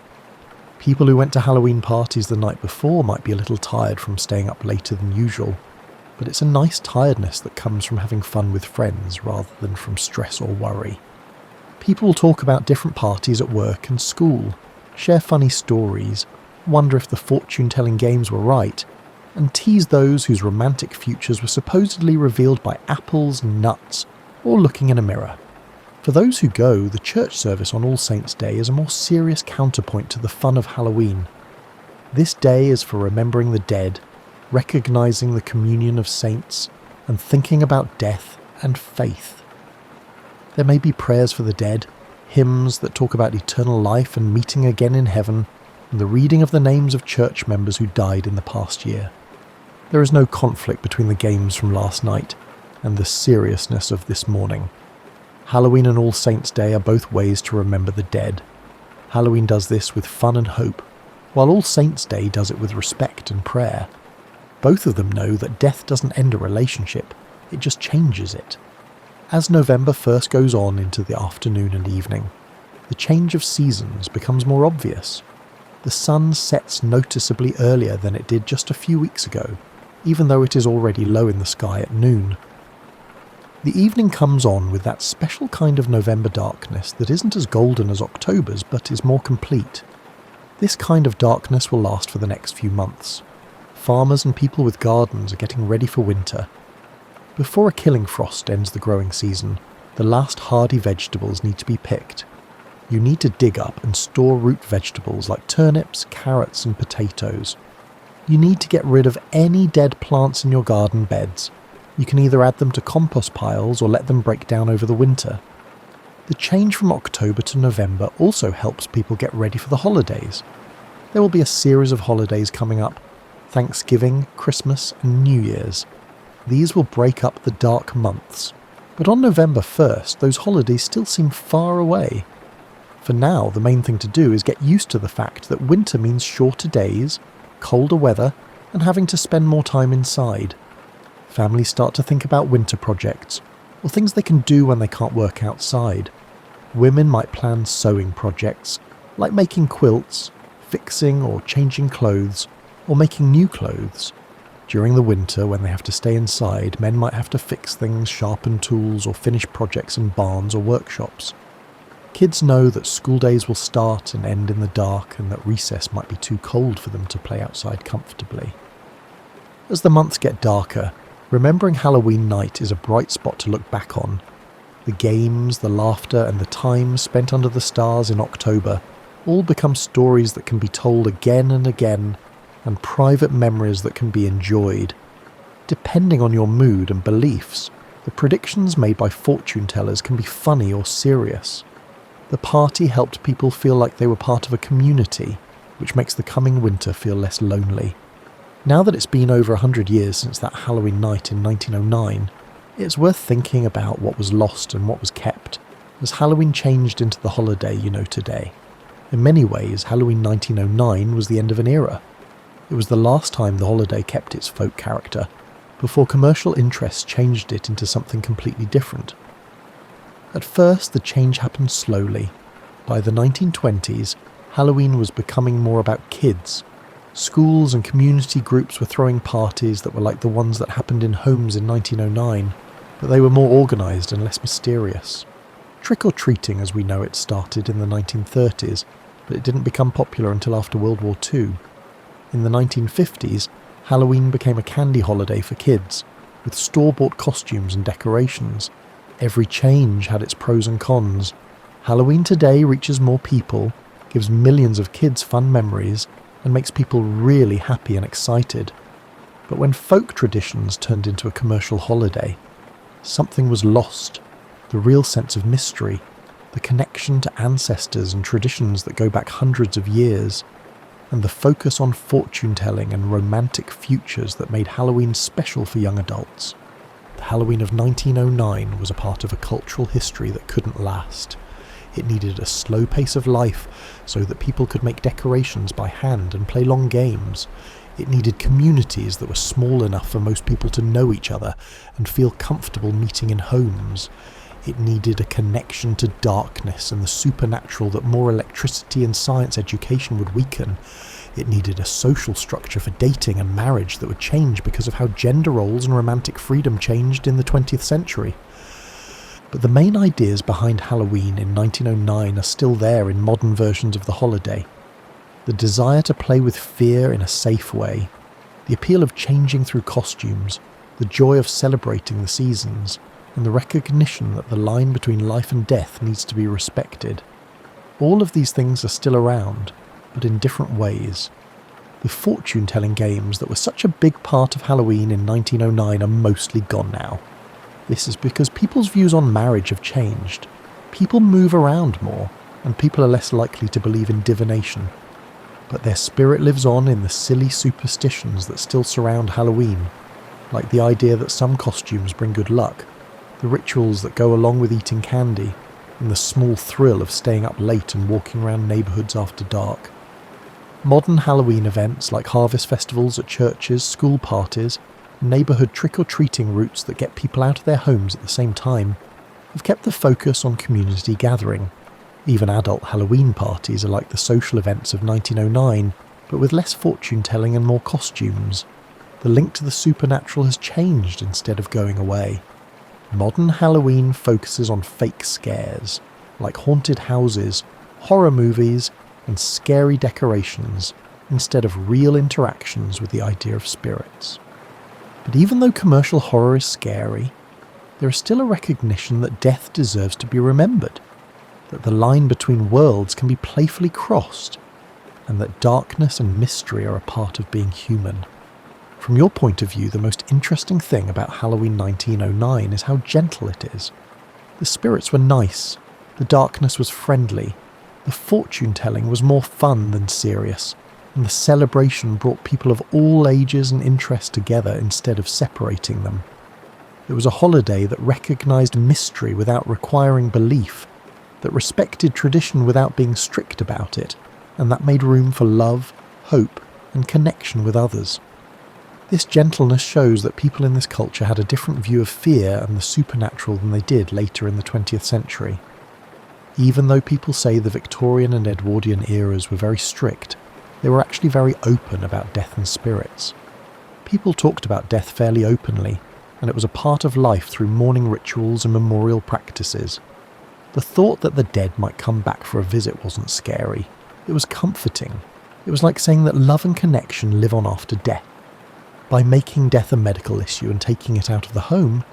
People who went to Halloween parties the night before might be a little tired from staying up later than usual, but it's a nice tiredness that comes from having fun with friends rather than from stress or worry. People will talk about different parties at work and school, share funny stories, wonder if the fortune-telling games were right, and tease those whose romantic futures were supposedly revealed by apples, nuts, or looking in a mirror. For those who go, the church service on All Saints' Day is a more serious counterpoint to the fun of Halloween. This day is for remembering the dead, recognising the communion of saints, and thinking about death and faith. There may be prayers for the dead, hymns that talk about eternal life and meeting again in heaven, and the reading of the names of church members who died in the past year. There is no conflict between the games from last night and the seriousness of this morning. Halloween and All Saints' Day are both ways to remember the dead. Halloween does this with fun and hope, while All Saints' Day does it with respect and prayer. Both of them know that death doesn't end a relationship, it just changes it. As November 1st goes on into the afternoon and evening, the change of seasons becomes more obvious. The sun sets noticeably earlier than it did just a few weeks ago, even though it is already low in the sky at noon. The evening comes on with that special kind of November darkness that isn't as golden as October's but is more complete. This kind of darkness will last for the next few months. Farmers and people with gardens are getting ready for winter. Before a killing frost ends the growing season, the last hardy vegetables need to be picked. You need to dig up and store root vegetables like turnips, carrots and potatoes. You need to get rid of any dead plants in your garden beds. You can either add them to compost piles or let them break down over the winter. The change from October to November also helps people get ready for the holidays. There will be a series of holidays coming up: Thanksgiving, Christmas and New Year's. These will break up the dark months. But on November 1st, those holidays still seem far away. For now, the main thing to do is get used to the fact that winter means shorter days, colder weather, and having to spend more time inside. Families start to think about winter projects, or things they can do when they can't work outside. Women might plan sewing projects, like making quilts, fixing or changing clothes, or making new clothes. During the winter, when they have to stay inside, men might have to fix things, sharpen tools, or finish projects in barns or workshops. Kids know that school days will start and end in the dark, and that recess might be too cold for them to play outside comfortably. As the months get darker, remembering Halloween night is a bright spot to look back on. The games, the laughter, and the time spent under the stars in October all become stories that can be told again and again, and private memories that can be enjoyed. Depending on your mood and beliefs, the predictions made by fortune tellers can be funny or serious. The party helped people feel like they were part of a community, which makes the coming winter feel less lonely. Now that it's been over 100 years since that Halloween night in 1909, it's worth thinking about what was lost and what was kept, as Halloween changed into the holiday you know today. In many ways, Halloween 1909 was the end of an era. It was the last time the holiday kept its folk character, before commercial interests changed it into something completely different. At first, the change happened slowly. By the 1920s, Halloween was becoming more about kids. Schools and community groups were throwing parties that were like the ones that happened in homes in 1909, but they were more organised and less mysterious. Trick-or-treating as we know it started in the 1930s, but it didn't become popular until after World War II. In the 1950s, Halloween became a candy holiday for kids, with store-bought costumes and decorations. Every change had its pros and cons. Halloween today reaches more people, gives millions of kids fun memories, and makes people really happy and excited. But when folk traditions turned into a commercial holiday, something was lost. The real sense of mystery, the connection to ancestors and traditions that go back hundreds of years, and the focus on fortune-telling and romantic futures that made Halloween special for young adults. The Halloween of 1909 was a part of a cultural history that couldn't last. It needed a slow pace of life so that people could make decorations by hand and play long games. It needed communities that were small enough for most people to know each other and feel comfortable meeting in homes. It needed a connection to darkness and the supernatural that more electricity and science education would weaken. It needed a social structure for dating and marriage that would change because of how gender roles and romantic freedom changed in the 20th century. But the main ideas behind Halloween in 1909 are still there in modern versions of the holiday. The desire to play with fear in a safe way, the appeal of changing through costumes, the joy of celebrating the seasons, and the recognition that the line between life and death needs to be respected. All of these things are still around, but in different ways. The fortune-telling games that were such a big part of Halloween in 1909 are mostly gone now. This is because people's views on marriage have changed. People move around more, and people are less likely to believe in divination. But their spirit lives on in the silly superstitions that still surround Halloween, like the idea that some costumes bring good luck, the rituals that go along with eating candy, and the small thrill of staying up late and walking around neighbourhoods after dark. Modern Halloween events like harvest festivals at churches, school parties, neighbourhood trick-or-treating routes that get people out of their homes at the same time have kept the focus on community gathering. Even adult Halloween parties are like the social events of 1909, but with less fortune-telling and more costumes. The link to the supernatural has changed instead of going away. Modern Halloween focuses on fake scares, like haunted houses, horror movies, and scary decorations, instead of real interactions with the idea of spirits. But even though commercial horror is scary, there is still a recognition that death deserves to be remembered, that the line between worlds can be playfully crossed, and that darkness and mystery are a part of being human. From your point of view, the most interesting thing about Halloween 1909 is how gentle it is. The spirits were nice, the darkness was friendly, the fortune-telling was more fun than serious, and the celebration brought people of all ages and interests together instead of separating them. It was a holiday that recognised mystery without requiring belief, that respected tradition without being strict about it, and that made room for love, hope, and connection with others. This gentleness shows that people in this culture had a different view of fear and the supernatural than they did later in the 20th century. Even though people say the Victorian and Edwardian eras were very strict, they were actually very open about death and spirits. People talked about death fairly openly, and it was a part of life through mourning rituals and memorial practices. The thought that the dead might come back for a visit wasn't scary. It was comforting. It was like saying that love and connection live on after death. By making death a medical issue and taking it out of the home,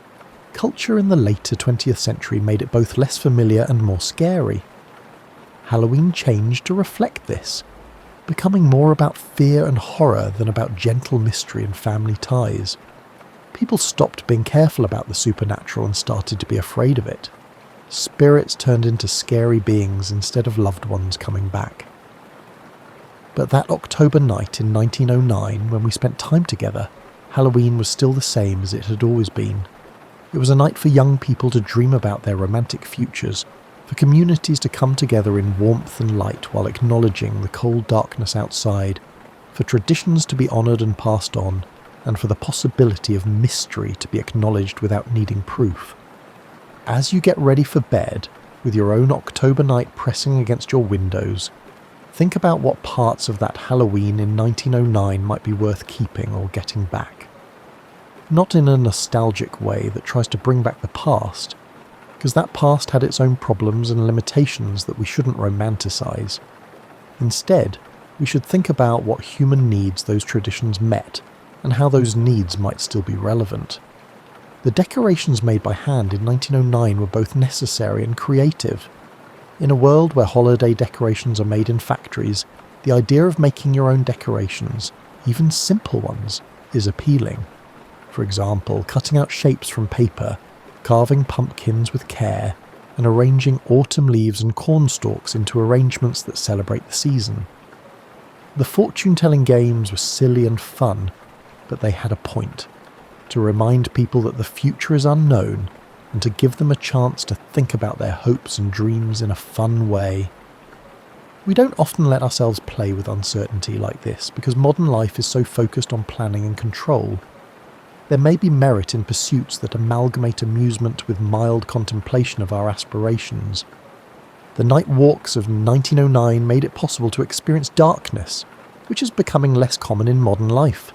culture in the later 20th century made it both less familiar and more scary. Halloween changed to reflect this, becoming more about fear and horror than about gentle mystery and family ties. People stopped being careful about the supernatural and started to be afraid of it. Spirits turned into scary beings instead of loved ones coming back. But that October night in 1909, when we spent time together, Halloween was still the same as it had always been. It was a night for young people to dream about their romantic futures, for communities to come together in warmth and light while acknowledging the cold darkness outside, for traditions to be honoured and passed on, and for the possibility of mystery to be acknowledged without needing proof. As you get ready for bed, with your own October night pressing against your windows, think about what parts of that Halloween in 1909 might be worth keeping or getting back. Not in a nostalgic way that tries to bring back the past, because that past had its own problems and limitations that we shouldn't romanticize. Instead, we should think about what human needs those traditions met, and how those needs might still be relevant. The decorations made by hand in 1909 were both necessary and creative. In a world where holiday decorations are made in factories, the idea of making your own decorations, even simple ones, is appealing. For example, cutting out shapes from paper, carving pumpkins with care, and arranging autumn leaves and cornstalks into arrangements that celebrate the season. The fortune-telling games were silly and fun, but they had a point: to remind people that the future is unknown, and to give them a chance to think about their hopes and dreams in a fun way. We don't often let ourselves play with uncertainty like this because modern life is so focused on planning and control. There may be merit in pursuits that amalgamate amusement with mild contemplation of our aspirations. The night walks of 1909 made it possible to experience darkness, which is becoming less common in modern life.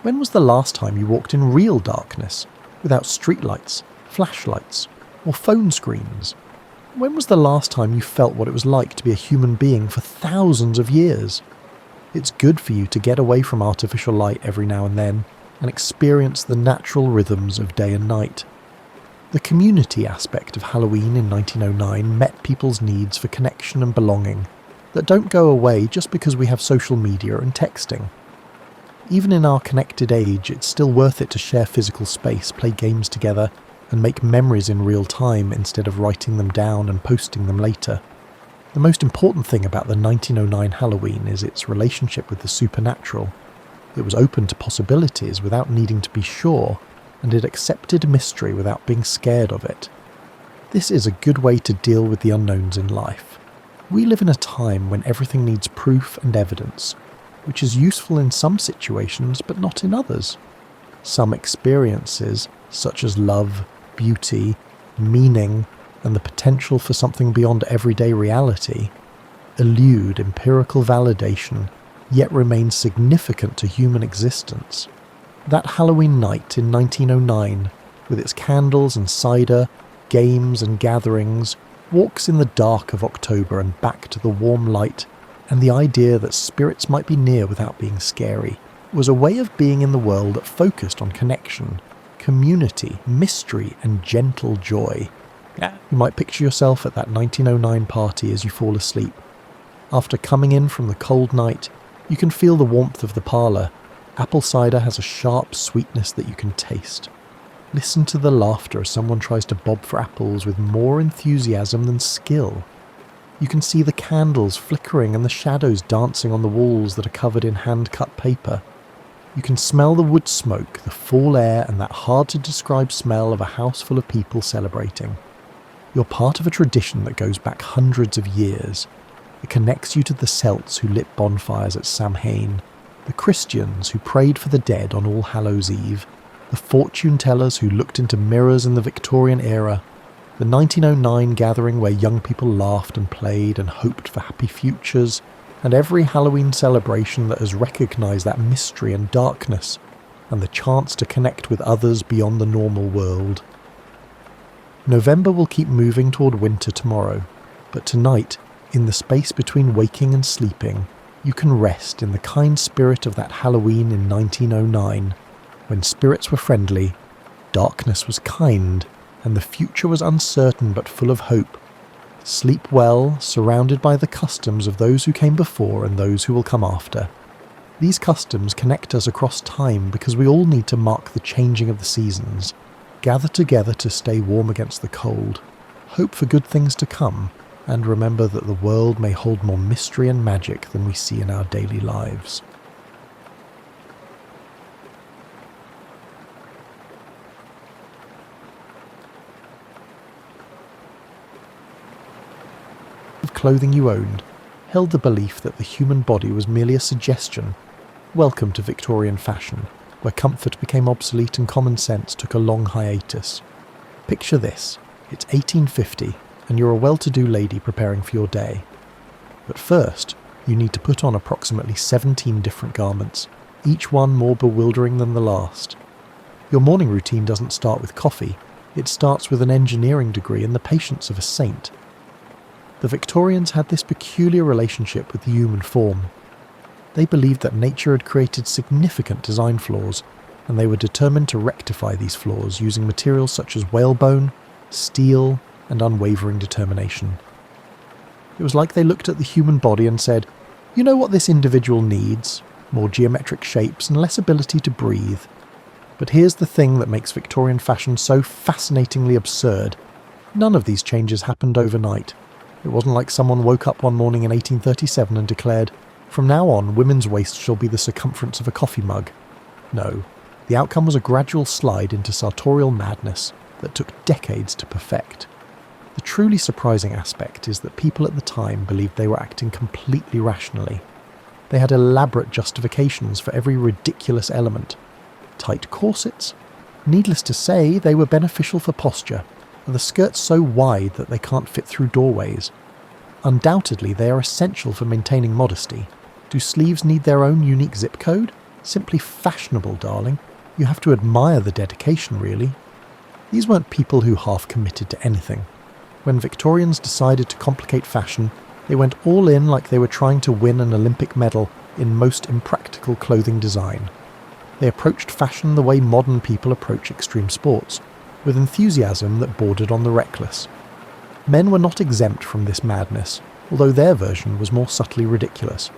When was the last time you walked in real darkness, without streetlights, flashlights, or phone screens? When was the last time you felt what it was like to be a human being for thousands of years? It's good for you to get away from artificial light every now and then, and experience the natural rhythms of day and night. The community aspect of Halloween in 1909 met people's needs for connection and belonging that don't go away just because we have social media and texting. Even in our connected age, it's still worth it to share physical space, play games together, and make memories in real time instead of writing them down and posting them later. The most important thing about the 1909 Halloween is its relationship with the supernatural. It was open to possibilities without needing to be sure, and it accepted mystery without being scared of it. This is a good way to deal with the unknowns in life. We live in a time when everything needs proof and evidence, which is useful in some situations but not in others. Some experiences, such as love, beauty, meaning, and the potential for something beyond everyday reality, elude empirical validation, yet remain significant to human existence. That Halloween night in 1909, with its candles and cider, games and gatherings, walks in the dark of October and back to the warm light, and the idea that spirits might be near without being scary, was a way of being in the world that focused on connection, community, mystery, and gentle joy. You might picture yourself at that 1909 party as you fall asleep. After coming in from the cold night, you can feel the warmth of the parlour. Apple cider has a sharp sweetness that you can taste. Listen to the laughter as someone tries to bob for apples with more enthusiasm than skill. You can see the candles flickering and the shadows dancing on the walls that are covered in hand-cut paper. You can smell the wood smoke, the fall air, and that hard-to-describe smell of a house full of people celebrating. You're part of a tradition that goes back hundreds of years. It connects you to the Celts who lit bonfires at Samhain, the Christians who prayed for the dead on All Hallows' Eve, the fortune-tellers who looked into mirrors in the Victorian era, the 1909 gathering where young people laughed and played and hoped for happy futures, and every Halloween celebration that has recognised that mystery and darkness, and the chance to connect with others beyond the normal world. November will keep moving toward winter tomorrow, but tonight, in the space between waking and sleeping, you can rest in the kind spirit of that Halloween in 1909, when spirits were friendly, darkness was kind, and the future was uncertain but full of hope. Sleep well, surrounded by the customs of those who came before and those who will come after. These customs connect us across time because we all need to mark the changing of the seasons, gather together to stay warm against the cold, hope for good things to come, and remember that the world may hold more mystery and magic than we see in our daily lives. Clothing you owned held the belief that the human body was merely a suggestion, Welcome to Victorian fashion, where comfort became obsolete and common sense took a long hiatus. Picture this, it's 1850 and you're a well-to-do lady preparing for your day. But first, you need to put on approximately 17 different garments, each one more bewildering than the last. Your morning routine doesn't start with coffee, it starts with an engineering degree and the patience of a saint. The Victorians had this peculiar relationship with the human form. They believed that nature had created significant design flaws, and they were determined to rectify these flaws using materials such as whalebone, steel, and unwavering determination. It was like they looked at the human body and said, you know what this individual needs? More geometric shapes and less ability to breathe. But here's the thing that makes Victorian fashion so fascinatingly absurd. None of these changes happened overnight. It wasn't like someone woke up one morning in 1837 and declared, from now on, women's waist shall be the circumference of a coffee mug. No, the outcome was a gradual slide into sartorial madness that took decades to perfect. The truly surprising aspect is that people at the time believed they were acting completely rationally. They had elaborate justifications for every ridiculous element. Tight corsets? Needless to say, they were beneficial for posture, and the skirts so wide that they can't fit through doorways. Undoubtedly, they are essential for maintaining modesty. Do sleeves need their own unique zip code? Simply fashionable, darling. You have to admire the dedication, really. These weren't people who half committed to anything. When Victorians decided to complicate fashion, they went all in like they were trying to win an Olympic medal in most impractical clothing design. They approached fashion the way modern people approach extreme sports, with enthusiasm that bordered on the reckless. Men were not exempt from this madness, although their version was more subtly ridiculous.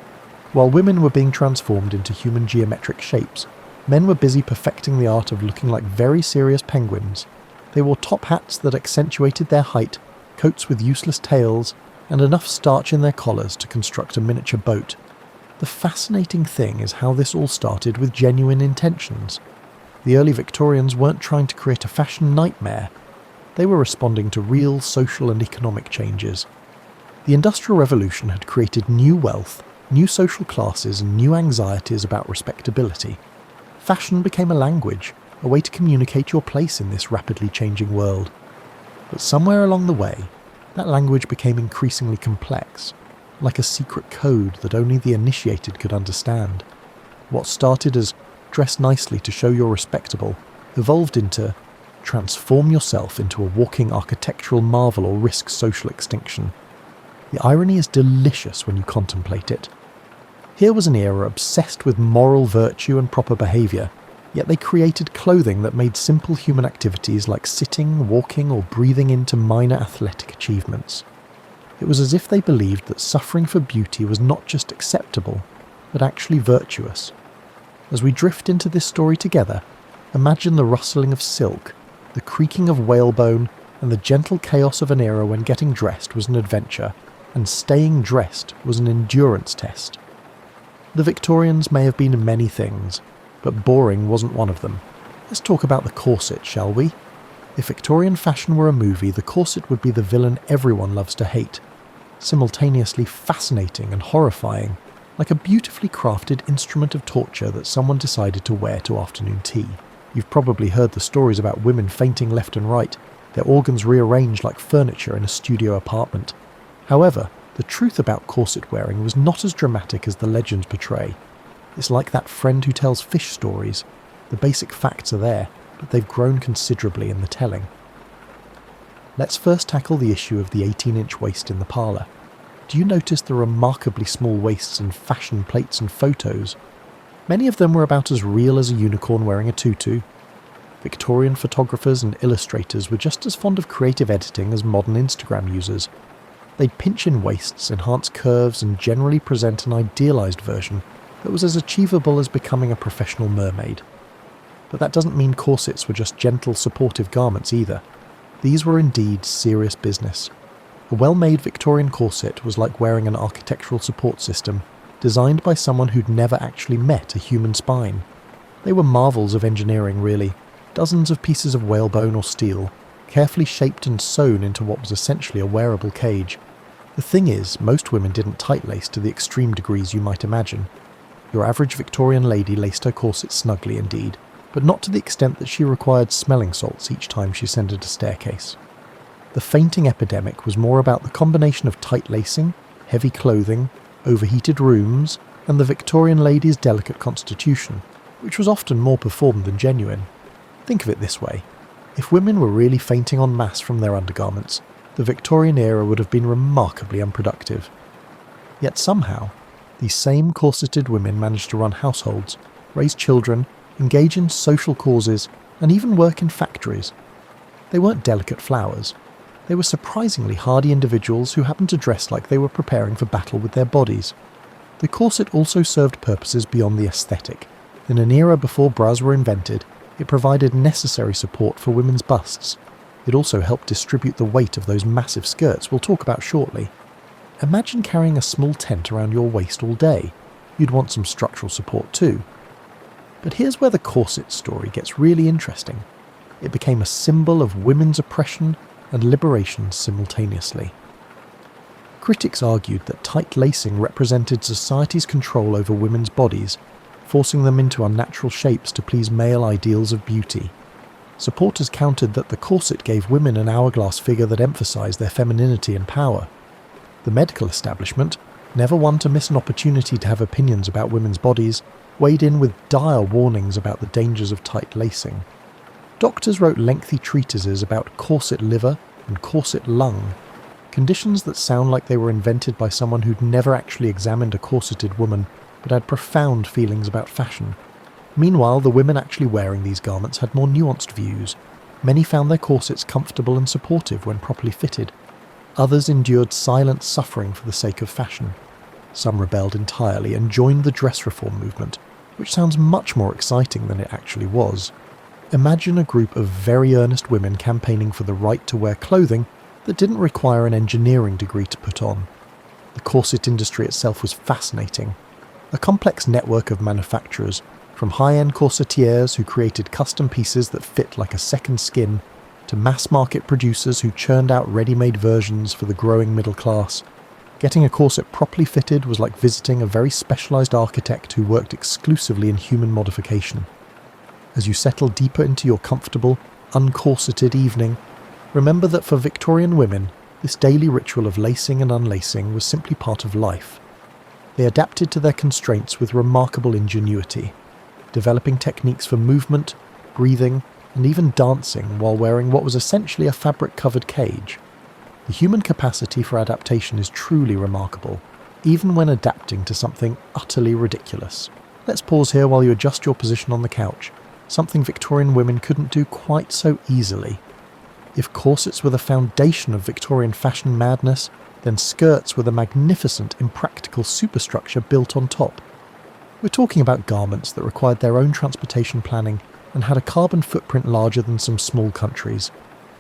While women were being transformed into human geometric shapes, men were busy perfecting the art of looking like very serious penguins. They wore top hats that accentuated their height, coats with useless tails, and enough starch in their collars to construct a miniature boat. The fascinating thing is how this all started with genuine intentions. The early Victorians weren't trying to create a fashion nightmare. They were responding to real social and economic changes. The Industrial Revolution had created new wealth, new social classes, and new anxieties about respectability. Fashion became a language, a way to communicate your place in this rapidly changing world. But somewhere along the way, that language became increasingly complex, like a secret code that only the initiated could understand. What started as dress nicely to show you're respectable evolved into transform yourself into a walking architectural marvel or risk social extinction. The irony is delicious when you contemplate it. Here was an era obsessed with moral virtue and proper behaviour, yet they created clothing that made simple human activities like sitting, walking, or breathing into minor athletic achievements. It was as if they believed that suffering for beauty was not just acceptable, but actually virtuous. As we drift into this story together, imagine the rustling of silk, the creaking of whalebone, and the gentle chaos of an era when getting dressed was an adventure, and staying dressed was an endurance test. The Victorians may have been many things, but boring wasn't one of them. Let's talk about the corset, shall we? If Victorian fashion were a movie, the corset would be the villain everyone loves to hate. Simultaneously fascinating and horrifying, like a beautifully crafted instrument of torture that someone decided to wear to afternoon tea. You've probably heard the stories about women fainting left and right, their organs rearranged like furniture in a studio apartment. However, the truth about corset wearing was not as dramatic as the legends portray. It's like that friend who tells fish stories. The basic facts are there, but they've grown considerably in the telling. Let's first tackle the issue of the 18-inch waist in the parlour. Do you notice the remarkably small waists in fashion plates and photos? Many of them were about as real as a unicorn wearing a tutu. Victorian photographers and illustrators were just as fond of creative editing as modern Instagram users. They'd pinch in waists, enhance curves, and generally present an idealised version that was as achievable as becoming a professional mermaid. But that doesn't mean corsets were just gentle, supportive garments either. These were indeed serious business. A well-made Victorian corset was like wearing an architectural support system, designed by someone who'd never actually met a human spine. They were marvels of engineering, really. Dozens of pieces of whalebone or steel, carefully shaped and sewn into what was essentially a wearable cage. The thing is, most women didn't tight-lace to the extreme degrees you might imagine. Your average Victorian lady laced her corset snugly indeed, but not to the extent that she required smelling salts each time she ascended a staircase. The fainting epidemic was more about the combination of tight lacing, heavy clothing, overheated rooms, and the Victorian lady's delicate constitution, which was often more performed than genuine. Think of it this way. If women were really fainting en masse from their undergarments, the Victorian era would have been remarkably unproductive. Yet somehow, these same corseted women managed to run households, raise children, engage in social causes, and even work in factories. They weren't delicate flowers. They were surprisingly hardy individuals who happened to dress like they were preparing for battle with their bodies. The corset also served purposes beyond the aesthetic. In an era before bras were invented, it provided necessary support for women's busts. It also helped distribute the weight of those massive skirts we'll talk about shortly. Imagine carrying a small tent around your waist all day. You'd want some structural support too. But here's where the corset story gets really interesting. It became a symbol of women's oppression and liberation simultaneously. Critics argued that tight lacing represented society's control over women's bodies, forcing them into unnatural shapes to please male ideals of beauty. Supporters countered that the corset gave women an hourglass figure that emphasized their femininity and power. The medical establishment, never one to miss an opportunity to have opinions about women's bodies, weighed in with dire warnings about the dangers of tight lacing. Doctors wrote lengthy treatises about corset liver and corset lung, conditions that sound like they were invented by someone who'd never actually examined a corseted woman but had profound feelings about fashion. Meanwhile, the women actually wearing these garments had more nuanced views. Many found their corsets comfortable and supportive when properly fitted. Others endured silent suffering for the sake of fashion. Some rebelled entirely and joined the dress reform movement, which sounds much more exciting than it actually was. Imagine a group of very earnest women campaigning for the right to wear clothing that didn't require an engineering degree to put on. The corset industry itself was fascinating. A complex network of manufacturers, from high-end corsetiers who created custom pieces that fit like a second skin, to mass-market producers who churned out ready-made versions for the growing middle class. Getting a corset properly fitted was like visiting a very specialised architect who worked exclusively in human modification. As you settle deeper into your comfortable, uncorseted evening, remember that for Victorian women, this daily ritual of lacing and unlacing was simply part of life. They adapted to their constraints with remarkable ingenuity, developing techniques for movement, breathing, and even dancing while wearing what was essentially a fabric-covered cage. The human capacity for adaptation is truly remarkable, even when adapting to something utterly ridiculous. Let's pause here while you adjust your position on the couch, something Victorian women couldn't do quite so easily. If corsets were the foundation of Victorian fashion madness, then skirts were the magnificent, impractical superstructure built on top. We're talking about garments that required their own transportation planning and had a carbon footprint larger than some small countries.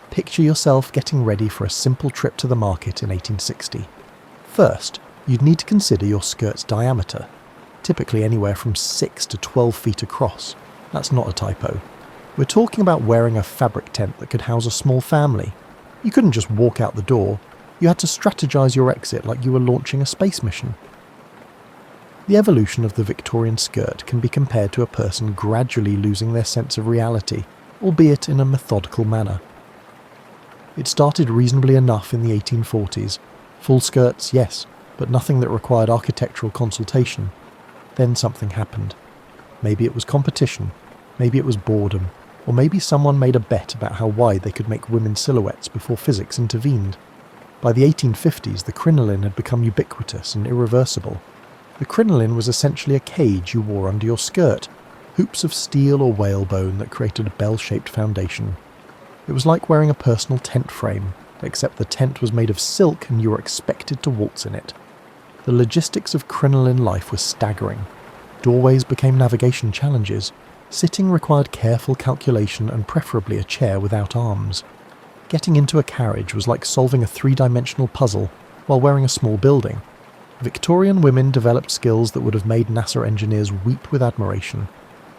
Picture yourself getting ready for a simple trip to the market in 1860. First, you'd need to consider your skirt's diameter, typically anywhere from 6 to 12 feet across. That's not a typo. We're talking about wearing a fabric tent that could house a small family. You couldn't just walk out the door. You had to strategize your exit like you were launching a space mission. The evolution of the Victorian skirt can be compared to a person gradually losing their sense of reality, albeit in a methodical manner. It started reasonably enough in the 1840s. Full skirts, yes, but nothing that required architectural consultation. Then something happened. Maybe it was competition, maybe it was boredom, or maybe someone made a bet about how wide they could make women's silhouettes before physics intervened. By the 1850s, the crinoline had become ubiquitous and irreversible. The crinoline was essentially a cage you wore under your skirt, hoops of steel or whalebone that created a bell-shaped foundation. It was like wearing a personal tent frame, except the tent was made of silk and you were expected to waltz in it. The logistics of crinoline life were staggering. Doorways became navigation challenges. Sitting required careful calculation and preferably a chair without arms. Getting into a carriage was like solving a three-dimensional puzzle while wearing a small building. Victorian women developed skills that would have made NASA engineers weep with admiration,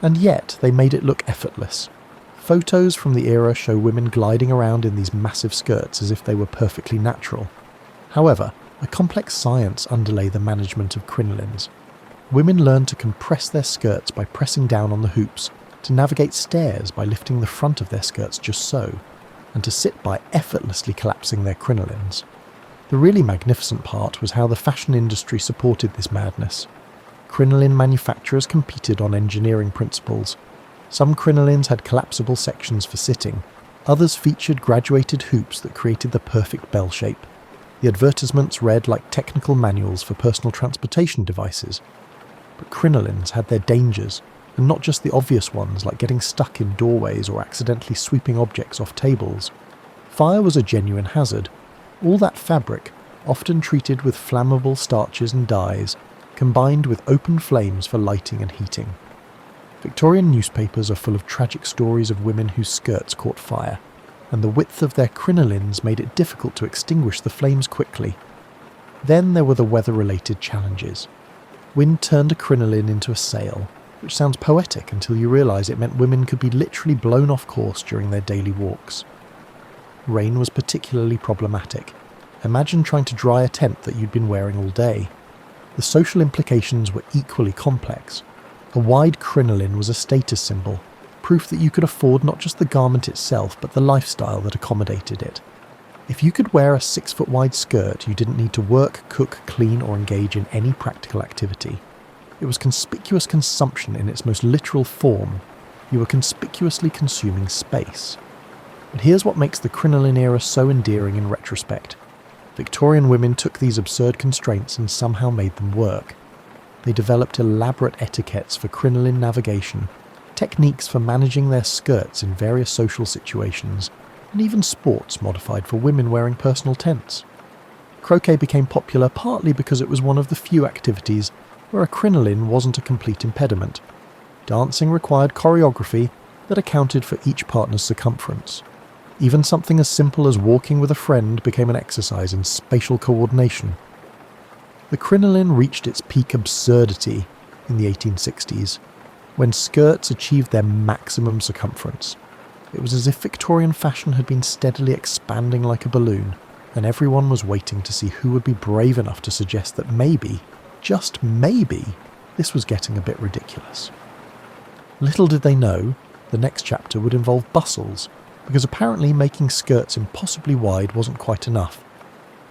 and yet they made it look effortless. Photos from the era show women gliding around in these massive skirts as if they were perfectly natural. However, a complex science underlay the management of crinolines. Women learned to compress their skirts by pressing down on the hoops, to navigate stairs by lifting the front of their skirts just so, and to sit by effortlessly collapsing their crinolines. The really magnificent part was how the fashion industry supported this madness. Crinoline manufacturers competed on engineering principles. Some crinolines had collapsible sections for sitting, others featured graduated hoops that created the perfect bell shape. The advertisements read like technical manuals for personal transportation devices. But crinolines had their dangers, and not just the obvious ones like getting stuck in doorways or accidentally sweeping objects off tables. Fire was a genuine hazard. All that fabric, often treated with flammable starches and dyes, combined with open flames for lighting and heating. Victorian newspapers are full of tragic stories of women whose skirts caught fire, and the width of their crinolines made it difficult to extinguish the flames quickly. Then there were the weather-related challenges. Wind turned a crinoline into a sail, which sounds poetic until you realise it meant women could be literally blown off course during their daily walks. Rain was particularly problematic. Imagine trying to dry a tent that you'd been wearing all day. The social implications were equally complex. A wide crinoline was a status symbol, proof that you could afford not just the garment itself but the lifestyle that accommodated it. If you could wear a 6-foot wide skirt, you didn't need to work, cook, clean or engage in any practical activity. It was conspicuous consumption in its most literal form. You were conspicuously consuming space. But here's what makes the crinoline era so endearing in retrospect. Victorian women took these absurd constraints and somehow made them work. They developed elaborate etiquettes for crinoline navigation, techniques for managing their skirts in various social situations, and even sports modified for women wearing personal tents. Croquet became popular partly because it was one of the few activities where a crinoline wasn't a complete impediment. Dancing required choreography that accounted for each partner's circumference. Even something as simple as walking with a friend became an exercise in spatial coordination. The crinoline reached its peak absurdity in the 1860s, when skirts achieved their maximum circumference. It was as if Victorian fashion had been steadily expanding like a balloon, and everyone was waiting to see who would be brave enough to suggest that maybe, just maybe, this was getting a bit ridiculous. Little did they know, the next chapter would involve bustles, because apparently making skirts impossibly wide wasn't quite enough.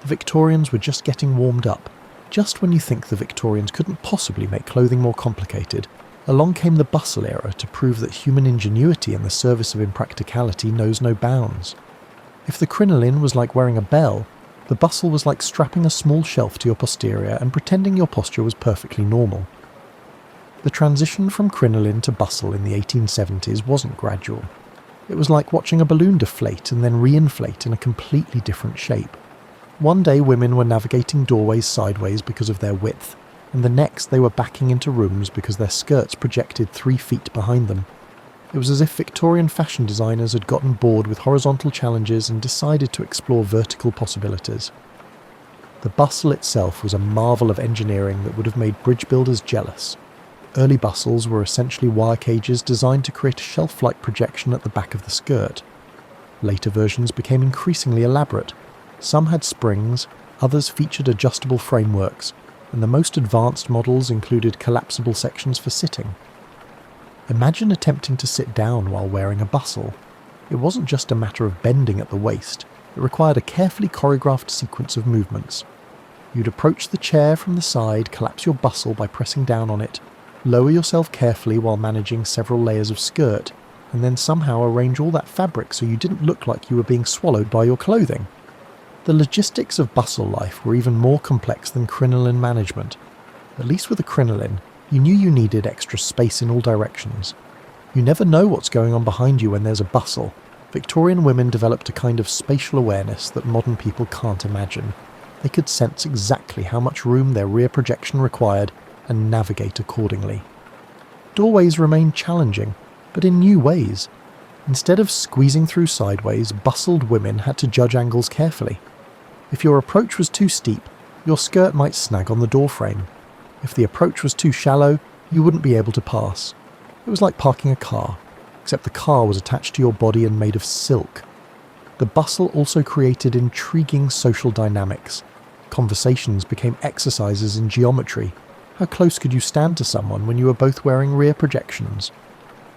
The Victorians were just getting warmed up. Just when you think the Victorians couldn't possibly make clothing more complicated, along came the bustle era to prove that human ingenuity in the service of impracticality knows no bounds. If the crinoline was like wearing a bell, the bustle was like strapping a small shelf to your posterior and pretending your posture was perfectly normal. The transition from crinoline to bustle in the 1870s wasn't gradual. It was like watching a balloon deflate and then reinflate in a completely different shape. One day women were navigating doorways sideways because of their width, and the next they were backing into rooms because their skirts projected 3 feet behind them. It was as if Victorian fashion designers had gotten bored with horizontal challenges and decided to explore vertical possibilities. The bustle itself was a marvel of engineering that would have made bridge builders jealous. Early bustles were essentially wire cages designed to create a shelf-like projection at the back of the skirt. Later versions became increasingly elaborate. Some had springs, others featured adjustable frameworks, and the most advanced models included collapsible sections for sitting. Imagine attempting to sit down while wearing a bustle. It wasn't just a matter of bending at the waist, it required a carefully choreographed sequence of movements. You'd approach the chair from the side, collapse your bustle by pressing down on it, lower yourself carefully while managing several layers of skirt, and then somehow arrange all that fabric so you didn't look like you were being swallowed by your clothing. The logistics of bustle life were even more complex than crinoline management. At least with a crinoline, you knew you needed extra space in all directions. You never know what's going on behind you when there's a bustle. Victorian women developed a kind of spatial awareness that modern people can't imagine. They could sense exactly how much room their rear projection required and navigate accordingly. Doorways remained challenging, but in new ways. Instead of squeezing through sideways, bustled women had to judge angles carefully. If your approach was too steep, your skirt might snag on the doorframe. If the approach was too shallow, you wouldn't be able to pass. It was like parking a car, except the car was attached to your body and made of silk. The bustle also created intriguing social dynamics. Conversations became exercises in geometry. How close could you stand to someone when you were both wearing rear projections?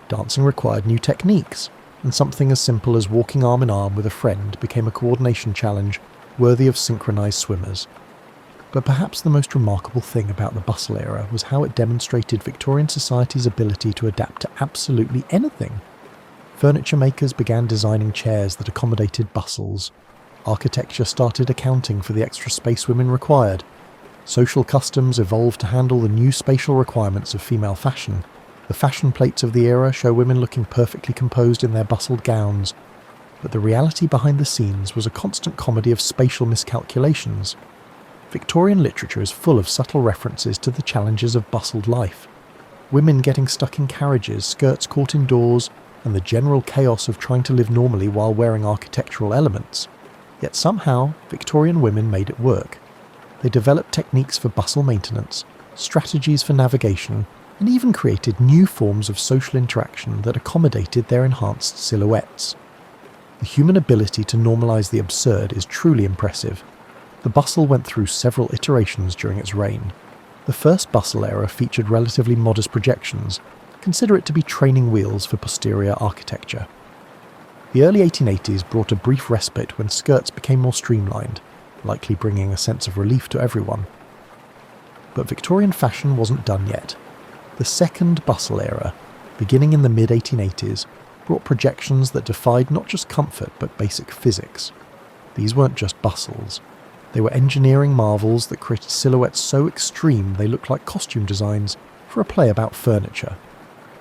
Dancing required new techniques, and something as simple as walking arm in arm with a friend became a coordination challenge worthy of synchronized swimmers. But perhaps the most remarkable thing about the bustle era was how it demonstrated Victorian society's ability to adapt to absolutely anything. Furniture makers began designing chairs that accommodated bustles. Architecture started accounting for the extra space women required. Social customs evolved to handle the new spatial requirements of female fashion. The fashion plates of the era show women looking perfectly composed in their bustled gowns, but the reality behind the scenes was a constant comedy of spatial miscalculations. Victorian literature is full of subtle references to the challenges of bustled life. Women getting stuck in carriages, skirts caught indoors, and the general chaos of trying to live normally while wearing architectural elements. Yet somehow, Victorian women made it work. They developed techniques for bustle maintenance, strategies for navigation, and even created new forms of social interaction that accommodated their enhanced silhouettes. The human ability to normalise the absurd is truly impressive. The bustle went through several iterations during its reign. The first bustle era featured relatively modest projections. Consider it to be training wheels for posterior architecture. The early 1880s brought a brief respite when skirts became more streamlined, likely bringing a sense of relief to everyone. But Victorian fashion wasn't done yet. The second bustle era, beginning in the mid-1880s, brought projections that defied not just comfort but basic physics. These weren't just bustles. They were engineering marvels that created silhouettes so extreme they looked like costume designs for a play about furniture.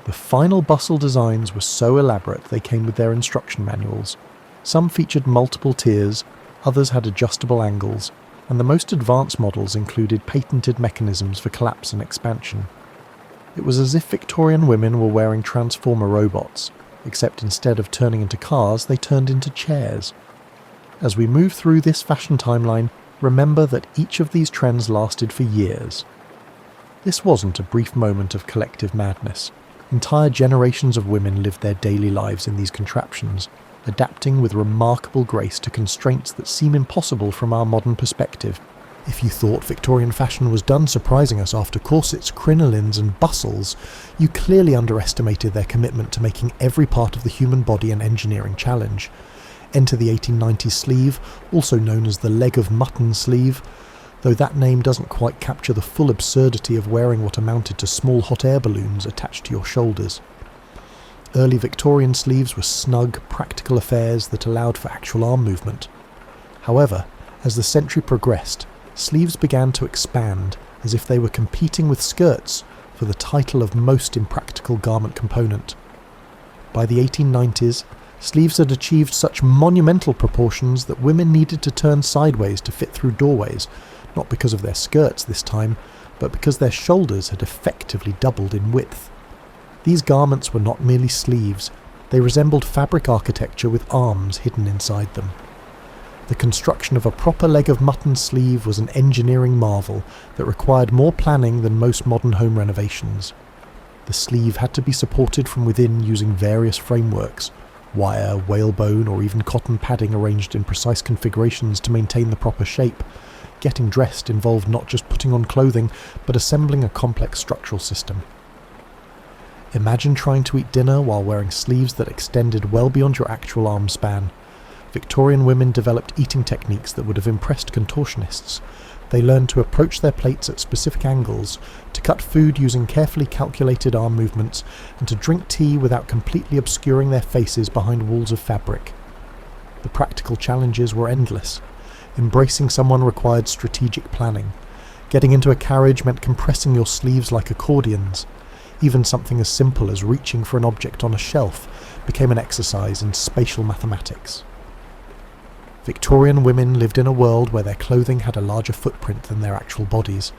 The final bustle designs were so elaborate they came with their instruction manuals. Some featured multiple tiers, others had adjustable angles, and the most advanced models included patented mechanisms for collapse and expansion. It was as if Victorian women were wearing transformer robots, except instead of turning into cars, they turned into chairs. As we move through this fashion timeline, remember that each of these trends lasted for years. This wasn't a brief moment of collective madness. Entire generations of women lived their daily lives in these contraptions, adapting with remarkable grace to constraints that seem impossible from our modern perspective. If you thought Victorian fashion was done surprising us after corsets, crinolines and bustles, you clearly underestimated their commitment to making every part of the human body an engineering challenge. Enter the 1890s sleeve, also known as the leg of mutton sleeve, though that name doesn't quite capture the full absurdity of wearing what amounted to small hot air balloons attached to your shoulders. Early Victorian sleeves were snug, practical affairs that allowed for actual arm movement. However, as the century progressed, sleeves began to expand, as if they were competing with skirts for the title of most impractical garment component. By the 1890s, sleeves had achieved such monumental proportions that women needed to turn sideways to fit through doorways, not because of their skirts this time, but because their shoulders had effectively doubled in width. These garments were not merely sleeves, they resembled fabric architecture with arms hidden inside them. The construction of a proper leg of mutton sleeve was an engineering marvel that required more planning than most modern home renovations. The sleeve had to be supported from within using various frameworks, wire, whalebone, or even cotton padding arranged in precise configurations to maintain the proper shape. Getting dressed involved not just putting on clothing, but assembling a complex structural system. Imagine trying to eat dinner while wearing sleeves that extended well beyond your actual arm span. Victorian women developed eating techniques that would have impressed contortionists. They learned to approach their plates at specific angles, to cut food using carefully calculated arm movements, and to drink tea without completely obscuring their faces behind walls of fabric. The practical challenges were endless. Embracing someone required strategic planning. Getting into a carriage meant compressing your sleeves like accordions. Even something as simple as reaching for an object on a shelf became an exercise in spatial mathematics. Victorian women lived in a world where their clothing had a larger footprint than their actual bodies.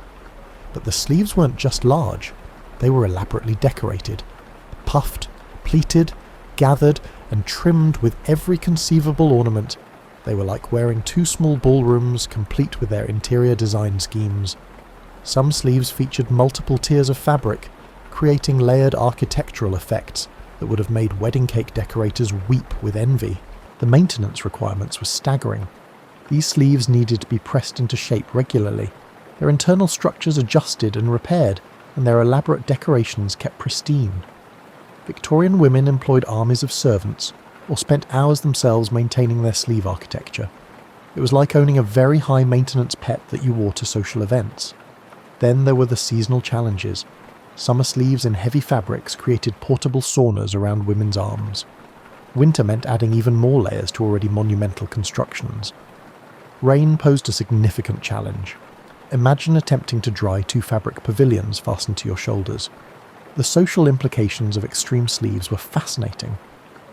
But the sleeves weren't just large, they were elaborately decorated. Puffed, pleated, gathered, and trimmed with every conceivable ornament, they were like wearing two small ballrooms complete with their interior design schemes. Some sleeves featured multiple tiers of fabric, creating layered architectural effects that would have made wedding cake decorators weep with envy. The maintenance requirements were staggering. These sleeves needed to be pressed into shape regularly. their internal structures adjusted and repaired, and their elaborate decorations kept pristine. Victorian women employed armies of servants, or spent hours themselves maintaining their sleeve architecture. It was like owning a very high-maintenance pet that you wore to social events. Then there were the seasonal challenges. Summer sleeves in heavy fabrics created portable saunas around women's arms. Winter meant adding even more layers to already monumental constructions. Rain posed a significant challenge. Imagine attempting to dry 2 fabric pavilions fastened to your shoulders. The social implications of extreme sleeves were fascinating.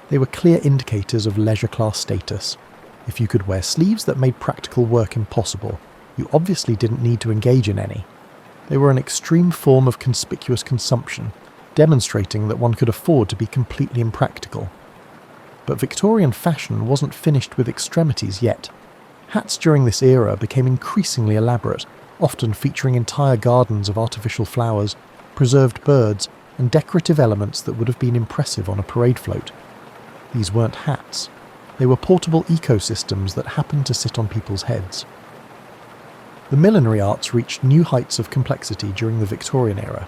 They were clear indicators of leisure class status. If you could wear sleeves that made practical work impossible, you obviously didn't need to engage in any. They were an extreme form of conspicuous consumption, demonstrating that one could afford to be completely impractical. But Victorian fashion wasn't finished with extremities yet. Hats during this era became increasingly elaborate, often featuring entire gardens of artificial flowers, preserved birds, and decorative elements that would have been impressive on a parade float. These weren't hats. They were portable ecosystems that happened to sit on people's heads. The millinery arts reached new heights of complexity during the Victorian era.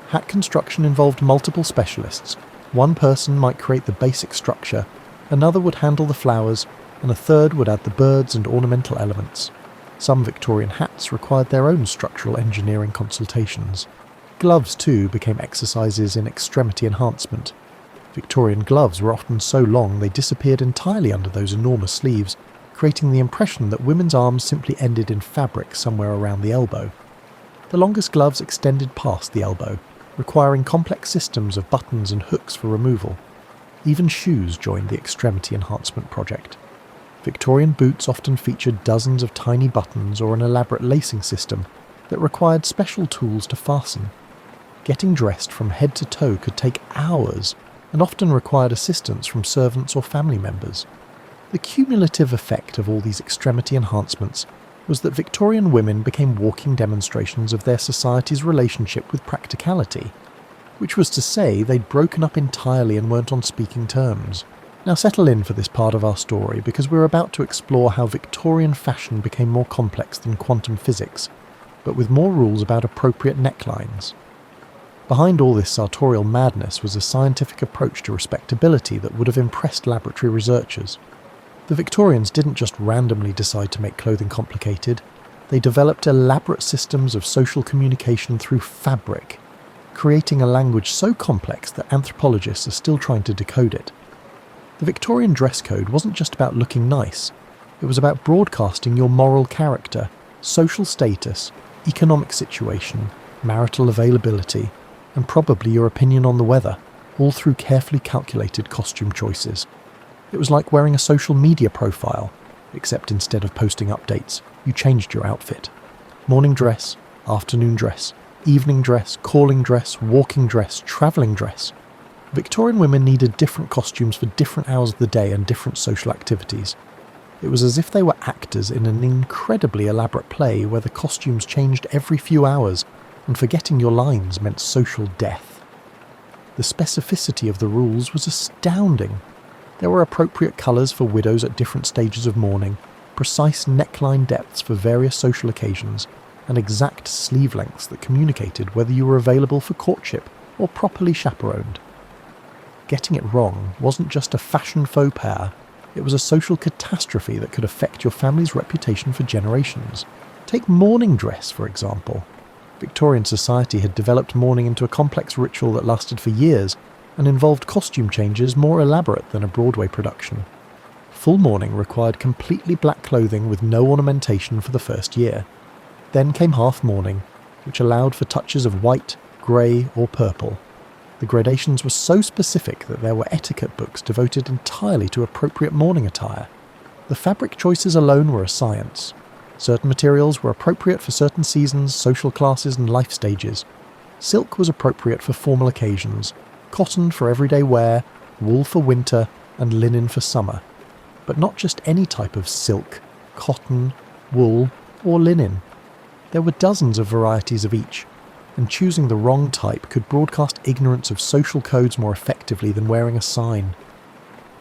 Hat construction involved multiple specialists. One person might create the basic structure, another would handle the flowers, and a third would add the birds and ornamental elements. Some Victorian hats required their own structural engineering consultations. Gloves, too, became exercises in extremity enhancement. Victorian gloves were often so long they disappeared entirely under those enormous sleeves, creating the impression that women's arms simply ended in fabric somewhere around the elbow. The longest gloves extended past the elbow, requiring complex systems of buttons and hooks for removal. Even shoes joined the extremity enhancement project. Victorian boots often featured dozens of tiny buttons or an elaborate lacing system that required special tools to fasten. Getting dressed from head to toe could take hours and often required assistance from servants or family members. The cumulative effect of all these extremity enhancements was that Victorian women became walking demonstrations of their society's relationship with practicality, which was to say they'd broken up entirely and weren't on speaking terms. Now settle in for this part of our story, because we're about to explore how Victorian fashion became more complex than quantum physics, but with more rules about appropriate necklines. Behind all this sartorial madness was a scientific approach to respectability that would have impressed laboratory researchers. The Victorians didn't just randomly decide to make clothing complicated, they developed elaborate systems of social communication through fabric, creating a language so complex that anthropologists are still trying to decode it. The Victorian dress code wasn't just about looking nice, it was about broadcasting your moral character, social status, economic situation, marital availability, and probably your opinion on the weather, all through carefully calculated costume choices. It was like wearing a social media profile, except instead of posting updates, you changed your outfit. Morning dress, afternoon dress, evening dress, calling dress, walking dress, travelling dress. Victorian women needed different costumes for different hours of the day and different social activities. It was as if they were actors in an incredibly elaborate play where the costumes changed every few hours, and forgetting your lines meant social death. The specificity of the rules was astounding. There were appropriate colours for widows at different stages of mourning, precise neckline depths for various social occasions, and exact sleeve lengths that communicated whether you were available for courtship or properly chaperoned. Getting it wrong wasn't just a fashion faux pas, it was a social catastrophe that could affect your family's reputation for generations. Take mourning dress, for example. Victorian society had developed mourning into a complex ritual that lasted for years and involved costume changes more elaborate than a Broadway production. Full mourning required completely black clothing with no ornamentation for the first year. Then came half mourning, which allowed for touches of white, grey or purple. The gradations were so specific that there were etiquette books devoted entirely to appropriate mourning attire. The fabric choices alone were a science. Certain materials were appropriate for certain seasons, social classes and life stages. Silk was appropriate for formal occasions, cotton for everyday wear, wool for winter, and linen for summer. But not just any type of silk, cotton, wool, or linen. There were dozens of varieties of each, and choosing the wrong type could broadcast ignorance of social codes more effectively than wearing a sign.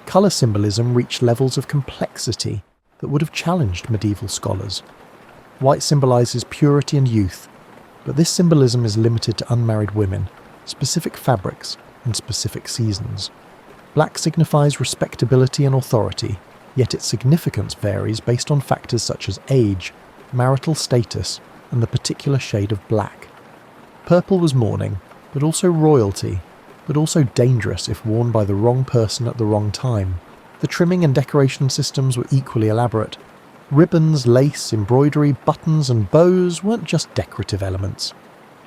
Colour symbolism reached levels of complexity that would have challenged medieval scholars. White symbolises purity and youth, but this symbolism is limited to unmarried women, specific fabrics, and specific seasons. Black signifies respectability and authority, yet its significance varies based on factors such as age, marital status, and the particular shade of black. Purple was mourning, but also royalty, but also dangerous if worn by the wrong person at the wrong time. The trimming and decoration systems were equally elaborate. Ribbons, lace, embroidery, buttons, and bows weren't just decorative elements.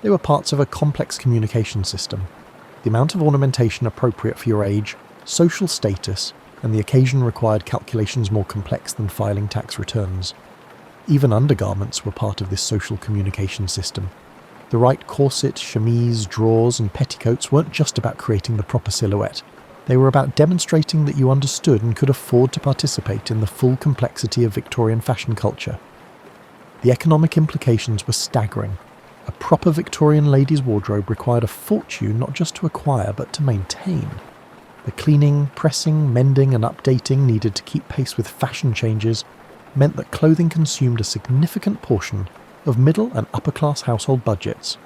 They were parts of a complex communication system. The amount of ornamentation appropriate for your age, social status, and the occasion required calculations more complex than filing tax returns. Even undergarments were part of this social communication system. The right corset, chemise, drawers, and petticoats weren't just about creating the proper silhouette. They were about demonstrating that you understood and could afford to participate in the full complexity of Victorian fashion culture. The economic implications were staggering. A proper Victorian lady's wardrobe required a fortune not just to acquire but to maintain. The cleaning, pressing, mending and updating needed to keep pace with fashion changes meant that clothing consumed a significant portion of middle and upper class household budgets.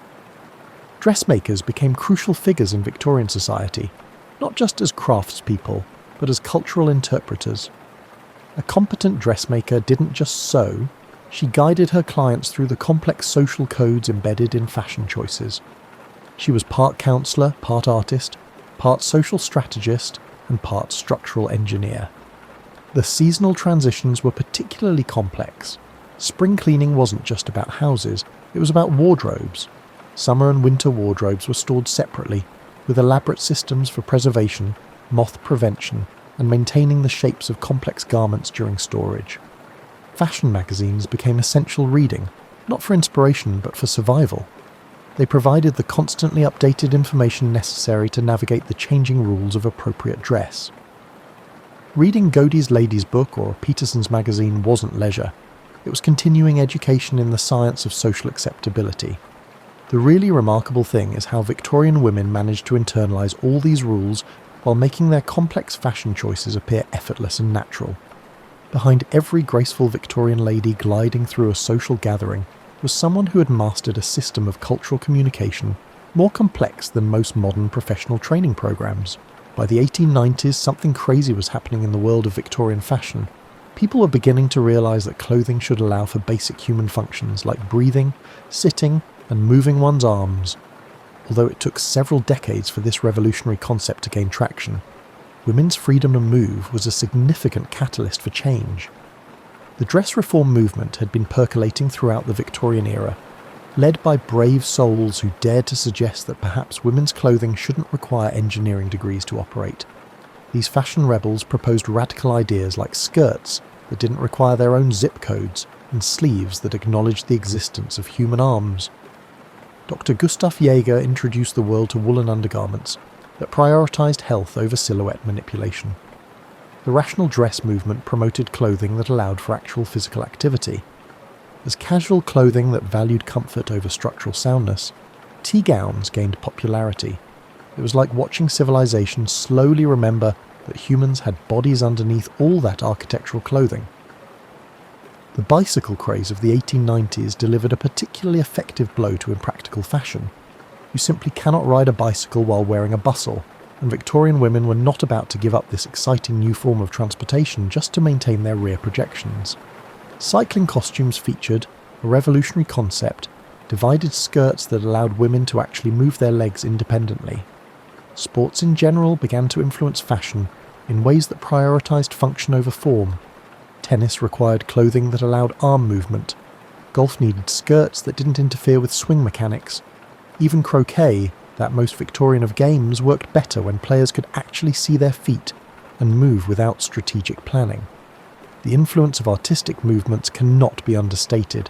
Dressmakers became crucial figures in Victorian society, not just as craftspeople, but as cultural interpreters. A competent dressmaker didn't just sew, she guided her clients through the complex social codes embedded in fashion choices. She was part counsellor, part artist, part social strategist, and part structural engineer. The seasonal transitions were particularly complex. Spring cleaning wasn't just about houses, it was about wardrobes. Summer and winter wardrobes were stored separately, with elaborate systems for preservation, moth prevention, and maintaining the shapes of complex garments during storage. Fashion magazines became essential reading, not for inspiration but for survival. They provided the constantly updated information necessary to navigate the changing rules of appropriate dress. Reading Godey's Lady's Book or Peterson's magazine wasn't leisure. It was continuing education in the science of social acceptability. The really remarkable thing is how Victorian women managed to internalise all these rules while making their complex fashion choices appear effortless and natural. Behind every graceful Victorian lady gliding through a social gathering was someone who had mastered a system of cultural communication more complex than most modern professional training programs. By the 1890s, something crazy was happening in the world of Victorian fashion. People were beginning to realise that clothing should allow for basic human functions like breathing, sitting, and moving one's arms. Although it took several decades for this revolutionary concept to gain traction, women's freedom to move was a significant catalyst for change. The dress reform movement had been percolating throughout the Victorian era, led by brave souls who dared to suggest that perhaps women's clothing shouldn't require engineering degrees to operate. These fashion rebels proposed radical ideas like skirts that didn't require their own zip codes and sleeves that acknowledged the existence of human arms. Dr. Gustav Jaeger introduced the world to woolen undergarments that prioritised health over silhouette manipulation. The rational dress movement promoted clothing that allowed for actual physical activity. As casual clothing that valued comfort over structural soundness, tea gowns gained popularity. It was like watching civilization slowly remember that humans had bodies underneath all that architectural clothing. The bicycle craze of the 1890s delivered a particularly effective blow to impractical fashion. You simply cannot ride a bicycle while wearing a bustle, and Victorian women were not about to give up this exciting new form of transportation just to maintain their rear projections. Cycling costumes featured a revolutionary concept, divided skirts that allowed women to actually move their legs independently. Sports in general began to influence fashion in ways that prioritised function over form. Tennis required clothing that allowed arm movement. Golf needed skirts that didn't interfere with swing mechanics. Even croquet, that most Victorian of games, worked better when players could actually see their feet and move without strategic planning. The influence of artistic movements cannot be understated.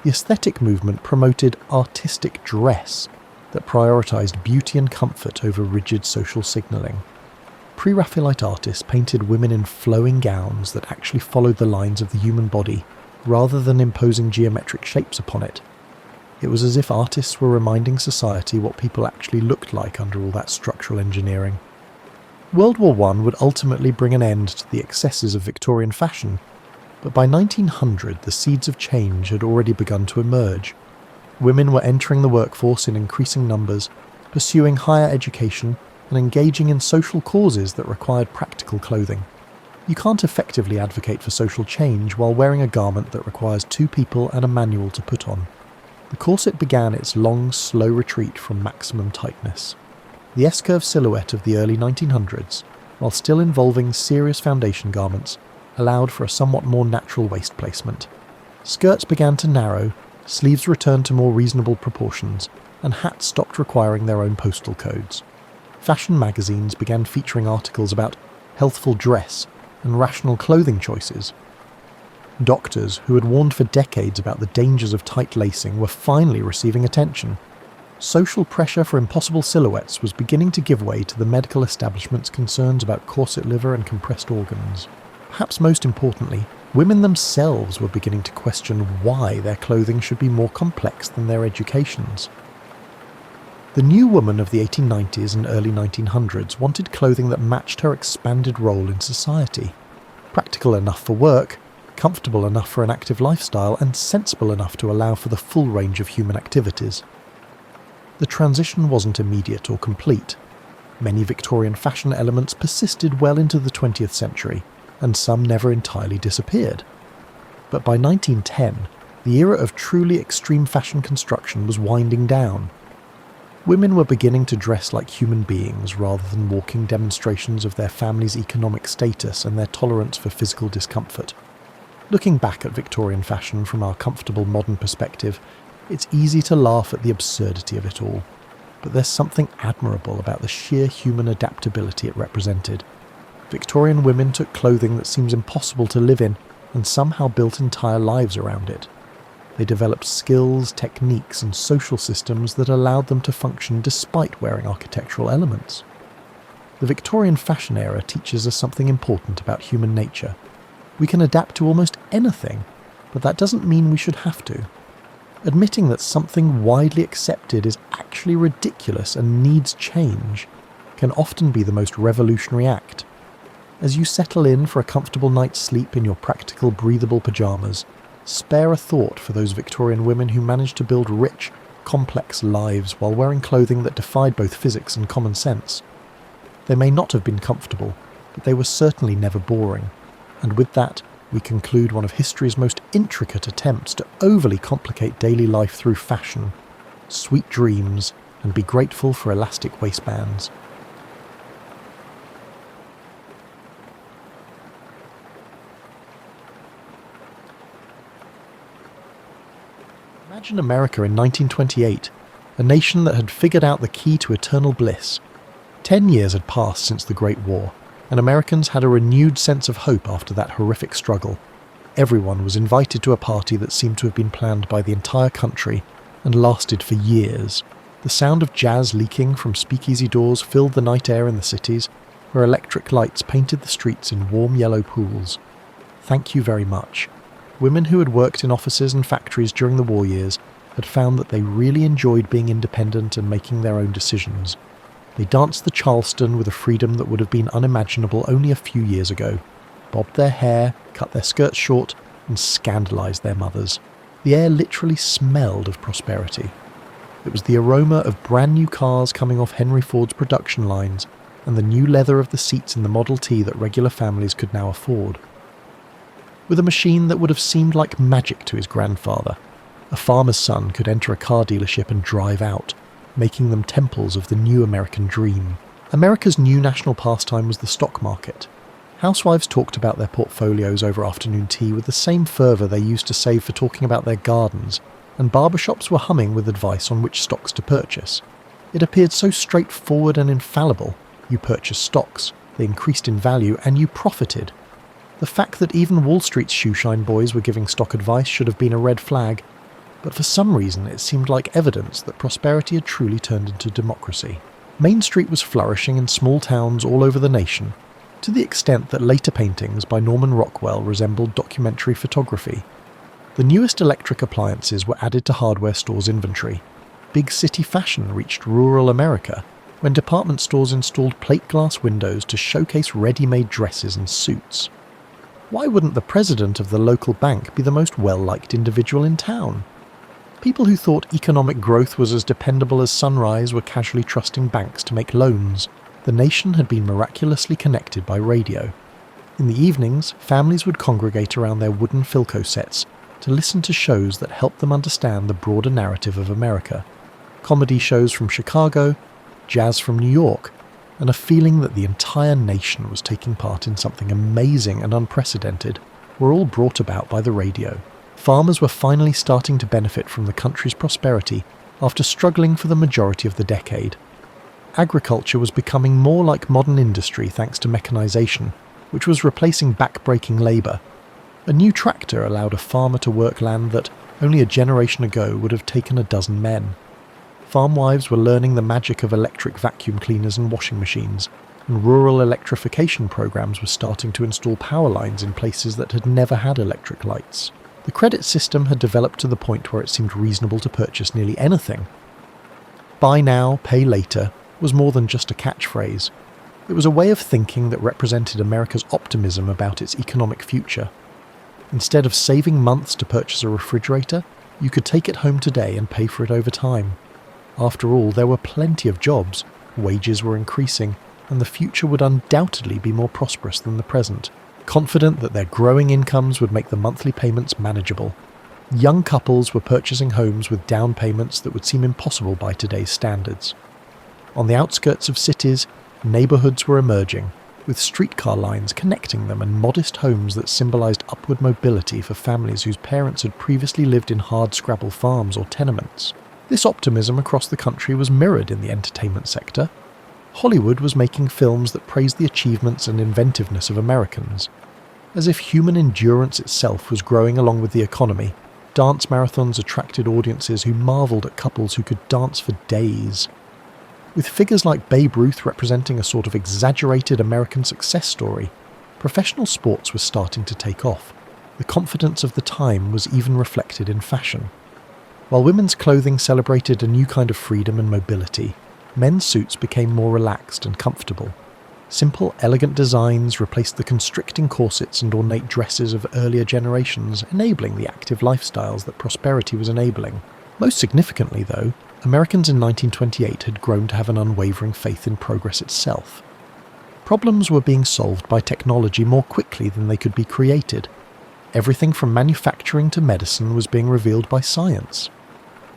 The aesthetic movement promoted artistic dress that prioritised beauty and comfort over rigid social signalling. Pre-Raphaelite artists painted women in flowing gowns that actually followed the lines of the human body, rather than imposing geometric shapes upon it. It was as if artists were reminding society what people actually looked like under all that structural engineering. World War I would ultimately bring an end to the excesses of Victorian fashion, But by 1900, the seeds of change had already begun to emerge. Women were entering the workforce in increasing numbers, pursuing higher education, and engaging in social causes that required practical clothing. You can't effectively advocate for social change while wearing a garment that requires two people and a manual to put on. The corset began its long, slow retreat from maximum tightness. The S-curve silhouette of the early 1900s, while still involving serious foundation garments, allowed for a somewhat more natural waist placement. Skirts began to narrow, sleeves returned to more reasonable proportions, and hats stopped requiring their own postal codes. Fashion magazines began featuring articles about healthful dress and rational clothing choices. Doctors, who had warned for decades about the dangers of tight lacing, were finally receiving attention. Social pressure for impossible silhouettes was beginning to give way to the medical establishment's concerns about corset liver and compressed organs. Perhaps most importantly, women themselves were beginning to question why their clothing should be more complex than their educations. The new woman of the 1890s and early 1900s wanted clothing that matched her expanded role in society. Practical enough for work, comfortable enough for an active lifestyle, and sensible enough to allow for the full range of human activities. The transition wasn't immediate or complete. Many Victorian fashion elements persisted well into the 20th century, and some never entirely disappeared. But by 1910, the era of truly extreme fashion construction was winding down. Women were beginning to dress like human beings rather than walking demonstrations of their family's economic status and their tolerance for physical discomfort. Looking back at Victorian fashion from our comfortable modern perspective, it's easy to laugh at the absurdity of it all, but there's something admirable about the sheer human adaptability it represented. Victorian women took clothing that seems impossible to live in and somehow built entire lives around it. They developed skills, techniques, and social systems that allowed them to function despite wearing architectural elements. The Victorian fashion era teaches us something important about human nature. We can adapt to almost anything, but that doesn't mean we should have to. Admitting that something widely accepted is actually ridiculous and needs change can often be the most revolutionary act. As you settle in for a comfortable night's sleep in your practical, breathable pajamas, spare a thought for those Victorian women who managed to build rich, complex lives while wearing clothing that defied both physics and common sense. They may not have been comfortable, but they were certainly never boring. And with that, we conclude one of history's most intricate attempts to overly complicate daily life through fashion. Sweet dreams, and be grateful for elastic waistbands. Imagine America in 1928, a nation that had figured out the key to eternal bliss. 10 years had passed since the Great War, and Americans had a renewed sense of hope after that horrific struggle. Everyone was invited to a party that seemed to have been planned by the entire country and lasted for years. The sound of jazz leaking from speakeasy doors filled the night air in the cities, where electric lights painted the streets in warm yellow pools. Thank you very much. Women who had worked in offices and factories during the war years had found that they really enjoyed being independent and making their own decisions. They danced the Charleston with a freedom that would have been unimaginable only a few years ago, bobbed their hair, cut their skirts short, and scandalised their mothers. The air literally smelled of prosperity. It was the aroma of brand new cars coming off Henry Ford's production lines and the new leather of the seats in the Model T that regular families could now afford. With a machine that would have seemed like magic to his grandfather, a farmer's son could enter a car dealership and drive out, making them temples of the new American dream. America's new national pastime was the stock market. Housewives talked about their portfolios over afternoon tea with the same fervour they used to save for talking about their gardens, and barbershops were humming with advice on which stocks to purchase. It appeared so straightforward and infallible. You purchased stocks, they increased in value, and you profited. The fact that even Wall Street's shoeshine boys were giving stock advice should have been a red flag, but for some reason it seemed like evidence that prosperity had truly turned into democracy. Main Street was flourishing in small towns all over the nation, to the extent that later paintings by Norman Rockwell resembled documentary photography. The newest electric appliances were added to hardware stores' inventory. Big city fashion reached rural America, when department stores installed plate glass windows to showcase ready-made dresses and suits. Why wouldn't the president of the local bank be the most well-liked individual in town? People who thought economic growth was as dependable as sunrise were casually trusting banks to make loans. The nation had been miraculously connected by radio. In the evenings, families would congregate around their wooden Philco sets to listen to shows that helped them understand the broader narrative of America. Comedy shows from Chicago, jazz from New York, and a feeling that the entire nation was taking part in something amazing and unprecedented were all brought about by the radio. Farmers were finally starting to benefit from the country's prosperity after struggling for the majority of the decade. Agriculture was becoming more like modern industry thanks to mechanization, which was replacing back-breaking labour. A new tractor allowed a farmer to work land that, only a generation ago, would have taken a dozen men. Farm wives were learning the magic of electric vacuum cleaners and washing machines, and rural electrification programs were starting to install power lines in places that had never had electric lights. The credit system had developed to the point where it seemed reasonable to purchase nearly anything. Buy now, pay later was more than just a catchphrase. It was a way of thinking that represented America's optimism about its economic future. Instead of saving months to purchase a refrigerator, you could take it home today and pay for it over time. After all, there were plenty of jobs, wages were increasing, and the future would undoubtedly be more prosperous than the present. Confident that their growing incomes would make the monthly payments manageable. Young couples were purchasing homes with down payments that would seem impossible by today's standards. On the outskirts of cities, neighbourhoods were emerging, with streetcar lines connecting them and modest homes that symbolised upward mobility for families whose parents had previously lived in hardscrabble farms or tenements. This optimism across the country was mirrored in the entertainment sector. Hollywood was making films that praised the achievements and inventiveness of Americans. As if human endurance itself was growing along with the economy, dance marathons attracted audiences who marvelled at couples who could dance for days. With figures like Babe Ruth representing a sort of exaggerated American success story, professional sports was starting to take off. The confidence of the time was even reflected in fashion. While women's clothing celebrated a new kind of freedom and mobility, men's suits became more relaxed and comfortable. Simple, elegant designs replaced the constricting corsets and ornate dresses of earlier generations, enabling the active lifestyles that prosperity was enabling. Most significantly, though, Americans in 1928 had grown to have an unwavering faith in progress itself. Problems were being solved by technology more quickly than they could be created. Everything from manufacturing to medicine was being revealed by science.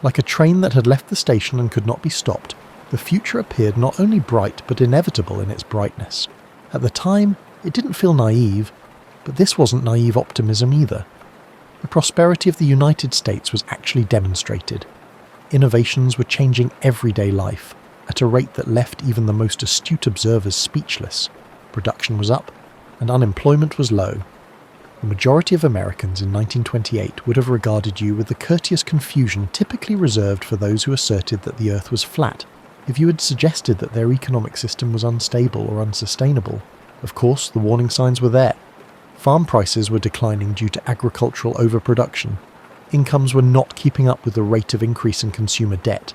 Like a train that had left the station and could not be stopped, the future appeared not only bright but inevitable in its brightness. At the time, it didn't feel naive, but this wasn't naive optimism either. The prosperity of the United States was actually demonstrated. Innovations were changing everyday life, at a rate that left even the most astute observers speechless. Production was up, and unemployment was low. The majority of Americans in 1928 would have regarded you with the courteous confusion typically reserved for those who asserted that the Earth was flat, if you had suggested that their economic system was unstable or unsustainable. Of course, the warning signs were there. Farm prices were declining due to agricultural overproduction. Incomes were not keeping up with the rate of increase in consumer debt.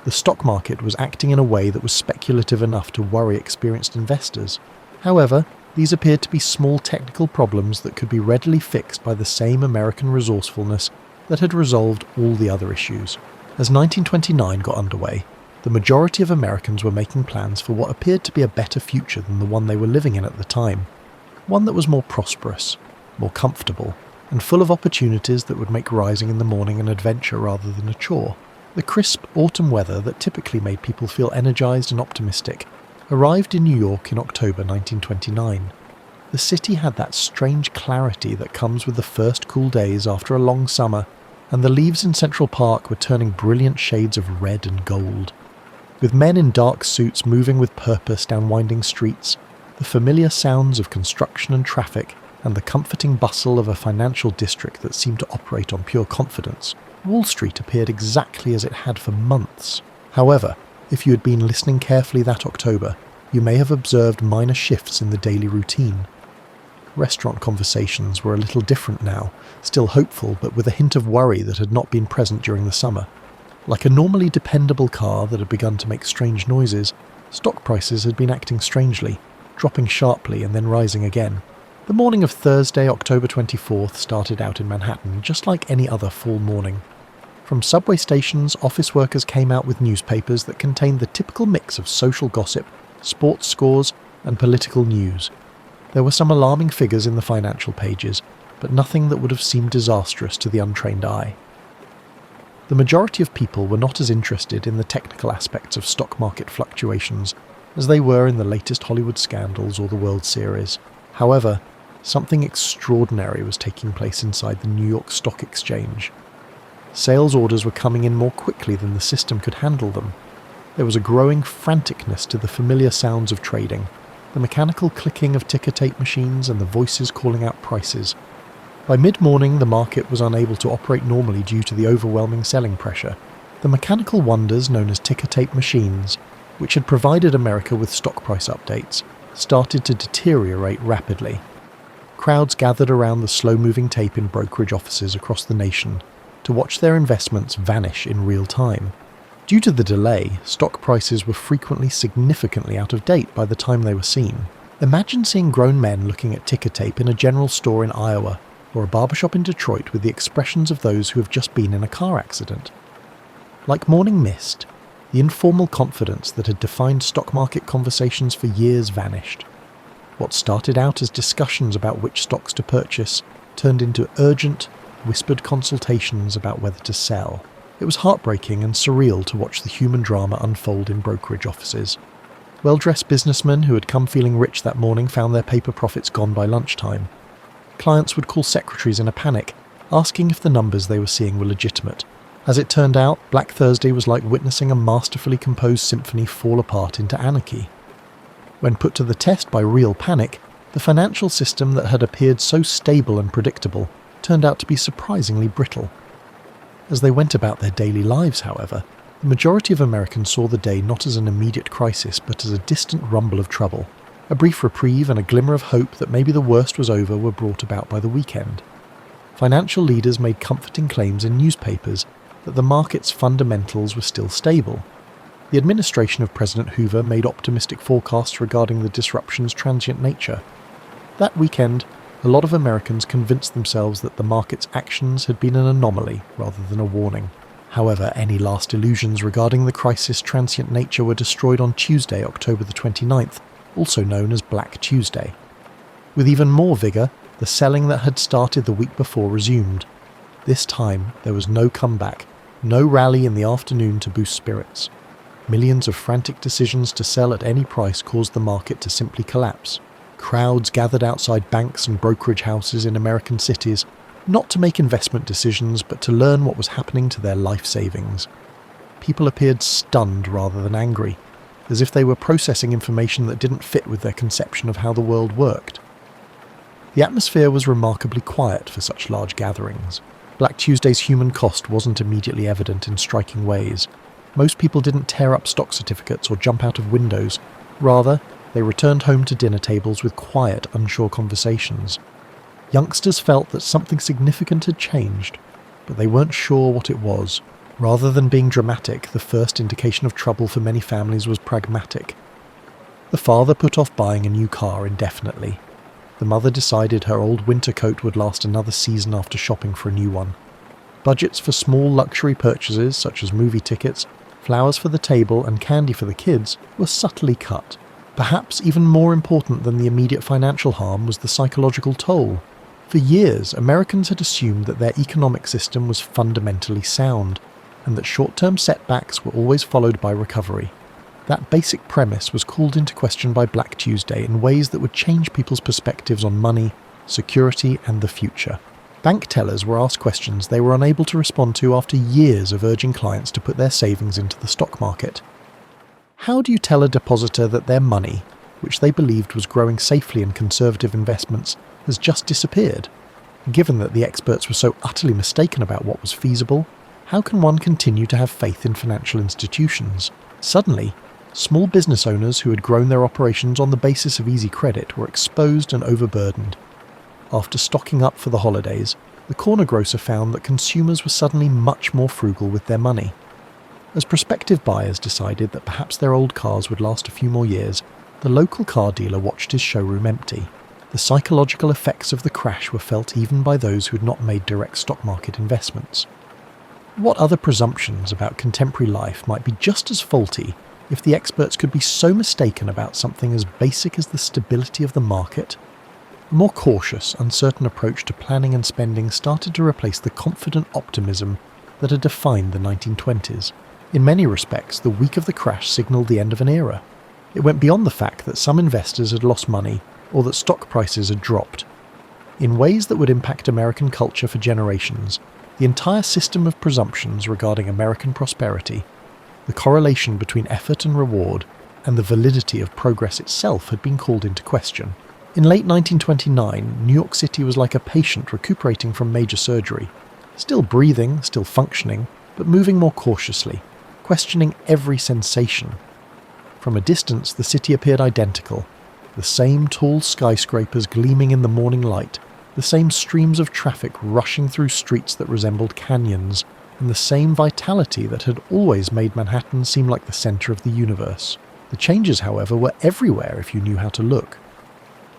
The stock market was acting in a way that was speculative enough to worry experienced investors. However, these appeared to be small technical problems that could be readily fixed by the same American resourcefulness that had resolved all the other issues. As 1929 got underway, the majority of Americans were making plans for what appeared to be a better future than the one they were living in at the time. One that was more prosperous, more comfortable, and full of opportunities that would make rising in the morning an adventure rather than a chore. The crisp autumn weather that typically made people feel energized and optimistic arrived in New York in October 1929. The city had that strange clarity that comes with the first cool days after a long summer, and the leaves in Central Park were turning brilliant shades of red and gold. With men in dark suits moving with purpose down winding streets, the familiar sounds of construction and traffic, and the comforting bustle of a financial district that seemed to operate on pure confidence, Wall Street appeared exactly as it had for months. However, if you had been listening carefully that October, you may have observed minor shifts in the daily routine. Restaurant conversations were a little different now, still hopeful but with a hint of worry that had not been present during the summer. Like a normally dependable car that had begun to make strange noises, stock prices had been acting strangely, dropping sharply and then rising again. The morning of Thursday, October 24th started out in Manhattan just like any other fall morning. From subway stations, office workers came out with newspapers that contained the typical mix of social gossip, sports scores, and political news. There were some alarming figures in the financial pages, but nothing that would have seemed disastrous to the untrained eye. The majority of people were not as interested in the technical aspects of stock market fluctuations as they were in the latest Hollywood scandals or the World Series. However, something extraordinary was taking place inside the New York Stock Exchange. Sales orders were coming in more quickly than the system could handle them. There was a growing franticness to the familiar sounds of trading, the mechanical clicking of ticker tape machines and the voices calling out prices. By mid-morning, the market was unable to operate normally due to the overwhelming selling pressure. The mechanical wonders known as ticker tape machines, which had provided America with stock price updates, started to deteriorate rapidly. Crowds gathered around the slow-moving tape in brokerage offices across the nation to watch their investments vanish in real time. Due to the delay, stock prices were frequently significantly out of date by the time they were seen. Imagine seeing grown men looking at ticker tape in a general store in Iowa or a barbershop in Detroit with the expressions of those who have just been in a car accident. Like morning mist, the informal confidence that had defined stock market conversations for years vanished. What started out as discussions about which stocks to purchase turned into urgent, whispered consultations about whether to sell. It was heartbreaking and surreal to watch the human drama unfold in brokerage offices. Well-dressed businessmen who had come feeling rich that morning found their paper profits gone by lunchtime. Clients would call secretaries in a panic, asking if the numbers they were seeing were legitimate. As it turned out, Black Thursday was like witnessing a masterfully composed symphony fall apart into anarchy. When put to the test by real panic, the financial system that had appeared so stable and predictable turned out to be surprisingly brittle. As they went about their daily lives, however, the majority of Americans saw the day not as an immediate crisis but as a distant rumble of trouble. A brief reprieve and a glimmer of hope that maybe the worst was over were brought about by the weekend. Financial leaders made comforting claims in newspapers that the market's fundamentals were still stable. The administration of President Hoover made optimistic forecasts regarding the disruption's transient nature. That weekend, a lot of Americans convinced themselves that the market's actions had been an anomaly rather than a warning. However, any last illusions regarding the crisis' transient nature were destroyed on Tuesday, October the 29th, also known as Black Tuesday. With even more vigour, the selling that had started the week before resumed. This time, there was no comeback, no rally in the afternoon to boost spirits. Millions of frantic decisions to sell at any price caused the market to simply collapse. Crowds gathered outside banks and brokerage houses in American cities, not to make investment decisions but to learn what was happening to their life savings. People appeared stunned rather than angry, as if they were processing information that didn't fit with their conception of how the world worked. The atmosphere was remarkably quiet for such large gatherings. Black Tuesday's human cost wasn't immediately evident in striking ways. Most people didn't tear up stock certificates or jump out of windows. Rather, they returned home to dinner tables with quiet, unsure conversations. Youngsters felt that something significant had changed, but they weren't sure what it was. Rather than being dramatic, the first indication of trouble for many families was pragmatic. The father put off buying a new car indefinitely. The mother decided her old winter coat would last another season after shopping for a new one. Budgets for small luxury purchases, such as movie tickets, flowers for the table, and candy for the kids, were subtly cut. Perhaps even more important than the immediate financial harm was the psychological toll. For years, Americans had assumed that their economic system was fundamentally sound, and that short-term setbacks were always followed by recovery. That basic premise was called into question by Black Tuesday in ways that would change people's perspectives on money, security, and the future. Bank tellers were asked questions they were unable to respond to after years of urging clients to put their savings into the stock market. How do you tell a depositor that their money, which they believed was growing safely in conservative investments, has just disappeared? Given that the experts were so utterly mistaken about what was feasible, how can one continue to have faith in financial institutions? Suddenly, small business owners who had grown their operations on the basis of easy credit were exposed and overburdened. After stocking up for the holidays, the corner grocer found that consumers were suddenly much more frugal with their money. As prospective buyers decided that perhaps their old cars would last a few more years, the local car dealer watched his showroom empty. The psychological effects of the crash were felt even by those who had not made direct stock market investments. What other presumptions about contemporary life might be just as faulty if the experts could be so mistaken about something as basic as the stability of the market? A more cautious, uncertain approach to planning and spending started to replace the confident optimism that had defined the 1920s. In many respects, the week of the crash signalled the end of an era. It went beyond the fact that some investors had lost money or that stock prices had dropped. In ways that would impact American culture for generations, the entire system of presumptions regarding American prosperity, the correlation between effort and reward, and the validity of progress itself had been called into question. In late 1929, New York City was like a patient recuperating from major surgery, still breathing, still functioning, but moving more cautiously, questioning every sensation. From a distance, the city appeared identical, the same tall skyscrapers gleaming in the morning light, the same streams of traffic rushing through streets that resembled canyons, and the same vitality that had always made Manhattan seem like the centre of the universe. The changes, however, were everywhere if you knew how to look.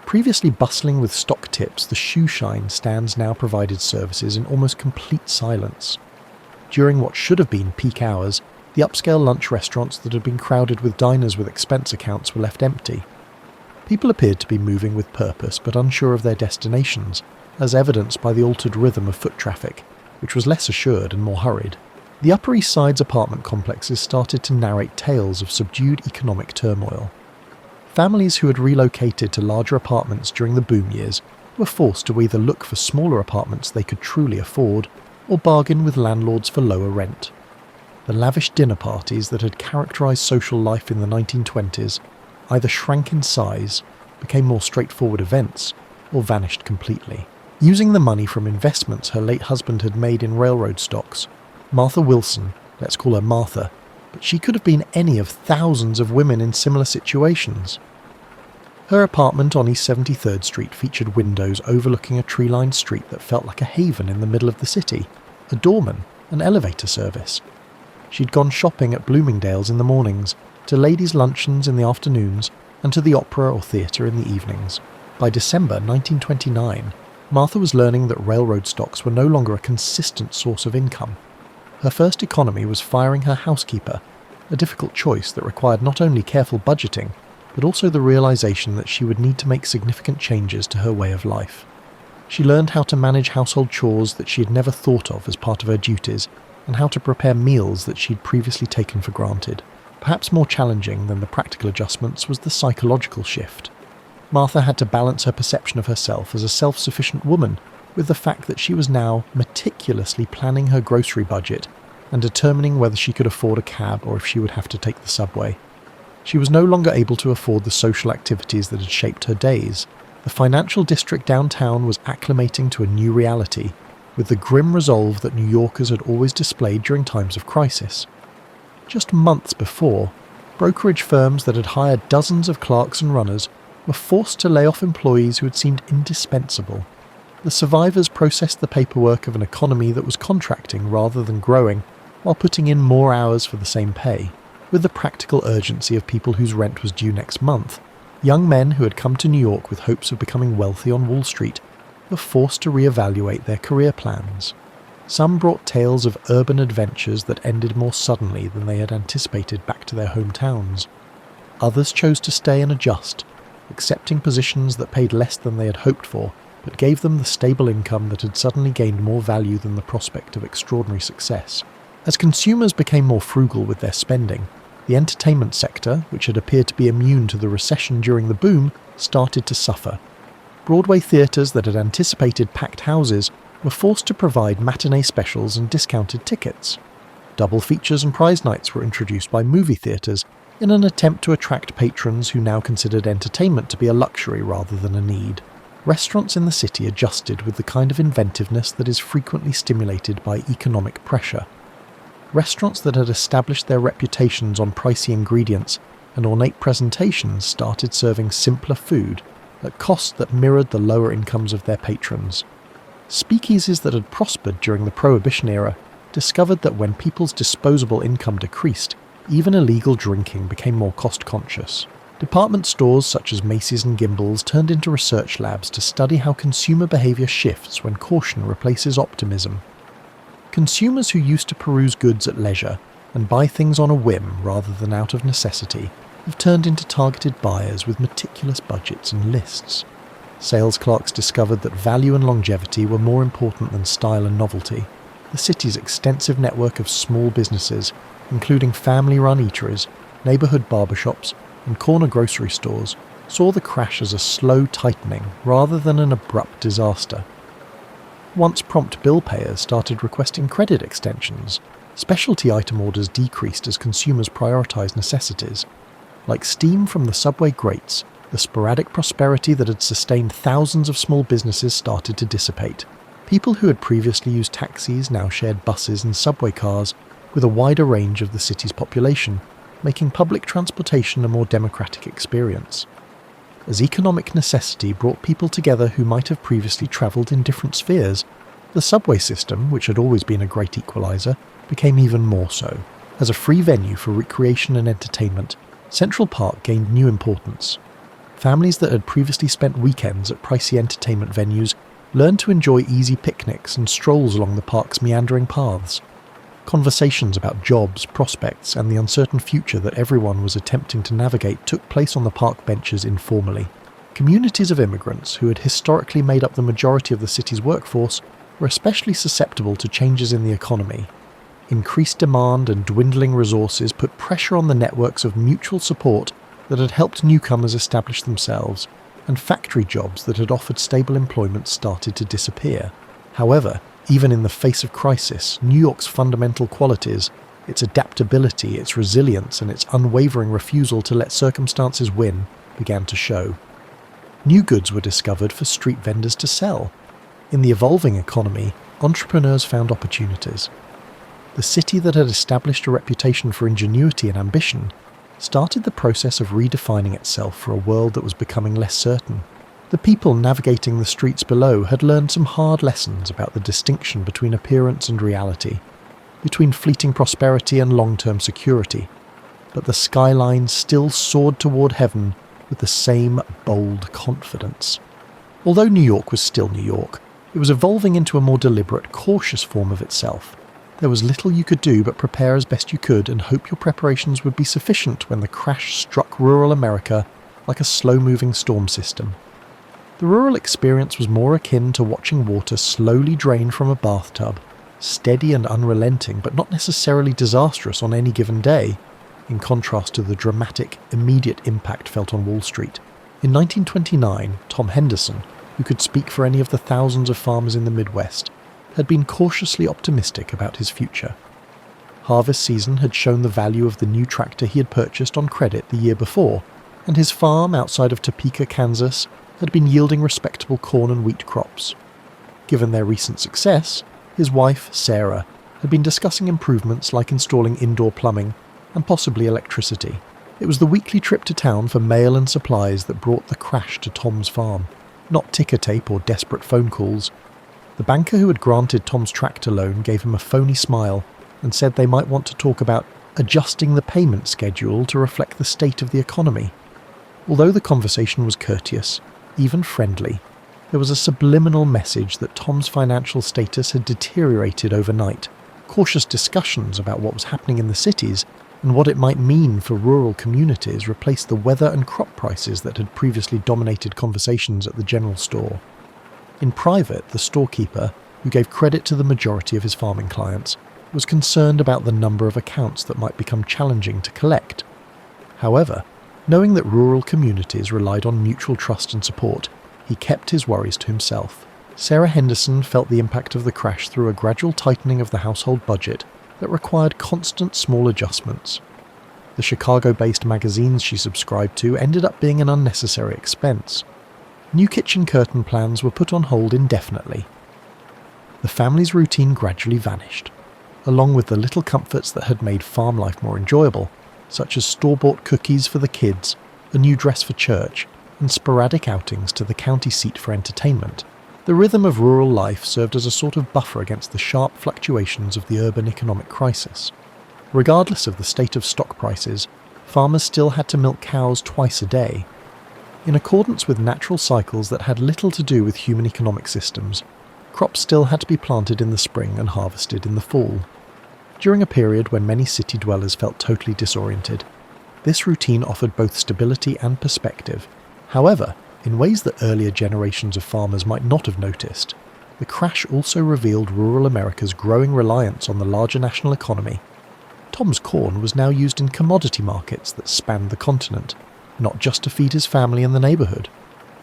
Previously bustling with stock tips, the shoe shine stands now provided services in almost complete silence. During what should have been peak hours, the upscale lunch restaurants that had been crowded with diners with expense accounts were left empty. People appeared to be moving with purpose but unsure of their destinations, as evidenced by the altered rhythm of foot traffic, which was less assured and more hurried. The Upper East Side's apartment complexes started to narrate tales of subdued economic turmoil. Families who had relocated to larger apartments during the boom years were forced to either look for smaller apartments they could truly afford or bargain with landlords for lower rent. The lavish dinner parties that had characterised social life in the 1920s either shrank in size, became more straightforward events, or vanished completely. Using the money from investments her late husband had made in railroad stocks, Martha Wilson, let's call her Martha, but she could have been any of thousands of women in similar situations. Her apartment on East 73rd Street featured windows overlooking a tree-lined street that felt like a haven in the middle of the city, a doorman, an elevator service. She'd gone shopping at Bloomingdale's in the mornings, to ladies' luncheons in the afternoons, and to the opera or theatre in the evenings. By December 1929, Martha was learning that railroad stocks were no longer a consistent source of income. Her first economy was firing her housekeeper, a difficult choice that required not only careful budgeting, but also the realization that she would need to make significant changes to her way of life. She learned how to manage household chores that she had never thought of as part of her duties, and how to prepare meals that she'd previously taken for granted. Perhaps more challenging than the practical adjustments was the psychological shift. Martha had to balance her perception of herself as a self-sufficient woman with the fact that she was now meticulously planning her grocery budget and determining whether she could afford a cab or if she would have to take the subway. She was no longer able to afford the social activities that had shaped her days. The financial district downtown was acclimating to a new reality, with the grim resolve that New Yorkers had always displayed during times of crisis. Just months before, brokerage firms that had hired dozens of clerks and runners were forced to lay off employees who had seemed indispensable. The survivors processed the paperwork of an economy that was contracting rather than growing, while putting in more hours for the same pay. With the practical urgency of people whose rent was due next month, young men who had come to New York with hopes of becoming wealthy on Wall Street were forced to reevaluate their career plans. Some brought tales of urban adventures that ended more suddenly than they had anticipated back to their hometowns. Others chose to stay and adjust, accepting positions that paid less than they had hoped for, but gave them the stable income that had suddenly gained more value than the prospect of extraordinary success. As consumers became more frugal with their spending, the entertainment sector, which had appeared to be immune to the recession during the boom, started to suffer. Broadway theatres that had anticipated packed houses were forced to provide matinee specials and discounted tickets. Double features and prize nights were introduced by movie theatres in an attempt to attract patrons who now considered entertainment to be a luxury rather than a need. Restaurants in the city adjusted with the kind of inventiveness that is frequently stimulated by economic pressure. Restaurants that had established their reputations on pricey ingredients and ornate presentations started serving simpler food at costs that mirrored the lower incomes of their patrons. Speakeasies that had prospered during the Prohibition era discovered that when people's disposable income decreased, even illegal drinking became more cost-conscious. Department stores such as Macy's and Gimbel's turned into research labs to study how consumer behaviour shifts when caution replaces optimism. Consumers who used to peruse goods at leisure and buy things on a whim rather than out of necessity have turned into targeted buyers with meticulous budgets and lists. Sales clerks discovered that value and longevity were more important than style and novelty. The city's extensive network of small businesses, including family-run eateries, neighbourhood barbershops, and corner grocery stores, saw the crash as a slow tightening rather than an abrupt disaster. Once prompt bill payers started requesting credit extensions, specialty item orders decreased as consumers prioritised necessities. Like steam from the subway grates, the sporadic prosperity that had sustained thousands of small businesses started to dissipate. People who had previously used taxis now shared buses and subway cars with a wider range of the city's population, making public transportation a more democratic experience. As economic necessity brought people together who might have previously travelled in different spheres, the subway system, which had always been a great equaliser, became even more so. As a free venue for recreation and entertainment, Central Park gained new importance. Families that had previously spent weekends at pricey entertainment venues learned to enjoy easy picnics and strolls along the park's meandering paths. Conversations about jobs, prospects, and the uncertain future that everyone was attempting to navigate took place on the park benches informally. Communities of immigrants who had historically made up the majority of the city's workforce were especially susceptible to changes in the economy. Increased demand and dwindling resources put pressure on the networks of mutual support that had helped newcomers establish themselves, and factory jobs that had offered stable employment started to disappear. However, even in the face of crisis, New York's fundamental qualities, its adaptability, its resilience, and its unwavering refusal to let circumstances win, began to show. New goods were discovered for street vendors to sell. In the evolving economy, entrepreneurs found opportunities. The city that had established a reputation for ingenuity and ambition started the process of redefining itself for a world that was becoming less certain. The people navigating the streets below had learned some hard lessons about the distinction between appearance and reality, between fleeting prosperity and long-term security. But the skyline still soared toward heaven with the same bold confidence. Although New York was still New York, it was evolving into a more deliberate, cautious form of itself. There was little you could do but prepare as best you could and hope your preparations would be sufficient when the crash struck rural America like a slow-moving storm system. The rural experience was more akin to watching water slowly drain from a bathtub, steady and unrelenting but not necessarily disastrous on any given day, in contrast to the dramatic, immediate impact felt on Wall Street. In 1929, Tom Henderson, who could speak for any of the thousands of farmers in the Midwest, had been cautiously optimistic about his future. Harvest season had shown the value of the new tractor he had purchased on credit the year before, and his farm outside of Topeka, Kansas, had been yielding respectable corn and wheat crops. Given their recent success, his wife, Sarah, had been discussing improvements like installing indoor plumbing and possibly electricity. It was the weekly trip to town for mail and supplies that brought the crash to Tom's farm, not ticker tape or desperate phone calls. The banker who had granted Tom's tractor loan gave him a phony smile and said they might want to talk about adjusting the payment schedule to reflect the state of the economy. Although the conversation was courteous, even friendly, there was a subliminal message that Tom's financial status had deteriorated overnight. Cautious discussions about what was happening in the cities and what it might mean for rural communities replaced the weather and crop prices that had previously dominated conversations at the general store. In private, the storekeeper, who gave credit to the majority of his farming clients, was concerned about the number of accounts that might become challenging to collect. However, knowing that rural communities relied on mutual trust and support, he kept his worries to himself. Sarah Henderson felt the impact of the crash through a gradual tightening of the household budget that required constant small adjustments. The Chicago-based magazines she subscribed to ended up being an unnecessary expense. New kitchen curtain plans were put on hold indefinitely. The family's routine gradually vanished, along with the little comforts that had made farm life more enjoyable, such as store-bought cookies for the kids, a new dress for church, and sporadic outings to the county seat for entertainment. The rhythm of rural life served as a sort of buffer against the sharp fluctuations of the urban economic crisis. Regardless of the state of stock prices, farmers still had to milk cows twice a day. In accordance with natural cycles that had little to do with human economic systems, crops still had to be planted in the spring and harvested in the fall. During a period when many city dwellers felt totally disoriented, this routine offered both stability and perspective. However, in ways that earlier generations of farmers might not have noticed, the crash also revealed rural America's growing reliance on the larger national economy. Tom's corn was now used in commodity markets that spanned the continent, not just to feed his family and the neighbourhood.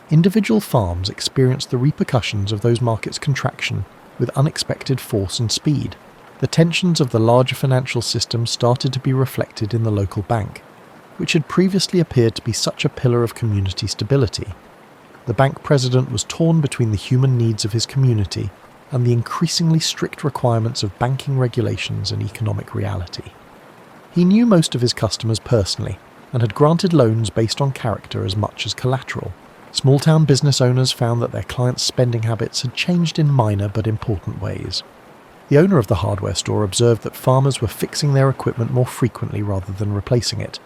Individual farms experienced the repercussions of those markets' contraction with unexpected force and speed. The tensions of the larger financial system started to be reflected in the local bank, which had previously appeared to be such a pillar of community stability. The bank president was torn between the human needs of his community and the increasingly strict requirements of banking regulations and economic reality. He knew most of his customers personally and had granted loans based on character as much as collateral. Small-town business owners found that their clients' spending habits had changed in minor but important ways. The owner of the hardware store observed that farmers were fixing their equipment more frequently rather than replacing it.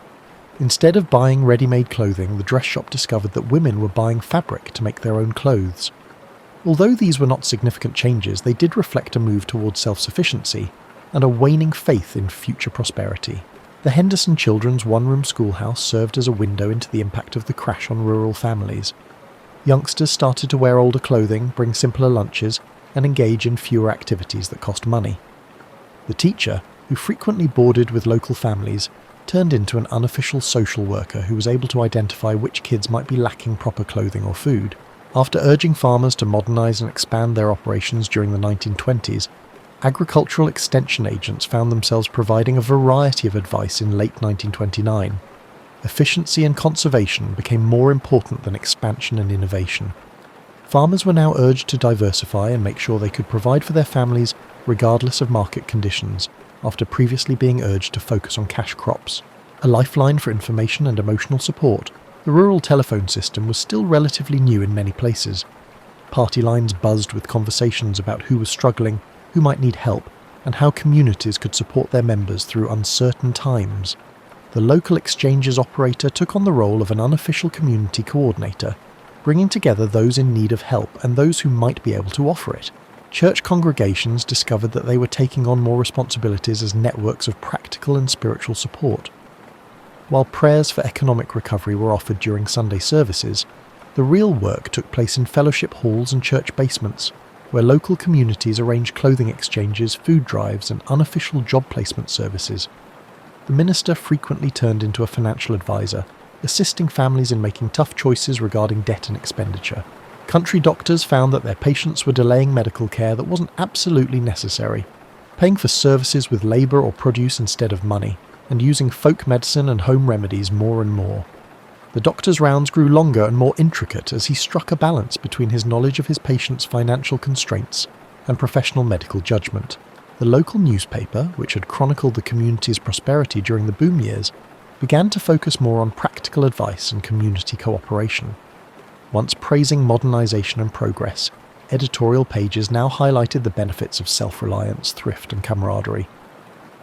Instead of buying ready-made clothing, the dress shop discovered that women were buying fabric to make their own clothes. Although these were not significant changes, they did reflect a move towards self-sufficiency and a waning faith in future prosperity. The Henderson Children's one-room schoolhouse served as a window into the impact of the crash on rural families. Youngsters started to wear older clothing, bring simpler lunches, and engage in fewer activities that cost money. The teacher, who frequently boarded with local families, turned into an unofficial social worker who was able to identify which kids might be lacking proper clothing or food. After urging farmers to modernise and expand their operations during the 1920s, agricultural extension agents found themselves providing a variety of advice in late 1929. Efficiency and conservation became more important than expansion and innovation. Farmers were now urged to diversify and make sure they could provide for their families regardless of market conditions, after previously being urged to focus on cash crops. A lifeline for information and emotional support, the rural telephone system was still relatively new in many places. Party lines buzzed with conversations about who was struggling, who might need help, and how communities could support their members through uncertain times. The local exchange's operator took on the role of an unofficial community coordinator, bringing together those in need of help and those who might be able to offer it. Church congregations discovered that they were taking on more responsibilities as networks of practical and spiritual support. While prayers for economic recovery were offered during Sunday services, the real work took place in fellowship halls and church basements, where local communities arranged clothing exchanges, food drives, and unofficial job placement services. The minister frequently turned into a financial advisor, assisting families in making tough choices regarding debt and expenditure. Country doctors found that their patients were delaying medical care that wasn't absolutely necessary, paying for services with labour or produce instead of money, and using folk medicine and home remedies more and more. The doctor's rounds grew longer and more intricate as he struck a balance between his knowledge of his patients' financial constraints and professional medical judgment. The local newspaper, which had chronicled the community's prosperity during the boom years, began to focus more on practical advice and community cooperation. Once praising modernisation and progress, editorial pages now highlighted the benefits of self-reliance, thrift and camaraderie.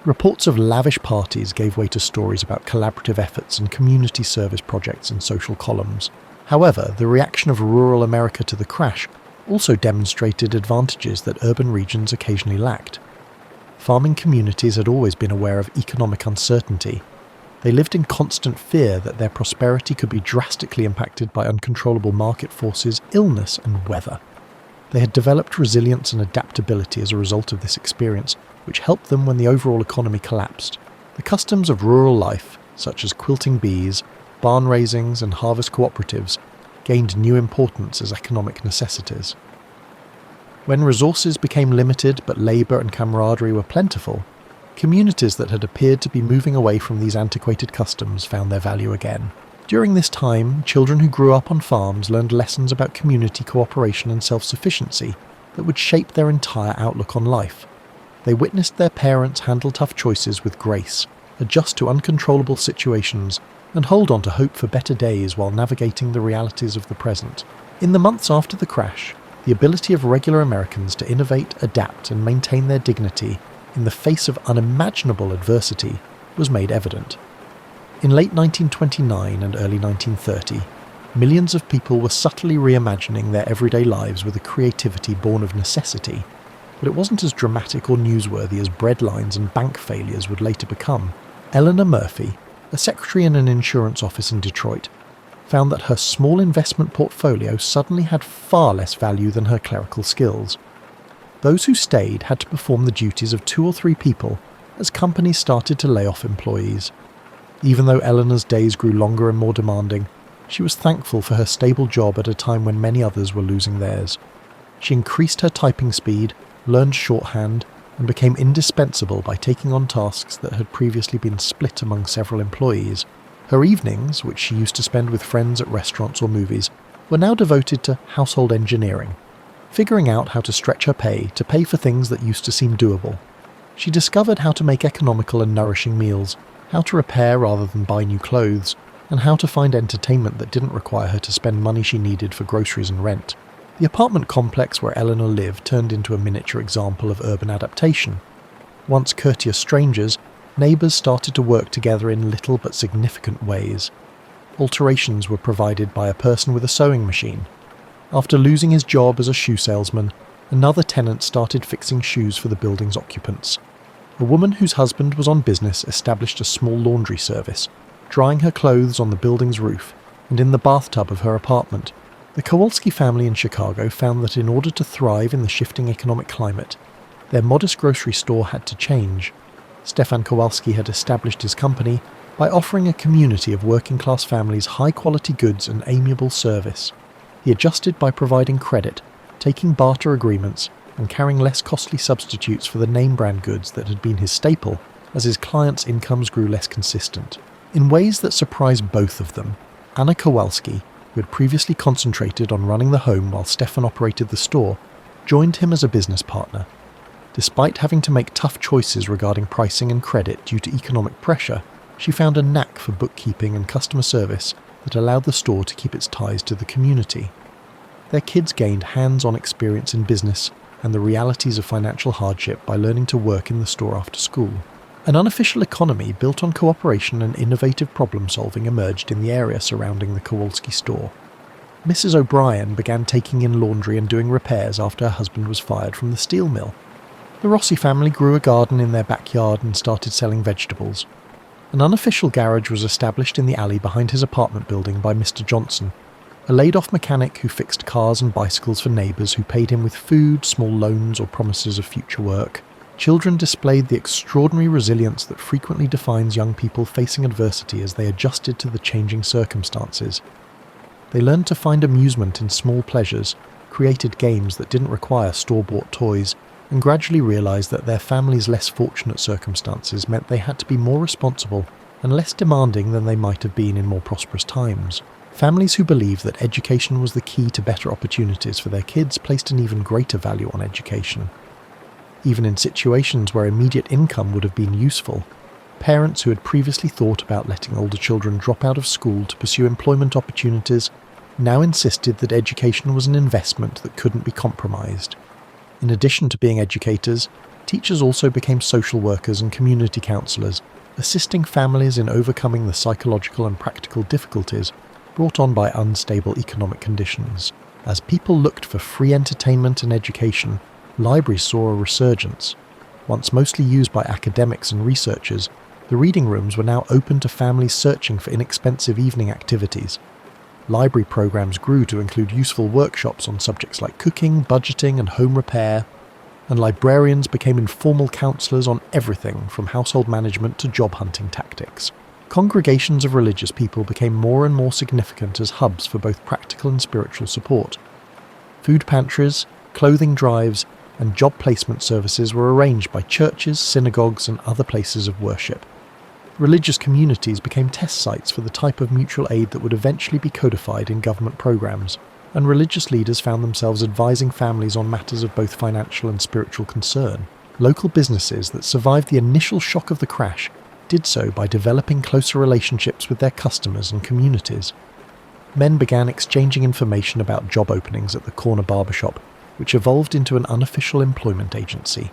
Reports of lavish parties gave way to stories about collaborative efforts and community service projects in social columns. However, the reaction of rural America to the crash also demonstrated advantages that urban regions occasionally lacked. Farming communities had always been aware of economic uncertainty. They lived in constant fear that their prosperity could be drastically impacted by uncontrollable market forces, illness, and weather. They had developed resilience and adaptability as a result of this experience, which helped them when the overall economy collapsed. The customs of rural life, such as quilting bees, barn raisings, and harvest cooperatives, gained new importance as economic necessities. When resources became limited but labour and camaraderie were plentiful, communities that had appeared to be moving away from these antiquated customs found their value again. During this time, children who grew up on farms learned lessons about community cooperation and self-sufficiency that would shape their entire outlook on life. They witnessed their parents handle tough choices with grace, adjust to uncontrollable situations, and hold on to hope for better days while navigating the realities of the present. In the months after the crash, the ability of regular Americans to innovate, adapt, and maintain their dignity in the face of unimaginable adversity was made evident. In late 1929 and early 1930, millions of people were subtly reimagining their everyday lives with a creativity born of necessity, but it wasn't as dramatic or newsworthy as breadlines and bank failures would later become. Eleanor Murphy, a secretary in an insurance office in Detroit, found that her small investment portfolio suddenly had far less value than her clerical skills. Those who stayed had to perform the duties of 2 or 3 people as companies started to lay off employees. Even though Eleanor's days grew longer and more demanding, she was thankful for her stable job at a time when many others were losing theirs. She increased her typing speed, learned shorthand, and became indispensable by taking on tasks that had previously been split among several employees. Her evenings, which she used to spend with friends at restaurants or movies, were now devoted to household engineering, figuring out how to stretch her pay to pay for things that used to seem doable. She discovered how to make economical and nourishing meals, how to repair rather than buy new clothes, and how to find entertainment that didn't require her to spend money she needed for groceries and rent. The apartment complex where Eleanor lived turned into a miniature example of urban adaptation. Once courteous strangers, neighbours started to work together in little but significant ways. Alterations were provided by a person with a sewing machine. After losing his job as a shoe salesman, another tenant started fixing shoes for the building's occupants. A woman whose husband was on business established a small laundry service, drying her clothes on the building's roof and in the bathtub of her apartment. The Kowalski family in Chicago found that in order to thrive in the shifting economic climate, their modest grocery store had to change. Stefan Kowalski had established his company by offering a community of working-class families high-quality goods and amiable service. He adjusted by providing credit, taking barter agreements, and carrying less costly substitutes for the name-brand goods that had been his staple as his clients' incomes grew less consistent. In ways that surprised both of them, Anna Kowalski, who had previously concentrated on running the home while Stefan operated the store, joined him as a business partner. Despite having to make tough choices regarding pricing and credit due to economic pressure, she found a knack for bookkeeping and customer service that allowed the store to keep its ties to the community. Their kids gained hands-on experience in business and the realities of financial hardship by learning to work in the store after school. An unofficial economy built on cooperation and innovative problem-solving emerged in the area surrounding the Kowalski store. Mrs. O'Brien began taking in laundry and doing repairs after her husband was fired from the steel mill. The Rossi family grew a garden in their backyard and started selling vegetables. An unofficial garage was established in the alley behind his apartment building by Mr. Johnson, a laid-off mechanic who fixed cars and bicycles for neighbours who paid him with food, small loans or promises of future work. Children displayed the extraordinary resilience that frequently defines young people facing adversity as they adjusted to the changing circumstances. They learned to find amusement in small pleasures, created games that didn't require store-bought toys, and gradually realised that their family's less fortunate circumstances meant they had to be more responsible and less demanding than they might have been in more prosperous times. Families who believed that education was the key to better opportunities for their kids placed an even greater value on education. Even in situations where immediate income would have been useful, parents who had previously thought about letting older children drop out of school to pursue employment opportunities now insisted that education was an investment that couldn't be compromised. In addition to being educators, teachers also became social workers and community counsellors, assisting families in overcoming the psychological and practical difficulties brought on by unstable economic conditions. As people looked for free entertainment and education, libraries saw a resurgence. Once mostly used by academics and researchers, the reading rooms were now open to families searching for inexpensive evening activities. Library programs grew to include useful workshops on subjects like cooking, budgeting, and home repair, and librarians became informal counsellors on everything from household management to job hunting tactics. Congregations of religious people became more and more significant as hubs for both practical and spiritual support. Food pantries, clothing drives, and job placement services were arranged by churches, synagogues, and other places of worship. Religious communities became test sites for the type of mutual aid that would eventually be codified in government programs, and religious leaders found themselves advising families on matters of both financial and spiritual concern. Local businesses that survived the initial shock of the crash did so by developing closer relationships with their customers and communities. Men began exchanging information about job openings at the corner barbershop, which evolved into an unofficial employment agency.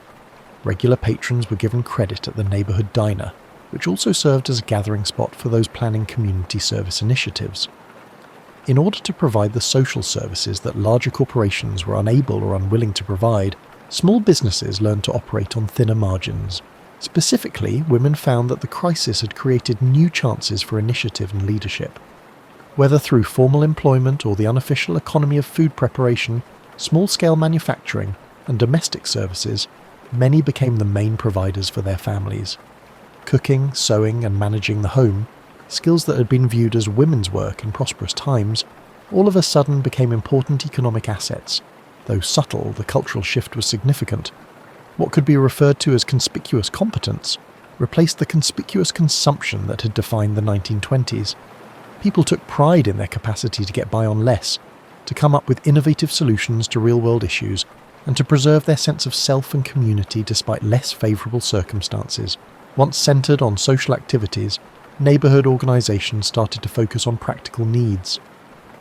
Regular patrons were given credit at the neighbourhood diner, which also served as a gathering spot for those planning community service initiatives. In order to provide the social services that larger corporations were unable or unwilling to provide, small businesses learned to operate on thinner margins. Specifically, women found that the crisis had created new chances for initiative and leadership. Whether through formal employment or the unofficial economy of food preparation, small-scale manufacturing, and domestic services, many became the main providers for their families. Cooking, sewing, and managing the home, skills that had been viewed as women's work in prosperous times, all of a sudden became important economic assets. Though subtle, the cultural shift was significant. What could be referred to as conspicuous competence replaced the conspicuous consumption that had defined the 1920s. People took pride in their capacity to get by on less, to come up with innovative solutions to real-world issues, and to preserve their sense of self and community despite less favourable circumstances. Once centred on social activities, neighbourhood organisations started to focus on practical needs.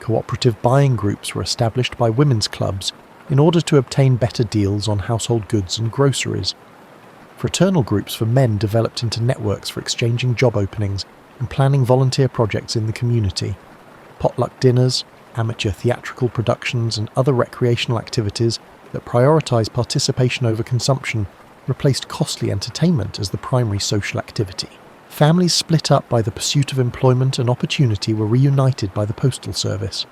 Cooperative buying groups were established by women's clubs in order to obtain better deals on household goods and groceries. Fraternal groups for men developed into networks for exchanging job openings and planning volunteer projects in the community. Potluck dinners, amateur theatrical productions, and other recreational activities that prioritise participation over consumption replaced costly entertainment as the primary social activity. Families split up by the pursuit of employment and opportunity were reunited by the postal service.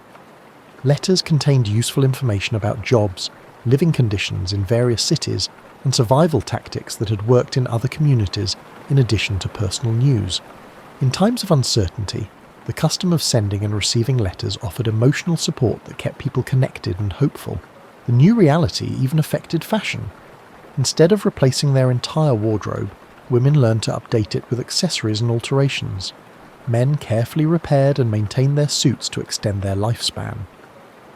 Letters contained useful information about jobs, living conditions in various cities, and survival tactics that had worked in other communities in addition to personal news. In times of uncertainty, the custom of sending and receiving letters offered emotional support that kept people connected and hopeful. The new reality even affected fashion. Instead of replacing their entire wardrobe, women learned to update it with accessories and alterations. Men carefully repaired and maintained their suits to extend their lifespan.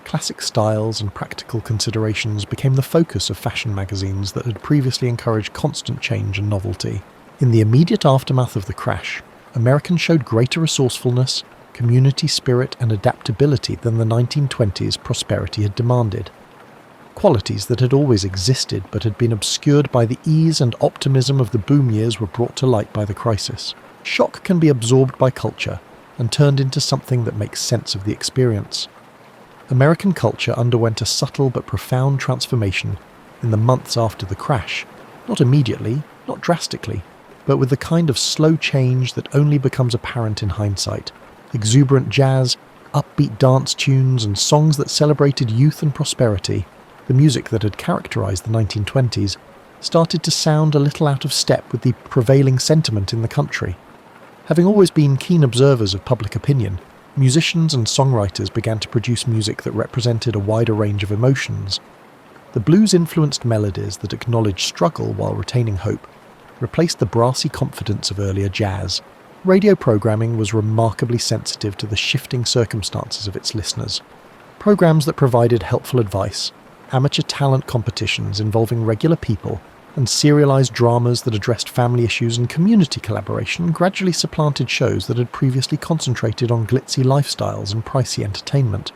Classic styles and practical considerations became the focus of fashion magazines that had previously encouraged constant change and novelty. In the immediate aftermath of the crash, Americans showed greater resourcefulness, community spirit, and adaptability than the 1920s prosperity had demanded. Qualities that had always existed but had been obscured by the ease and optimism of the boom years were brought to light by the crisis. Shock can be absorbed by culture and turned into something that makes sense of the experience. American culture underwent a subtle but profound transformation in the months after the crash, not immediately, not drastically, but with the kind of slow change that only becomes apparent in hindsight. Exuberant jazz, upbeat dance tunes, and songs that celebrated youth and prosperity, the music that had characterized the 1920s, started to sound a little out of step with the prevailing sentiment in the country. Having always been keen observers of public opinion, musicians and songwriters began to produce music that represented a wider range of emotions. The blues-influenced melodies that acknowledged struggle while retaining hope replaced the brassy confidence of earlier jazz. Radio programming was remarkably sensitive to the shifting circumstances of its listeners. Programs that provided helpful advice, amateur talent competitions involving regular people, and serialized dramas that addressed family issues and community collaboration gradually supplanted shows that had previously concentrated on glitzy lifestyles and pricey entertainment.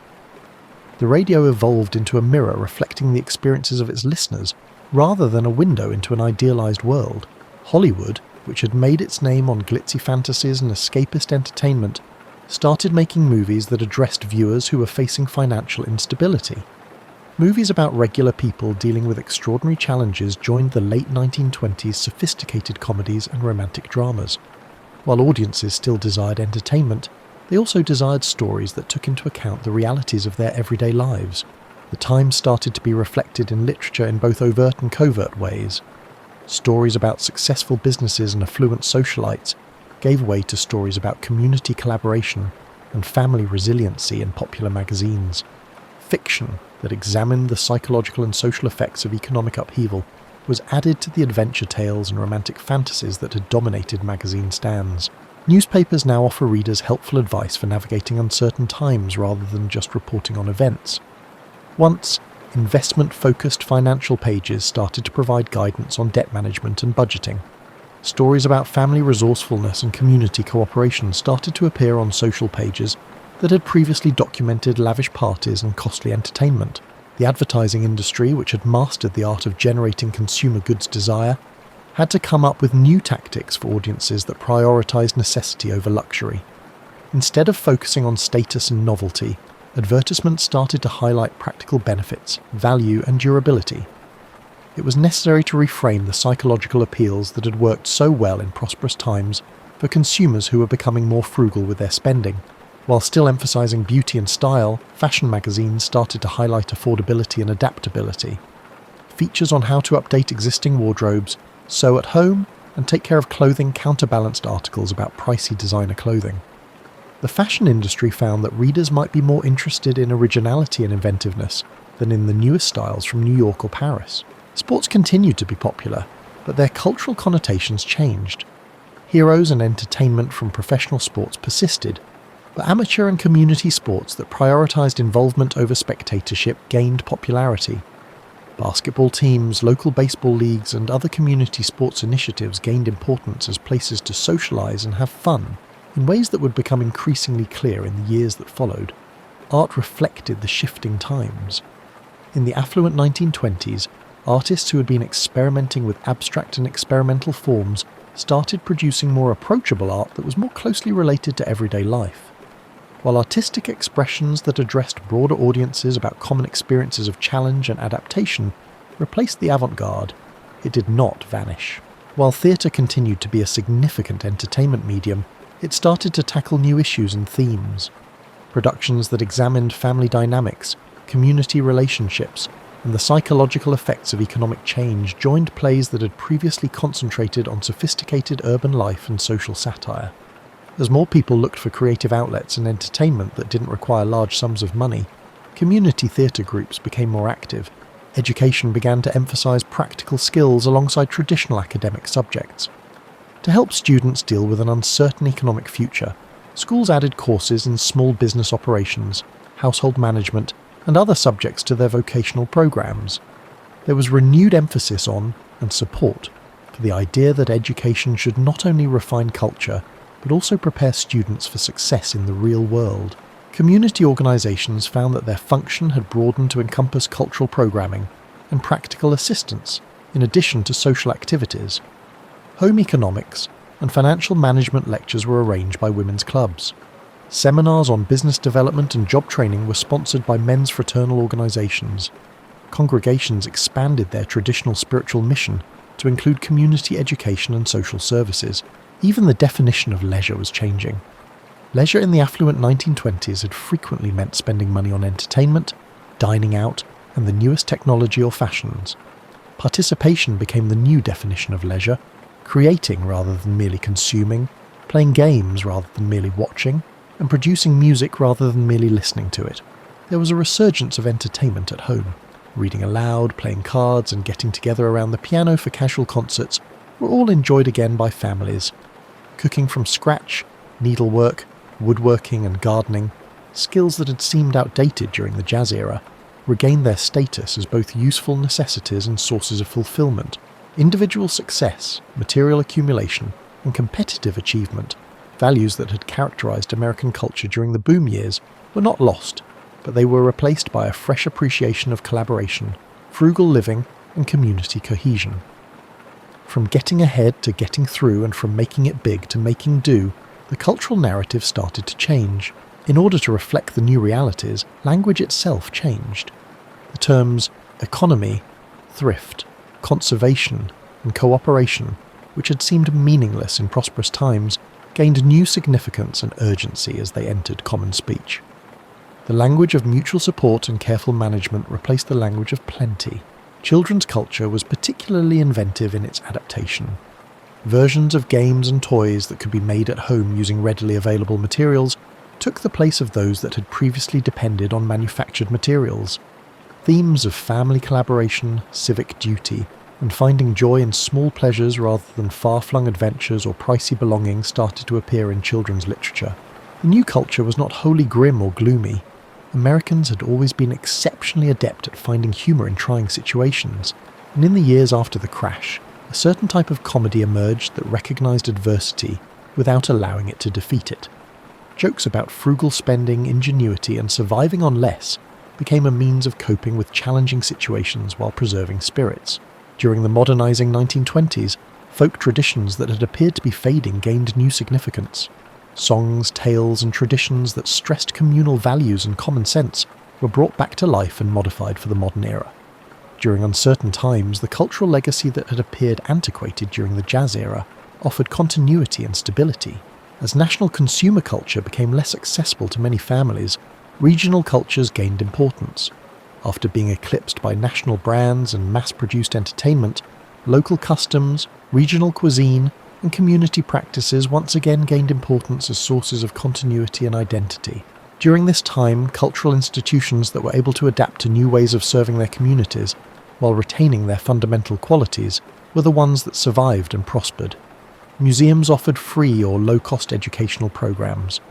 The radio evolved into a mirror reflecting the experiences of its listeners rather than a window into an idealized world. Hollywood, which had made its name on glitzy fantasies and escapist entertainment, started making movies that addressed viewers who were facing financial instability. Movies about regular people dealing with extraordinary challenges joined the late 1920s sophisticated comedies and romantic dramas. While audiences still desired entertainment, they also desired stories that took into account the realities of their everyday lives. The times started to be reflected in literature in both overt and covert ways. Stories about successful businesses and affluent socialites gave way to stories about community collaboration and family resiliency in popular magazines. Fiction that examined the psychological and social effects of economic upheaval was added to the adventure tales and romantic fantasies that had dominated magazine stands. Newspapers now offer readers helpful advice for navigating uncertain times rather than just reporting on events. Once, investment-focused financial pages started to provide guidance on debt management and budgeting. Stories about family resourcefulness and community cooperation started to appear on social pages that had previously documented lavish parties and costly entertainment. The advertising industry, which had mastered the art of generating consumer goods desire, had to come up with new tactics for audiences that prioritised necessity over luxury. Instead of focusing on status and novelty, advertisements started to highlight practical benefits, value and durability. It was necessary to reframe the psychological appeals that had worked so well in prosperous times for consumers who were becoming more frugal with their spending. While still emphasising beauty and style, fashion magazines started to highlight affordability and adaptability. Features on how to update existing wardrobes, sew at home, and take care of clothing counterbalanced articles about pricey designer clothing. The fashion industry found that readers might be more interested in originality and inventiveness than in the newest styles from New York or Paris. Sports continued to be popular, but their cultural connotations changed. Heroes and entertainment from professional sports persisted, but amateur and community sports that prioritised involvement over spectatorship gained popularity. Basketball teams, local baseball leagues and other community sports initiatives gained importance as places to socialise and have fun, in ways that would become increasingly clear in the years that followed. Art reflected the shifting times. In the affluent 1920s, artists who had been experimenting with abstract and experimental forms started producing more approachable art that was more closely related to everyday life. While artistic expressions that addressed broader audiences about common experiences of challenge and adaptation replaced the avant-garde, it did not vanish. While theatre continued to be a significant entertainment medium, it started to tackle new issues and themes. Productions that examined family dynamics, community relationships, and the psychological effects of economic change joined plays that had previously concentrated on sophisticated urban life and social satire. As more people looked for creative outlets and entertainment that didn't require large sums of money, community theatre groups became more active. Education began to emphasise practical skills alongside traditional academic subjects. To help students deal with an uncertain economic future, schools added courses in small business operations, household management, and other subjects to their vocational programmes. There was renewed emphasis on, and support, for the idea that education should not only refine culture, but also prepare students for success in the real world. Community organisations found that their function had broadened to encompass cultural programming and practical assistance, in addition to social activities. Home economics and financial management lectures were arranged by women's clubs. Seminars on business development and job training were sponsored by men's fraternal organisations. Congregations expanded their traditional spiritual mission to include community education and social services. Even the definition of leisure was changing. Leisure in the affluent 1920s had frequently meant spending money on entertainment, dining out, and the newest technology or fashions. Participation became the new definition of leisure, creating rather than merely consuming, playing games rather than merely watching, and producing music rather than merely listening to it. There was a resurgence of entertainment at home. Reading aloud, playing cards, and getting together around the piano for casual concerts were all enjoyed again by families. Cooking from scratch, needlework, woodworking and gardening, skills that had seemed outdated during the jazz era, regained their status as both useful necessities and sources of fulfillment. Individual success, material accumulation, and competitive achievement, values that had characterized American culture during the boom years, were not lost, but they were replaced by a fresh appreciation of collaboration, frugal living, and community cohesion. From getting ahead to getting through, and from making it big to making do, the cultural narrative started to change. In order to reflect the new realities, language itself changed. The terms economy, thrift, conservation, and cooperation, which had seemed meaningless in prosperous times, gained new significance and urgency as they entered common speech. The language of mutual support and careful management replaced the language of plenty. Children's culture was particularly inventive in its adaptation. Versions of games and toys that could be made at home using readily available materials took the place of those that had previously depended on manufactured materials. Themes of family collaboration, civic duty, and finding joy in small pleasures rather than far-flung adventures or pricey belongings started to appear in children's literature. The new culture was not wholly grim or gloomy. Americans had always been exceptionally adept at finding humour in trying situations, and in the years after the crash, a certain type of comedy emerged that recognised adversity without allowing it to defeat it. Jokes about frugal spending, ingenuity, and surviving on less became a means of coping with challenging situations while preserving spirits. During the modernising 1920s, Folk traditions that had appeared to be fading gained new significance. Songs, tales, and traditions that stressed communal values and common sense were brought back to life and modified for the modern era. During uncertain times, the cultural legacy that had appeared antiquated during the Jazz era offered continuity and stability. As national consumer culture became less accessible to many families, regional cultures gained importance. After being eclipsed by national brands and mass-produced entertainment, local customs, regional cuisine, and community practices once again gained importance as sources of continuity and identity. During this time, cultural institutions that were able to adapt to new ways of serving their communities, while retaining their fundamental qualities, were the ones that survived and prospered. Museums offered free or low-cost educational programs.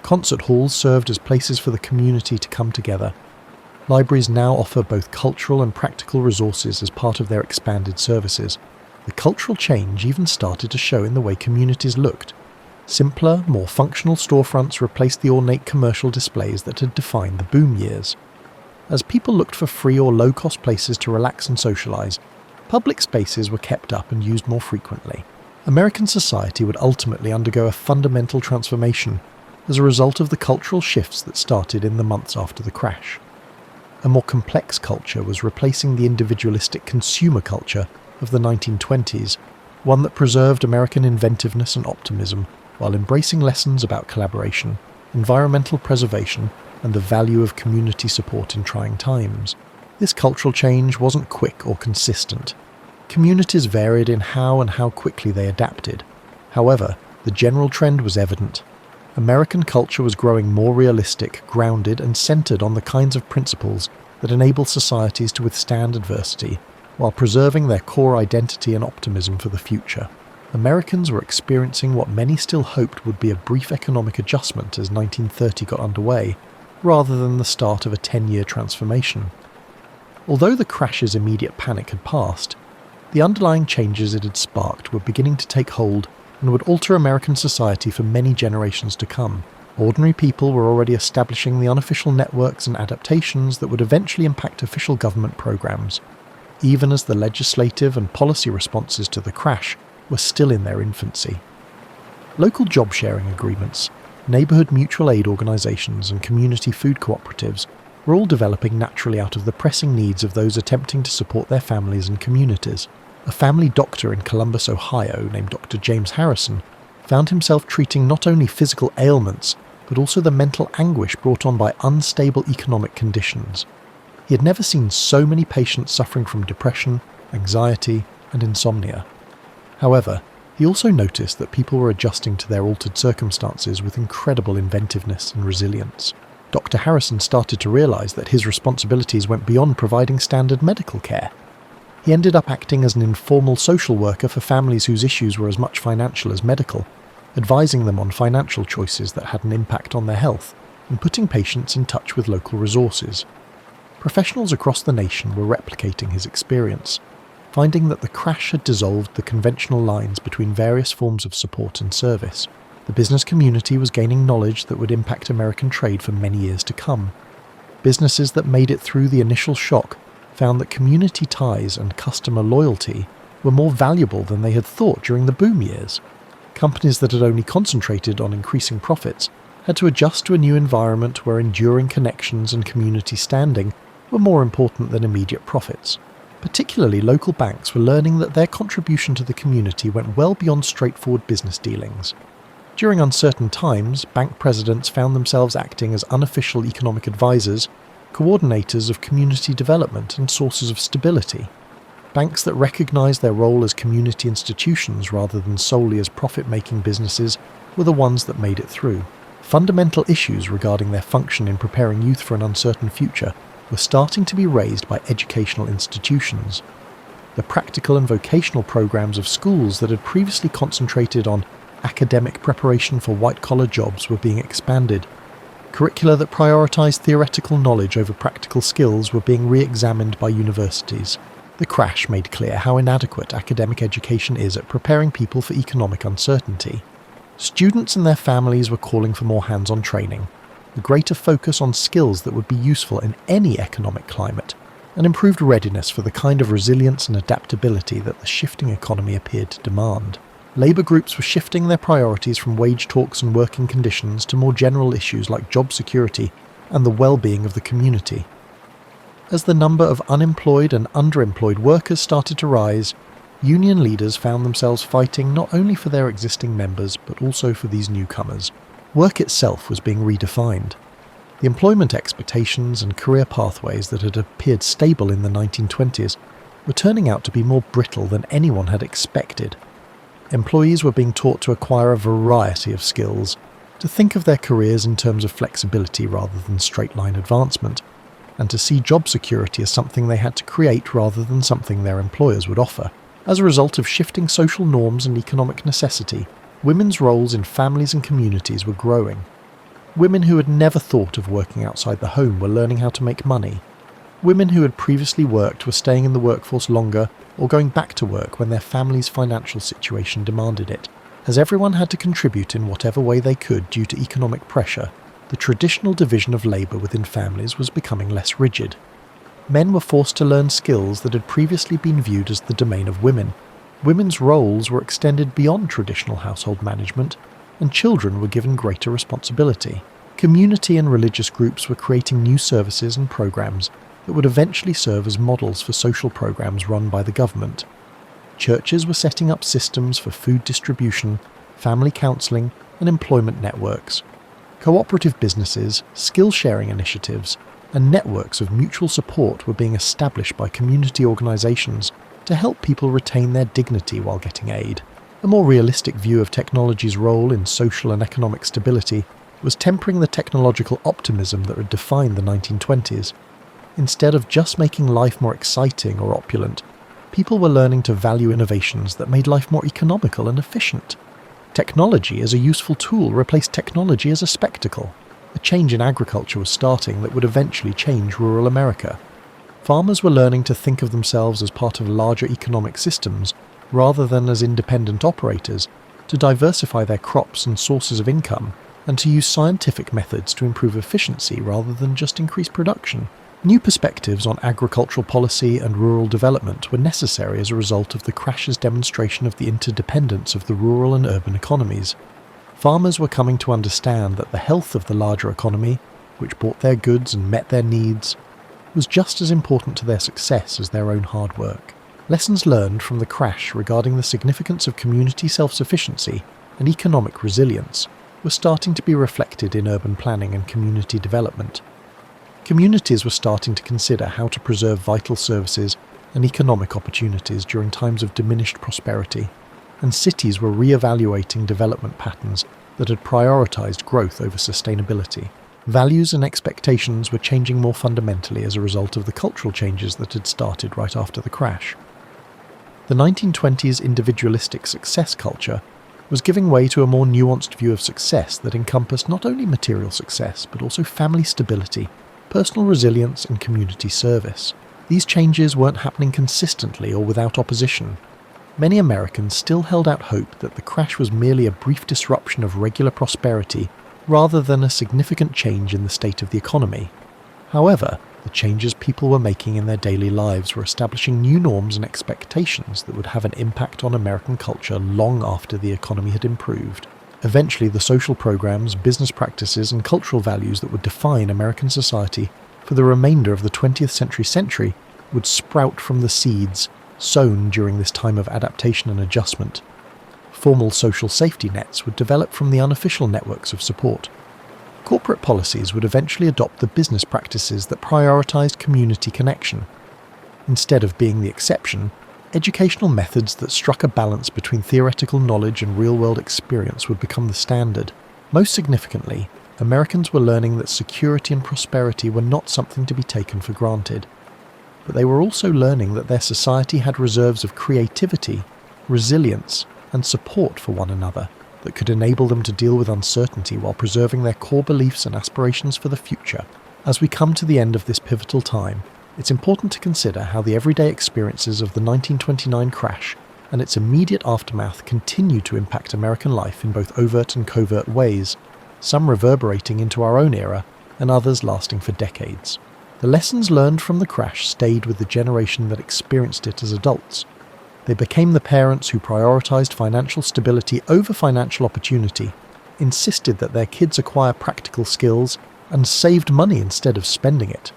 Concert halls served as places for the community to come together. Libraries now offer both cultural and practical resources as part of their expanded services. The cultural change even started to show in the way communities looked. Simpler, more functional storefronts replaced the ornate commercial displays that had defined the boom years. As people looked for free or low-cost places to relax and socialise, public spaces were kept up and used more frequently. American society would ultimately undergo a fundamental transformation as a result of the cultural shifts that started in the months after the crash. A more complex culture was replacing the individualistic consumer culture of the 1920s, one that preserved American inventiveness and optimism while embracing lessons about collaboration, environmental preservation, and the value of community support in trying times. This cultural change wasn't quick or consistent. Communities varied in how and how quickly they adapted. However, the general trend was evident. American culture was growing more realistic, grounded, and centered on the kinds of principles that enable societies to withstand adversity while preserving their core identity and optimism for the future. Americans were experiencing what many still hoped would be a brief economic adjustment as 1930 got underway, rather than the start of a 10-year transformation. Although the crash's immediate panic had passed, the underlying changes it had sparked were beginning to take hold and would alter American society for many generations to come. Ordinary people were already establishing the unofficial networks and adaptations that would eventually impact official government programs, even as the legislative and policy responses to the crash were still in their infancy. Local job-sharing agreements, neighbourhood mutual aid organisations and community food cooperatives were all developing naturally out of the pressing needs of those attempting to support their families and communities. A family doctor in Columbus, Ohio, named Dr. James Harrison, found himself treating not only physical ailments, but also the mental anguish brought on by unstable economic conditions. He had never seen so many patients suffering from depression, anxiety, and insomnia. However, he also noticed that people were adjusting to their altered circumstances with incredible inventiveness and resilience. Dr. Harrison started to realise that his responsibilities went beyond providing standard medical care. He ended up acting as an informal social worker for families whose issues were as much financial as medical, advising them on financial choices that had an impact on their health, and putting patients in touch with local resources. Professionals across the nation were replicating his experience, finding that the crash had dissolved the conventional lines between various forms of support and service. The business community was gaining knowledge that would impact American trade for many years to come. Businesses that made it through the initial shock found that community ties and customer loyalty were more valuable than they had thought during the boom years. Companies that had only concentrated on increasing profits had to adjust to a new environment where enduring connections and community standing were more important than immediate profits. Particularly local banks were learning that their contribution to the community went well beyond straightforward business dealings. During uncertain times, bank presidents found themselves acting as unofficial economic advisors, coordinators of community development and sources of stability. Banks that recognized their role as community institutions rather than solely as profit-making businesses were the ones that made it through. Fundamental issues regarding their function in preparing youth for an uncertain future were starting to be raised by educational institutions. The practical and vocational programs of schools that had previously concentrated on academic preparation for white-collar jobs were being expanded. Curricula that prioritized theoretical knowledge over practical skills were being re-examined by universities. The crash made clear how inadequate academic education is at preparing people for economic uncertainty. Students and their families were calling for more hands-on training, a greater focus on skills that would be useful in any economic climate, and improved readiness for the kind of resilience and adaptability that the shifting economy appeared to demand. Labour groups were shifting their priorities from wage talks and working conditions to more general issues like job security and the well-being of the community. As the number of unemployed and underemployed workers started to rise, union leaders found themselves fighting not only for their existing members but also for these newcomers. Work itself was being redefined. The employment expectations and career pathways that had appeared stable in the 1920s were turning out to be more brittle than anyone had expected. Employees were being taught to acquire a variety of skills, to think of their careers in terms of flexibility rather than straight-line advancement, and to see job security as something they had to create rather than something their employers would offer. As a result of shifting social norms and economic necessity, women's roles in families and communities were growing. Women who had never thought of working outside the home were learning how to make money. Women who had previously worked were staying in the workforce longer or going back to work when their family's financial situation demanded it. As everyone had to contribute in whatever way they could due to economic pressure, the traditional division of labour within families was becoming less rigid. Men were forced to learn skills that had previously been viewed as the domain of women. Women's roles were extended beyond traditional household management, and children were given greater responsibility. Community and religious groups were creating new services and programs that would eventually serve as models for social programs run by the government. Churches were setting up systems for food distribution, family counselling, and employment networks. Cooperative businesses, skill-sharing initiatives, and networks of mutual support were being established by community organisations to help people retain their dignity while getting aid. A more realistic view of technology's role in social and economic stability was tempering the technological optimism that had defined the 1920s. Instead of just making life more exciting or opulent, people were learning to value innovations that made life more economical and efficient. Technology as a useful tool replaced technology as a spectacle. A change in agriculture was starting that would eventually change rural America. Farmers were learning to think of themselves as part of larger economic systems rather than as independent operators, to diversify their crops and sources of income, and to use scientific methods to improve efficiency rather than just increase production. New perspectives on agricultural policy and rural development were necessary as a result of the crash's demonstration of the interdependence of the rural and urban economies. Farmers were coming to understand that the health of the larger economy, which bought their goods and met their needs, was just as important to their success as their own hard work. Lessons learned from the crash regarding the significance of community self-sufficiency and economic resilience were starting to be reflected in urban planning and community development. Communities were starting to consider how to preserve vital services and economic opportunities during times of diminished prosperity, and cities were re-evaluating development patterns that had prioritised growth over sustainability. Values and expectations were changing more fundamentally as a result of the cultural changes that had started right after the crash. The 1920s individualistic success culture was giving way to a more nuanced view of success that encompassed not only material success but also family stability, personal resilience and community service. These changes weren't happening consistently or without opposition. Many Americans still held out hope that the crash was merely a brief disruption of regular prosperity rather than a significant change in the state of the economy. However, the changes people were making in their daily lives were establishing new norms and expectations that would have an impact on American culture long after the economy had improved. Eventually, the social programs, business practices, and cultural values that would define American society for the remainder of the 20th century would sprout from the seeds sown during this time of adaptation and adjustment. Formal social safety nets would develop from the unofficial networks of support. Corporate policies would eventually adopt the business practices that prioritized community connection. Instead of being the exception, educational methods that struck a balance between theoretical knowledge and real-world experience would become the standard. Most significantly, Americans were learning that security and prosperity were not something to be taken for granted. But they were also learning that their society had reserves of creativity, resilience, and support for one another that could enable them to deal with uncertainty while preserving their core beliefs and aspirations for the future. As we come to the end of this pivotal time, it's important to consider how the everyday experiences of the 1929 crash and its immediate aftermath continue to impact American life in both overt and covert ways, some reverberating into our own era and others lasting for decades. The lessons learned from the crash stayed with the generation that experienced it as adults. They became the parents who prioritized financial stability over financial opportunity, insisted that their kids acquire practical skills, and saved money instead of spending it.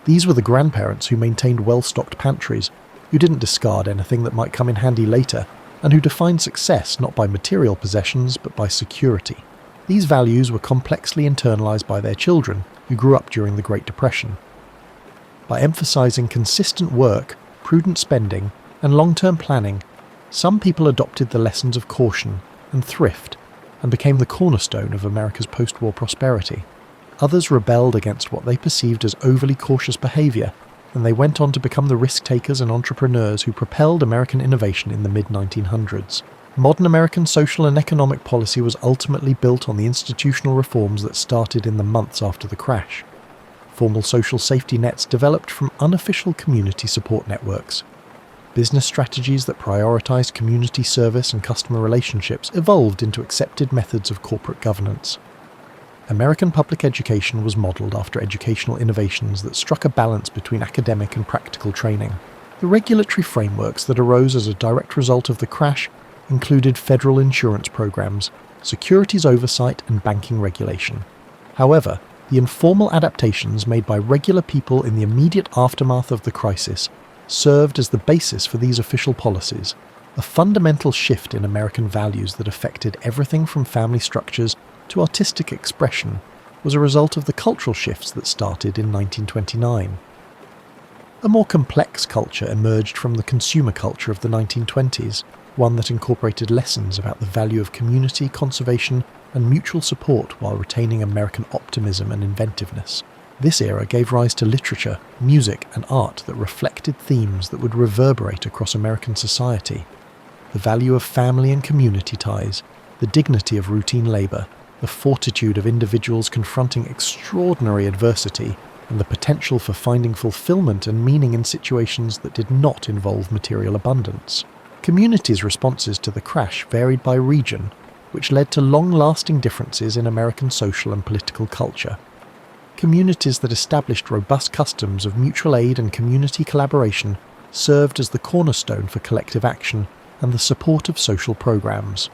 These were the grandparents who maintained well-stocked pantries, who didn't discard anything that might come in handy later, and who defined success not by material possessions but by security. These values were complexly internalized by their children, who grew up during the Great Depression. By emphasizing consistent work, prudent spending, and long-term planning, some people adopted the lessons of caution and thrift and became the cornerstone of America's post-war prosperity. Others rebelled against what they perceived as overly cautious behavior, and they went on to become the risk-takers and entrepreneurs who propelled American innovation in the mid-1900s. Modern American social and economic policy was ultimately built on the institutional reforms that started in the months after the crash. Formal social safety nets developed from unofficial community support networks. Business strategies that prioritized community service and customer relationships evolved into accepted methods of corporate governance. American public education was modeled after educational innovations that struck a balance between academic and practical training. The regulatory frameworks that arose as a direct result of the crash included federal insurance programs, securities oversight, and banking regulation. However, the informal adaptations made by regular people in the immediate aftermath of the crisis served as the basis for these official policies, a fundamental shift in American values that affected everything from family structures to artistic expression was a result of the cultural shifts that started in 1929. A more complex culture emerged from the consumer culture of the 1920s, one that incorporated lessons about the value of community, conservation, and mutual support while retaining American optimism and inventiveness. This era gave rise to literature, music, and art that reflected themes that would reverberate across American society. The value of family and community ties, the dignity of routine labor, the fortitude of individuals confronting extraordinary adversity, and the potential for finding fulfillment and meaning in situations that did not involve material abundance. Communities' responses to the crash varied by region, which led to long-lasting differences in American social and political culture. Communities that established robust customs of mutual aid and community collaboration served as the cornerstone for collective action and the support of social programs.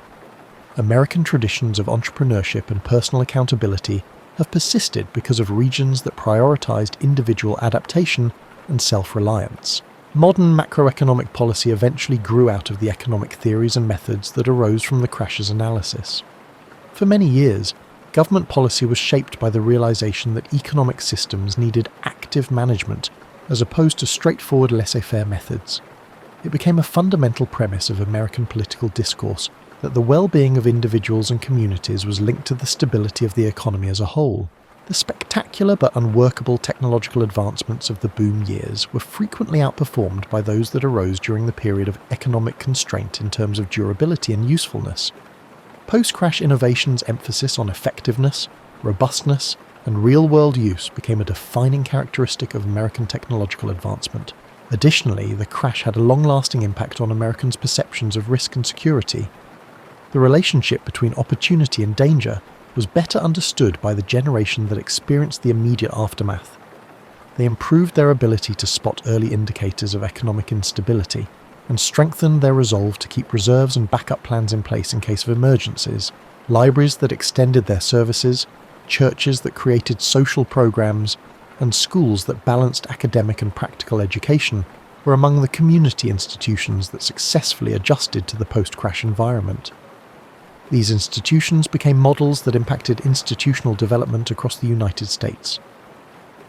American traditions of entrepreneurship and personal accountability have persisted because of regions that prioritized individual adaptation and self-reliance. Modern macroeconomic policy eventually grew out of the economic theories and methods that arose from the crash's analysis. For many years, government policy was shaped by the realization that economic systems needed active management as opposed to straightforward laissez-faire methods. It became a fundamental premise of American political discourse that the well-being of individuals and communities was linked to the stability of the economy as a whole. The spectacular but unworkable technological advancements of the boom years were frequently outperformed by those that arose during the period of economic constraint in terms of durability and usefulness. Post-crash innovation's emphasis on effectiveness, robustness, and real-world use became a defining characteristic of American technological advancement. Additionally, the crash had a long-lasting impact on Americans' perceptions of risk and security. The relationship between opportunity and danger was better understood by the generation that experienced the immediate aftermath. They improved their ability to spot early indicators of economic instability and strengthened their resolve to keep reserves and backup plans in place in case of emergencies. Libraries that extended their services, churches that created social programs, and schools that balanced academic and practical education were among the community institutions that successfully adjusted to the post-crash environment. These institutions became models that impacted institutional development across the United States.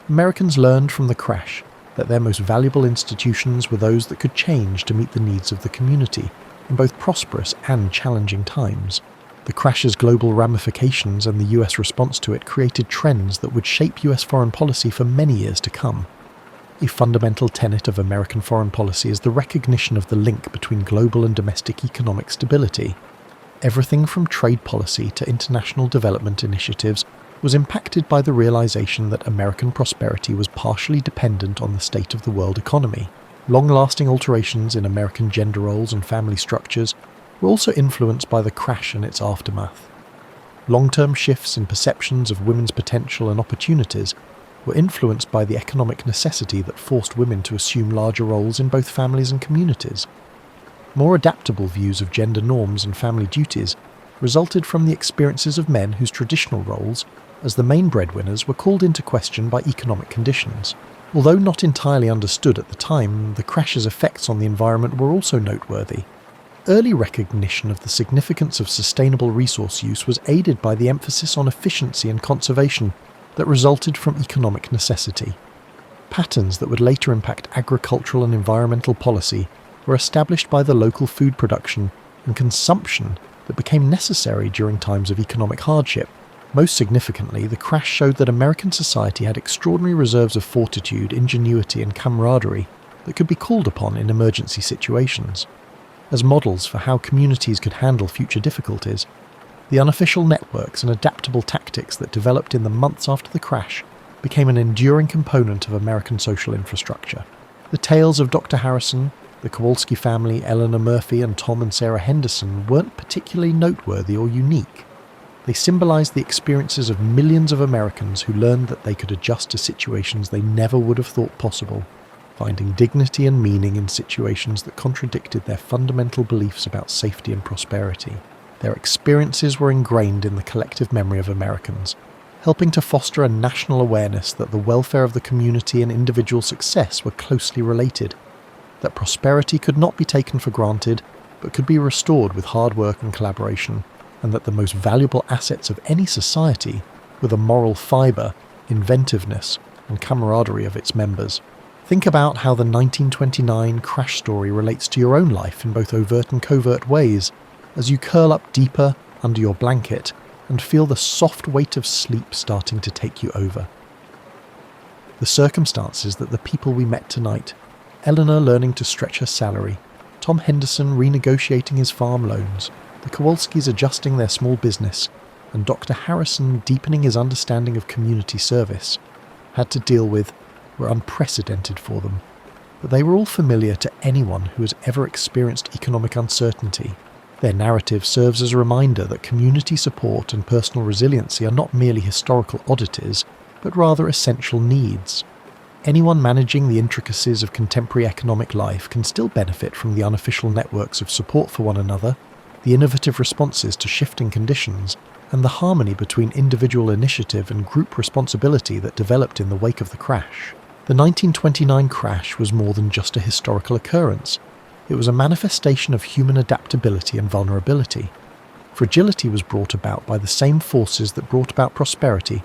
Americans learned from the crash that their most valuable institutions were those that could change to meet the needs of the community in both prosperous and challenging times. The crash's global ramifications and the US response to it created trends that would shape US foreign policy for many years to come. A fundamental tenet of American foreign policy is the recognition of the link between global and domestic economic stability. Everything from trade policy to international development initiatives was impacted by the realization that American prosperity was partially dependent on the state of the world economy. Long-lasting alterations in American gender roles and family structures were also influenced by the crash and its aftermath. Long-term shifts in perceptions of women's potential and opportunities were influenced by the economic necessity that forced women to assume larger roles in both families and communities. More adaptable views of gender norms and family duties resulted from the experiences of men whose traditional roles, as the main breadwinners, were called into question by economic conditions. Although not entirely understood at the time, the crash's effects on the environment were also noteworthy. Early recognition of the significance of sustainable resource use was aided by the emphasis on efficiency and conservation that resulted from economic necessity. Patterns that would later impact agricultural and environmental policy were established by the local food production and consumption that became necessary during times of economic hardship. Most significantly, the crash showed that American society had extraordinary reserves of fortitude, ingenuity and camaraderie that could be called upon in emergency situations. As models for how communities could handle future difficulties, the unofficial networks and adaptable tactics that developed in the months after the crash became an enduring component of American social infrastructure. The tales of Dr. Harrison, the Kowalski family, Eleanor Murphy and Tom and Sarah Henderson weren't particularly noteworthy or unique. They symbolized the experiences of millions of Americans who learned that they could adjust to situations they never would have thought possible, finding dignity and meaning in situations that contradicted their fundamental beliefs about safety and prosperity. Their experiences were ingrained in the collective memory of Americans, helping to foster a national awareness that the welfare of the community and individual success were closely related, that prosperity could not be taken for granted, but could be restored with hard work and collaboration, and that the most valuable assets of any society were the moral fibre, inventiveness, and camaraderie of its members. Think about how the 1929 crash story relates to your own life in both overt and covert ways, as you curl up deeper under your blanket and feel the soft weight of sleep starting to take you over. The circumstances that the people we met tonight, Eleanor learning to stretch her salary, Tom Henderson renegotiating his farm loans, the Kowalskis adjusting their small business, and Dr. Harrison deepening his understanding of community service, had to deal with were unprecedented for them, but they were all familiar to anyone who has ever experienced economic uncertainty. Their narrative serves as a reminder that community support and personal resiliency are not merely historical oddities, but rather essential needs. Anyone managing the intricacies of contemporary economic life can still benefit from the unofficial networks of support for one another, the innovative responses to shifting conditions, and the harmony between individual initiative and group responsibility that developed in the wake of the crash. The 1929 crash was more than just a historical occurrence. It was a manifestation of human adaptability and vulnerability. Fragility was brought about by the same forces that brought about prosperity,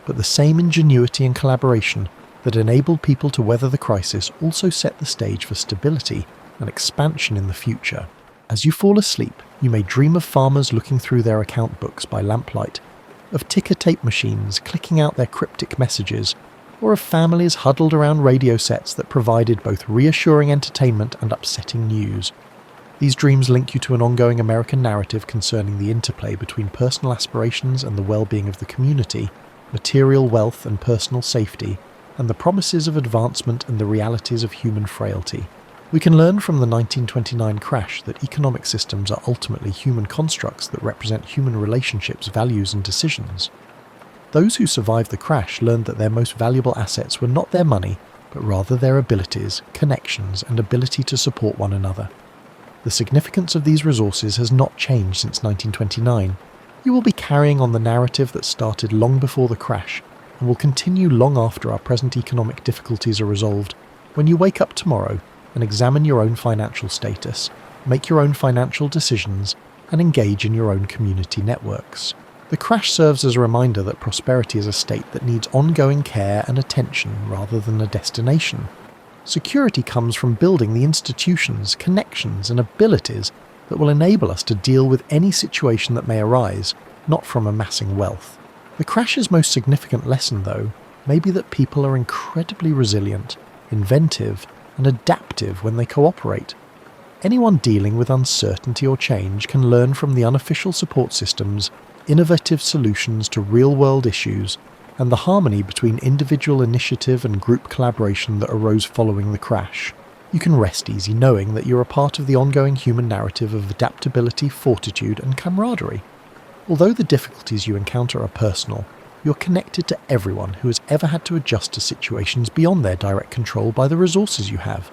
but the same ingenuity and collaboration that enabled people to weather the crisis also set the stage for stability and expansion in the future. As you fall asleep, you may dream of farmers looking through their account books by lamplight, of ticker tape machines clicking out their cryptic messages, or of families huddled around radio sets that provided both reassuring entertainment and upsetting news. These dreams link you to an ongoing American narrative concerning the interplay between personal aspirations and the well-being of the community, material wealth and personal safety, and the promises of advancement and the realities of human frailty. We can learn from the 1929 crash that economic systems are ultimately human constructs that represent human relationships, values, and decisions. Those who survived the crash learned that their most valuable assets were not their money, but rather their abilities, connections, and ability to support one another. The significance of these resources has not changed since 1929. You will be carrying on the narrative that started long before the crash, and will continue long after our present economic difficulties are resolved, when you wake up tomorrow and examine your own financial status, make your own financial decisions, and engage in your own community networks. The crash serves as a reminder that prosperity is a state that needs ongoing care and attention rather than a destination. Security comes from building the institutions, connections, and abilities that will enable us to deal with any situation that may arise, not from amassing wealth. The crash's most significant lesson, though, may be that people are incredibly resilient, inventive, and adaptive when they cooperate. Anyone dealing with uncertainty or change can learn from the unofficial support systems, innovative solutions to real-world issues, and the harmony between individual initiative and group collaboration that arose following the crash. You can rest easy knowing that you're a part of the ongoing human narrative of adaptability, fortitude, and camaraderie. Although the difficulties you encounter are personal, You're connected to everyone who has ever had to adjust to situations beyond their direct control by the resources you have.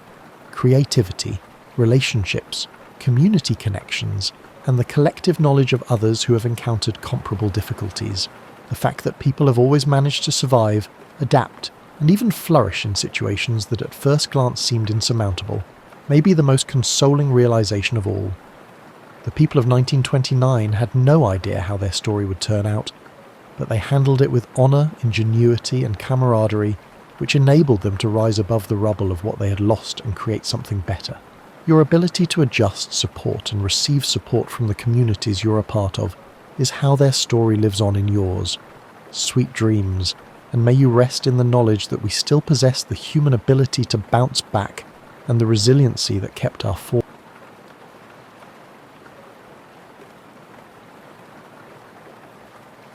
Creativity, relationships, community connections, and the collective knowledge of others who have encountered comparable difficulties. The fact that people have always managed to survive, adapt, and even flourish in situations that at first glance seemed insurmountable may be the most consoling realization of all. The people of 1929 had no idea how their story would turn out, but they handled it with honour, ingenuity, and camaraderie, which enabled them to rise above the rubble of what they had lost and create something better. Your ability to adjust, support, and receive support from the communities you're a part of is how their story lives on in yours. Sweet dreams, and may you rest in the knowledge that we still possess the human ability to bounce back and the resiliency that kept our force.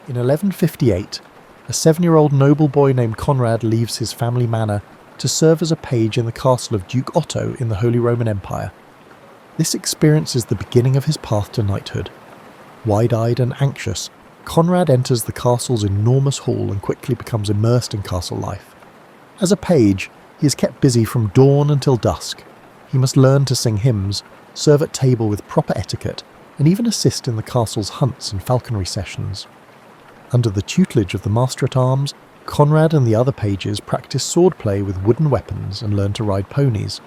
In 1158, a 7-year-old noble boy named Conrad leaves his family manor to serve as a page in the castle of Duke Otto in the Holy Roman Empire. This experience is the beginning of his path to knighthood. Wide-eyed and anxious, Conrad enters the castle's enormous hall and quickly becomes immersed in castle life. As a page, he is kept busy from dawn until dusk. He must learn to sing hymns, serve at table with proper etiquette, and even assist in the castle's hunts and falconry sessions. Under the tutelage of the master-at-arms, Conrad and the other pages practice swordplay with wooden weapons and learn to ride ponies.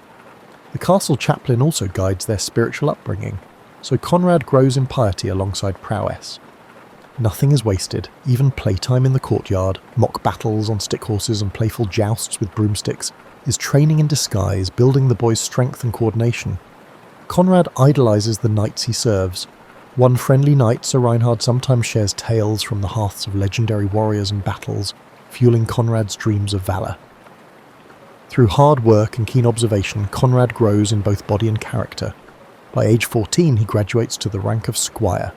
The castle chaplain also guides their spiritual upbringing, so Conrad grows in piety alongside prowess. Nothing is wasted, even playtime in the courtyard, mock battles on stick horses and playful jousts with broomsticks, is training in disguise, building the boy's strength and coordination. Conrad idolizes the knights he serves. One friendly knight, Sir Reinhard, sometimes shares tales from the hearths of legendary warriors and battles, fueling Conrad's dreams of valour. Through hard work and keen observation, Conrad grows in both body and character. By age 14, he graduates to the rank of squire.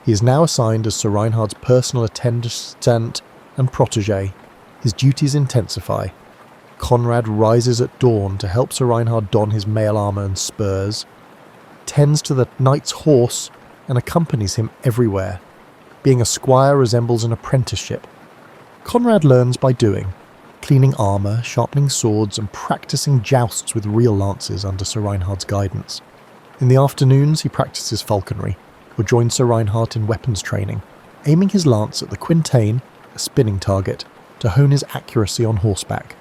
He is now assigned as Sir Reinhard's personal attendant and protégé. His duties intensify. Conrad rises at dawn to help Sir Reinhard don his mail armour and spurs, tends to the knight's horse, and accompanies him everywhere. Being a squire resembles an apprenticeship. Conrad learns by doing, cleaning armour, sharpening swords, and practicing jousts with real lances under Sir Reinhard's guidance. In the afternoons he practices falconry, or joins Sir Reinhard in weapons training, aiming his lance at the quintain, a spinning target, to hone his accuracy on horseback.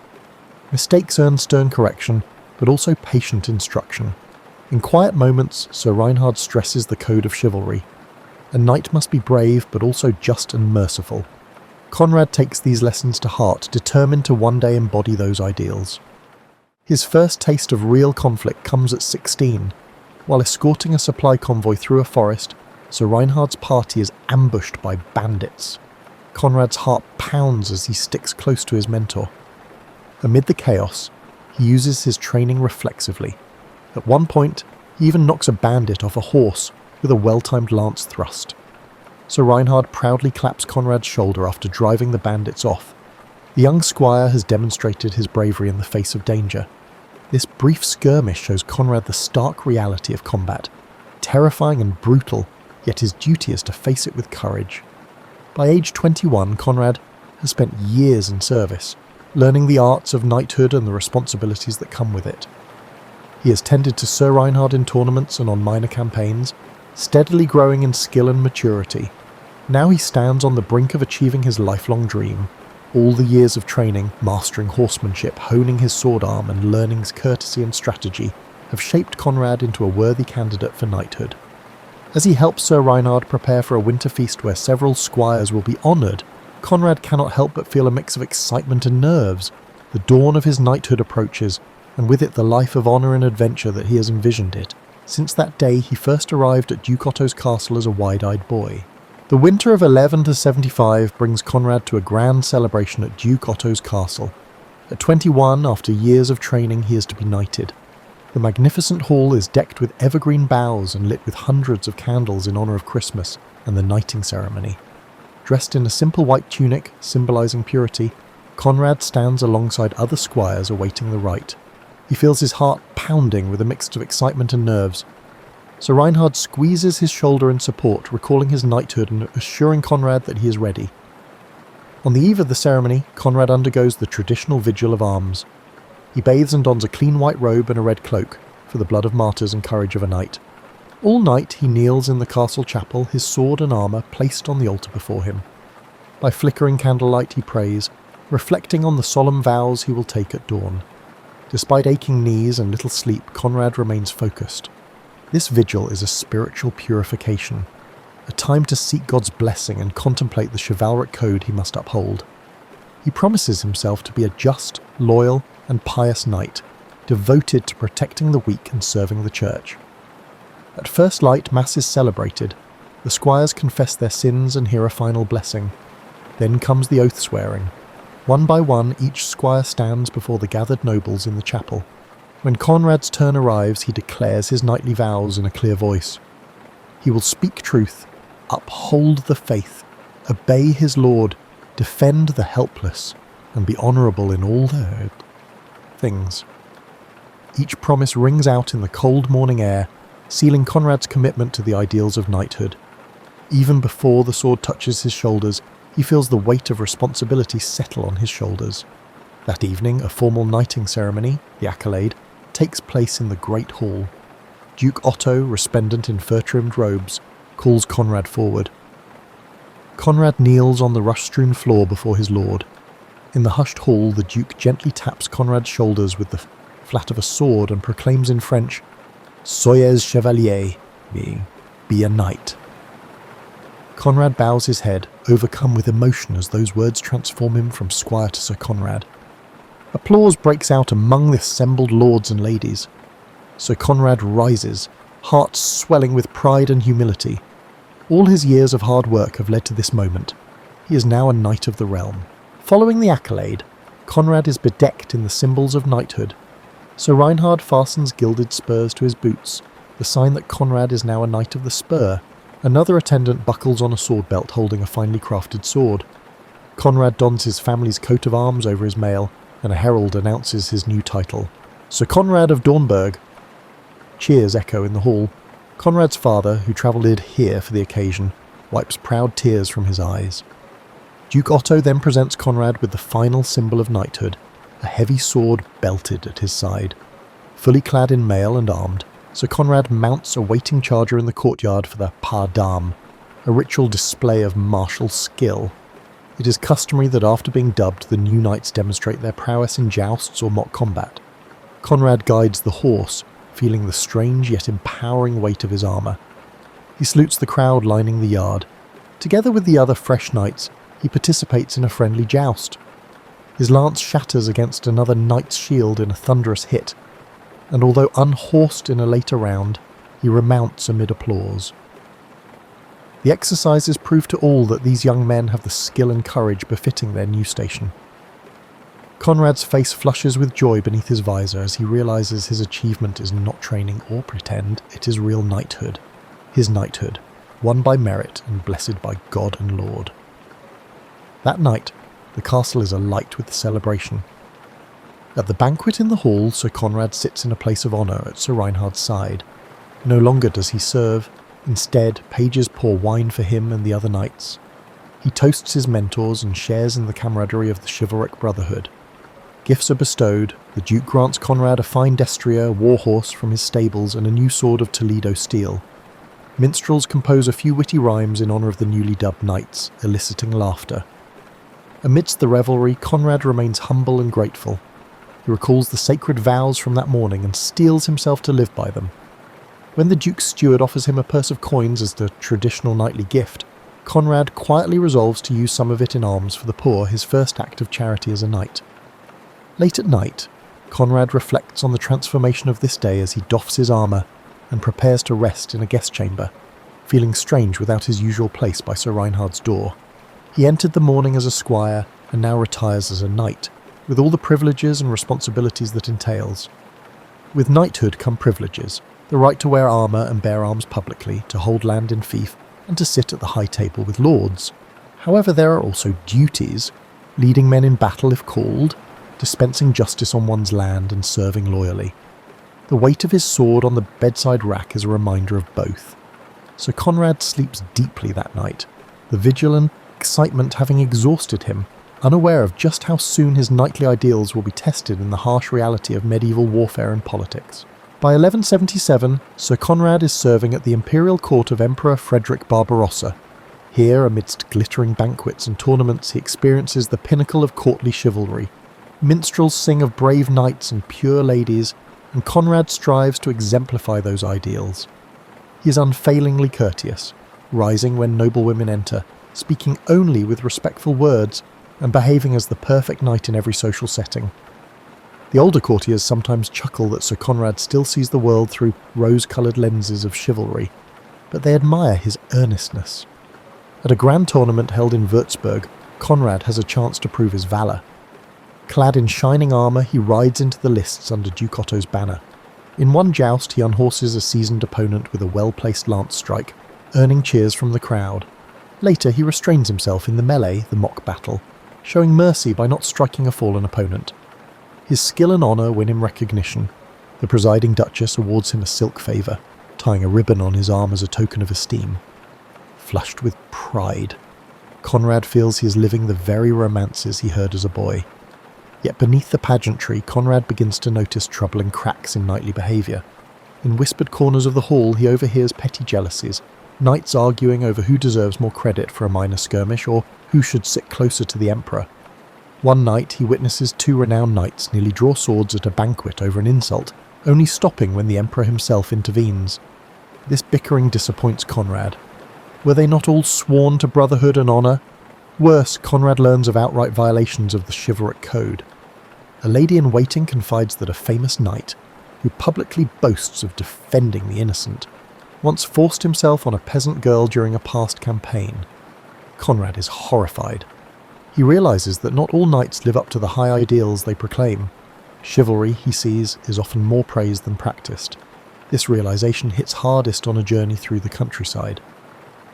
Mistakes earn stern correction, but also patient instruction. In quiet moments, Sir Reinhard stresses the code of chivalry. A knight must be brave, but also just and merciful. Conrad takes these lessons to heart, determined to one day embody those ideals. His first taste of real conflict comes at 16. While escorting a supply convoy through a forest, Sir Reinhard's party is ambushed by bandits. Conrad's heart pounds as he sticks close to his mentor. Amid the chaos, he uses his training reflexively. At one point, he even knocks a bandit off a horse with a well-timed lance thrust. Sir Reinhard proudly claps Conrad's shoulder after driving the bandits off. The young squire has demonstrated his bravery in the face of danger. This brief skirmish shows Conrad the stark reality of combat. Terrifying and brutal, yet his duty is to face it with courage. By age 21, Conrad has spent years in service, learning the arts of knighthood and the responsibilities that come with it. He has tended to Sir Reinhard in tournaments and on minor campaigns, steadily growing in skill and maturity. Now he stands on the brink of achieving his lifelong dream. All the years of training, mastering horsemanship, honing his sword arm and learning courtesy and strategy have shaped Conrad into a worthy candidate for knighthood. As he helps Sir Reinhard prepare for a winter feast where several squires will be honoured, Conrad cannot help but feel a mix of excitement and nerves. The dawn of his knighthood approaches, and with it the life of honour and adventure that he has envisioned it, since that day he first arrived at Duke Otto's castle as a wide-eyed boy. The winter of 11 to 75 brings Conrad to a grand celebration at Duke Otto's castle. At 21, after years of training, he is to be knighted. The magnificent hall is decked with evergreen boughs and lit with hundreds of candles in honour of Christmas and the knighting ceremony. Dressed in a simple white tunic, symbolising purity, Conrad stands alongside other squires awaiting the rite. He feels his heart pounding with a mix of excitement and nerves. Sir Reinhard squeezes his shoulder in support, recalling his knighthood and assuring Conrad that he is ready. On the eve of the ceremony, Conrad undergoes the traditional vigil of arms. He bathes and dons a clean white robe and a red cloak, for the blood of martyrs and courage of a knight. All night he kneels in the castle chapel, his sword and armour placed on the altar before him. By flickering candlelight he prays, reflecting on the solemn vows he will take at dawn. Despite aching knees and little sleep, Conrad remains focused. This vigil is a spiritual purification, a time to seek God's blessing and contemplate the chivalric code he must uphold. He promises himself to be a just, loyal, and pious knight, devoted to protecting the weak and serving the church. At first light, Mass is celebrated. The squires confess their sins and hear a final blessing. Then comes the oath swearing. One by one, each squire stands before the gathered nobles in the chapel. When Conrad's turn arrives, he declares his knightly vows in a clear voice. He will speak truth, uphold the faith, obey his lord, defend the helpless, and be honourable in all their things. Each promise rings out in the cold morning air, sealing Conrad's commitment to the ideals of knighthood. Even before the sword touches his shoulders, he feels the weight of responsibility settle on his shoulders. That evening, a formal knighting ceremony, the accolade, takes place in the Great Hall. Duke Otto, resplendent in fur-trimmed robes, calls Conrad forward. Conrad kneels on the rush-strewn floor before his lord. In the hushed hall, the Duke gently taps Conrad's shoulders with the flat of a sword and proclaims in French, "Soyez chevalier," meaning, "Be a knight." Conrad bows his head, overcome with emotion as those words transform him from squire to Sir Conrad. Applause breaks out among the assembled lords and ladies. Sir Conrad rises, heart swelling with pride and humility. All his years of hard work have led to this moment. He is now a knight of the realm. Following the accolade, Conrad is bedecked in the symbols of knighthood. Sir Reinhard fastens gilded spurs to his boots, the sign that Conrad is now a knight of the spur. Another attendant buckles on a sword belt holding a finely crafted sword. Conrad dons his family's coat of arms over his mail, and a herald announces his new title, Sir Conrad of Dornburg. Cheers echo in the hall. Conrad's father, who travelled here for the occasion, wipes proud tears from his eyes. Duke Otto then presents Conrad with the final symbol of knighthood, a heavy sword belted at his side. Fully clad in mail and armed, Sir Conrad mounts a waiting charger in the courtyard for the pas d'armes, a ritual display of martial skill. It is customary that after being dubbed, the new knights demonstrate their prowess in jousts or mock combat. Conrad guides the horse, feeling the strange yet empowering weight of his armour. He salutes the crowd lining the yard. Together with the other fresh knights, he participates in a friendly joust. His lance shatters against another knight's shield in a thunderous hit, and although unhorsed in a later round, he remounts amid applause. The exercises prove to all that these young men have the skill and courage befitting their new station. Conrad's face flushes with joy beneath his visor as he realises his achievement is not training or pretend, it is real knighthood. His knighthood, won by merit and blessed by God and Lord. That night, the castle is alight with celebration. At the banquet in the hall, Sir Conrad sits in a place of honour at Sir Reinhard's side. No longer does he serve. Instead, pages pour wine for him and the other knights. He toasts his mentors and shares in the camaraderie of the chivalric brotherhood. Gifts are bestowed. The Duke grants Conrad a fine destrier, warhorse from his stables, and a new sword of Toledo steel. Minstrels compose a few witty rhymes in honour of the newly dubbed knights, eliciting laughter. Amidst the revelry, Conrad remains humble and grateful. He recalls the sacred vows from that morning and steels himself to live by them. When the Duke's steward offers him a purse of coins as the traditional knightly gift, Conrad quietly resolves to use some of it in alms for the poor, his first act of charity as a knight. Late at night, Conrad reflects on the transformation of this day as he doffs his armour and prepares to rest in a guest chamber, feeling strange without his usual place by Sir Reinhard's door. He entered the morning as a squire and now retires as a knight, with all the privileges and responsibilities that entails. With knighthood come privileges, the right to wear armour and bear arms publicly, to hold land in fief, and to sit at the high table with lords. However, there are also duties, leading men in battle if called, dispensing justice on one's land and serving loyally. The weight of his sword on the bedside rack is a reminder of both. Sir Conrad sleeps deeply that night. The vigil and excitement having exhausted him, unaware of just how soon his knightly ideals will be tested in the harsh reality of medieval warfare and politics. By 1177, Sir Conrad is serving at the imperial court of Emperor Frederick Barbarossa. Here, amidst glittering banquets and tournaments, he experiences the pinnacle of courtly chivalry. Minstrels sing of brave knights and pure ladies, and Conrad strives to exemplify those ideals. He is unfailingly courteous, rising when noble women enter, speaking only with respectful words, and behaving as the perfect knight in every social setting. The older courtiers sometimes chuckle that Sir Conrad still sees the world through rose-coloured lenses of chivalry, but they admire his earnestness. At a grand tournament held in Würzburg, Conrad has a chance to prove his valour. Clad in shining armour, he rides into the lists under Duke Otto's banner. In one joust, he unhorses a seasoned opponent with a well-placed lance strike, earning cheers from the crowd. Later, he restrains himself in the melee, the mock battle, showing mercy by not striking a fallen opponent. His skill and honour win him recognition. The presiding duchess awards him a silk favour, tying a ribbon on his arm as a token of esteem. Flushed with pride, Conrad feels he is living the very romances he heard as a boy. Yet beneath the pageantry, Conrad begins to notice troubling cracks in knightly behaviour. In whispered corners of the hall, he overhears petty jealousies, knights arguing over who deserves more credit for a minor skirmish or who should sit closer to the emperor. One night, he witnesses two renowned knights nearly draw swords at a banquet over an insult, only stopping when the emperor himself intervenes. This bickering disappoints Conrad. Were they not all sworn to brotherhood and honour? Worse, Conrad learns of outright violations of the chivalric code. A lady-in-waiting confides that a famous knight, who publicly boasts of defending the innocent, once forced himself on a peasant girl during a past campaign. Conrad is horrified. He realises that not all knights live up to the high ideals they proclaim. Chivalry, he sees, is often more praised than practised. This realisation hits hardest on a journey through the countryside.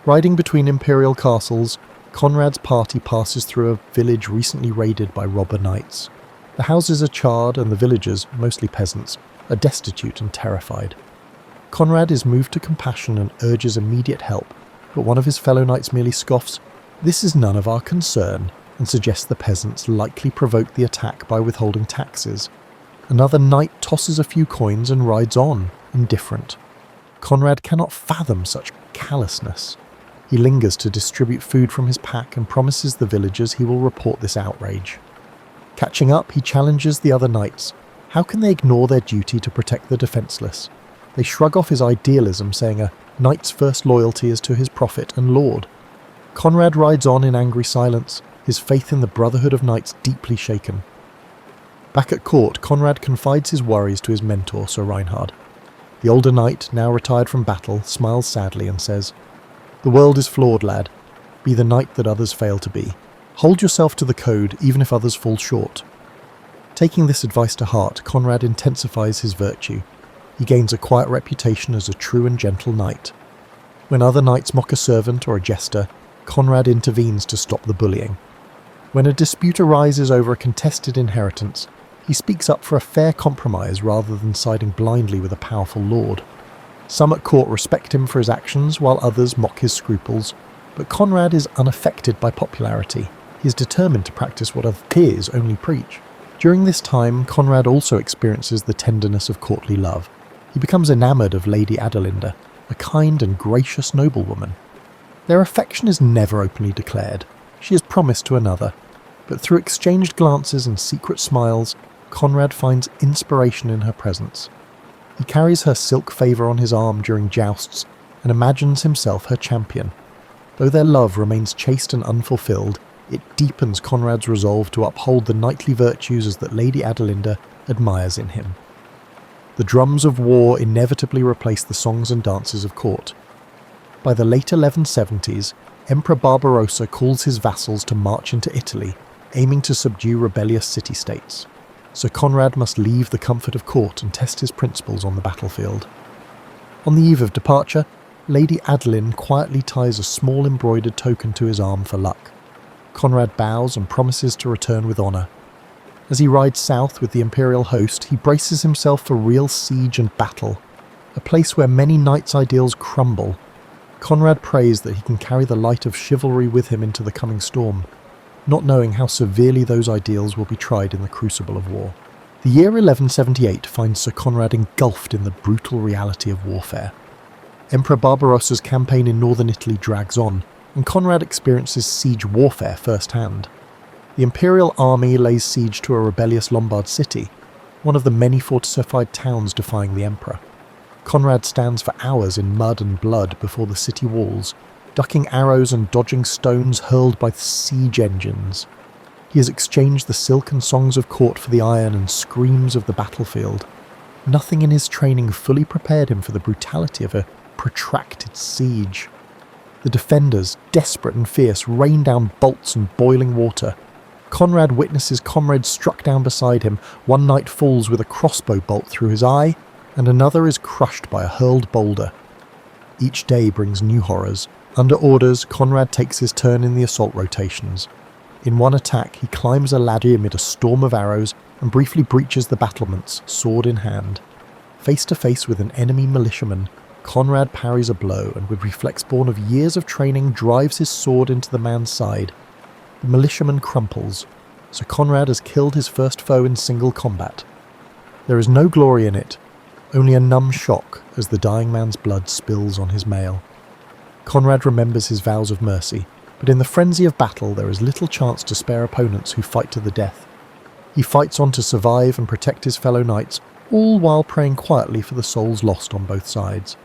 Riding between imperial castles, Conrad's party passes through a village recently raided by robber knights. The houses are charred and the villagers, mostly peasants, are destitute and terrified. Conrad is moved to compassion and urges immediate help, but one of his fellow knights merely scoffs, "This is none of our concern," and suggests the peasants likely provoked the attack by withholding taxes. Another knight tosses a few coins and rides on, indifferent. Conrad cannot fathom such callousness. He lingers to distribute food from his pack and promises the villagers he will report this outrage. Catching up, he challenges the other knights. How can they ignore their duty to protect the defenceless? They shrug off his idealism, saying a knight's first loyalty is to his prophet and lord. Conrad rides on in angry silence, his faith in the brotherhood of knights deeply shaken. Back at court, Conrad confides his worries to his mentor, Sir Reinhard. The older knight, now retired from battle, smiles sadly and says, "The world is flawed, lad. Be the knight that others fail to be. Hold yourself to the code, even if others fall short." Taking this advice to heart, Conrad intensifies his virtue. He gains a quiet reputation as a true and gentle knight. When other knights mock a servant or a jester, Conrad intervenes to stop the bullying. When a dispute arises over a contested inheritance, he speaks up for a fair compromise rather than siding blindly with a powerful lord. Some at court respect him for his actions, while others mock his scruples, but Conrad is unaffected by popularity. He is determined to practice what other peers only preach. During this time, Conrad also experiences the tenderness of courtly love. He becomes enamoured of Lady Adelinda, a kind and gracious noblewoman. Their affection is never openly declared. She is promised to another, but through exchanged glances and secret smiles, Conrad finds inspiration in her presence. He carries her silk favour on his arm during jousts and imagines himself her champion. Though their love remains chaste and unfulfilled, it deepens Conrad's resolve to uphold the knightly virtues that Lady Adelinda admires in him. The drums of war inevitably replace the songs and dances of court. By the late 1170s, Emperor Barbarossa calls his vassals to march into Italy, aiming to subdue rebellious city-states. Sir Conrad must leave the comfort of court and test his principles on the battlefield. On the eve of departure, Lady Adeline quietly ties a small embroidered token to his arm for luck. Conrad bows and promises to return with honour. As he rides south with the imperial host, he braces himself for real siege and battle, a place where many knights' ideals crumble. Conrad prays that he can carry the light of chivalry with him into the coming storm, not knowing how severely those ideals will be tried in the crucible of war. The year 1178 finds Sir Conrad engulfed in the brutal reality of warfare. Emperor Barbarossa's campaign in northern Italy drags on, and Conrad experiences siege warfare firsthand. The imperial army lays siege to a rebellious Lombard city, one of the many fortified towns defying the emperor. Conrad stands for hours in mud and blood before the city walls, ducking arrows and dodging stones hurled by the siege engines. He has exchanged the silken songs of court for the iron and screams of the battlefield. Nothing in his training fully prepared him for the brutality of a protracted siege. The defenders, desperate and fierce, rain down bolts and boiling water. Conrad witnesses comrades struck down beside him. One knight falls with a crossbow bolt through his eye, and another is crushed by a hurled boulder. Each day brings new horrors. Under orders, Conrad takes his turn in the assault rotations. In one attack, he climbs a ladder amid a storm of arrows and briefly breaches the battlements, sword in hand. Face to face with an enemy militiaman, Conrad parries a blow and with reflex born of years of training drives his sword into the man's side. The militiaman crumples. Sir Conrad has killed his first foe in single combat. There is no glory in it, only a numb shock as the dying man's blood spills on his mail. Conrad remembers his vows of mercy, but in the frenzy of battle there is little chance to spare opponents who fight to the death. He fights on to survive and protect his fellow knights, all while praying quietly for the souls lost on both sides.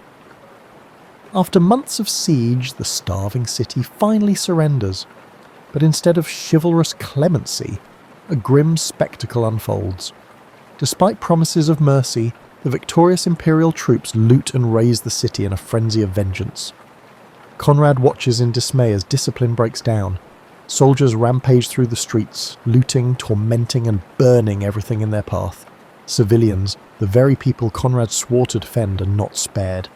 After months of siege, the starving city finally surrenders, but instead of chivalrous clemency, a grim spectacle unfolds. Despite promises of mercy, the victorious imperial troops loot and raze the city in a frenzy of vengeance. Conrad watches in dismay as discipline breaks down. Soldiers rampage through the streets, looting, tormenting and burning everything in their path. Civilians, the very people Conrad swore to defend, are not spared.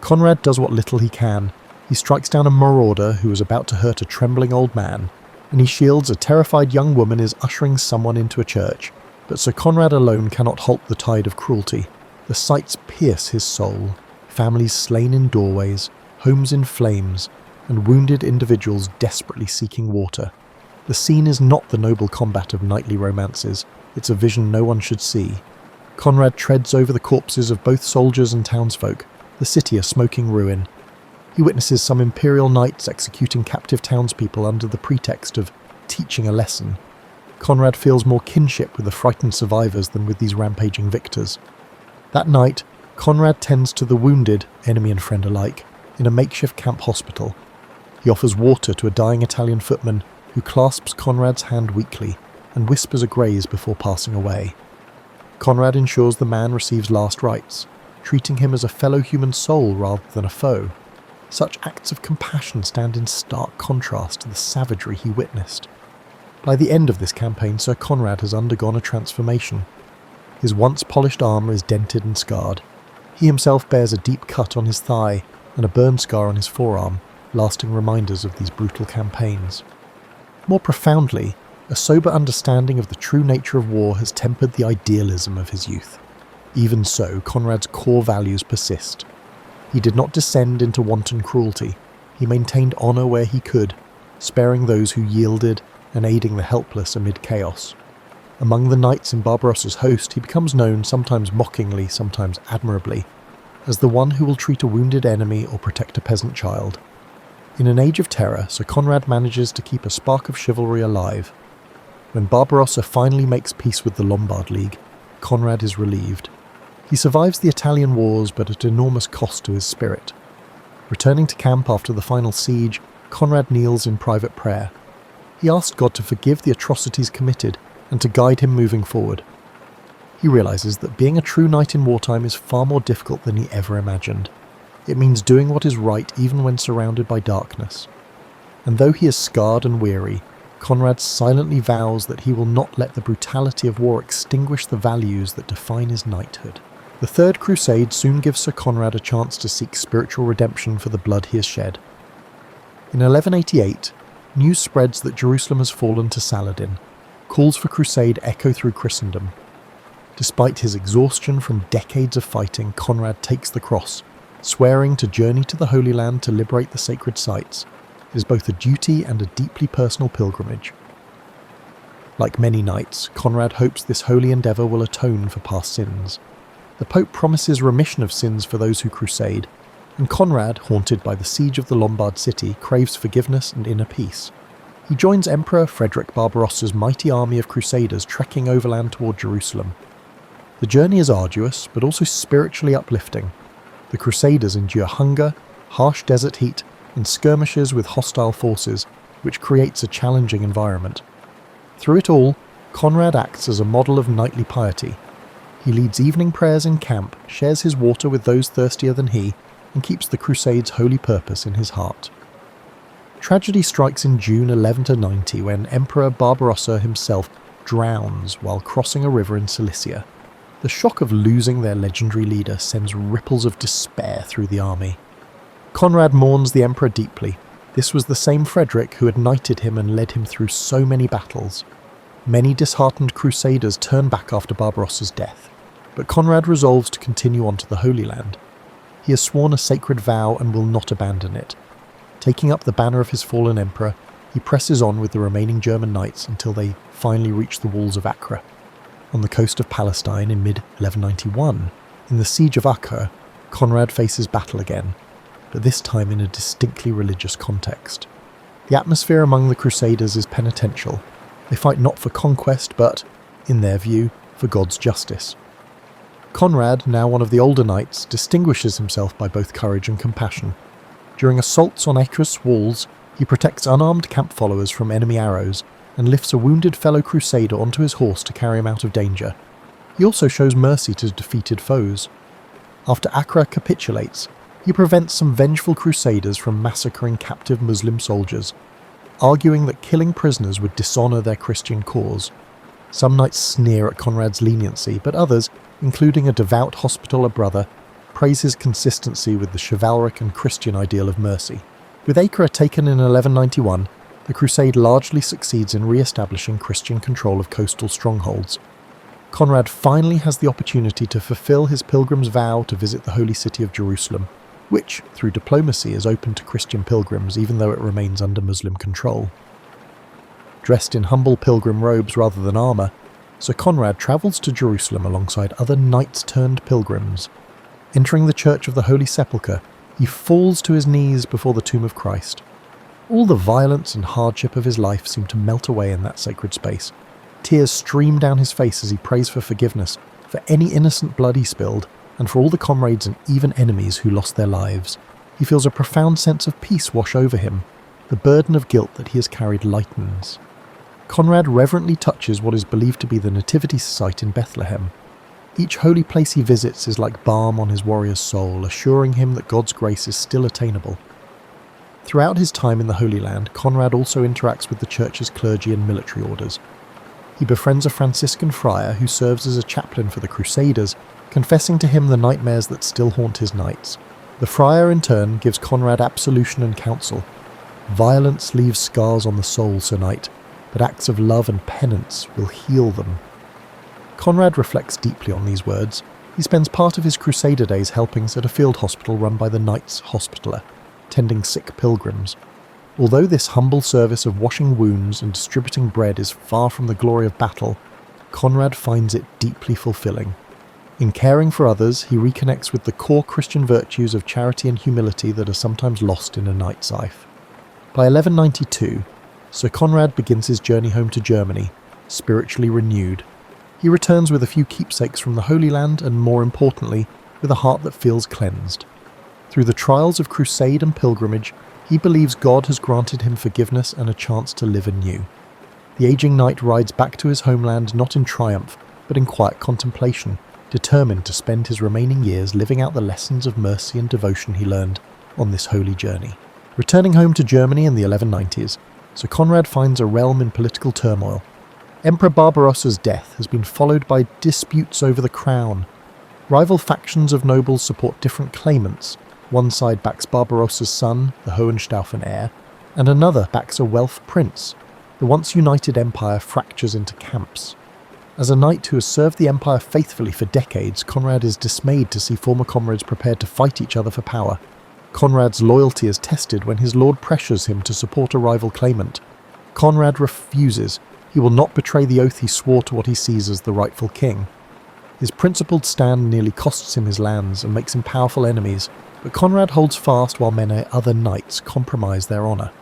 Conrad does what little he can. He strikes down a marauder who is about to hurt a trembling old man, and he shields a terrified young woman is ushering someone into a church. But Sir Conrad alone cannot halt the tide of cruelty. The sights pierce his soul. Families slain in doorways, homes in flames, and wounded individuals desperately seeking water. The scene is not the noble combat of knightly romances. It's a vision no one should see. Conrad treads over the corpses of both soldiers and townsfolk, the city a smoking ruin. He witnesses some imperial knights executing captive townspeople under the pretext of teaching a lesson. Conrad feels more kinship with the frightened survivors than with these rampaging victors. That night, Conrad tends to the wounded, enemy and friend alike, in a makeshift camp hospital. He offers water to a dying Italian footman who clasps Conrad's hand weakly and whispers a graze before passing away. Conrad ensures the man receives last rites, treating him as a fellow human soul rather than a foe. Such acts of compassion stand in stark contrast to the savagery he witnessed. By the end of this campaign, Sir Conrad has undergone a transformation. His once polished armour is dented and scarred. He himself bears a deep cut on his thigh and a burn scar on his forearm, lasting reminders of these brutal campaigns. More profoundly, a sober understanding of the true nature of war has tempered the idealism of his youth. Even so, Conrad's core values persist. He did not descend into wanton cruelty. He maintained honour where he could, sparing those who yielded and aiding the helpless amid chaos. Among the knights in Barbarossa's host, he becomes known, sometimes mockingly, sometimes admirably, as the one who will treat a wounded enemy or protect a peasant child. In an age of terror, Sir Conrad manages to keep a spark of chivalry alive. When Barbarossa finally makes peace with the Lombard League, Conrad is relieved. He survives the Italian wars, but at enormous cost to his spirit. Returning to camp after the final siege, Conrad kneels in private prayer. He asks God to forgive the atrocities committed and to guide him moving forward. He realizes that being a true knight in wartime is far more difficult than he ever imagined. It means doing what is right even when surrounded by darkness. And though he is scarred and weary, Conrad silently vows that he will not let the brutality of war extinguish the values that define his knighthood. The Third Crusade soon gives Sir Conrad a chance to seek spiritual redemption for the blood he has shed. In 1188, news spreads that Jerusalem has fallen to Saladin. Calls for crusade echo through Christendom. Despite his exhaustion from decades of fighting, Conrad takes the cross, swearing to journey to the Holy Land to liberate the sacred sites. It is both a duty and a deeply personal pilgrimage. Like many knights, Conrad hopes this holy endeavour will atone for past sins. The Pope promises remission of sins for those who crusade, and Conrad, haunted by the siege of the Lombard city, craves forgiveness and inner peace. He joins Emperor Frederick Barbarossa's mighty army of crusaders trekking overland toward Jerusalem. The journey is arduous, but also spiritually uplifting. The crusaders endure hunger, harsh desert heat, and skirmishes with hostile forces, which creates a challenging environment. Through it all, Conrad acts as a model of knightly piety. He leads evening prayers in camp, shares his water with those thirstier than he, and keeps the Crusade's holy purpose in his heart. Tragedy strikes in June 1190 when Emperor Barbarossa himself drowns while crossing a river in Cilicia. The shock of losing their legendary leader sends ripples of despair through the army. Conrad mourns the emperor deeply. This was the same Frederick who had knighted him and led him through so many battles. Many disheartened crusaders turn back after Barbarossa's death, but Conrad resolves to continue on to the Holy Land. He has sworn a sacred vow and will not abandon it. Taking up the banner of his fallen emperor, he presses on with the remaining German knights until they finally reach the walls of Acre. On the coast of Palestine in mid-1191, in the siege of Acre, Conrad faces battle again, but this time in a distinctly religious context. The atmosphere among the Crusaders is penitential. They fight not for conquest, but, in their view, for God's justice. Conrad, now one of the older knights, distinguishes himself by both courage and compassion. During assaults on Acre's walls, he protects unarmed camp followers from enemy arrows and lifts a wounded fellow crusader onto his horse to carry him out of danger. He also shows mercy to defeated foes. After Acre capitulates, he prevents some vengeful crusaders from massacring captive Muslim soldiers, arguing that killing prisoners would dishonour their Christian cause. Some knights sneer at Conrad's leniency, but others, including a devout Hospitaller brother, praise his consistency with the chivalric and Christian ideal of mercy. With Acre taken in 1191, the crusade largely succeeds in re-establishing Christian control of coastal strongholds. Conrad finally has the opportunity to fulfill his pilgrim's vow to visit the holy city of Jerusalem, which, through diplomacy, is open to Christian pilgrims even though it remains under Muslim control. Dressed in humble pilgrim robes rather than armour, Sir Conrad travels to Jerusalem alongside other knights-turned-pilgrims. Entering the Church of the Holy Sepulchre, he falls to his knees before the tomb of Christ. All the violence and hardship of his life seem to melt away in that sacred space. Tears stream down his face as he prays for forgiveness for any innocent blood he spilled, and for all the comrades and even enemies who lost their lives. He feels a profound sense of peace wash over him. The burden of guilt that he has carried lightens. Conrad reverently touches what is believed to be the nativity site in Bethlehem. Each holy place he visits is like balm on his warrior's soul, assuring him that God's grace is still attainable. Throughout his time in the Holy Land, Conrad also interacts with the church's clergy and military orders. He befriends a Franciscan friar who serves as a chaplain for the Crusaders, confessing to him the nightmares that still haunt his knights. The friar, in turn, gives Conrad absolution and counsel. Violence leaves scars on the soul, Sir Knight, but acts of love and penance will heal them. Conrad reflects deeply on these words. He spends part of his Crusader days helping at a field hospital run by the Knights Hospitaller, tending sick pilgrims. Although this humble service of washing wounds and distributing bread is far from the glory of battle, Conrad finds it deeply fulfilling. In caring for others, he reconnects with the core Christian virtues of charity and humility that are sometimes lost in a knight's life. By 1192, Sir Conrad begins his journey home to Germany, spiritually renewed. He returns with a few keepsakes from the Holy Land and, more importantly, with a heart that feels cleansed. Through the trials of crusade and pilgrimage, he believes God has granted him forgiveness and a chance to live anew. The aging knight rides back to his homeland not in triumph, but in quiet contemplation, determined to spend his remaining years living out the lessons of mercy and devotion he learned on this holy journey. Returning home to Germany in the 1190s, Sir Conrad finds a realm in political turmoil. Emperor Barbarossa's death has been followed by disputes over the crown. Rival factions of nobles support different claimants. One side backs Barbarossa's son, the Hohenstaufen heir, and another backs a Welf prince. The once united empire fractures into camps. As a knight who has served the Empire faithfully for decades, Conrad is dismayed to see former comrades prepared to fight each other for power. Conrad's loyalty is tested when his lord pressures him to support a rival claimant. Conrad refuses. He will not betray the oath he swore to what he sees as the rightful king. His principled stand nearly costs him his lands and makes him powerful enemies, but Conrad holds fast while many other knights compromise their honour.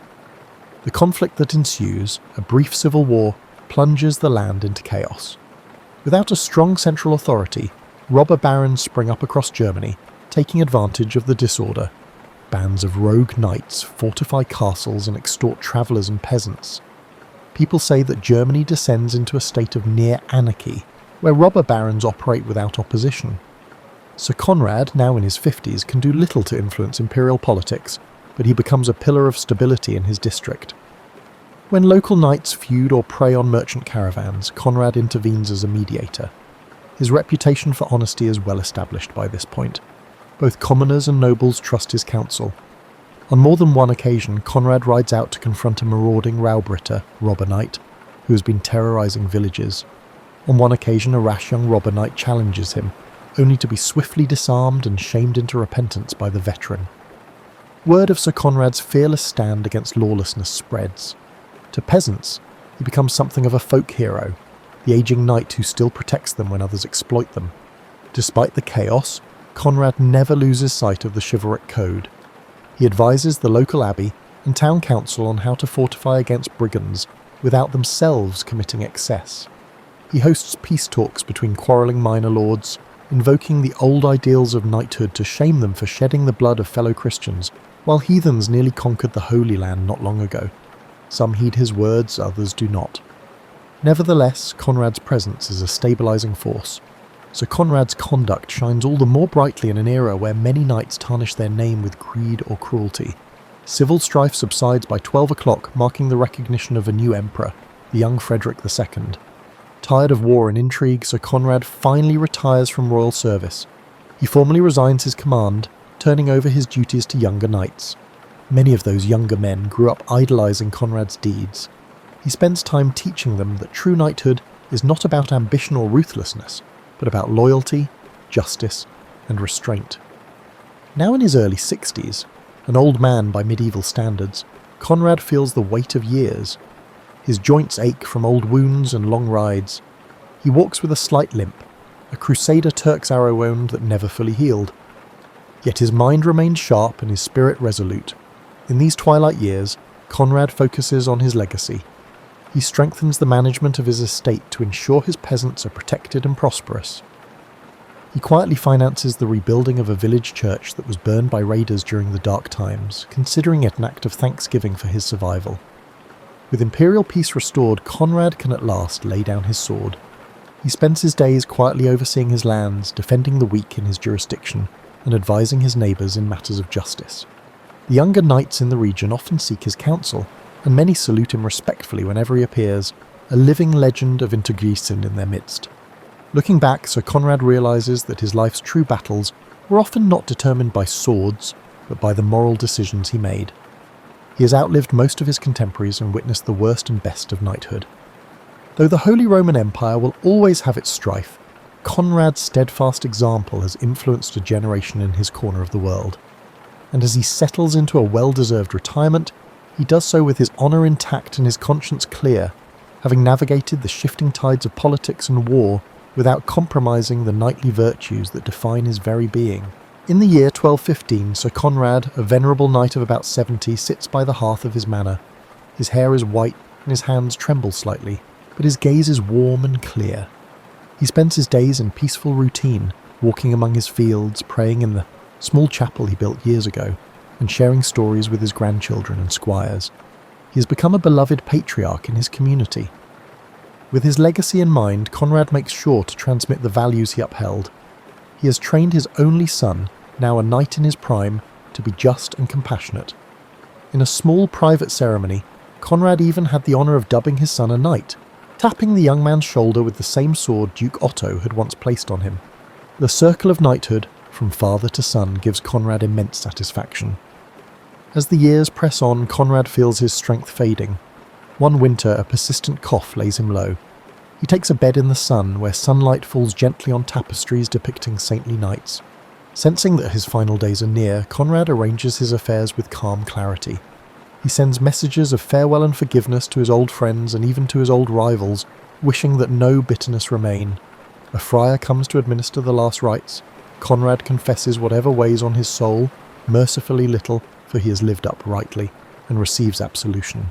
The conflict that ensues, a brief civil war, plunges the land into chaos. Without a strong central authority, robber barons spring up across Germany, taking advantage of the disorder. Bands of rogue knights fortify castles and extort travellers and peasants. People say that Germany descends into a state of near anarchy, where robber barons operate without opposition. Sir Conrad, now in his 50s, can do little to influence imperial politics, but he becomes a pillar of stability in his district. When local knights feud or prey on merchant caravans, Conrad intervenes as a mediator. His reputation for honesty is well established by this point. Both commoners and nobles trust his counsel. On more than one occasion, Conrad rides out to confront a marauding Raubritter, robber knight, who has been terrorising villages. On one occasion, a rash young robber knight challenges him, only to be swiftly disarmed and shamed into repentance by the veteran. Word of Sir Conrad's fearless stand against lawlessness spreads. To peasants, he becomes something of a folk hero, the ageing knight who still protects them when others exploit them. Despite the chaos, Conrad never loses sight of the chivalric code. He advises the local abbey and town council on how to fortify against brigands without themselves committing excess. He hosts peace talks between quarrelling minor lords, invoking the old ideals of knighthood to shame them for shedding the blood of fellow Christians, while heathens nearly conquered the Holy Land not long ago. Some heed his words, others do not. Nevertheless, Conrad's presence is a stabilising force. Sir Conrad's conduct shines all the more brightly in an era where many knights tarnish their name with greed or cruelty. Civil strife subsides by 12 o'clock, marking the recognition of a new emperor, the young Frederick II. Tired of war and intrigue, Sir Conrad finally retires from royal service. He formally resigns his command, turning over his duties to younger knights. Many of those younger men grew up idolising Conrad's deeds. He spends time teaching them that true knighthood is not about ambition or ruthlessness, but about loyalty, justice, and restraint. Now in his early 60s, an old man by medieval standards, Conrad feels the weight of years. His joints ache from old wounds and long rides. He walks with a slight limp, a Crusader Turk's arrow wound that never fully healed. Yet his mind remains sharp and his spirit resolute. In these twilight years, Conrad focuses on his legacy. He strengthens the management of his estate to ensure his peasants are protected and prosperous. He quietly finances the rebuilding of a village church that was burned by raiders during the dark times, considering it an act of thanksgiving for his survival. With imperial peace restored, Conrad can at last lay down his sword. He spends his days quietly overseeing his lands, defending the weak in his jurisdiction, and advising his neighbours in matters of justice. The younger knights in the region often seek his counsel, and many salute him respectfully whenever he appears, a living legend of Intergriessen in their midst. Looking back, Sir Conrad realises that his life's true battles were often not determined by swords, but by the moral decisions he made. He has outlived most of his contemporaries and witnessed the worst and best of knighthood. Though the Holy Roman Empire will always have its strife, Conrad's steadfast example has influenced a generation in his corner of the world. And as he settles into a well-deserved retirement, he does so with his honour intact and his conscience clear, having navigated the shifting tides of politics and war without compromising the knightly virtues that define his very being. In the year 1215, Sir Conrad, a venerable knight of about 70, sits by the hearth of his manor. His hair is white and his hands tremble slightly, but his gaze is warm and clear. He spends his days in peaceful routine, walking among his fields, praying in the small chapel he built years ago, and sharing stories with his grandchildren and squires. He has become a beloved patriarch in his community. With his legacy in mind, Conrad makes sure to transmit the values he upheld. He has trained his only son, now a knight in his prime, to be just and compassionate. In a small private ceremony, Conrad even had the honour of dubbing his son a knight, tapping the young man's shoulder with the same sword Duke Otto had once placed on him. The circle of knighthood, from father to son, gives Conrad immense satisfaction. As the years press on, Conrad feels his strength fading. One winter, a persistent cough lays him low. He takes a bed in the sun where sunlight falls gently on tapestries depicting saintly knights. Sensing that his final days are near, Conrad arranges his affairs with calm clarity. He sends messages of farewell and forgiveness to his old friends and even to his old rivals, wishing that no bitterness remain. A friar comes to administer the last rites. Conrad confesses whatever weighs on his soul, mercifully little, for he has lived uprightly, and receives absolution.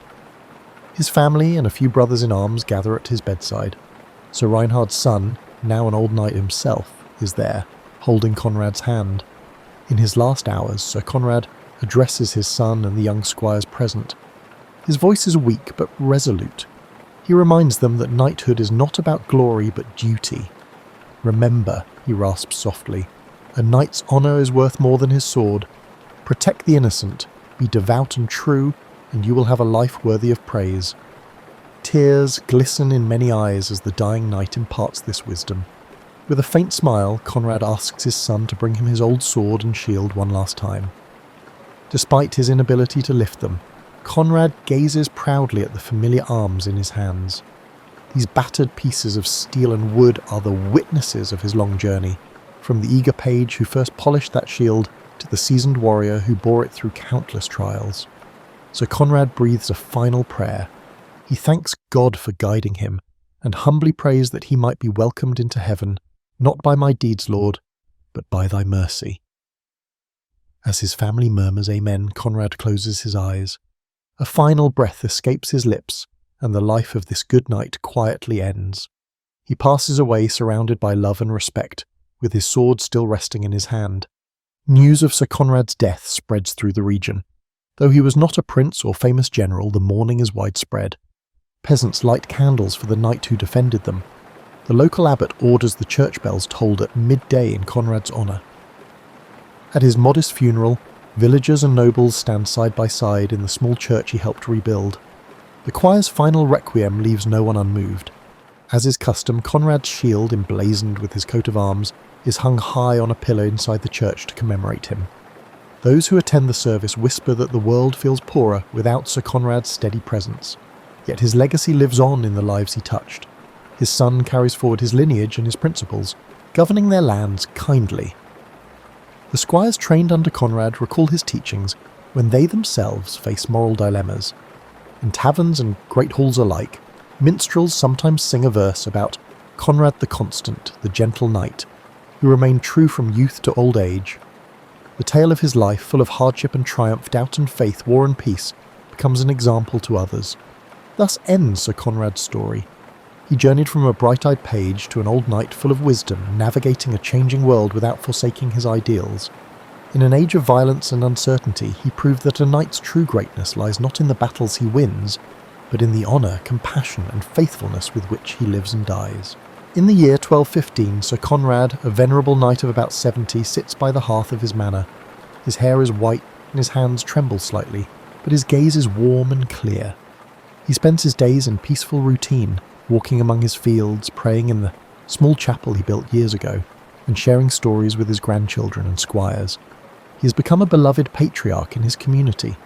His family and a few brothers-in-arms gather at his bedside. Sir Reinhard's son, now an old knight himself, is there, holding Conrad's hand. In his last hours, Sir Conrad addresses his son and the young squires present. His voice is weak but resolute. He reminds them that knighthood is not about glory but duty. "Remember," he rasps softly, "a knight's honour is worth more than his sword. Protect the innocent, be devout and true, and you will have a life worthy of praise." Tears glisten in many eyes as the dying knight imparts this wisdom. With a faint smile, Conrad asks his son to bring him his old sword and shield one last time. Despite his inability to lift them, Conrad gazes proudly at the familiar arms in his hands. These battered pieces of steel and wood are the witnesses of his long journey, from the eager page who first polished that shield to the seasoned warrior who bore it through countless trials. So Conrad breathes a final prayer. He thanks God for guiding him, and humbly prays that he might be welcomed into heaven, not by my deeds, Lord, but by thy mercy. As his family murmurs amen, Conrad closes his eyes. A final breath escapes his lips, and the life of this good knight quietly ends. He passes away surrounded by love and respect, with his sword still resting in his hand. News of Sir Conrad's death spreads through the region. Though he was not a prince or famous general, the mourning is widespread. Peasants light candles for the knight who defended them. The local abbot orders the church bells tolled at midday in Conrad's honour. At his modest funeral, villagers and nobles stand side by side in the small church he helped rebuild. The choir's final requiem leaves no one unmoved. As is custom, Conrad's shield, emblazoned with his coat of arms, is hung high on a pillar inside the church to commemorate him. Those who attend the service whisper that the world feels poorer without Sir Conrad's steady presence. Yet his legacy lives on in the lives he touched. His son carries forward his lineage and his principles, governing their lands kindly. The squires trained under Conrad recall his teachings when they themselves face moral dilemmas. In taverns and great halls alike, minstrels sometimes sing a verse about Conrad the Constant, the gentle knight, who remained true from youth to old age. The tale of his life, full of hardship and triumph, doubt and faith, war and peace, becomes an example to others. Thus ends Sir Conrad's story. He journeyed from a bright-eyed page to an old knight full of wisdom, navigating a changing world without forsaking his ideals. In an age of violence and uncertainty, he proved that a knight's true greatness lies not in the battles he wins, but in the honour, compassion and faithfulness with which he lives and dies. In the year 1215, Sir Conrad, a venerable knight of about 70, sits by the hearth of his manor. His hair is white and his hands tremble slightly, but his gaze is warm and clear. He spends his days in peaceful routine, walking among his fields, praying in the small chapel he built years ago, and sharing stories with his grandchildren and squires. He has become a beloved patriarch in his community.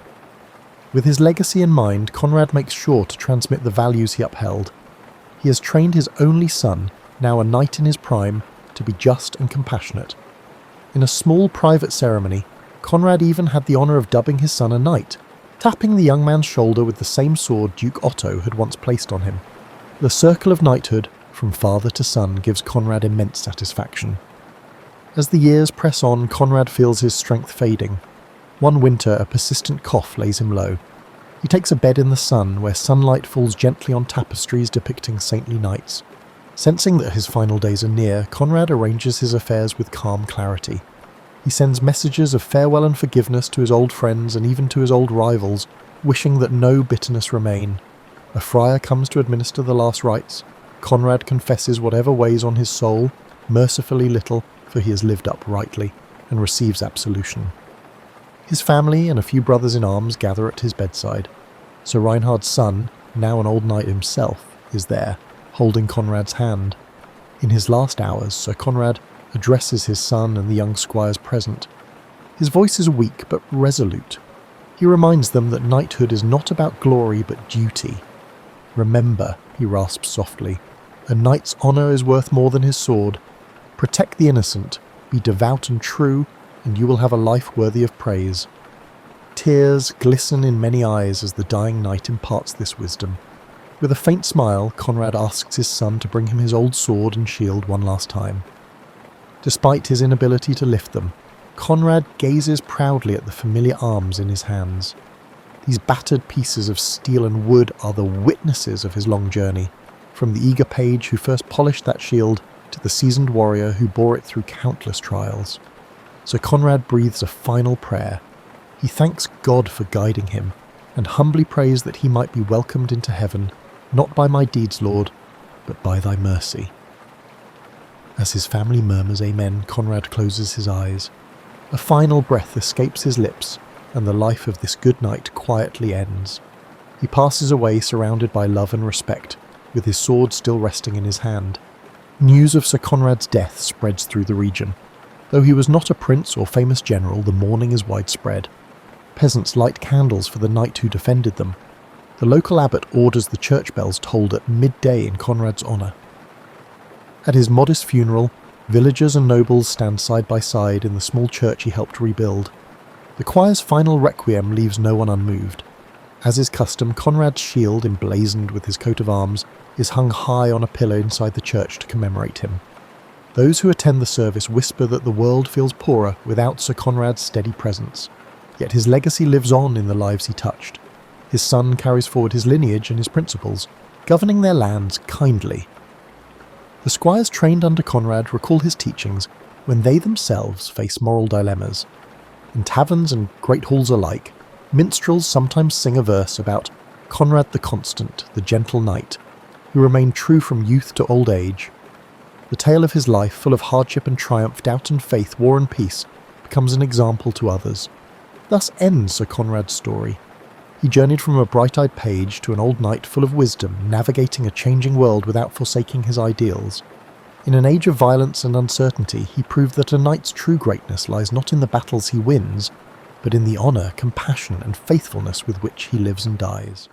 With his legacy in mind, Conrad makes sure to transmit the values he upheld. He has trained his only son, now a knight in his prime, to be just and compassionate. In a small private ceremony, Conrad even had the honour of dubbing his son a knight, tapping the young man's shoulder with the same sword Duke Otto had once placed on him. The circle of knighthood, from father to son, gives Conrad immense satisfaction. As the years press on, Conrad feels his strength fading. One winter, a persistent cough lays him low. He takes a bed in the sun, where sunlight falls gently on tapestries depicting saintly knights. Sensing that his final days are near, Conrad arranges his affairs with calm clarity. He sends messages of farewell and forgiveness to his old friends and even to his old rivals, wishing that no bitterness remain. A friar comes to administer the last rites. Conrad confesses whatever weighs on his soul, mercifully little, for he has lived uprightly, and receives absolution. His family and a few brothers-in-arms gather at his bedside. Sir Reinhard's son, now an old knight himself, is there, holding Conrad's hand. In his last hours, Sir Conrad addresses his son and the young squires present. His voice is weak but resolute. He reminds them that knighthood is not about glory but duty. "Remember," he rasps softly, A knight's honour is worth more than his sword. Protect the innocent, be devout and true, and you will have a life worthy of praise. Tears glisten in many eyes as the dying knight imparts this wisdom. With a faint smile, Conrad asks his son to bring him his old sword and shield one last time. Despite his inability to lift them, Conrad gazes proudly at the familiar arms in his hands. These battered pieces of steel and wood are the witnesses of his long journey, from the eager page who first polished that shield to the seasoned warrior who bore it through countless trials. So Conrad breathes a final prayer. He thanks God for guiding him, and humbly prays that he might be welcomed into heaven, not by my deeds, Lord, but by thy mercy. As his family murmurs amen, Conrad closes his eyes. A final breath escapes his lips, and the life of this good knight quietly ends. He passes away surrounded by love and respect, with his sword still resting in his hand. News of Sir Conrad's death spreads through the region. Though he was not a prince or famous general, the mourning is widespread. Peasants light candles for the knight who defended them. The local abbot orders the church bells tolled at midday in Conrad's honour. At his modest funeral, villagers and nobles stand side by side in the small church he helped rebuild. The choir's final requiem leaves no one unmoved. As is custom, Conrad's shield, emblazoned with his coat of arms, is hung high on a pillar inside the church to commemorate him. Those who attend the service whisper that the world feels poorer without Sir Conrad's steady presence. Yet his legacy lives on in the lives he touched. His son carries forward his lineage and his principles, governing their lands kindly. The squires trained under Conrad recall his teachings when they themselves face moral dilemmas. In taverns and great halls alike, minstrels sometimes sing a verse about Conrad the Constant, the gentle knight, who remained true from youth to old age. The tale of his life, full of hardship and triumph, doubt and faith, war and peace, becomes an example to others. Thus ends Sir Conrad's story. He journeyed from a bright-eyed page to an old knight full of wisdom, navigating a changing world without forsaking his ideals. In an age of violence and uncertainty, he proved that a knight's true greatness lies not in the battles he wins, but in the honour, compassion and faithfulness with which he lives and dies.